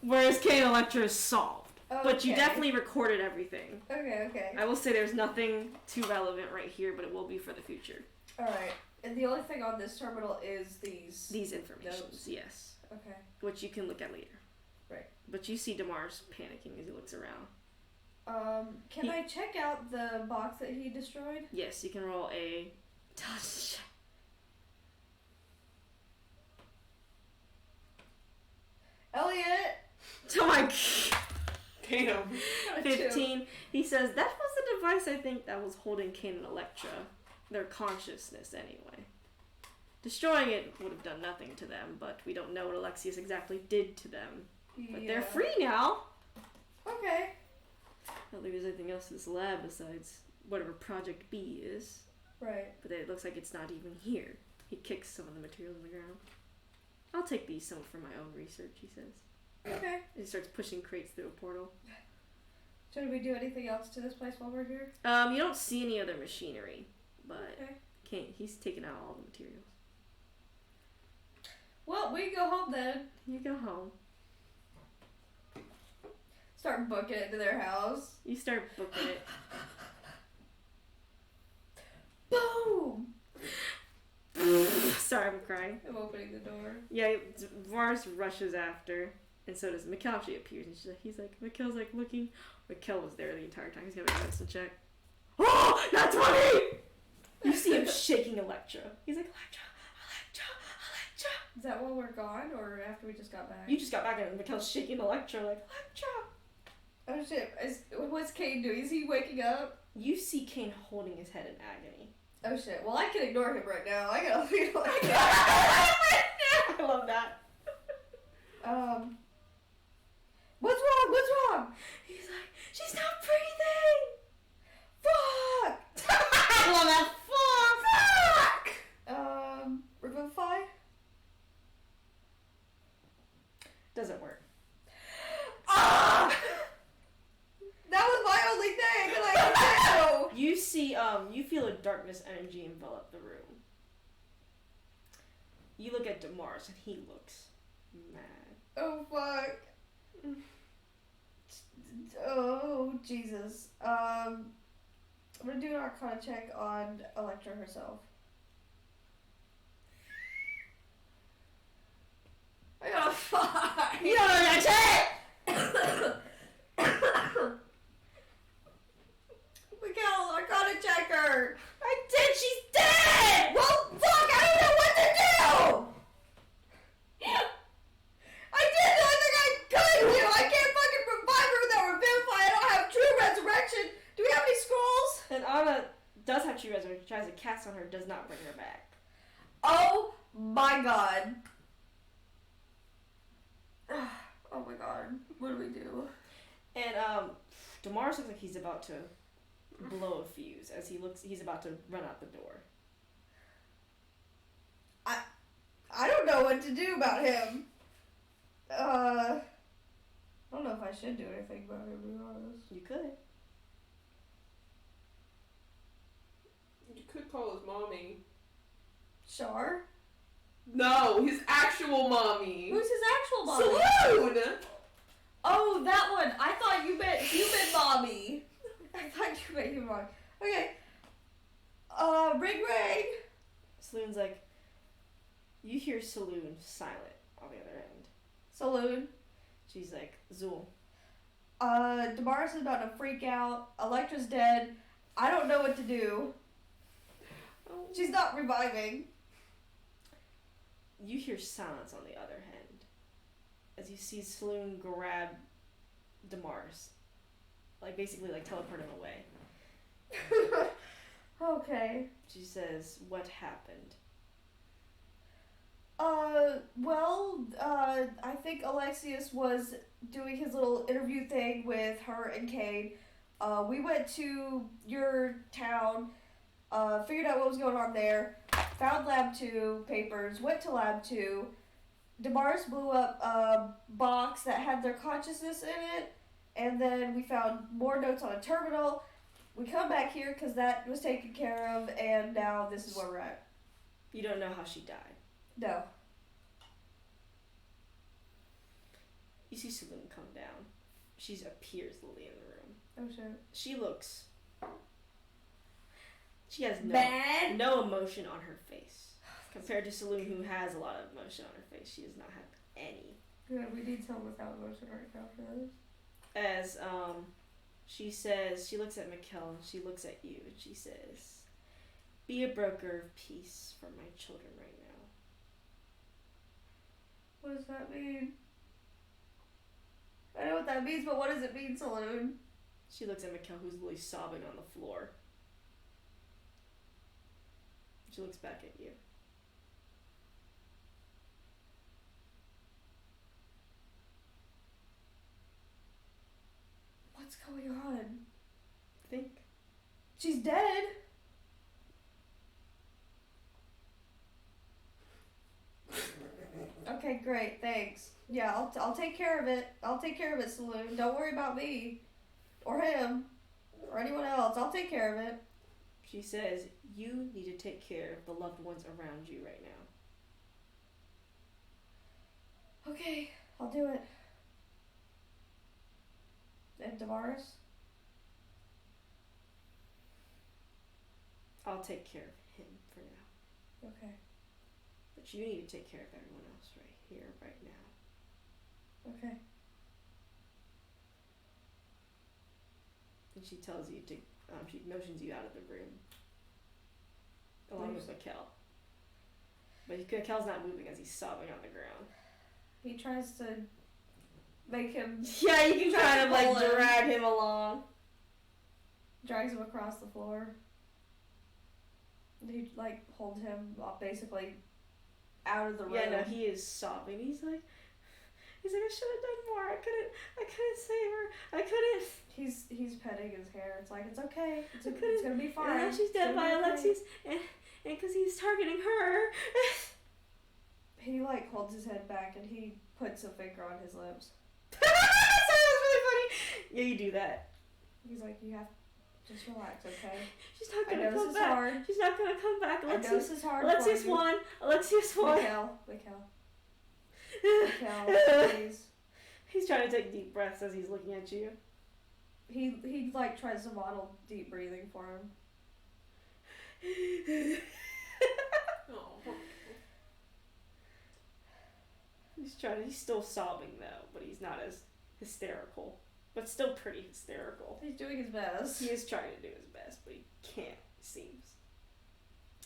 Where's Kane Electra is solved. But you Okay. definitely recorded everything. Okay. I will say there's nothing too relevant right here, but it will be for the future. Alright. And the only thing on this terminal is these Informations, notes. yes. Okay. Which you can look at later. Right. But you see Damar's panicking as he looks around. Can I check out the box that he destroyed? Yes, you can roll a intelligence check. Elliot! Oh my god. Damn. 15. He says, that was the device I think that was holding Kane and Electra. Their consciousness, anyway. Destroying it would have done nothing to them, but we don't know what Alexius exactly did to them. But they're free now. Okay. I don't think there's anything else in this lab besides whatever Project B is. Right. But it looks like it's not even here. He kicks some of the materials on the ground. I'll take these some for my own research, he says. Okay. And he starts pushing crates through a portal. Should we do anything else to this place while we're here? You don't see any other machinery, but Okay. he's taken out all the materials. Well, we can go home then. You go home. Start booking it to their house. You start booking it. Boom! Sorry, I'm crying. I'm opening the door. Yeah, Mars rushes after, and so does Mikkel. Actually appears, and he's like, Mikkel's like looking. Mikkel was there the entire time. He's got a medicine check. Oh, not 20! You see him shaking Electra. He's like, Electra. Is that while we're gone, or after we just got back? You just got back and Mikkel's shaking Electra like, Electra. Oh shit! What's Kane doing? Is he waking up? You see Kane holding his head in agony. Oh shit! Well, I can ignore him right now. I gotta feel like I love that. What's wrong? What's wrong? He's like, she's not breathing. Fuck! I love that. Fuck. Revivify? Doesn't work. Ah! That was my only thing that I could do. You see, you feel a darkness energy envelop the room. You look at Demars and he looks mad. Oh fuck. Oh Jesus. I'm gonna do an Arcana check on Electra herself. I got a 5. You don't know that shit! Miguel, Arcana checker. I did, she's dead! Well, fuck, I don't know what to do! I did everything I could do! I can't fucking revive her without revivify! I don't have true resurrection! Do we have any scrolls? And Anna does have true resurrection, tries to cast on her, does not bring her back. Oh my god. Oh my god. What do we do? And Demars looks like he's about to blow a fuse as he's about to run out the door. I don't know what to do about him. I don't know if I should do anything about him, to be honest. You could. You could call his mommy. Char? No, his actual mommy. Who's his actual mommy? Saloon! Oh, that one. I thought you meant human mommy. I thought you meant human mommy. Okay. Ring. Saloon's like, you hear Saloon silent on the other end. Saloon. She's like, Zool. Damaris is about to freak out. Electra's dead. I don't know what to do. She's not reviving. You hear silence on the other hand as you see Saloon grab Damaris. Like, basically, like, teleport him away. Okay. She says, what happened? I think Alexius was doing his little interview thing with her and Kane. We went to your town, figured out what was going on there, found Lab 2 papers, went to Lab 2. Damaris blew up a box that had their consciousness in it, and then we found more notes on a terminal. We come back here because that was taken care of, and now this is where we're at. You don't know how she died. No. You see Saloon come down. She appears literally in the room. Oh shit. She looks... She has Bad? no emotion on her face. Compared to Saloon, who has a lot of emotion on her face. She does not have any. Good, we need someone without emotion right now for this. As she says, she looks at Mikkel and she looks at you and she says, be a broker of peace for my children right now. What does that mean? I know what that means, but what does it mean, Saloon? She looks at Mikkel, who's literally sobbing on the floor. She looks back at you. What's going on? Think. She's dead. Okay, great, thanks. Yeah, I'll take care of it. I'll take care of it, Saloon. Don't worry about me. Or him. Or anyone else. I'll take care of it. She says, you need to take care of the loved ones around you right now. Okay, I'll do it. And Damaris? I'll take care of him for now. Okay. But you need to take care of everyone else right here, right now. Okay. And she tells you to, she motions you out of the room. Along with Mikkel. But Mikkel's not moving as he's sobbing on the ground. He tries to make him... Yeah, you can kind of like pull him. drag him along. Drags him across the floor. He, like, holds him basically out of the room. Yeah, no, he is sobbing. He's like, I should have done more. I couldn't save her. I couldn't. He's petting his hair. It's like, it's okay. It's couldn't- gonna be fine. And now she's It's dead gonna by be okay." Alexi's, and because he's targeting her. He, like, holds his head back and he puts a finger on his lips. That was really funny. Yeah, you do that. He's like, you have to just relax, okay? She's not I gonna know come this is back. hard. She's not gonna come back. I know this is hard Alexius for you. won. Alexius won. Mikkel, please. He's trying to take deep breaths as he's looking at you. He like tries to model deep breathing for him. Oh. He's still sobbing though, but he's not as hysterical. But still pretty hysterical. He's doing his best. He is trying to do his best, but he can't, it seems.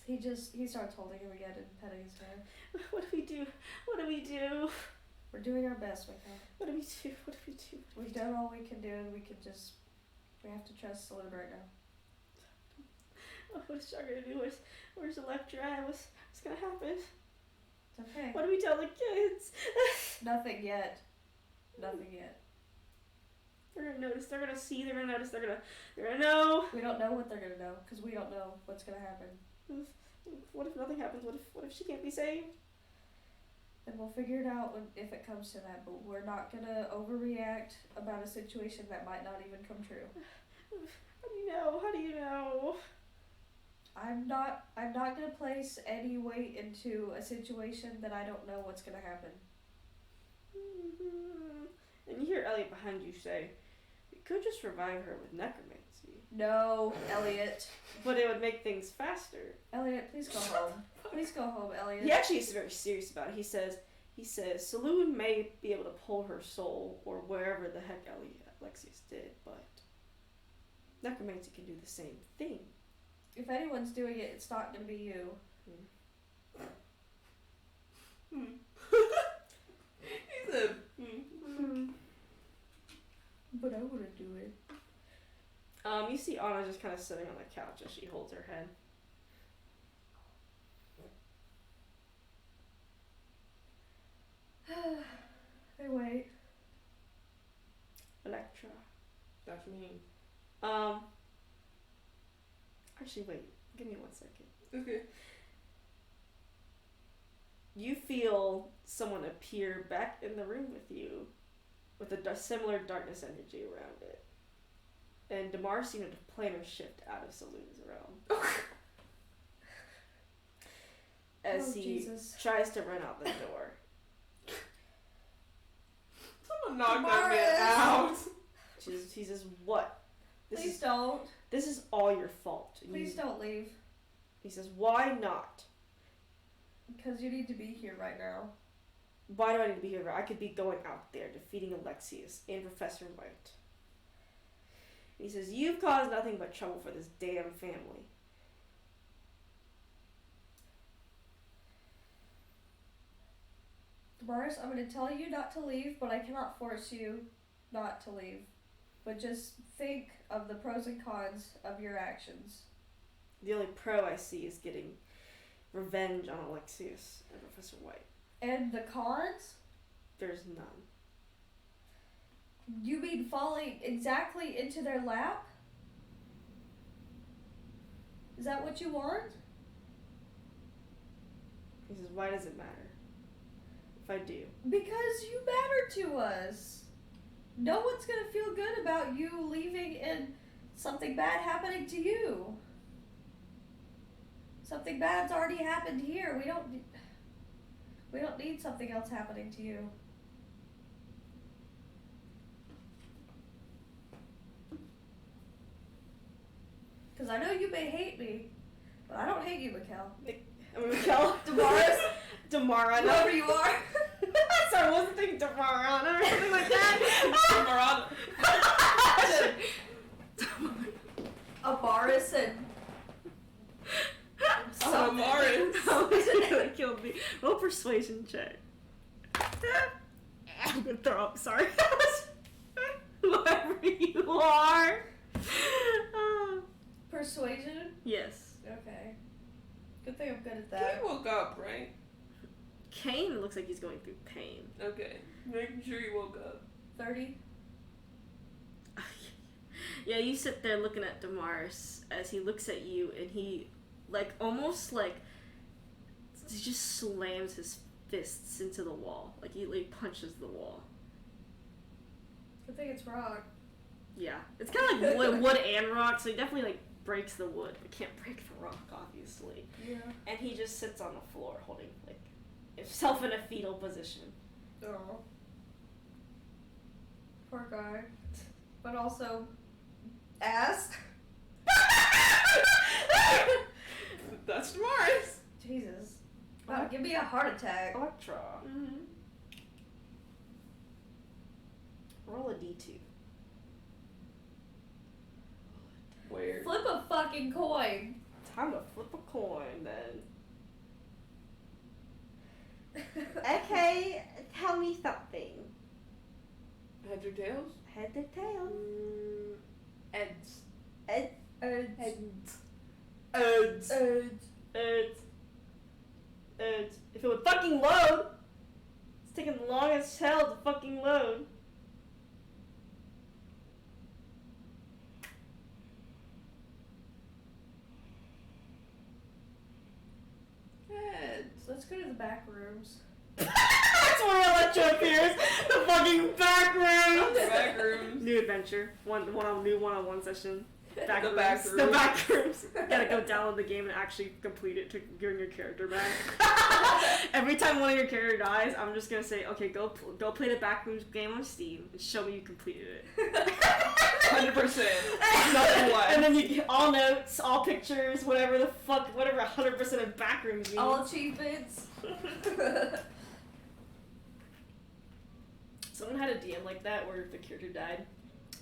He starts holding him again and petting his hair. What do we do? What do we do? We're doing our best, Mikkel. What do we do? What do we do? We've done all we can do, and we have to trust Salute right now. Oh, what is Char gonna do? Where's Electra at? What's gonna happen? It's okay. What do we tell the kids? Nothing yet. Nothing yet. They're gonna notice, they're gonna see, they're gonna notice, they're gonna know. We don't know what they're gonna know, because we don't know what's gonna happen. What if nothing happens? What if she can't be saved? And we'll figure it out if it comes to that, but we're not gonna overreact about a situation that might not even come true. How do you know? How do you know? I'm not gonna place any weight into a situation that I don't know what's gonna happen. And you hear Elliot behind you say, "We could just revive her with necromancy." No, Elliot. But it would make things faster. Elliot, please go home. Please go home, Elliot. He actually is very serious about it. He says, Saloon may be able to pull her soul, or wherever the heck Alexius did, but necromancy can do the same thing. If anyone's doing it, it's not gonna be you. He said, But I wanna do it. You see Anna just kind of sitting on the couch as she holds her head. They wait. Electra. that's me. Actually, wait. Give me 1 second. Okay. You feel someone appear back in the room with you, with a similar darkness energy around it. And Damar seemed to planar shift out of Saloon's realm. As he Jesus. tries to run out the door. Someone knocked that man out. He says, "What? Please don't. This is all your fault." And Please don't leave. He says, "Why not? Because you need to be here right now. Why do I need to be here? I could be going out there defeating Alexius and Professor White." He says, "You've caused nothing but trouble for this damn family." Boris, I'm going to tell you not to leave, but I cannot force you not to leave. But just think of the pros and cons of your actions. The only pro I see is getting revenge on Alexius and Professor White. And the cons? There's none. You mean falling exactly into their lap? Is that what you want? He says, "Why does it matter if I do?" Because you matter to us. no one's gonna feel good about you leaving and something bad happening to you. Something bad's already happened here. We don't need something else happening to you. Because I know you may hate me, but I don't hate you, Mikkel. Mikkel? Damaris? Damara. Whoever you are. Sorry, I wasn't thinking Damarana or something like that. Amaris and something. Amaris. That killed me. Roll persuasion check. I'm gonna throw up. Sorry. Whoever you are. Persuasion? Yes. Okay. Good thing I'm good at He that. woke up, right? Kane looks like he's going through pain. Okay. Making sure he woke up. 30? Yeah, you sit there looking at Damaris as he looks at you, and he, like, almost like, he just slams his fists into the wall. Like, he like, punches the wall. Good thing it's rock. Yeah. It's kind of like wood and rock, so he definitely, like, breaks the wood, but can't break the rock, obviously. Yeah. And he just sits on the floor, holding, like, himself in a fetal position. Oh. Poor guy. But also, ass. That's Damaris. Jesus. Wow, give me a heart attack. Electra. Mm-hmm. Roll a d2. Where? Flip a fucking coin. Time to flip a coin, then. Okay, tell me something. Heads or tails? Head or tail? Heads. Ed. Heads. If it would fucking load! It's taking long as hell to fucking load. Heads. Let's go to the back rooms. That's where Electra appears! The fucking back room! Back rooms. New adventure. New one-on-one session. Back The rooms. back The rooms. back rooms. Gotta go download the game and actually complete it to bring your character back. Every time one of your character dies, I'm just gonna say, okay, go play the back rooms game on Steam and show me you completed it. 100%. Nothing left. And then you get all notes, all pictures, whatever 100% of back rooms means. All achievements. Someone had a DM like that where if the character died,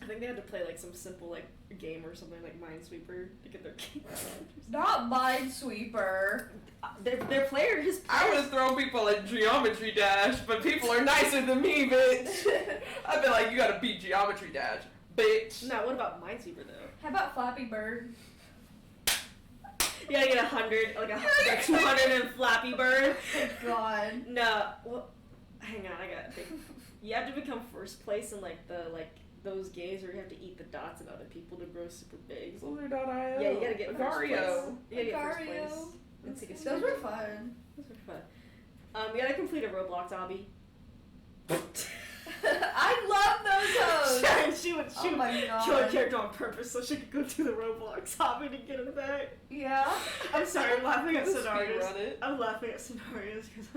I think they had to play like some simple like game or something like Minesweeper to get their game. Not Minesweeper. Their player, his I player. would throw people at Geometry Dash, but people are nicer than me, bitch. I'd be like, you gotta beat Geometry Dash, bitch. No, what about Minesweeper though? How about Flappy Bird? You gotta get 100, like 200 in Flappy Bird. Oh God. No, well, hang on, I gotta think. You have to become first place in like those games where you have to eat the dots and other people to grow super big. Slither.io. Yeah, you gotta get first place. Agario. You gotta get first Agario. place. And take a Those were fun. Those were fun. You gotta complete a Roblox obby. I love those hoes. she would Oh my kill a God. character on purpose so she could go to the Roblox hobby to get him back. Yeah. I'm sorry, I'm laughing at Let's scenarios. speedrun it. I'm laughing at scenarios because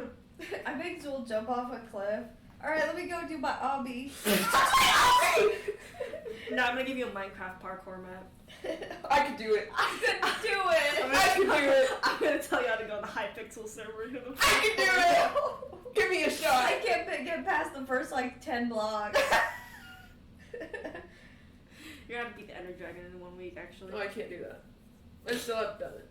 I make Zool jump off a cliff. Alright, let me go do my obby. No, I'm gonna give you a Minecraft parkour map. I could do it. I couldn't do I'm it. gonna, I can do it. I'm gonna tell you how to go on the Hypixel server. And do the I can do it. Give me a shot. I can't get past the first like 10 blocks. You're gonna have to beat the Ender Dragon in 1 week, actually. No, I can't do that. I still haven't done it.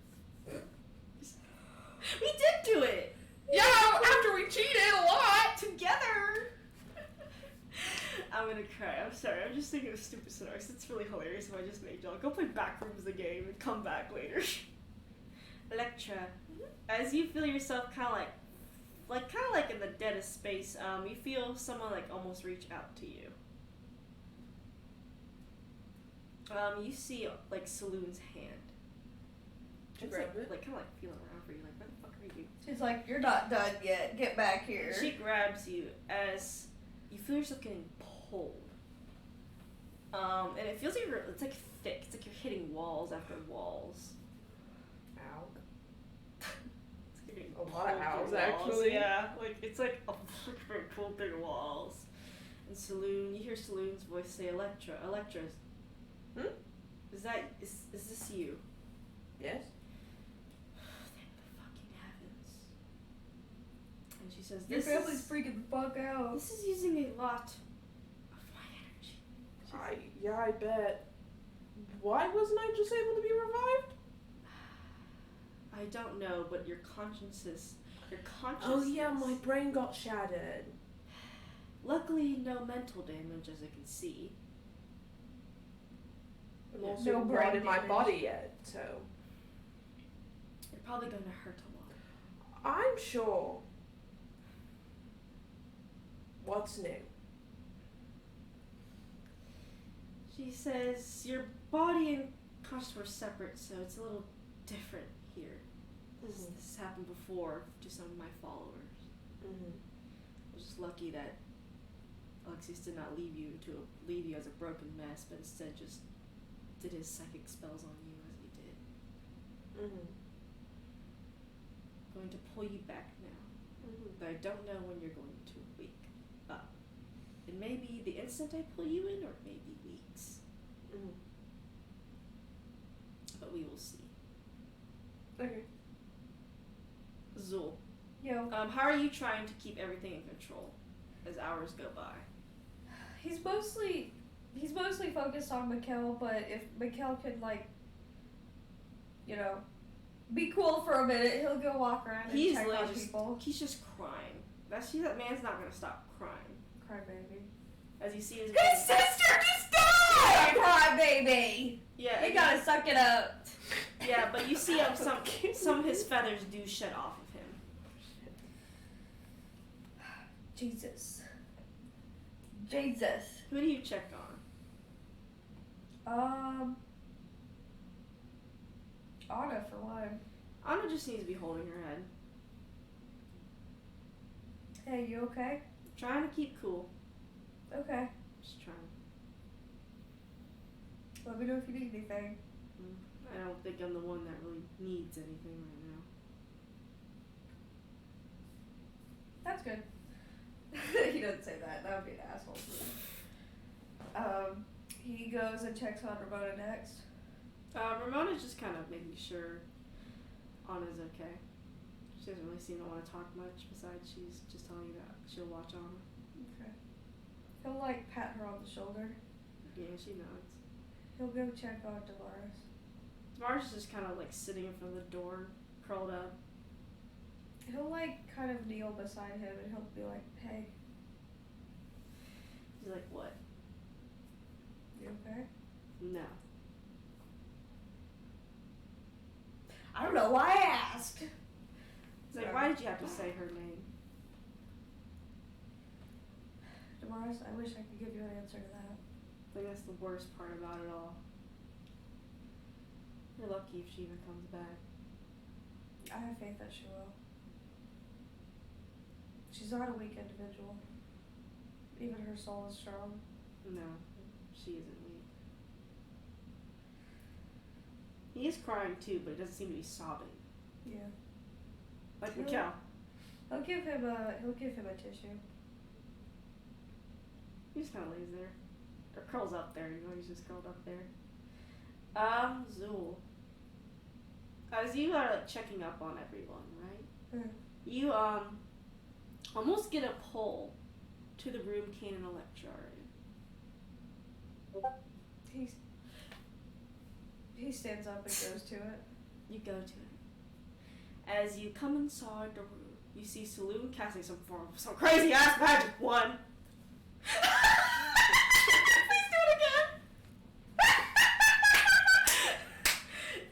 We did do it Yeah, after we cheated a lot. together. I'm gonna cry. I'm sorry. I'm just thinking of stupid scenarios. It's really hilarious if I just made y'all go play Backrooms the game and come back later. Electra, as you feel yourself kind of like in the dead of space, you feel someone like almost reach out to you. You see like Saloon's hand. She It's grabbed like, it? like kind of like feeling around for you, like where the fuck are you? She's like, you're not done yet. Get back here. She grabs you as you feel yourself getting pulled And it feels like it's like thick. It's like you're hitting walls after walls. Ow. It's like you're A lot of pulled through owls, walls. actually. Yeah, like it's like pulled through walls. And Saloon, you hear Saloon's voice say, "Electra, Electra's." Hmm? Is this you? Yes. Thank the fucking heavens. And she says, Your "This family's is freaking the fuck out. this is using a lot of my energy." I bet. Why wasn't I just able to be revived? I don't know, but your consciousness. Oh yeah, my brain got shattered. Luckily, no mental damage, as I can see. I'm Yeah. also No not brain in my damage. body yet, so You're probably going to hurt a lot. I'm sure. What's new? She says, "Your body and conscious were separate, so it's a little different here. This has happened before to some of my followers. Mm-hmm. I was just lucky that Alexius did not leave you as a broken mess, but instead just did his psychic spells on you as he did. Mm-hmm. I'm going to pull you back now, but I don't know when you're going to wake up. It may be the instant I pull you in, or it may be weeks, Mm-hmm. but we will see." Okay. Zul, Yo, how are you trying to keep everything in control as hours go by? he's mostly focused on Mikkel, but if Mikkel could be cool for a minute, he'll go walk around and He's check like on people. he's just crying. That man's not gonna stop crying. Cry baby. As you see his sister just died! Cry baby! yeah, You and gotta suck it up. yeah, but you see some of his feathers do shed off of him. Jesus. Who do you check on? Anna for one. Anna just needs to be holding her head, Hey, you okay? trying to keep cool. Okay. Just trying. Let me know if you need anything. I don't think I'm the one that really needs anything right now. That's good. He doesn't say that. That would be an asshole. He goes and checks on Ramona next. Ramona's just kind of making sure Anna's okay. She doesn't really seem to want to talk much, besides she's just telling you that she'll watch Anna. Okay. He'll pat her on the shoulder. Yeah, she nods. He'll go check on Dolores. Mars is just kind of sitting in front of the door, curled up. He'll kind of kneel beside him and he'll be like, "Hey, He's like, "What?" you okay?" No. I don't know why I asked. He's like, "Why did you have to say her name?" Dolores, I wish I could give you an answer to that. I think that's the worst part about it all. You're lucky if she even comes back. I have faith that she will. She's not a weak individual. Even her soul is strong. No, she isn't weak. He is crying too, but it doesn't seem to be sobbing. Yeah. Like Really? Mikkel. He'll give him a tissue. He just kind of lays there. Or curls up there, he's just curled up there. Zool. As you are checking up on everyone, right? Mm. You, almost get a pull to the room Kane and Electra are in. He stands up and goes to it. You go to it. As you come inside the room, you see Saloon casting some crazy ass magic one. Please do it again.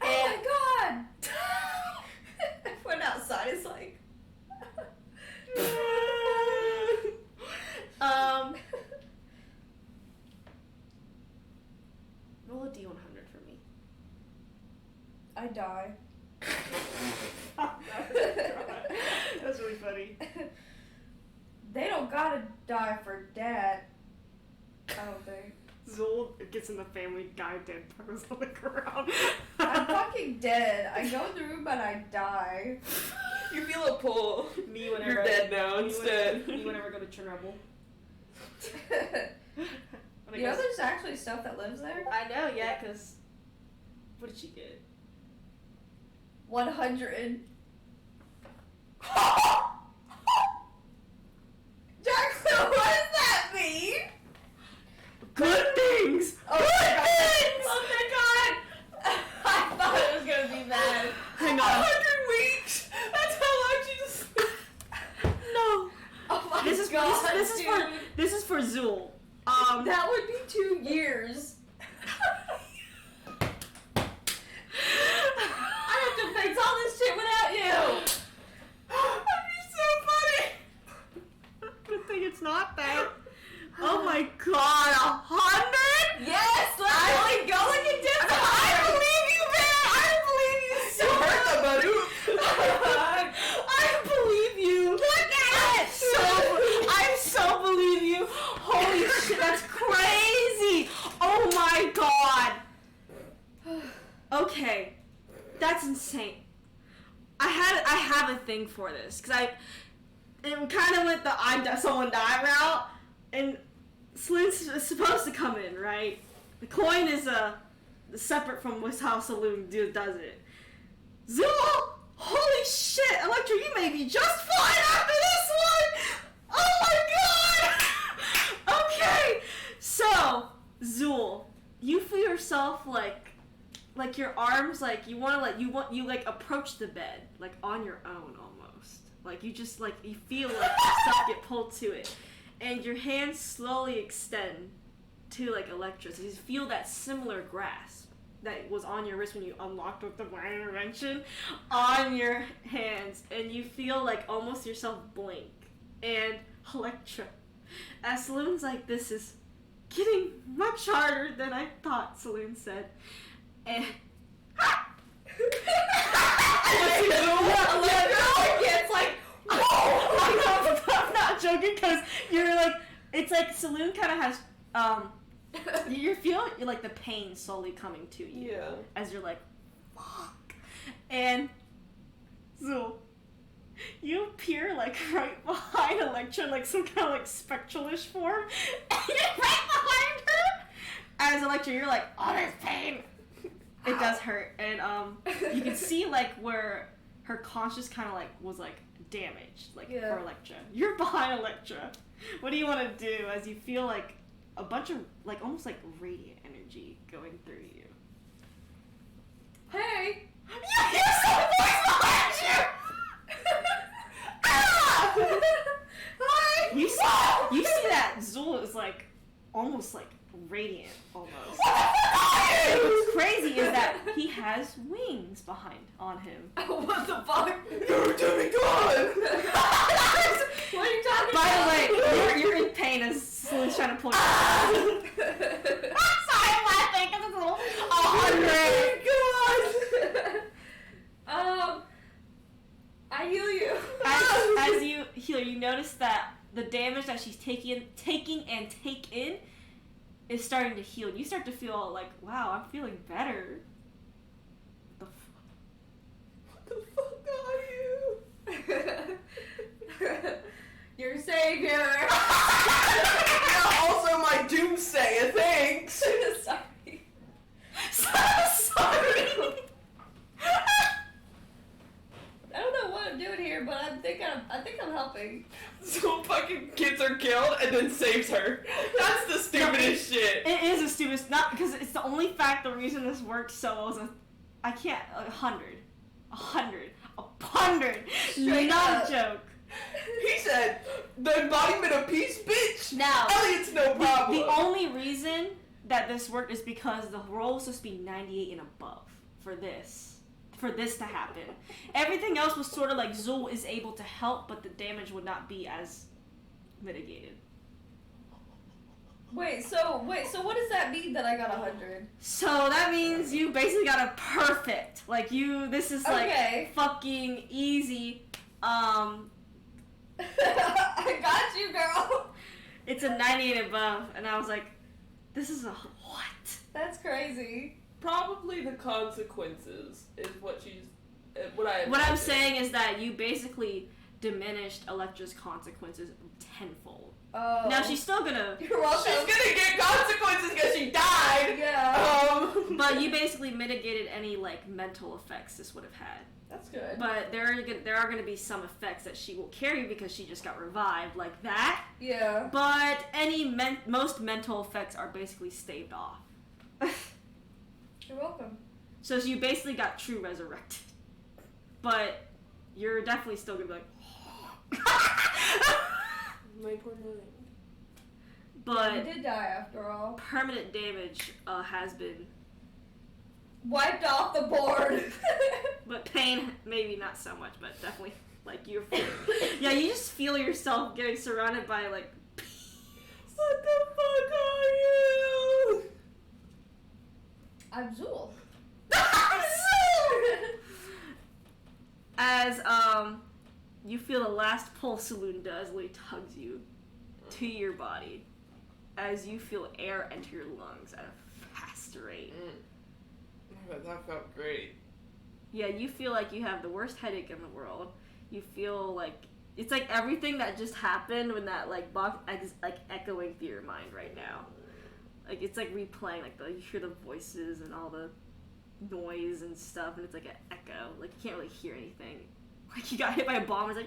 Oh my god! Everyone outside is like. Roll a D100 for me. I die. That's really funny. They don't gotta die for Dad. I don't think. Zool gets in the Family Guy dead pose on the ground. I'm fucking dead. I go in the room and I die. You feel a pull. Me whenever You're dead now instead. Me whenever I go to Chernobyl. You know there's actually stuff that lives there? I know, yeah, because... What did she get? 100. Jackson, what does that mean? Good things! Oh, Good God. things! Oh my god! I thought it was gonna be bad. Hang on. 100 weeks! That's how long she just... No. Oh my This is god, for dude. this is for Zool. That would be 2 years. I have to fix all this shit without you. That'd be so funny! Good thing it's not that. Oh my god, 100? Yes, let's go like a different. I believe you, man! I believe you so You heard that, buddy? I believe you! Look at it! I so believe you! Holy shit, that's crazy! Oh my god! Okay, that's insane. I have a thing for this because it kind of went the someone died route, and Saloon's supposed to come in, right? The coin is separate from how Saloon does it. Zool! Holy shit, Electra, you may be just fine after this one! Oh my god! Okay, so Zool, you feel yourself like your arms, like you approach the bed like on your own almost. Like you just you feel like yourself get pulled to it, and your hands slowly extend to Electra's. You feel that similar grasp that was on your wrist when you unlocked with the wire intervention on your hands, and you feel almost yourself blink. And Electra, as Saloon's this is getting much harder than I thought, Saloon said. And I'm not joking, because you're it's Saloon kind of has you feel the pain slowly coming to you. Yeah. As you're fuck. And so you appear right behind Electra, some kind of spectral-ish form, and you're right behind her. As Electra, you're oh, this pain. It does hurt, and you can see where her conscious kind of was damaged, for Electra. You're behind Electra. What do you want to do as you feel a bunch of almost radiant energy going through you? Hey. You hear some voice behind you! Ah! Hi! You see that Zool is almost radiant almost. What's crazy is that he has wings on him. What the fuck? You're a demigod! What are you talking By about? the way, you're in pain as Saloon's trying to pull you. I'm sorry, I'm laughing because it's a little 100. I heal you. As you heal, you notice that the damage that she's taking and take in is starting to heal. You start to feel wow, I'm feeling better. What the fuck are you? Your savior. You're also my doomsayer, thanks! Sorry. So sorry. I don't know what I'm doing here, but I think I'm helping. So fucking kids are killed and then saves her. That's the stupidest shit. It is a stupid, not because it's the only fact. The reason this worked so well is I can't 100, Straight not up. a joke. He said, the embodiment of peace, bitch! Now, Elliot's no problem! the only reason that this worked is because the roll was supposed to be 98 and above for this to happen. Everything else was sort of Zool is able to help, but the damage would not be as mitigated. Wait, so what does that mean that I got 100? So that means you basically got a perfect. This is Okay. fucking easy. I got you, girl. It's a 98 above, and I was This is a what? That's crazy. Probably the consequences is what she's. What I'm imagine. Saying is that you basically diminished Electra's consequences tenfold. Oh. Now she's still gonna. You're welcome. She's gonna get consequences because she died. Yeah. But you basically mitigated any like mental effects this would have had. That's good. But there are going to be some effects that she will carry because she just got revived, like that. Yeah. But most mental effects are basically staved off. You're welcome. So you basically got true resurrected. But you're definitely still going to be like... My poor mind. But... You did die after all. Permanent damage has been... wiped off the board. But pain, maybe not so much, but definitely, like, you're... yeah, you just feel yourself getting surrounded by, like... What the fuck are you? I'm Zool. As, you feel the last pull Saloon does when he tugs you to your body. As you feel air enter your lungs at a fast rate. That felt great. Yeah, you feel like you have the worst headache in the world. You feel like it's like everything that just happened when that like box like echoing through your mind right now. Like it's like replaying, like you hear the voices and all the noise and stuff, and it's like an echo. Like you can't really hear anything. Like you got hit by a bomb. It's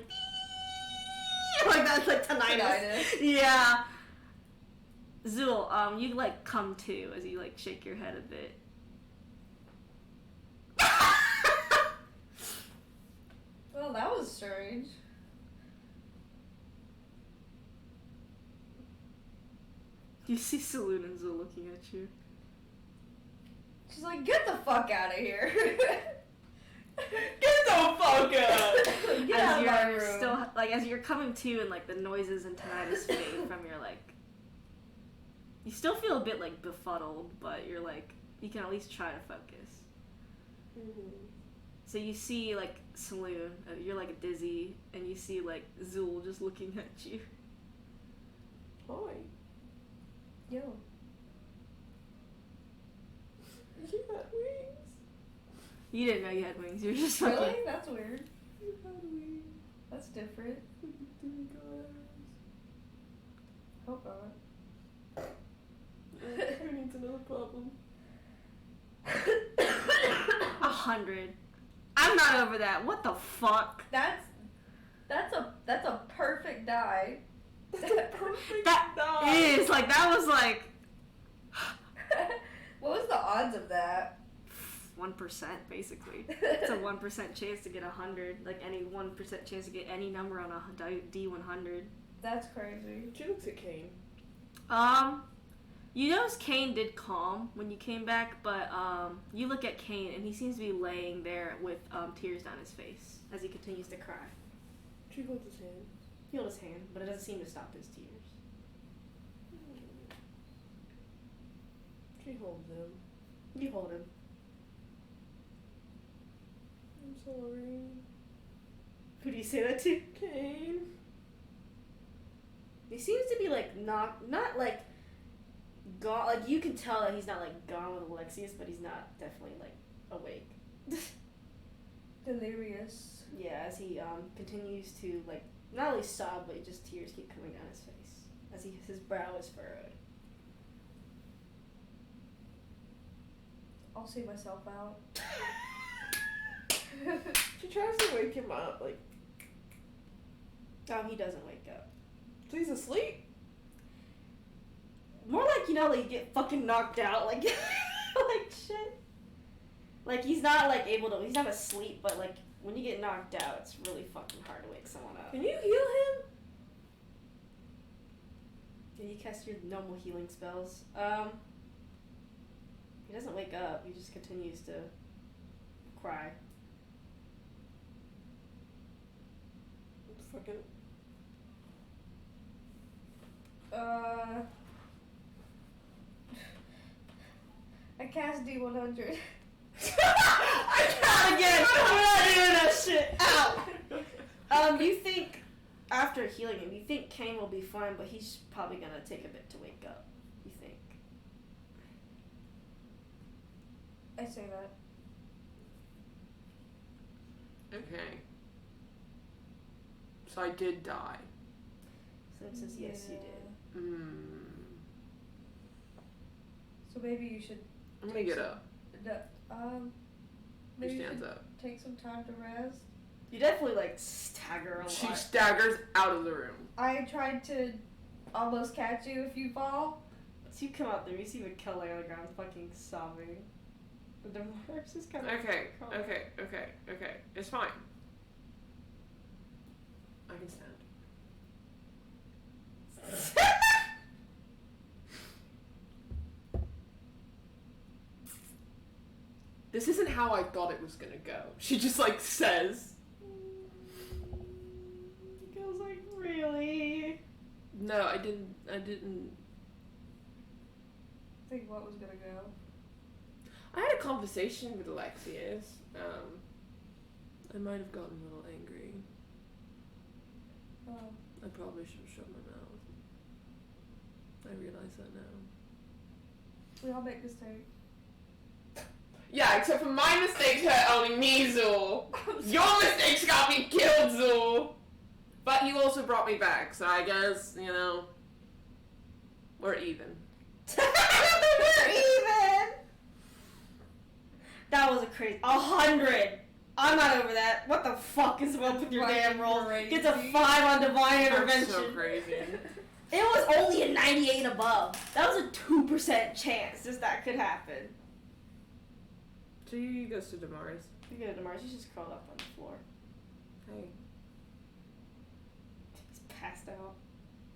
like that's like tinnitus. Yeah. Zool, you like come to as you like shake your head a bit. Well, that was strange. You see Saloon and Zool looking at you. She's like, get the fuck out of here. Get the fuck out! Get out of my room. Still, like, as you're coming to and, like, the noises and tinnitus fade from your, like... You still feel a bit, like, befuddled, but you're, like... You can at least try to focus. Mm-hmm. So you see, like, Saloon, you're, like, dizzy, and you see, like, Zool just looking at you. Hi. Yo. You got wings. You didn't know you had wings, you were just Really? fucking... That's weird. You got wings. That's different. Hope not. Who needs another problem? 100. I'm not over that. What the fuck? That's a perfect die. That's a perfect That die. is, like, that was, like... What was the odds of that? 1%, basically. It's a 1% chance to get 100. Like, any 1% chance to get any number on a D100. That's crazy. She looks at Kane. You notice Kane did calm when you came back, but, you look at Kane, and he seems to be laying there with, tears down his face as he continues to cry. She holds his hand. He held his hand, but it doesn't seem to stop his tears. She holds him. You hold him. I'm sorry. Who do you say that to? Kane. He seems to be, like, not like, gone. Like, you can tell that he's not, like, gone with Alexius, but he's not definitely, like, awake. Delirious. Yeah, as he, continues to, like, not only sob, but just tears keep coming down his face. As his brow is furrowed. I'll see myself out. She tries to wake him up, like, Oh, he doesn't wake up. so he's asleep? More like, you know, like, you get fucking knocked out, like, like, shit. Like, he's not, like, he's not asleep, but, like, when you get knocked out, it's really fucking hard to wake someone up. Can you heal him? Can you cast your normal healing spells? He doesn't wake up, he just continues to cry. Fucking. I cast D100. I can't again! We're not doing that shit! Ow! You think, after healing him, you think Kane will be fine, but he's probably gonna take a bit to wake up. You think. I say that. Okay. So I did die. So it says yes, you did. So maybe you should. I'm gonna get up. Maybe She you stands should up. take some time to rest. You definitely like stagger a lot. She staggers out of the room. I tried to almost catch you if you fall. So you come out there, you see Mikkel laying on the ground, fucking sobbing. The Demaris is kind of Okay. It's fine. I can stand. This isn't how I thought it was gonna go. She just like says. Mikkel's like, really? No, I didn't. Think what was gonna go. I had a conversation with Alexius. I might have gotten a little angry. Oh. I probably should have shut my mouth. I realize that now. We all make mistakes. Yeah, except for my mistakes hurt only me, Zool. Your mistakes got me killed, Zool. But you also brought me back, so I guess, you know, we're even. We're even! That was a crazy... 100! I'm not over that. What the fuck is up with your damn roll? Gets a 5 on Divine Intervention. That's so crazy. It was only a 98 above. That was a 2% chance just that could happen. She goes to Damaris. You go to Demaris, he's just curled up on the floor. Hey. He's passed out.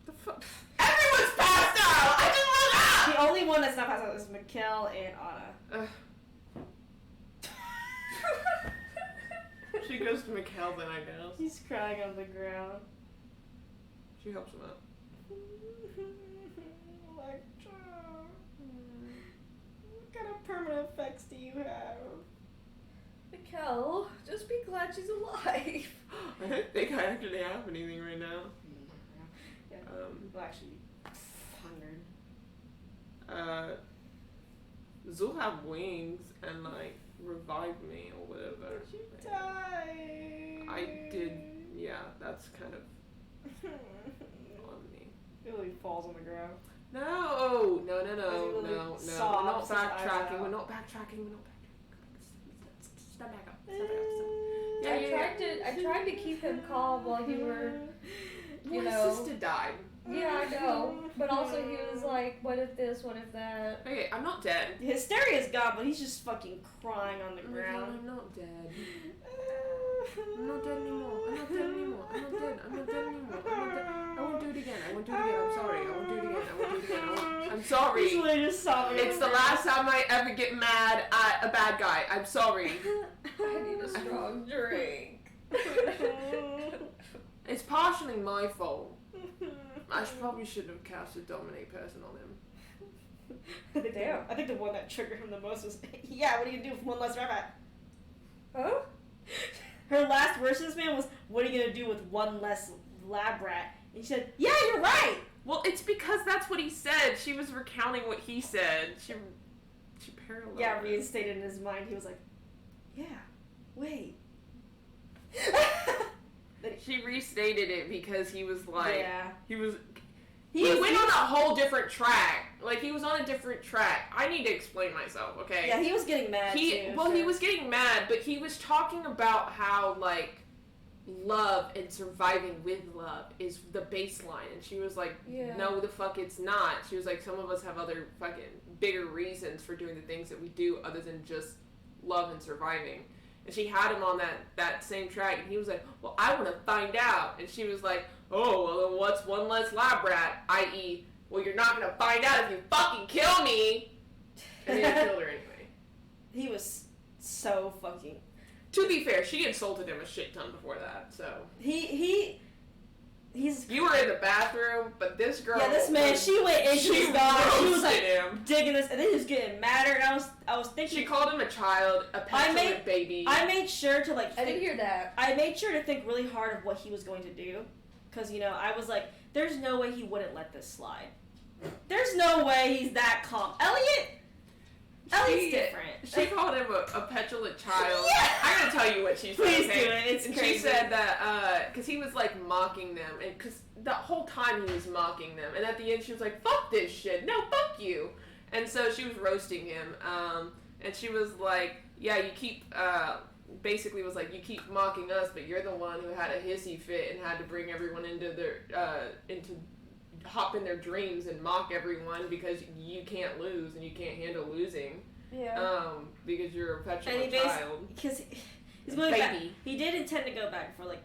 The fuck? Everyone's passed out! I just woke up! The only one that's not passed out is Mikkel and Anna. She goes to Mikkel then, I guess. He's crying on the ground. She helps him out. Electra. What kind of permanent effects do you have? Mikkel, just be glad she's alive. I don't think I actually have anything right now. Yeah. Well, actually, 100. Zool have wings and like revive me or whatever. Did you die? I did. Yeah, that's kind of on me. Billy falls on the ground. No. We're not sobs his eyes backtracking. out. We're not backtracking. Step back up. I tried to keep him calm while you were, you My know. sister died. Yeah, I know. But also he was like, what if this, what if that? Okay, I'm not dead. Hysteria's gone, but he's just fucking crying on the ground. I'm not dead. I'm not dead anymore. I'm not dead. I won't do it again. I'm sorry. I won't do it again. I'm sorry. He's literally just sobbing. It's the last time I ever get mad at a bad guy. I'm sorry. I need a strong drink. It's partially my fault. I probably should have cast a dominate person on him. Damn. I think the one that triggered him the most was, yeah, what do you do with one less rabbit? Huh? Her last words to this man was, what are you gonna do with one less lab rat? And she said, yeah, you're right! Well, it's because that's what he said. She was recounting what he said. She paralleled. Yeah, reinstated in his mind. He was like, yeah, wait. She restated it because he was like, yeah. he went on a whole different track. Like, he was on a different track. I need to explain myself, okay? Yeah, he was getting mad, too. He was getting mad, but he was talking about how, like, love and surviving with love is the baseline. And she was like, no, the fuck it's not. She was like, some of us have other fucking bigger reasons for doing the things that we do other than just love and surviving. And she had him on that same track, and he was like, well, I want to find out. And she was like, oh, well, then what's one less lab rat? I.e., well, you're not going to find out if you fucking kill me. And then he killed her anyway. He was so fucking... To be fair, she insulted him a shit ton before that, so... He's... You were in the bathroom, but this girl... Yeah, this man, she went into his God. She was like, him. digging this, and then he was getting madder, and I was thinking... She called him a child, a petulant baby. I made sure to, like... I didn't hear that. I made sure to think really hard of what he was going to do. Because, you know, I was like, there's no way he wouldn't let this slide. There's no way he's that calm. Elliot, Ellie's different. She called him a petulant child. Yeah. I'm gonna tell you what she said. Please okay? do it. It's and crazy. she said that because he was like mocking them, and because the whole time he was mocking them, and at the end she was like, "Fuck this shit, no, fuck you," and so she was roasting him, and she was like, "Yeah, you keep." Basically was like, you keep mocking us, but you're the one who had a hissy fit and had to bring everyone into hop in their dreams and mock everyone because you can't lose and you can't handle losing. Yeah. Because you're a petulant And child. because he's going Baby. back. He did intend to go back for like.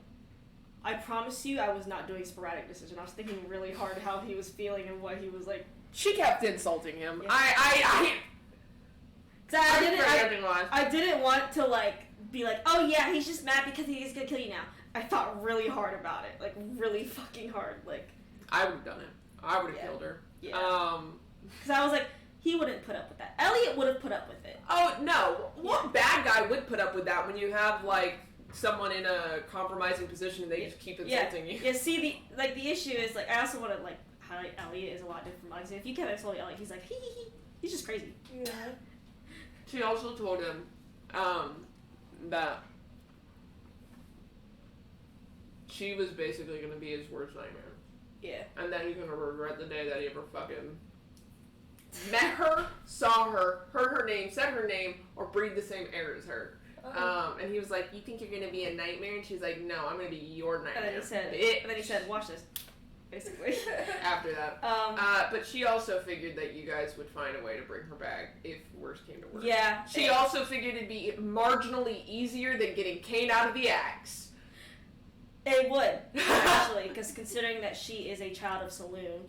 I promise you, I was not doing sporadic decision. I was thinking really hard how he was feeling and what he was like. She kept insulting him. Yeah. I didn't want to like be like, oh yeah, he's just mad because he's gonna kill you now. I thought really hard about it, like really fucking hard, like. I would have done it. I would have Yeah. killed her. Yeah. Because I was like, he wouldn't put up with that. Elliot would have put up with it. Oh no! What bad guy would put up with that when you have like someone in a compromising position and they just keep insulting you? Yeah. See, the issue is like I also want to like highlight Elliot is a lot different from Alexander. If you kept insulting Elliot, he's like he's just crazy. Yeah. She also told him that she was basically going to be his worst nightmare. Yeah. And that he's going to regret the day that he ever fucking met her, saw her, heard her name, said her name, or breathed the same air as her. And he was like, you think you're going to be a nightmare? And she's like, no, I'm going to be your nightmare. And then he said, watch this. Basically. After that. But she also figured that you guys would find a way to bring her back if worse came to worse. Yeah. She also figured it'd be marginally easier than getting Kane out of the axe. It would, actually, because considering that she is a child of Saloon,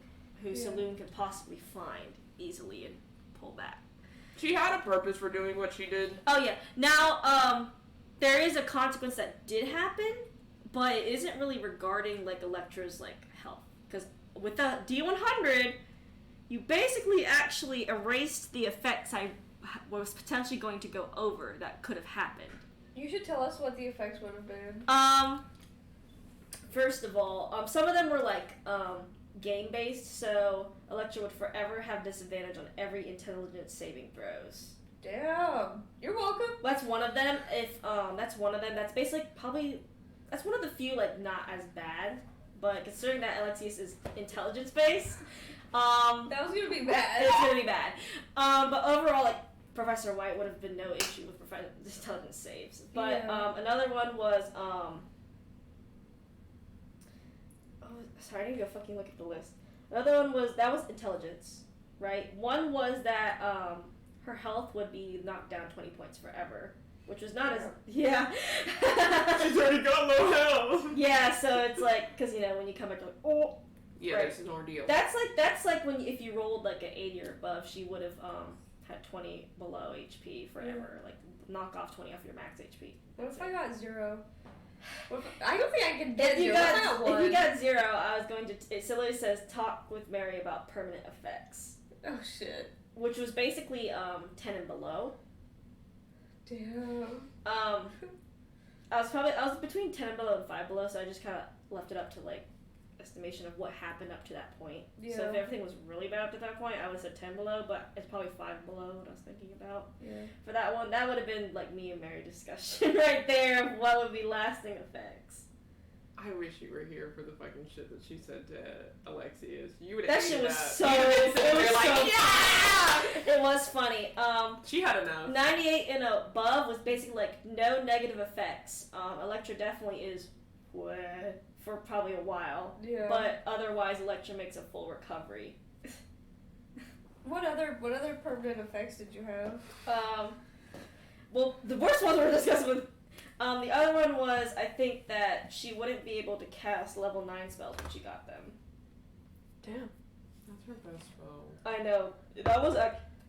who Saloon could possibly find easily and pull back. She had a purpose for doing what she did. Oh, yeah. Now, there is a consequence that did happen, but it isn't really regarding, like, Elektra's, like, health. Because with the D100, you basically actually erased the effects I was potentially going to go over that could have happened. You should tell us what the effects would have been. First of all, some of them were like game-based, so Elektra would forever have disadvantage on every intelligence saving throws. Damn. You're welcome. That's one of them. That's basically that's one of the few like not as bad, but considering that Alexius is intelligence-based, that was gonna be bad. it's gonna be bad. But overall, like Professor White would have been no issue with intelligence saves. But another one was sorry, I need to go fucking look at the list. Another one was intelligence, right? One was that her health would be knocked down 20 points forever, which was not as She's already got low health. Yeah, so it's like because when you come back to like yeah, right. It's an ordeal. That's like when if you rolled like an 80 or above, she would have had 20 below HP forever, like knock off 20 off your max HP. What if I got 0? I don't think I can get If you 0. got, if you got 0, I was going to. It literally says talk with Mary about permanent effects. Oh shit. Which was basically 10 and below. Damn. I was between 10 and below and 5 below, so I just kind of left it up to like estimation of what happened up to that point. Yeah. So if everything was really bad up to that point, I would have said 10 below, but it's probably 5 below what I was thinking about. Yeah. For that one, that would have been like me and Mary discussion right there of what would be lasting effects. I wish you were here for the fucking shit that she said to Alexius. You would That have shit was so. It was Yeah! It was funny. She had enough. 98 and above was basically like no negative effects. Elektra definitely is for probably a while. Yeah. But otherwise, Elektra makes a full recovery. What other permanent effects did you have? Well, the worst ones we're discussing with. The other one was I think that she wouldn't be able to cast level 9 spells when she got them. Damn. That's her best spell. I know. That was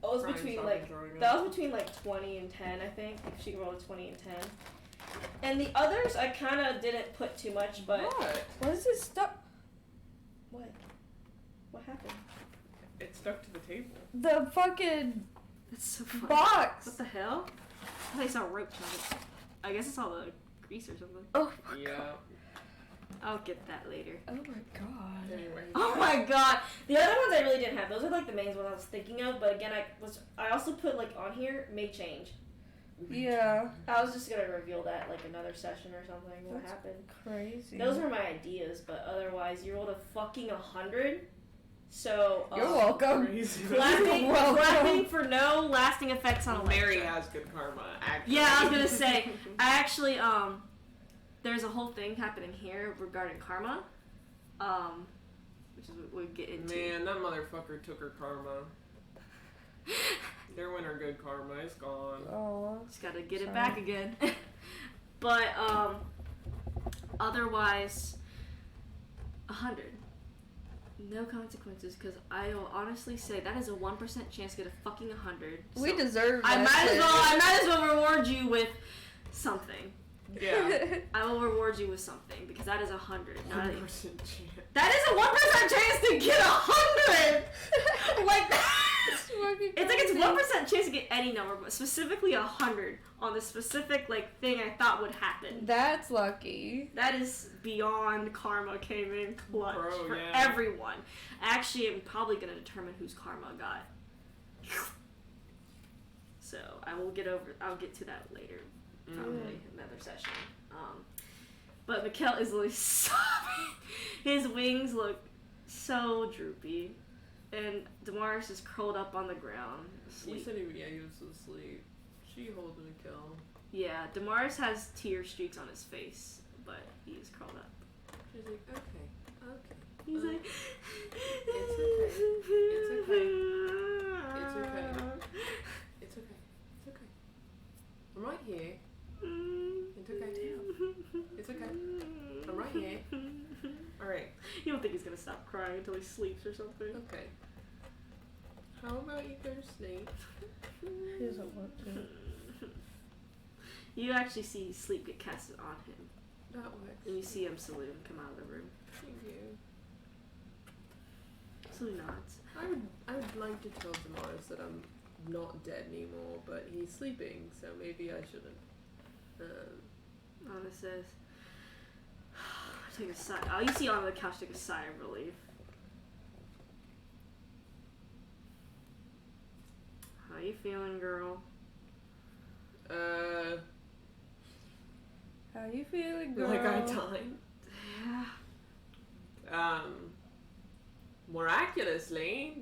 Brian's between fucking like throwing up. that was between like 20 and 10, I think. If she rolled a 20 and 10. And the others I kind of didn't put too much, but What is this stuff? what happened? It stuck to the table. The fucking That's so funny. box. What the hell? I thought I saw rope on it. I guess it's all the grease or something. Oh. Yeah. I'll get that later. Oh my god. Anyway. Oh my god. The other ones I really didn't have. Those are like the main ones I was thinking of, but again I also put like on here may change. Yeah. I was just gonna reveal that like another session or something. What That's happened? Crazy. Those were my ideas, but otherwise you rolled a fucking 100. So You're welcome. Crazy. Clapping for no lasting effects on Electra. Mary has good karma, actually. Yeah, I was gonna say. I actually there's a whole thing happening here regarding karma, which is what we'll get into. Man, that motherfucker took her karma. There went her good karma. It's gone. Oh. Just gotta get it back again. But otherwise, 100. No consequences, because I will honestly say that is a 1% chance to get a fucking 100. We So deserve I that might as well reward you with something. Yeah. I will reward you with something because that is 100. 100% chance. That is a 1% chance to get 100. Like it's like it's 1% chance to get any number, but specifically 100 on the specific like thing I thought would happen. That's lucky. That is beyond karma came in clutch Bro, for yeah. everyone. Actually, I'm probably gonna determine whose karma got. So I'll get to that later, probably another session. But Mikkel is literally sobbing. His wings look so droopy, and Damaris is curled up on the ground He asleep. said he was asleep. She holding a kill. Yeah, Damaris has tear streaks on his face, but he is curled up. She's like, okay. He's like, It's okay. It's okay. It's okay. It's okay. I'm right here. It's okay too. It's okay. I'm right here. Alright. You don't think he's gonna stop crying until he sleeps or something? Okay. How about you go to sleep? He doesn't want to. You actually see sleep get casted on him, That works. and you see him salute and come out of the room. Thank you. So he nods. I would like to tell Damaris that I'm not dead anymore, but he's sleeping, so maybe I shouldn't. Anna says, take a sigh. Oh, you see on the couch take a sigh of relief. How you feeling, girl? How you feeling, girl? Like I died. Yeah. Miraculously,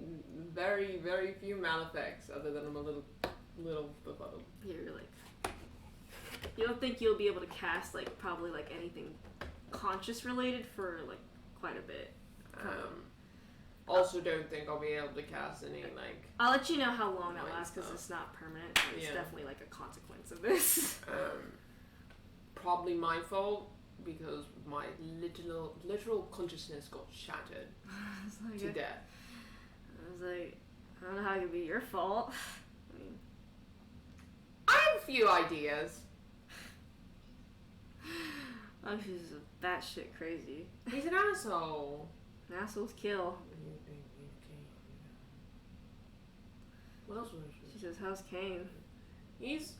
very, very few maleffects, other than I'm a little befuddled. You're like, you don't think you'll be able to cast like probably like anything conscious related for like quite a bit. Also don't think I'll be able to cast any, like, I'll let you know how long that Annoying lasts because stuff. it's not permanent. It's Yeah. definitely like a consequence of this. probably my fault, because my literal consciousness got shattered It's like to death. I was like, I don't know how it could be your fault. I mean, I have a few ideas. oh, she's batshit crazy. He's an asshole. Assholes kill. What else was She says, how's Kane? He's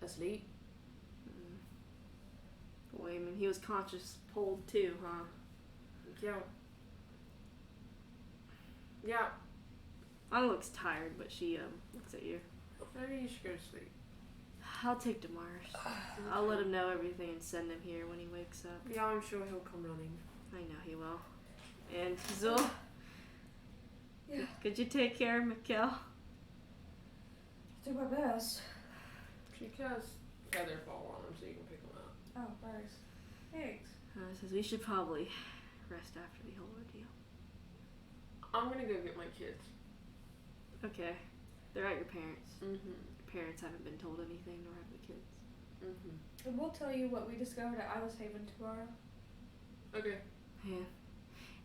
asleep. Boy, I mean, he was conscious pulled too, huh? Yeah. Yeah. Anna looks tired, but she looks at you. Maybe you should go to sleep. I'll take Damaris. I'll let him know everything and send him here when he wakes up. Yeah, I'm sure he'll come running. I know he will. And Zul, Yeah. could you take care of Mikkel? Do my best. She casts feather fall on him so you can pick him up. Oh, nice. Thanks. Says we should probably rest after the whole ordeal. I'm gonna go get my kids. Okay, they're at your parents. Mm-hmm. Your parents haven't been told anything, nor have the kids. Mm-hmm. And we'll tell you what we discovered at Isla's Haven tomorrow. Okay. Yeah.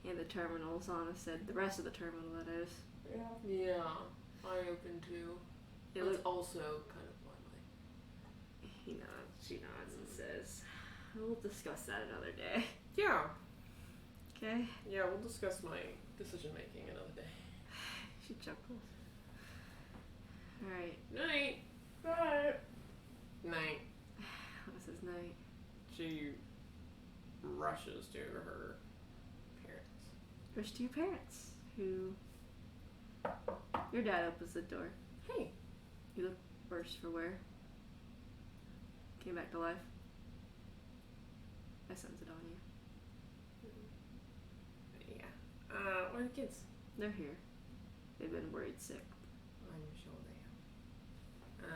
And the terminals, Anna said. The rest of the terminal, that is. Yeah. Yeah. I open too. It It's looks. also kind of my He nods. She nods and says, "We'll discuss that another day." Yeah. Okay. Yeah, we'll discuss my decision making another day. She chuckles. All right. Night. Bye. Night. Anna says night. She rushes to her parents. Rush to your parents, who... Your dad opens the door. Hey. You look worse for wear. Came back to life. I sense it on you. Yeah. Where are the kids? They're here. They've been worried sick. I'm sure they have.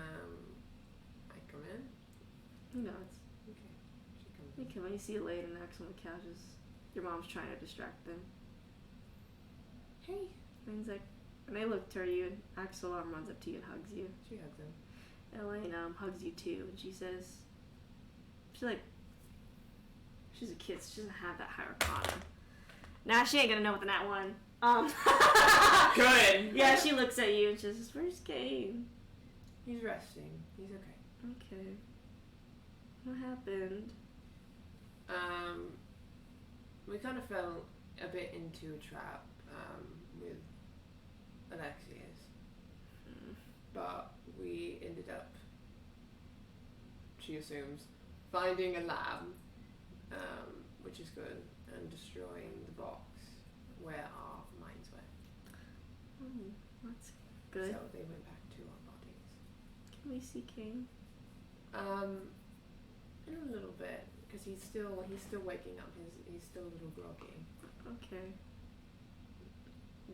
I come in? He nods. Okay. She comes You in. come in, you see Elaine and Axel on the couches. Your mom's trying to distract them. Hey. Elaine's like, and they look to you, and Axel runs up to you and hugs you. She hugs him. Elaine hugs you too, and she says, she's a kid, so she doesn't have that high arcana. Nah, she ain't gonna know what the nat one. Good. Yeah, she looks at you and she says, "Where's Kane?" He's resting. He's okay. Okay. What happened? We kind of fell a bit into a trap, with Alexius. But we ended up, she assumes, finding a lab, which is good, and destroying the box where our minds were. Oh, that's good. So they went back to our bodies. Can we see Kane? In a little bit, because he's still waking up. He's still a little groggy. Okay.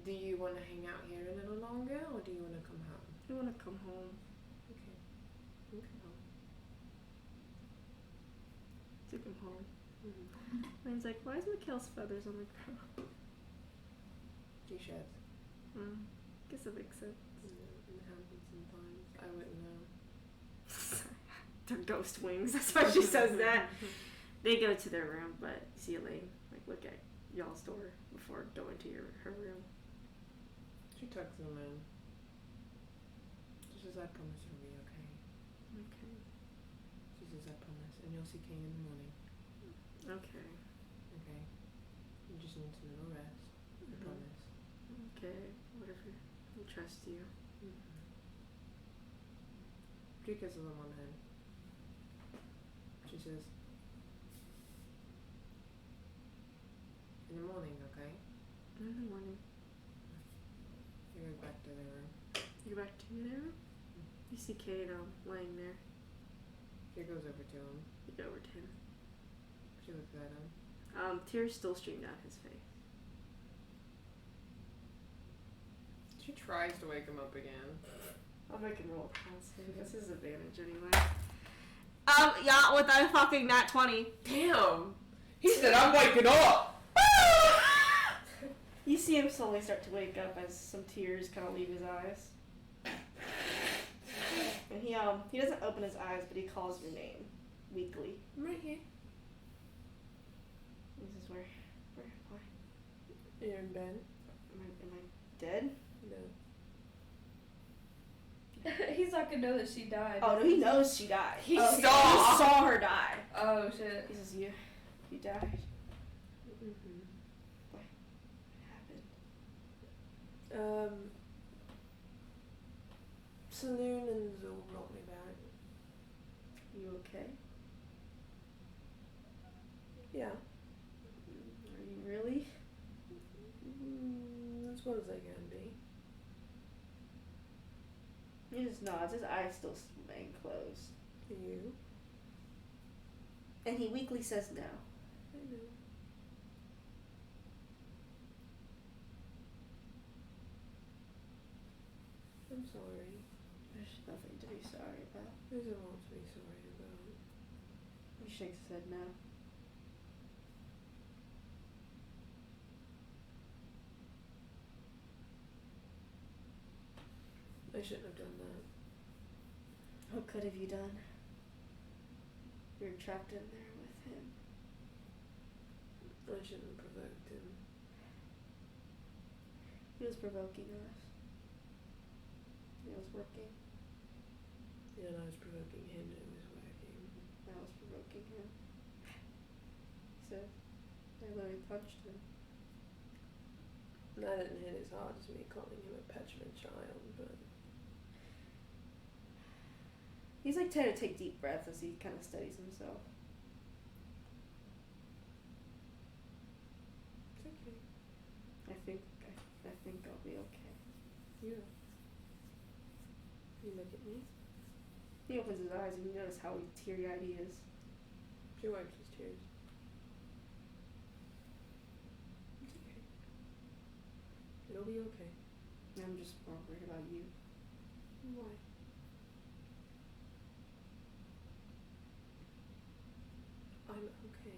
Do you want to hang out here a little longer, or do you want to come home? I want to come home. Okay. You come home. Took him home. Mm-hmm. Elaine's like, "Why is Mikhail's feathers on the ground?" She sheds. Guess that makes sense. It happens sometimes. I wouldn't know. They're ghost wings. That's why she says that. They go to their room, but you see Elaine look at y'all's door before going to her room. She tucks them in. She says, "I promise you'll be okay." Okay. She says, "I promise, and you'll see Kane in the morning." Okay. Okay. You just need a little rest. I promise. Okay. Whatever. I trust you. She kisses him on the head. She says, "In the morning, okay?" In the morning. You go back to their room. You go back to your room? You see Kate laying there. She goes over to him. You go over to him. She looks at him. Tears still stream down his face. She tries to wake him up again. I'll make him roll a con save. That's his advantage anyway. Yeah, with a fucking nat 20. Damn! He said, "I'm waking up!" You see him slowly start to wake up as some tears kind of leave his eyes. And he doesn't open his eyes, but he calls your name weakly. I'm right here. This is why? You're in bed? Am I dead? No. He's not gonna know that she died. Oh no, he knows she died. He He saw. saw her die. Oh shit. He says, "You died. Mm-hmm. What happened?" Saloon and Zul brought me back. You okay? Yeah. Are you really? As well as I can be. He just nods. His eyes still remain closed. You? And he weakly says no. I know. I'm sorry. There's nothing to be sorry about. There's a lot to be sorry about. He shakes his head no. I shouldn't have done that. What could have you done? You're trapped in there with him. I shouldn't have provoked him. He was provoking us. He was working. Yeah, and I was provoking him and it was working. I was provoking him. He said, I literally punched him. And that didn't hit as hard as me calling him a petulant child, but... He's like trying to take deep breaths as he kind of steadies himself. Yeah. You look at me. He opens his eyes and you notice how teary-eyed he is. She wipes his tears. It's okay. It'll be okay. I'm just more worried about you. Why? I'm okay.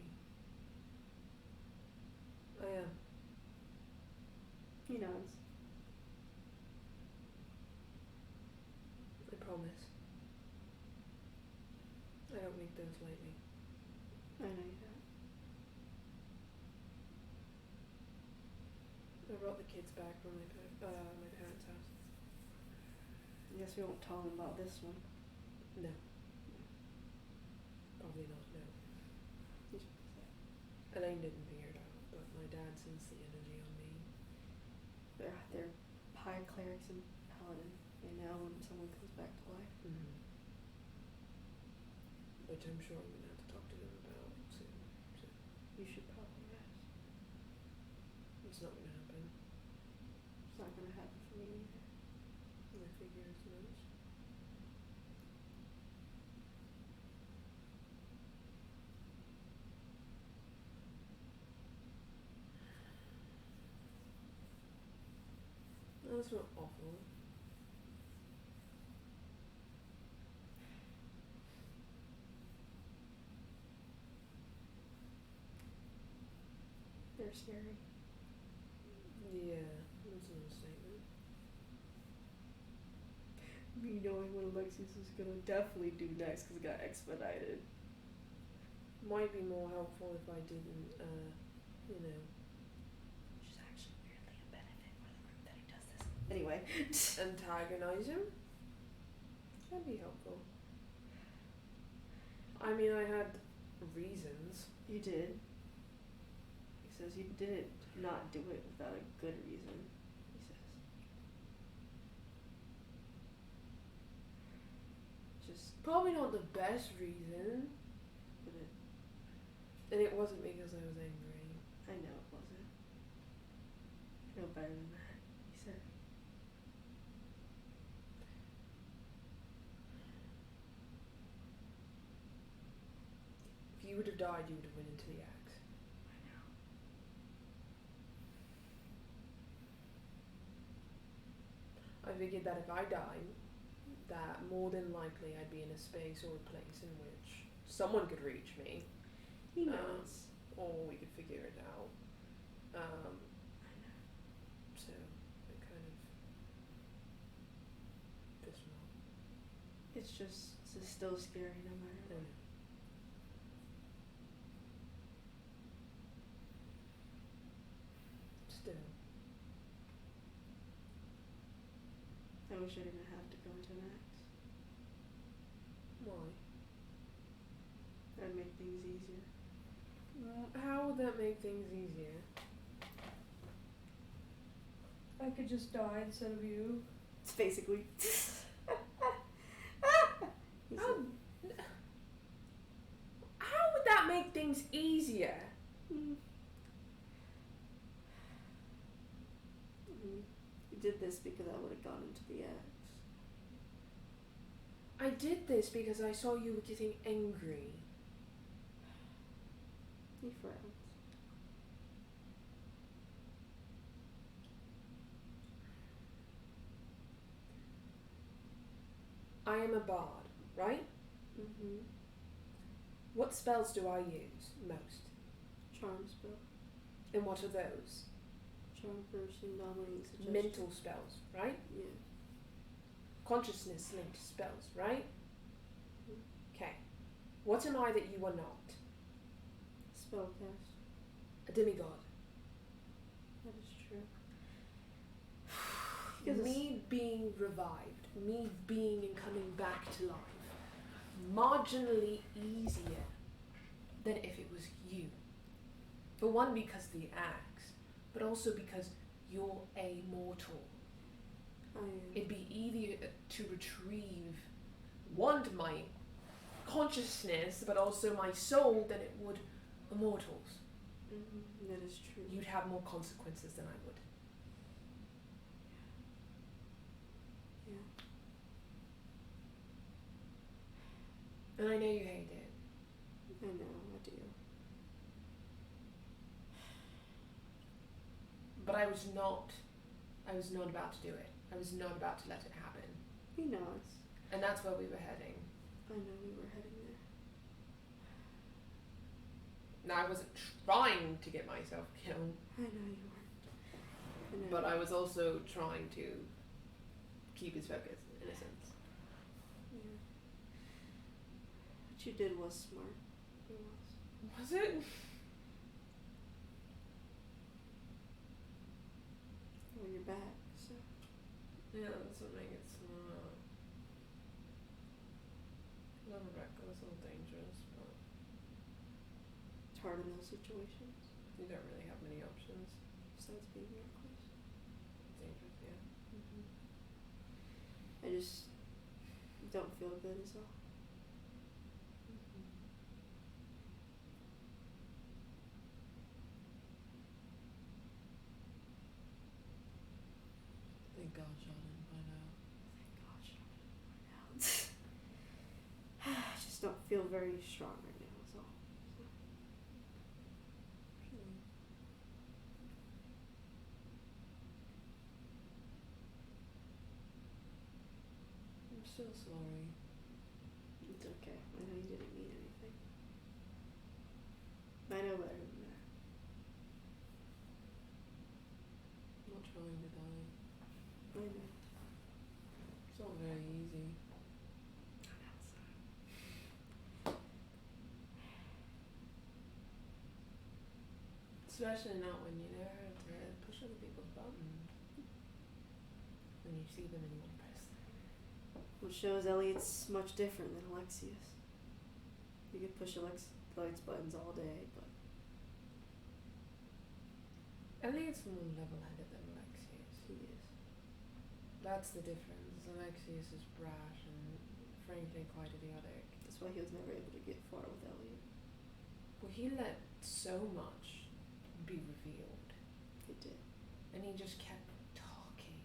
I am. He nods. I promise. I don't make those lightly. I know you don't. I brought the kids back from my parents' house. I guess we won't tell him about this one. No. Probably not, no. Elaine didn't figure it out, but my dad sensed the energy on me. They're high clerics and paladin. They know when someone comes back to life. Mm-hmm. Which I'm sure I'm going to have to talk to them about soon. So You should probably rest. it's not going to happen. It's not gonna happen for me either. I figure as much. No, that's not awful. They're scary. Yeah, that's an understatement. Me knowing what Alexius is gonna definitely do next because it got expedited. Might be more helpful if I didn't, you know. Which is actually weirdly a benefit for the group that he does this. Anyway. Antagonize him? That'd be helpful. I mean, I had reasons. You did. He says you didn't not do it without a good reason. He says. Just Probably not the best reason. put it. And it wasn't because I was angry. I know it wasn't. I know better than that. He said. If you would have died, you would have went into the axe. I figured that if I died, that more than likely I'd be in a space or a place in which someone could reach me. He knows. Or we could figure it out. So it kind of pissed me off. It's just it's still scary no matter I what. know. Still. I wish I didn't have to go into an axe. Why? That'd make things easier. How would that make things easier? I could just die instead of you. It's basically. He How, said, how would that make things easier? You did this because I would have gone into the axe. I did this because I saw you were getting angry. He frowns. I am a bard, right? Mm-hmm. What spells do I use most? Charm spell. And what are those? Charm person, dominating suggestion. Mental spells, right? Yeah. Consciousness linked spells, right? Okay. What am I that you are not? Spellcast. A demigod. That is true. Me being revived, me being and coming back to life, marginally easier than if it was you. For one, because the axe, but also because you're a mortal. It'd be easier to retrieve, one, my consciousness, but also my soul than it would immortals. That is true. You'd have more consequences than I would. And I know you hate it. I know, I do. But I was not about to do it. I was not about to let it happen. He knows. And that's where we were heading. I know we were heading there. Now, I wasn't trying to get myself killed. I know you weren't. I know. But I was also trying to keep his focus, in a sense. Yeah. What you did was smart. It was. Was it? Well, you're back, so. Yeah, that's what makes it smart. Love Rebecca was a little dangerous, but It's hard in those situations. you don't really have many options. Besides being reckless. Dangerous, yeah. I just don't feel good as all. Thank God Sean didn't find out. Thank God she don't find out. I just don't feel very strong right now, that's all. I'm so sorry. It's okay. I know you didn't mean anything. I know better than that. I'm not trying to die. I know. It's not very easy. Especially not when you know how to push other people's buttons. When you see them and you want to press them. What shows Elliot's much different than Alexius. You could push Elliot's buttons all day, but Elliot's more level-headed than Alexius. he is. That's the difference. Alexius is brash and frankly quite idiotic. That's why he was never able to get far with Elliot. Well, he let so much be revealed. He did. And he just kept talking.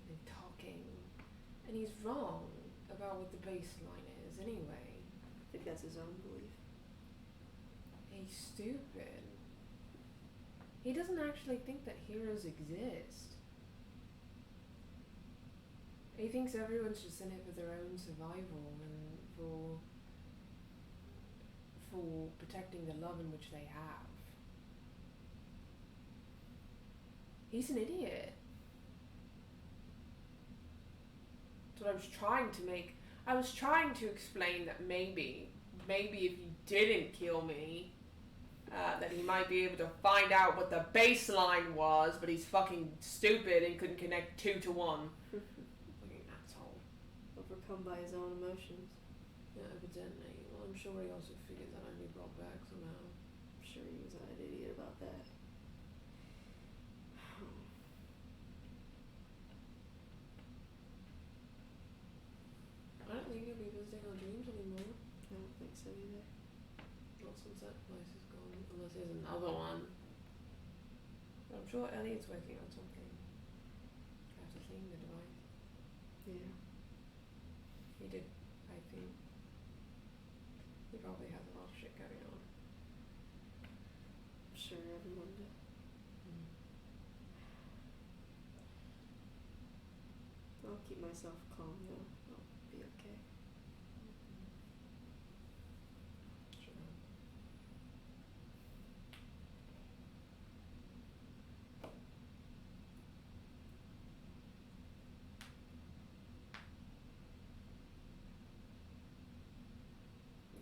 And talking. And he's wrong about what the baseline is anyway. I think that's his own belief. He's stupid. He doesn't actually think that heroes exist. He thinks everyone's just in it for their own survival and for protecting the love in which they have. He's an idiot. That's what I was trying to make. I was trying to explain that maybe if he didn't kill me, that he might be able to find out what the baseline was, but he's fucking stupid and couldn't connect 2 to 1. Fucking asshole. Overcome by his own emotions. Yeah, evidently. Well, I'm sure he also figured that I'd be brought back somehow. I'm sure he was not an idiot about that. I don't think he'll be visiting our dreams anymore. I don't think so either. Not since that place is gone, unless there's another one. But I'm sure Elliot's working on something. After seeing the device. Yeah. He did, I think. He probably has a lot of shit going on. I'm sure everyone did. I'll keep myself calm though. I'll be okay. Sure.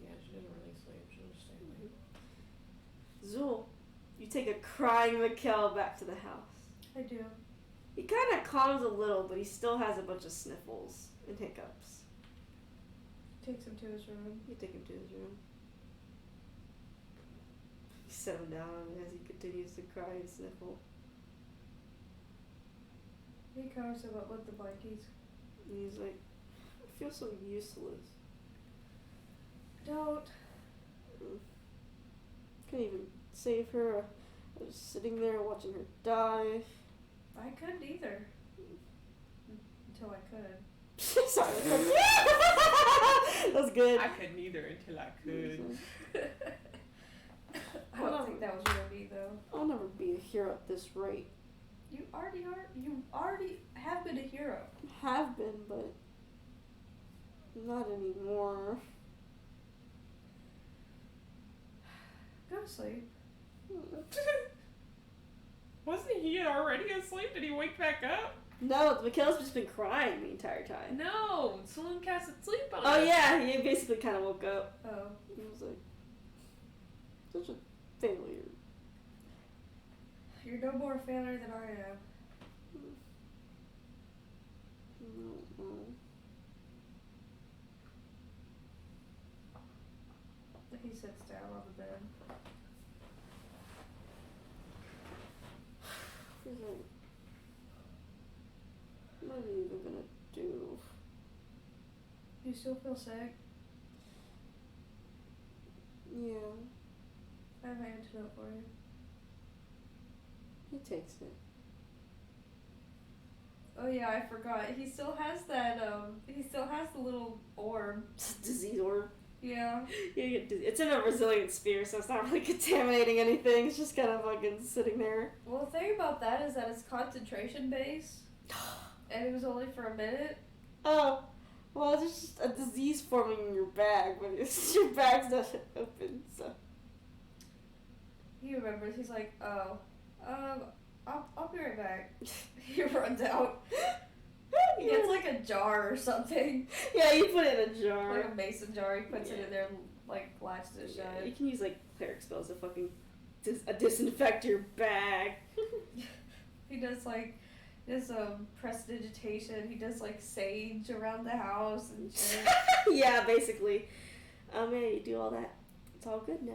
Yeah, she doesn't really sleep. She'll just stay awake. Zool, you take a crying Mikkel back to the house. I do. He kind of calms a little, but he still has a bunch of sniffles and hiccups. Takes him to his room. You take him to his room. You set him down as he continues to cry and sniffle. He covers him up with the blankies. And he's like, I feel so useless. Don't. Couldn't even save her. I was sitting there watching her die. I couldn't either. until I could. Sorry. That was good. I couldn't either until I could. I don't think that was really me though. I'll never be a hero at this rate. You already are. You already have been a hero. Have been, but not anymore. Go to sleep. Wasn't he already asleep? Did he wake back up? No, Mikhail's just been crying the entire time. No, Saloon cast asleep on Oh us. yeah, he basically kind of woke up. Oh. He was like, such a failure. You're no more a failure than I am. No. He sits down on the bed. He's like, what are you even gonna do? You still feel sick? Yeah, I have an antidote for you. he takes it. Oh yeah, I forgot. He still has that. He still has the little orb. Disease orb. Yeah. It's in a resilient sphere, so it's not really contaminating anything. It's just kind of fucking sitting there. Well, the thing about that is that it's concentration based, and it was only for a minute. Oh, well, there's just a disease forming in your bag, but your bag's not open, so. He remembers. He's like, oh, I'll be right back. He runs out. He gets like a jar or something. Yeah, you put it in a jar. Like a mason jar. He puts it in there and like latches it Yeah, shut. you can use like cleric spells to fucking disinfect your bag. He does like this prestidigitation. He does like sage around the house and shit. Yeah, basically. Yeah, you do all that. It's all good now.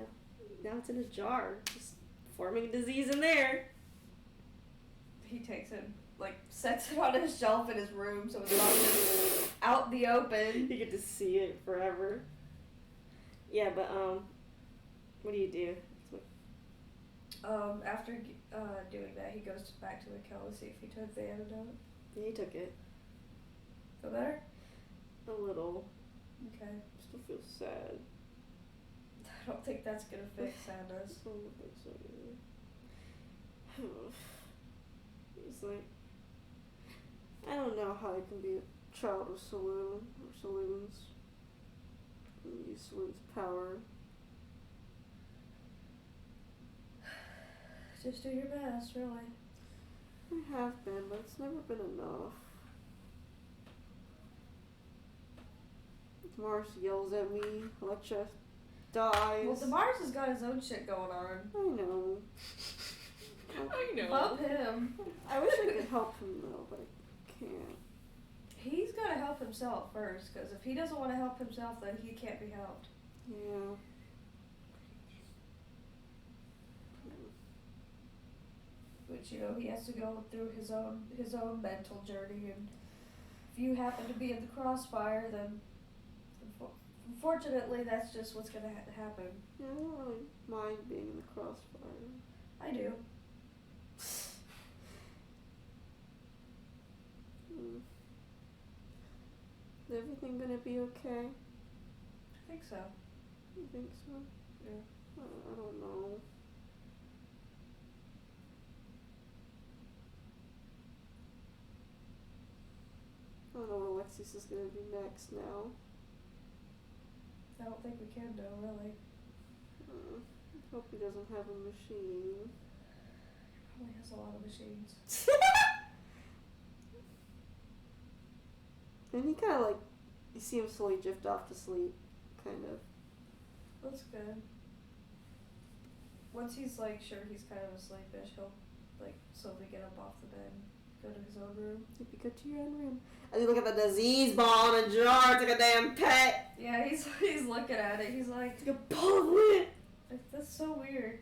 Now it's in a jar, just forming a disease in there. He takes it, like sets it on his shelf in his room, so it's not just out in the open. You get to see it forever. Yeah, but what do you do? After doing that, he goes back to the Kel to see if he took the antidote. Yeah, you took it. Feel better? A little. Okay. Still feel sad. I don't think that's gonna fix sadness. I don't think so either. It's like, I don't know how I can be a child of Saloon or Saloons. And use Saloon's power. Just do your best, really. I have been, but it's never been enough. Mars yells at me, Electra dies. Well, Mars has got his own shit going on. I know. I know. Love him. I wish I could help him though, but I can't. He's gotta help himself first, because if he doesn't want to help himself, then he can't be helped. Yeah. Which, you know, he has to go through his own mental journey, and if you happen to be in the crossfire, then unfortunately that's just what's gonna happen. Yeah, I don't really mind being in the crossfire. I do. Is everything gonna be okay? I think so. You think so? Yeah. I don't know. I don't know what Alexis is gonna do next now. I don't think we can know, really. I hope he doesn't have a machine. Probably has a lot of machines. And he kind of like, you see him slowly drift off to sleep, kind of. That's good. Once he's like sure he's kind of asleepish, he'll like slowly get up off the bed, go to his own room. If you go to your own room. And you look at the disease ball in a jar, it's like a damn pet. Yeah, he's looking at it. He's like, It's like a ball of lint. that's so weird.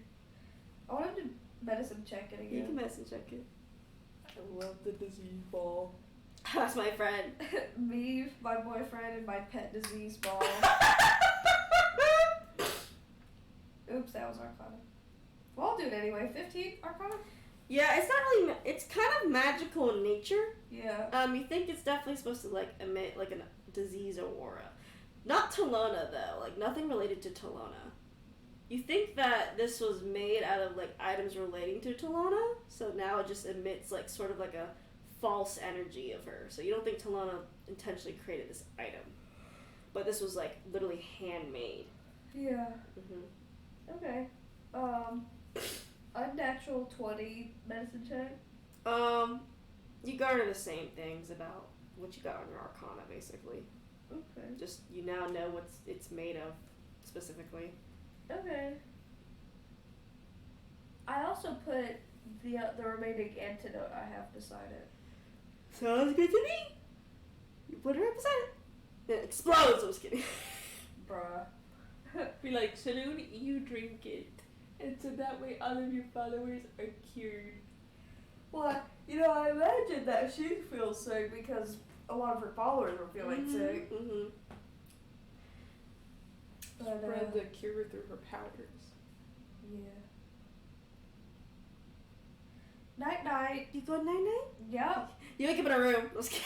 I want him to medicine check it You can again. medicine check it. I love the disease ball. That's my friend. Me, my boyfriend, and my pet disease ball. Oops, that was Arcana. Well, I'll do it anyway. 15 Arcana? Yeah, it's not really, it's kind of magical in nature. Yeah. You think it's definitely supposed to like emit like a disease aura. Not Talona though, like nothing related to Talona. You think that this was made out of like items relating to Talona, so now it just emits like sort of like a false energy of her. So you don't think Talona intentionally created this item, but this was like literally handmade. Yeah. Mm-hmm. Okay. Unnatural 20 medicine check. You garner the same things about what you got on your Arcana, basically. Okay. Just you now know what it's made of specifically. Okay. I also put the remaining antidote I have beside it. Sounds good to me. You put her up beside it. It explodes. I was kidding. Bruh. Be like, Saloon, you drink it. And so that way all of your followers are cured. Well, I imagine that she feels sick because a lot of her followers are feeling sick. Mm-hmm. But, Spread the cure through her powders. Yeah. Night night. You go night night? Yep. You wake up in a room. I was kidding.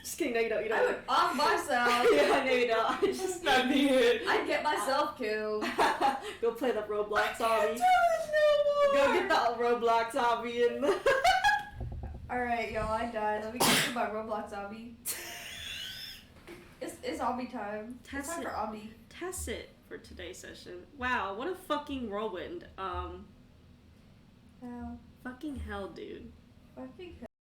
Just kidding. No, you don't. You I don't. would off myself. Yeah, no, you don't. I just Not me. I'd get myself killed. go play the Roblox zombie. No Go get the Roblox zombie and. Alright, y'all, I died. Let me get to my Roblox zombie. It's zombie time. It's time for zombie. Test it for today's session. Wow, what a fucking whirlwind. How? Fucking hell, dude. Fucking